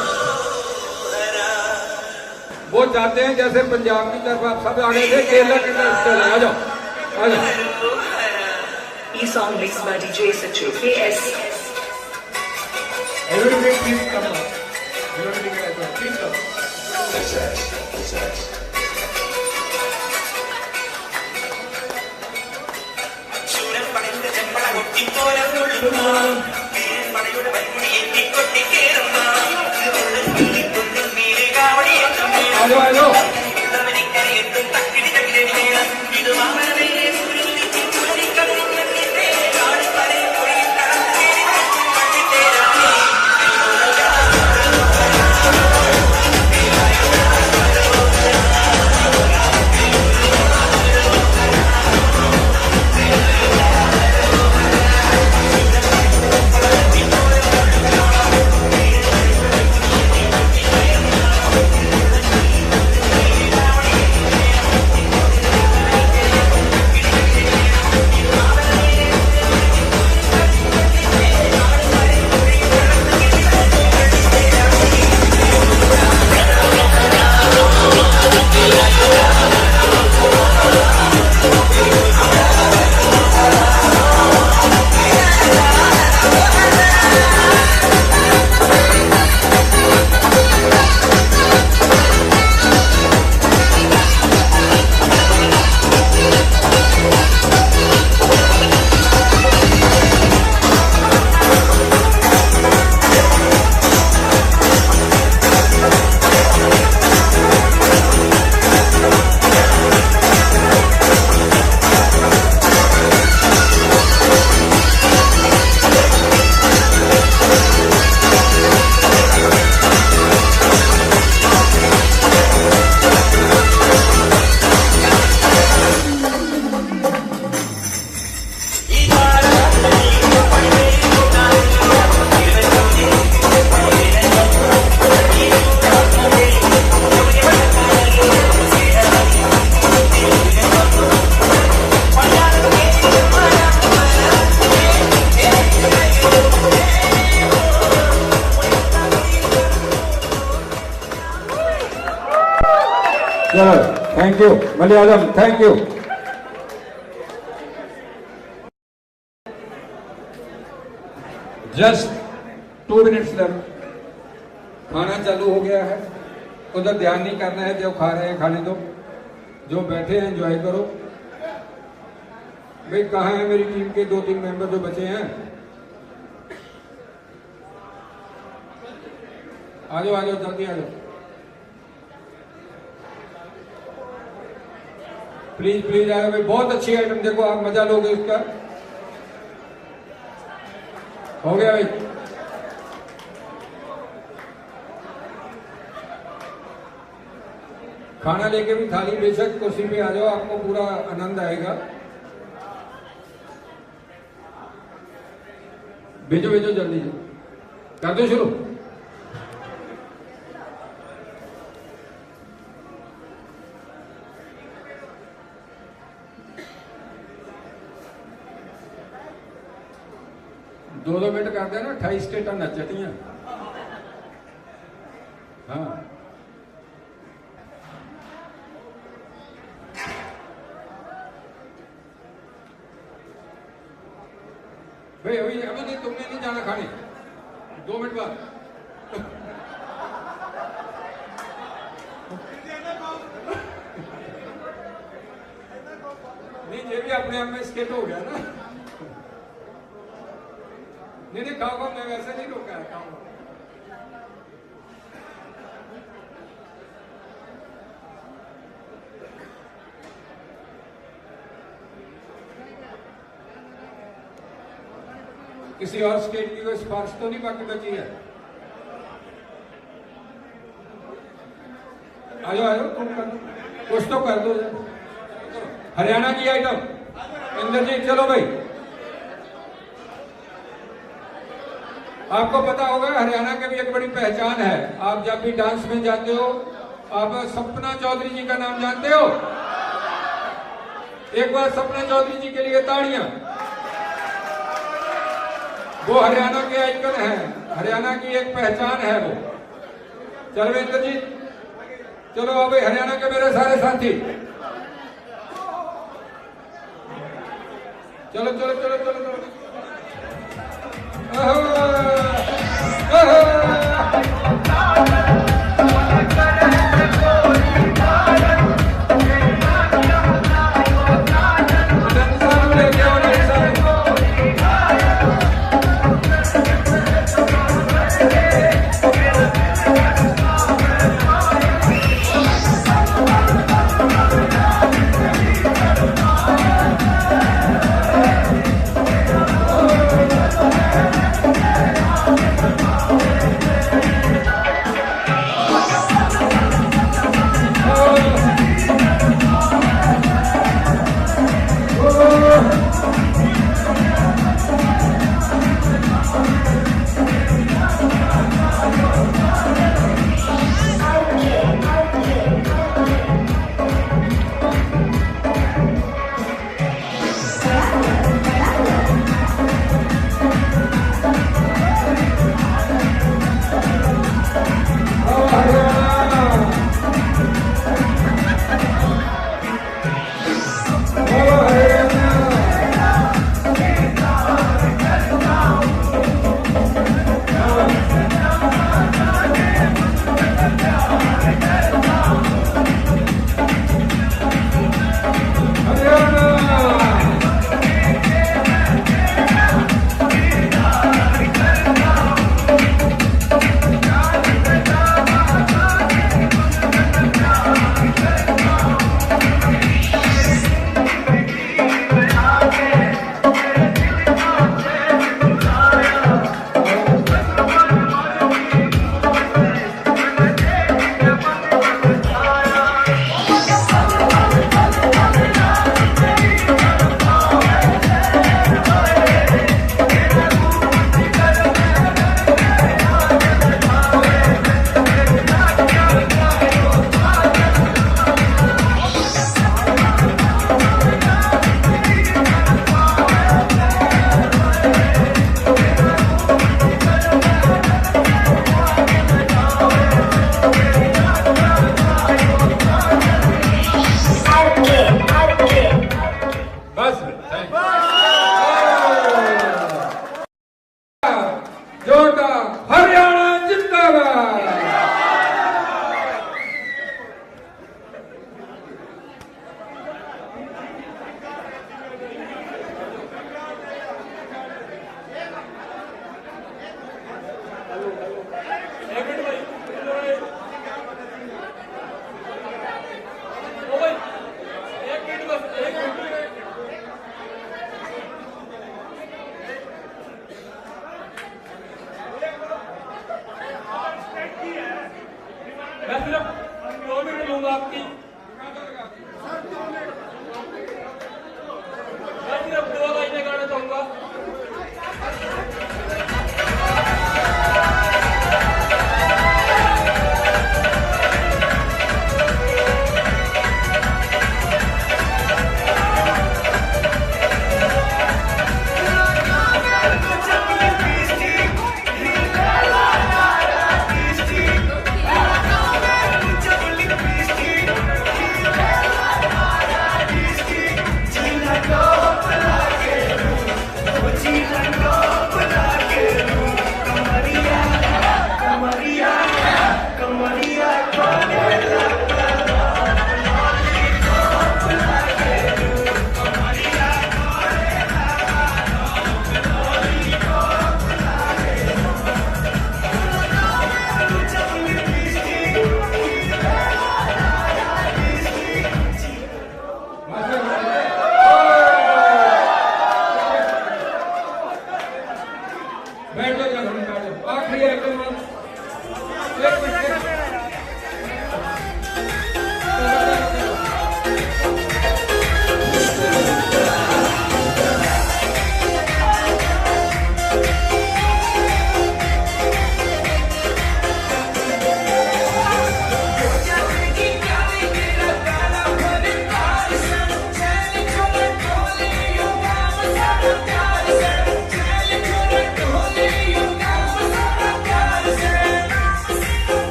वो चाहते हैं जैसे पंजाब की तरफ आप सब आगे थे, केरला की तरफ चले, आ जाओ आ जाओ। ये song mix by DJ Sachu KS। Everybody please come on. Everybody please come. Hello चलो thank you Malayalam, thank you. Just 2 minutes left, खाना चालू हो गया है, उधर ध्यान नहीं करना है, जो खा रहे हैं खाने दो, जो बैठे हैं एंजॉय करो। भाई कहाँ है मेरी टीम के 2-3 मेंबर जो बचे हैं? आ जाओ जल्दी आ जाओ, प्लीज प्लीज आ जाओ भाई। बहुत अच्छी आइटम, देखो आप मजा लोगे इसका। हो गया भाई, खाना लेके भी थाली बेशक कुर्सी पे आ जाओ, आपको पूरा आनंद आएगा। भेजो भेजो जल्दी कर दो शुरू। दो मिनट कर देना, 28 स्टेटा नचटियां। हाँ भाई अभी नहीं, तुमने नहीं जाना खाने, 2 मिनट बाद। नहीं ये भी अपने आप में स्केट हो गया ना। नहीं खाओ, मैं वैसे नहीं रोका है, खाओ। किसी और स्टेट की कोई सिफारिश तो नहीं बाकी बची है? आयो तुम कर दो, कुछ तो कर दो। हरियाणा की आइटम इंद्रजीत, चलो भाई। आपको पता होगा हरियाणा की भी एक बड़ी पहचान है। आप जब भी डांस में जाते हो, आप सपना चौधरी जी का नाम जानते हो? एक बार सपना चौधरी जी के लिए ताड़ियां। वो हरियाणा के आइकन हैं, हरियाणा की एक पहचान है वो। चलो इंद्रजीत, चलो अब हरियाणा के मेरे सारे साथी, चलो चलो चलो चलो चलो। मैं सिर्फ 2 मिनट लूंगा आपकी, मैं सिर्फ 2 लाइनें गाना चाहूंगा।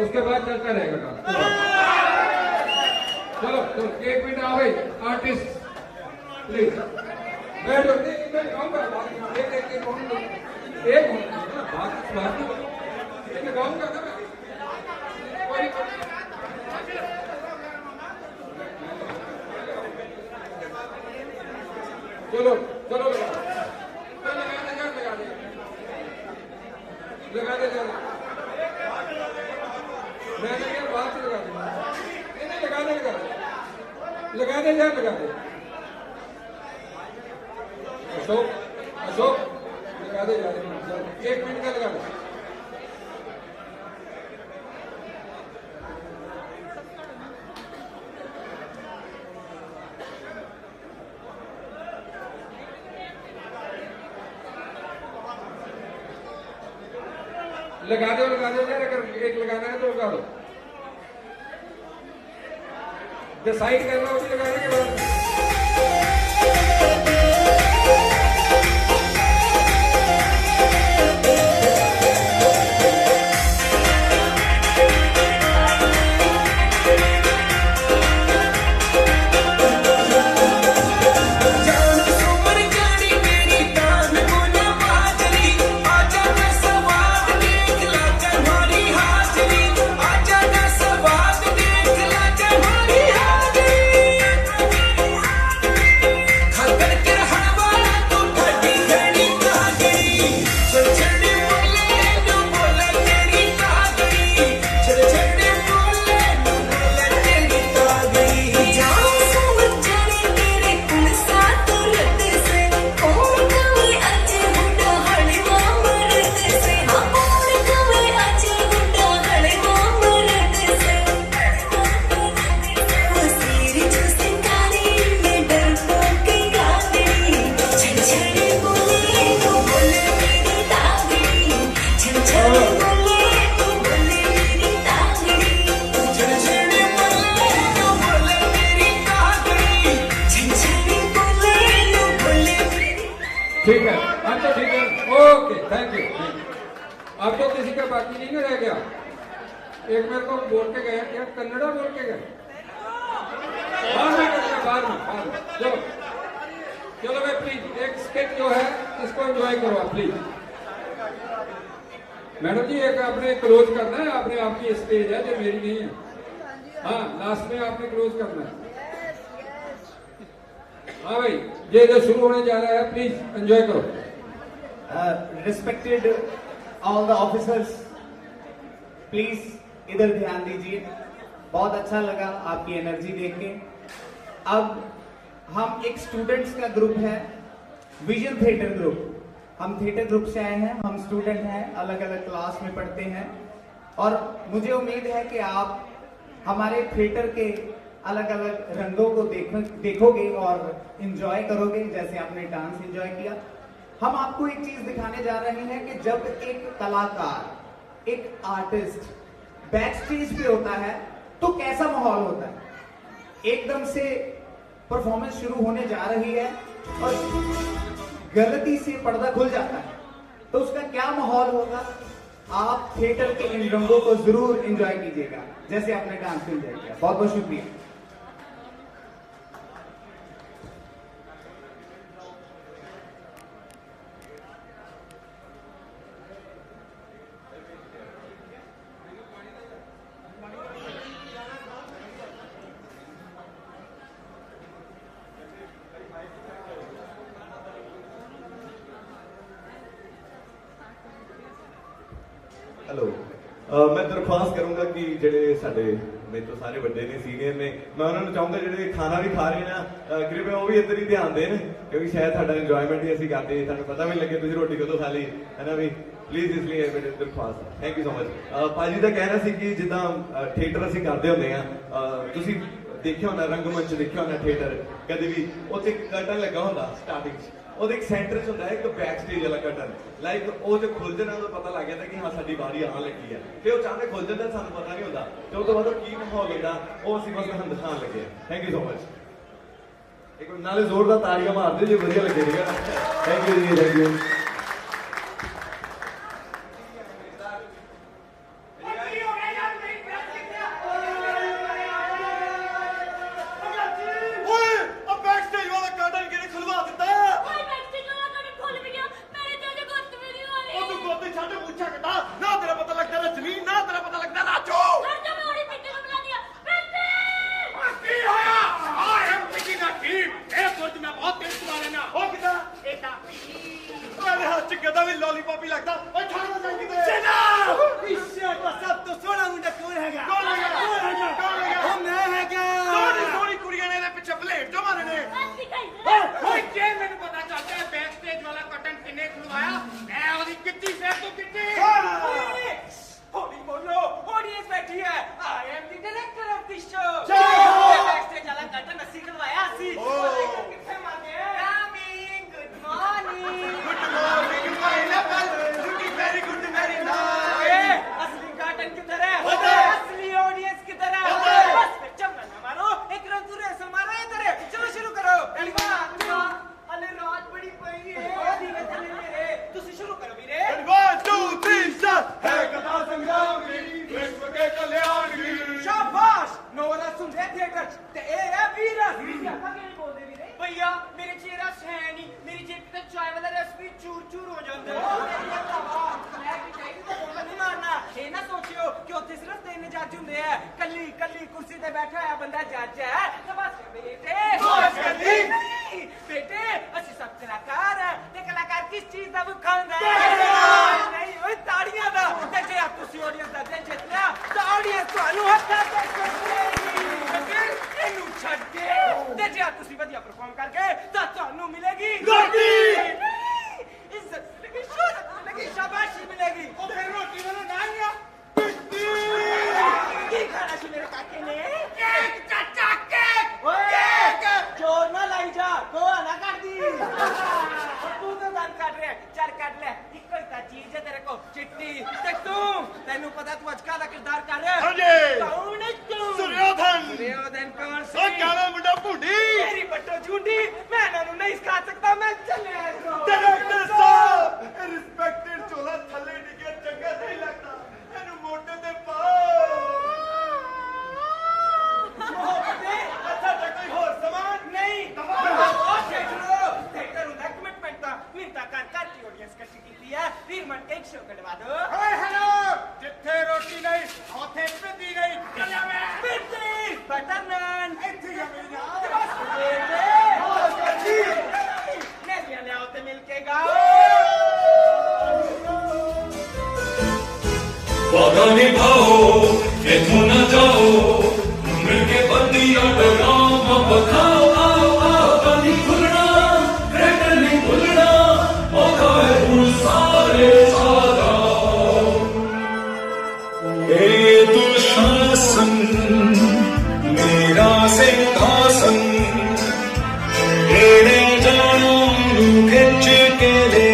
उसके बाद चलता रहेगा काम। चलो तो 1 मिनट आओ भाई आर्टिस्ट प्लीज बैठो। मैं गाऊंगा एक बात गाऊंगा ना चलो चलो लगा दे मैंने क्या बात से लगा दूंगा नहीं लगा दे लगा दे अशोक लगा दे 1 मिनट का लगा दे। लगा दो अगर एक लगाना है तो लगा दो। डिसाइड करना होगी लगाने के बाद। Thank you. अब तो किसी का बाकी नहीं ना रह गया। एक मेरे को बोल के गए, क्या कन्नड़ा बोल के गए? बाहर में चलो चलो भाई प्लीज एक स्केच जो है इसको एंजॉय करो आप प्लीज। मैडम जी एक आपने क्लोज करना है, आपने आपकी स्टेज है जो मेरी नहीं है। हाँ लास्ट में आपने क्लोज करना है। हाँ भाई ये जो शुरू होने जा रहा है प्लीज एंजॉय करो। Respected all the officers, please इधर ध्यान दीजिए। बहुत अच्छा लगा आपकी एनर्जी देख के। अब हम एक स्टूडेंट्स का ग्रुप है, विजन थिएटर ग्रुप। हम थिएटर ग्रुप से आए हैं, हम स्टूडेंट हैं, अलग अलग क्लास में पढ़ते हैं और मुझे उम्मीद है कि आप हमारे थिएटर के अलग अलग रंगों को देखोगे और एंजॉय करोगे जैसे आपने डांस एंजॉय किया। हम आपको एक चीज दिखाने जा रहे हैं कि जब एक कलाकार, एक आर्टिस्ट बैक स्टेज पे होता है तो कैसा माहौल होता है। एकदम से परफॉर्मेंस शुरू होने जा रही है और गलती से पर्दा खुल जाता है तो उसका क्या माहौल होगा। आप थिएटर के इन रंगों को जरूर एंजॉय कीजिएगा जैसे आपने डांस को एंजॉय किया। बहुत बहुत शुक्रिया। हेलो मैं दरख्वास्त करूंगा कि जेडे साडे मेरे तो सारे बड़े ने सीनियर ने, मैं उन्होंने चाहूंगा जेडे खाना भी खा रहे हैं ना कृपया वो भी इधर ही ध्यान देन क्योंकि शायद साडा इंजॉयमेंट ही असं करते तुहानू पता भी लगे तुम रोटी कदों खा ली है ना भी। प्लीज इसलिए मेरे दरख्वास्त। Thank you so much. भाजी का कहना सी कि जिदा थिएटर असं करते होंगे तुसी देखिया होना रंगमंच देखिया होना थिएटर कभी भी उत्ते कर्टन लगा होंदा स्टार्टिंग ਉਹਦੇ ਇੱਕ ਸੈਂਟਰ 'ਚ ਹੁੰਦਾ ਹੈ ਇੱਕ ਬੈਕ ਸਟੇਜ ਵਾਲਾ ਕਰਟਨ ਲਾਈਕ ਉਹ ਜੇ ਖੁੱਲ ਜਾਣਾ ਤਾਂ ਪਤਾ ਲੱਗ ਜਾਂਦਾ ਕਿ ਹਾਂ ਸਾਡੀ ਵਾਰੀ ਆਉਣ ਲੱਗੀ ਹੈ ਤੇ ਉਹ ਅਚਾਨਕ ਖੁੱਲ ਜਾਂਦਾ ਸਾਨੂੰ ਪਤਾ ਨਹੀਂ ਹੁੰਦਾ ਤੇ ਉਹ ਤੋਂ ਬਾਅਦ ਕੀ ਮਾਹੌਲ ਹੁੰਦਾ ਉਹ ਅਸੀਂ ਬਸ ਤੁਹਾਨੂੰ ਦਿਖਾਉਣ ਲੱਗੇ ਹਾਂ। Thank you so much. ਇੱਕ ਨਾਲੇ ਜ਼ੋਰਦਾਰ ਤਾੜੀਆਂ ਮਾਰ ਦਿਓ ਜੇ ਵਧੀਆ ਲੱਗੇ ਠੀਕ ਹੈ। ਥੈਂਕ ਯੂ ਜੀ ਥੈਂਕ ਯੂ। Respected ਓਏ ਹੈਲੋ ਜਿੱਥੇ ਰੋਟੀ ਨਹੀਂ ਉੱਥੇ ਪਿੱਦੀ ਨਹੀਂ ਚੱਲਿਆ ਮੈਂ ਪਿੱਦੀ ਬਟਰ ਨਾਨ ਇੱਥੇ ਆ ਮੇਰੀ ਜਾਨ ਮੈਂ ਲਿਆਓ ਤੇ ਮਿਲ ਕੇ ਗਾਓ वादा निभाओ इथों न जाओ मिलके बंदियां डराओ बखाओ आओ आओ बंदी खुलना क्रेटर नहीं भूलना मौका है तुम सारे साजाओ ए तू शासन मेरा सिंहासन एड़े जानो खिंच के ले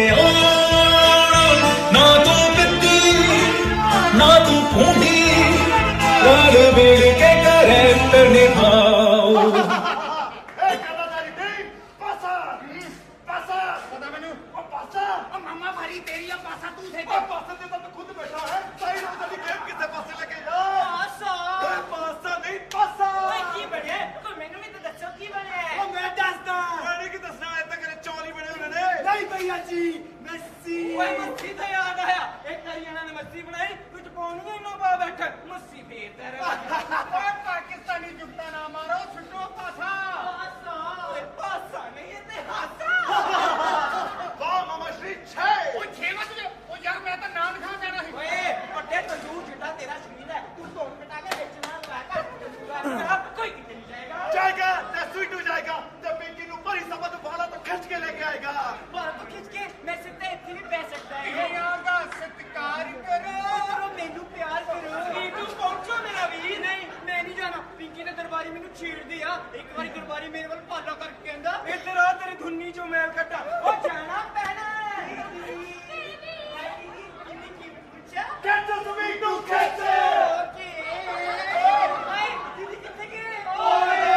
ना तू पूंडी कर मिल के कैरेक्टर निभाओ मामा भरी तेरी पासा तू थे पासा से तो खुद बैठा है सही लोग जल्दी गेम किसे पासे लेके जा पासा नहीं पासा की बने तो मैंने भी तो दसो की बने ओ मैं दसदा मैंने की दसना है तक चौली बने उन्होंने नहीं भैया जी मस्सी ओए मस्सी तो याद आया एक हरियाणा ने मस्सी बनाई कुछ कौन नहीं ना बा बैठा मस्सी फेरता रहा ओए पाकिस्तानी जुगता ना मारो छुट्टो पासा पासा ओए पासा नहीं है ते हासा वाह मामा श्री छे ओ छे मत ओ यार मैं तो नान खा जाना है ओए बड़े तंदूर जितना तेरा शरीर है तू तोड़ कटा के बेचना लगा कोई कितने नहीं जाएगा स्वीट हो जाएगा जब पिंकी नु परी समझ वाला तो खींच के लेके आएगा वाला तो खींच के मैं सिर्फ इतनी भी पै सकता है ये यार का सत्कार करो मेनू प्यार करो तू पहुंचो मेरा वीर नहीं मैं नहीं जाना पिंकी ने दरबारी मेनू छेड़ दिया एक बार दरबारी मेरे वाल पाला करके कहंदा इधर आ तेरी धुन्नी चो मैल कटा ओ जाना पैना कैसे तुम्हें तू कैसे ओके भाई दीदी कितने के ओए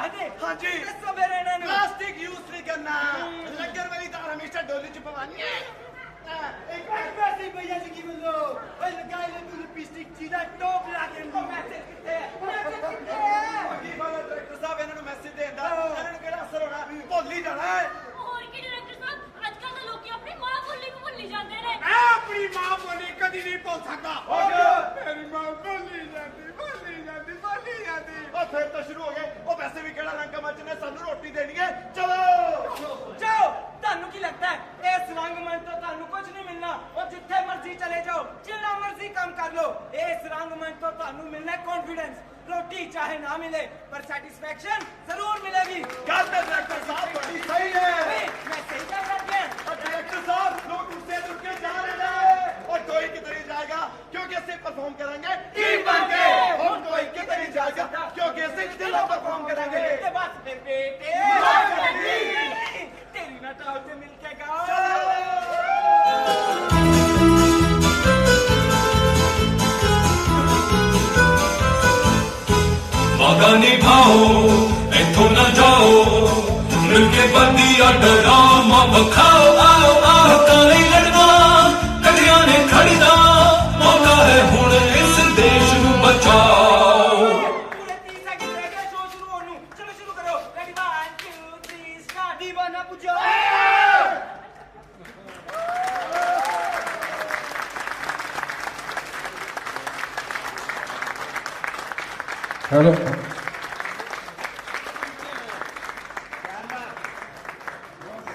चाहते हाँ जी सवेरे इन्होंने प्लास्टिक यूज नहीं करना लंगर वाली दाल हमेशा डोली च पवानी है एक बार वैसे ही भैया जी की बोलो ओए लगाए ले तू लिपस्टिक चीदा टॉप लाके नो मैसेज किथे की बात डायरेक्टर साहब इन्होंने मैसेज देंदा इन्होंने केड़ा असर होना भुल ही जाना है और की डायरेक्टर साहब आजकल तो लोग अपनी मां बोली को भूल जाते ने मैं अपनी मां बोली कभी नहीं भूल सकता मेरी मां बोली जाती और फिर तो शुरू हो गए और वैसे भी केड़ा रंग मंच ने सानू रोटी देनी है चलो जाओ तानू की लगता है इस रंगमंच तो तानू कुछ नहीं मिलना और जिथे मर्जी चले जाओ जितना मर्जी काम कर लो इस रंगमंच तो तानू मिलना है कॉन्फिडेंस रोटी चाहे ना मिले पर सेटिस्फैक्शन जरूर मिलेगी क्या डायरेक्टर साहब बड़ी सही है मैं सही कह रहा हूं और डायरेक्टर साहब लोग उससे रुक के जा रहे हैं और कोई किधर ही जाएगा क्योंकि ऐसे परफॉर्म करेंगे टीम बन के और कोई किधर ही जाएगा क्योंकि ऐसे दिलों परफॉर्म करेंगे बस बेटे तेरी ना टाव से मिलके गाओ वादा निभाओ इथों न जाओ मिलके बंदिया डरामा बखाओ आओ आओ नहीं लड़ना कड़िया ने खड़ना मौका है हुण इस देश नू बचाओ शुरू करो रेडी 1 2 3 स्टार्ट दीवाना पूजा hello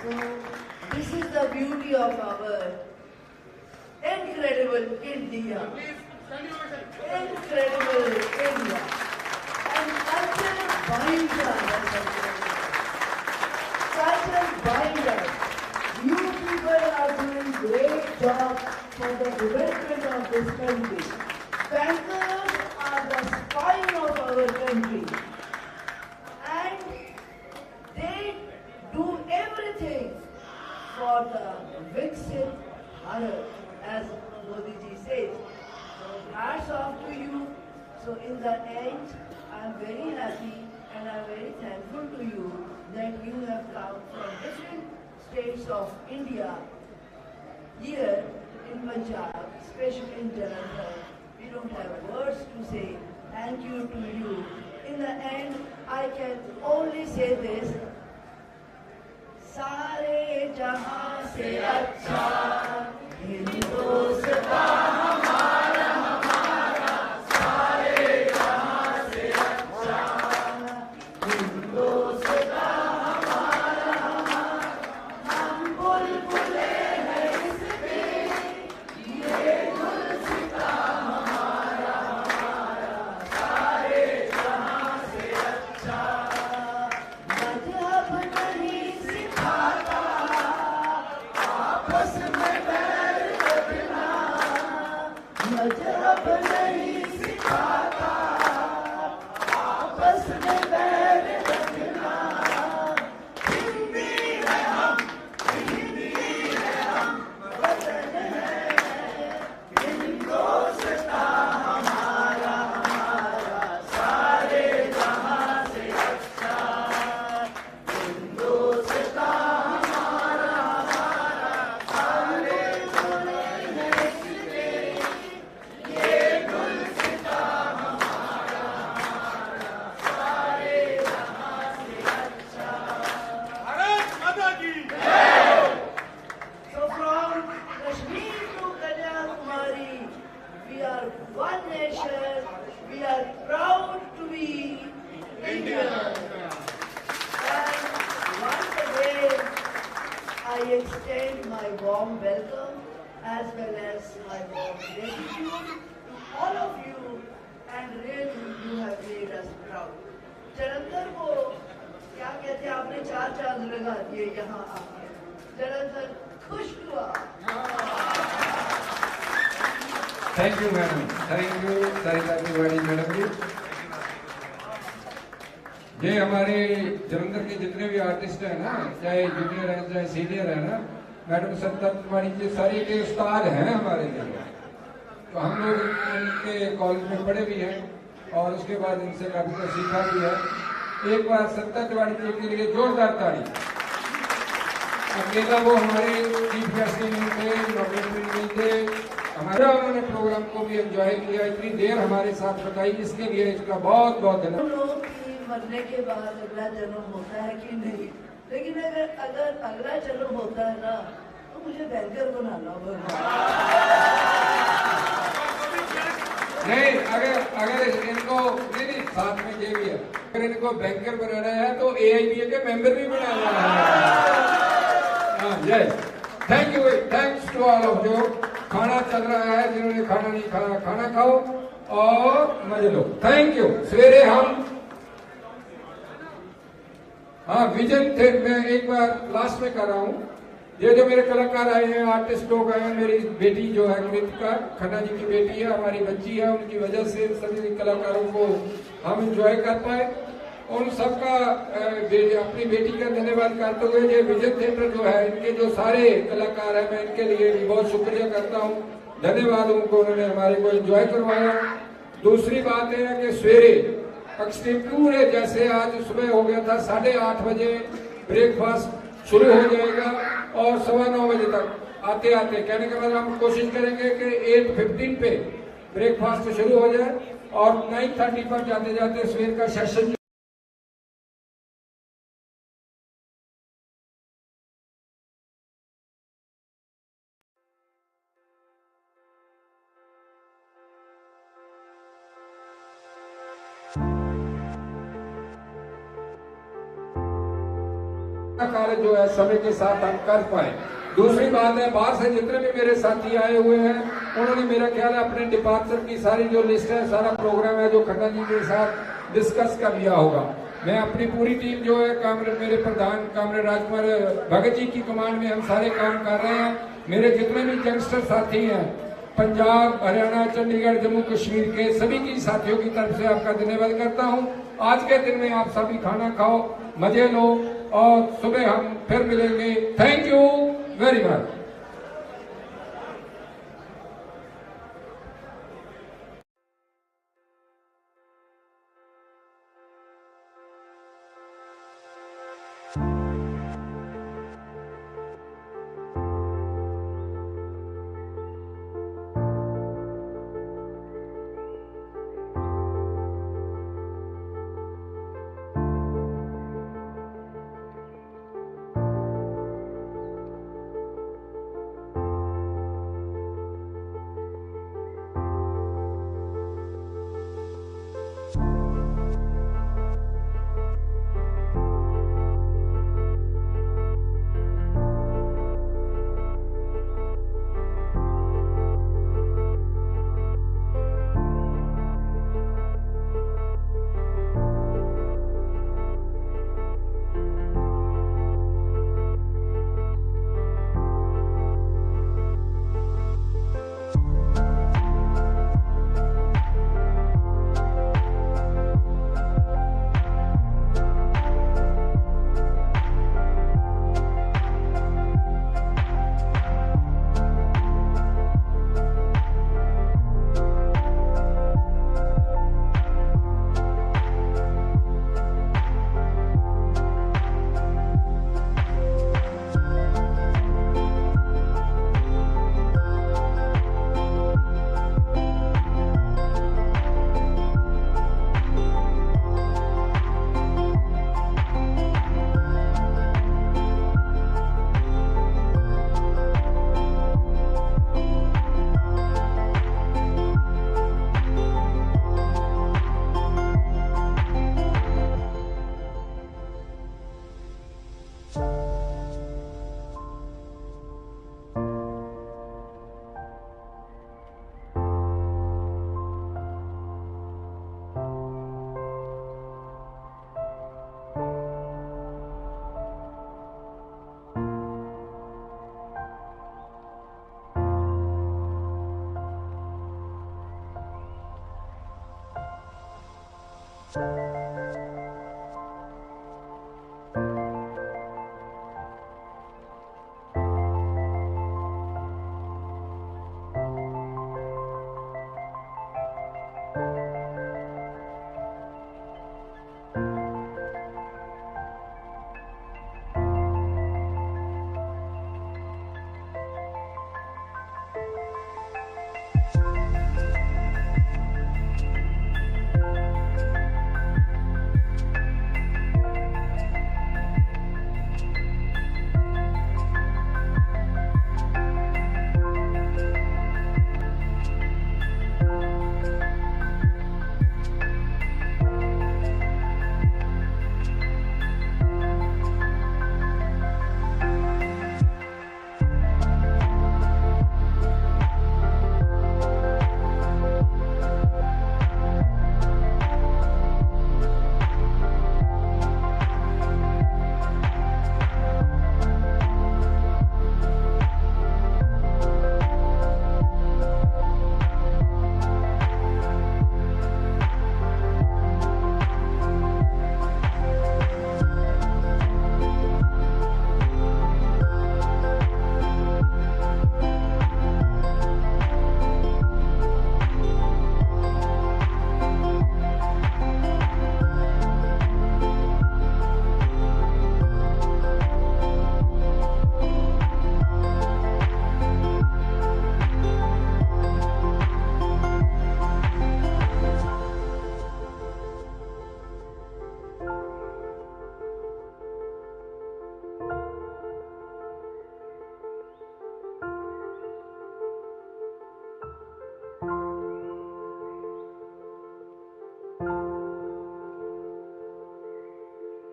So, this is the beauty of our incredible India. Incredible India. And culture binds us. Culture binds us. You people are doing great job for the development of this country. Bankers are the spine of our country. And they do everything for the Viksit Bharat, as Modi ji says. So hats off to you. So in the end, I'm very happy and I'm very thankful to you that you have come from different states of India here in Punjab, especially in Jalandhar. We don't have words to say thank you to you. In the end, I can only say this. सारे जहां से अच्छा हिंदुस्तान हमारा हमारा सारे जहां से अच्छा हिंदुस्तान हमारा हमारा हम बुलबुले हैं इसके ये गुलसिता हमारा हमारा सारे जहां से अच्छा मजहब नहीं सिखाता आपस में बैर रखना मजहब नहीं सिखाता आपस में बैर रखना हिंदी है हम वतन है हिंदुस्तान हमारा हमारा सारे जहां से अच्छा हिंदुस्तान हमारा हमारा सारे बोले हैं इसके ये गुलसिता हमारा हमारा सारे जहां से अच्छा भारत माता की So from Kashmir to Kanyakumari, we are one nation. We are proud to be Indian. And once again, I extend my warm welcome as well as my warm gratitude to all of you. And really, you have made us proud. Jalandhar को क्या कहते हैं आपने 4 चांद लगा दिए यहाँ आके जलंधर खुश हुआ thank you madam thank you Sarita Tiwari madam ji ये हमारे जलंधर के जितने भी आर्टिस्ट हैं ना चाहे जूनियर है चाहे सीनियर है ना मैडम सरिता तिवारी जी सारे के उस्ताद हैं हमारे लिए तो हम लोग उनके कॉलेज में पढ़े भी हैं और उसके बाद इनसे काफी कुछ सीखा भी है एक बार सत्ता तिवारी जी के लिए जोरदार ताली। अकेला वो हमारे चीफ गेस्ट नहीं थे, इनॉग्रेशन नहीं थे, हमारा उन्होंने प्रोग्राम को भी एंजॉय किया, इतनी देर हमारे साथ बताई, इसके लिए इसका बहुत बहुत धन्यवाद। लोग की मरने के बाद अगला जन्म होता है कि नहीं, लेकिन अगर अगला जन्म होता है ना तो मुझे बैंकर बनाना होगा। नहीं, अगर इनको नहीं साथ में ये भी है, अगर इनको बैंकर बनाना है तो AIBA के मेंबर भी बनाना है। हाँ, yes, thank you, thanks to all of you. खाना चल रहा है, जिन्होंने खाना नहीं खाया खाना खाओ और मजे लो। Thank you. सवेरे हम विजन थे, मैं एक बार लास्ट में कर रहा हूँ। ये जो मेरे कलाकार आए हैं, आर्टिस्ट लोग आए हैं, मेरी बेटी जो है कृतिका खन्ना जी की बेटी है, हमारी बच्ची है, उनकी वजह से सभी कलाकारों को हम एंजॉय कर पाए। उन सबका अपनी बेटी का धन्यवाद करते हुए ये विजन थिएटर जो है, इनके जो सारे कलाकार हैं, मैं इनके लिए भी बहुत शुक्रिया करता हूँ, धन्यवाद उनको, उन्होंने हमारे को एंजॉय करवाया। दूसरी बात है कि सवेरे अक्सर पूरे जैसे आज सुबह हो गया था, 8:30 बजे ब्रेकफास्ट शुरू हो जाएगा और 9:15 बजे तक आते आते, कहने के बाद हम कोशिश करेंगे कि 8:15 पे ब्रेकफास्ट शुरू हो जाए और 9:30 पर जाते जाते सवेर का सेशन कार्य जो है समय के साथ हम कर पाए। दूसरी बात है, बाहर से जितने भी मेरे साथी आए हुए हैं, उन्होंने मेरा ख्याल है अपने डिपार्चर की सारी जो लिस्ट है, सारा प्रोग्राम है जो खन्ना जी के साथ डिस्कस कर लिया होगा। मैं अपनी पूरी टीम जो है, कामरेड मेरे प्रधान कामरेड राजकुमार भगत जी की कमांड में हम सारे काम कर रहे हैं। मेरे जितने भी यंगस्टर साथी हैं, पंजाब, हरियाणा, चंडीगढ़, जम्मू कश्मीर के सभी की साथियों की तरफ से आपका धन्यवाद करता हूं। आज के दिन में आप सभी खाना खाओ, मजे लो और सुबह हम फिर मिलेंगे। Thank you very much.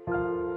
Thank you.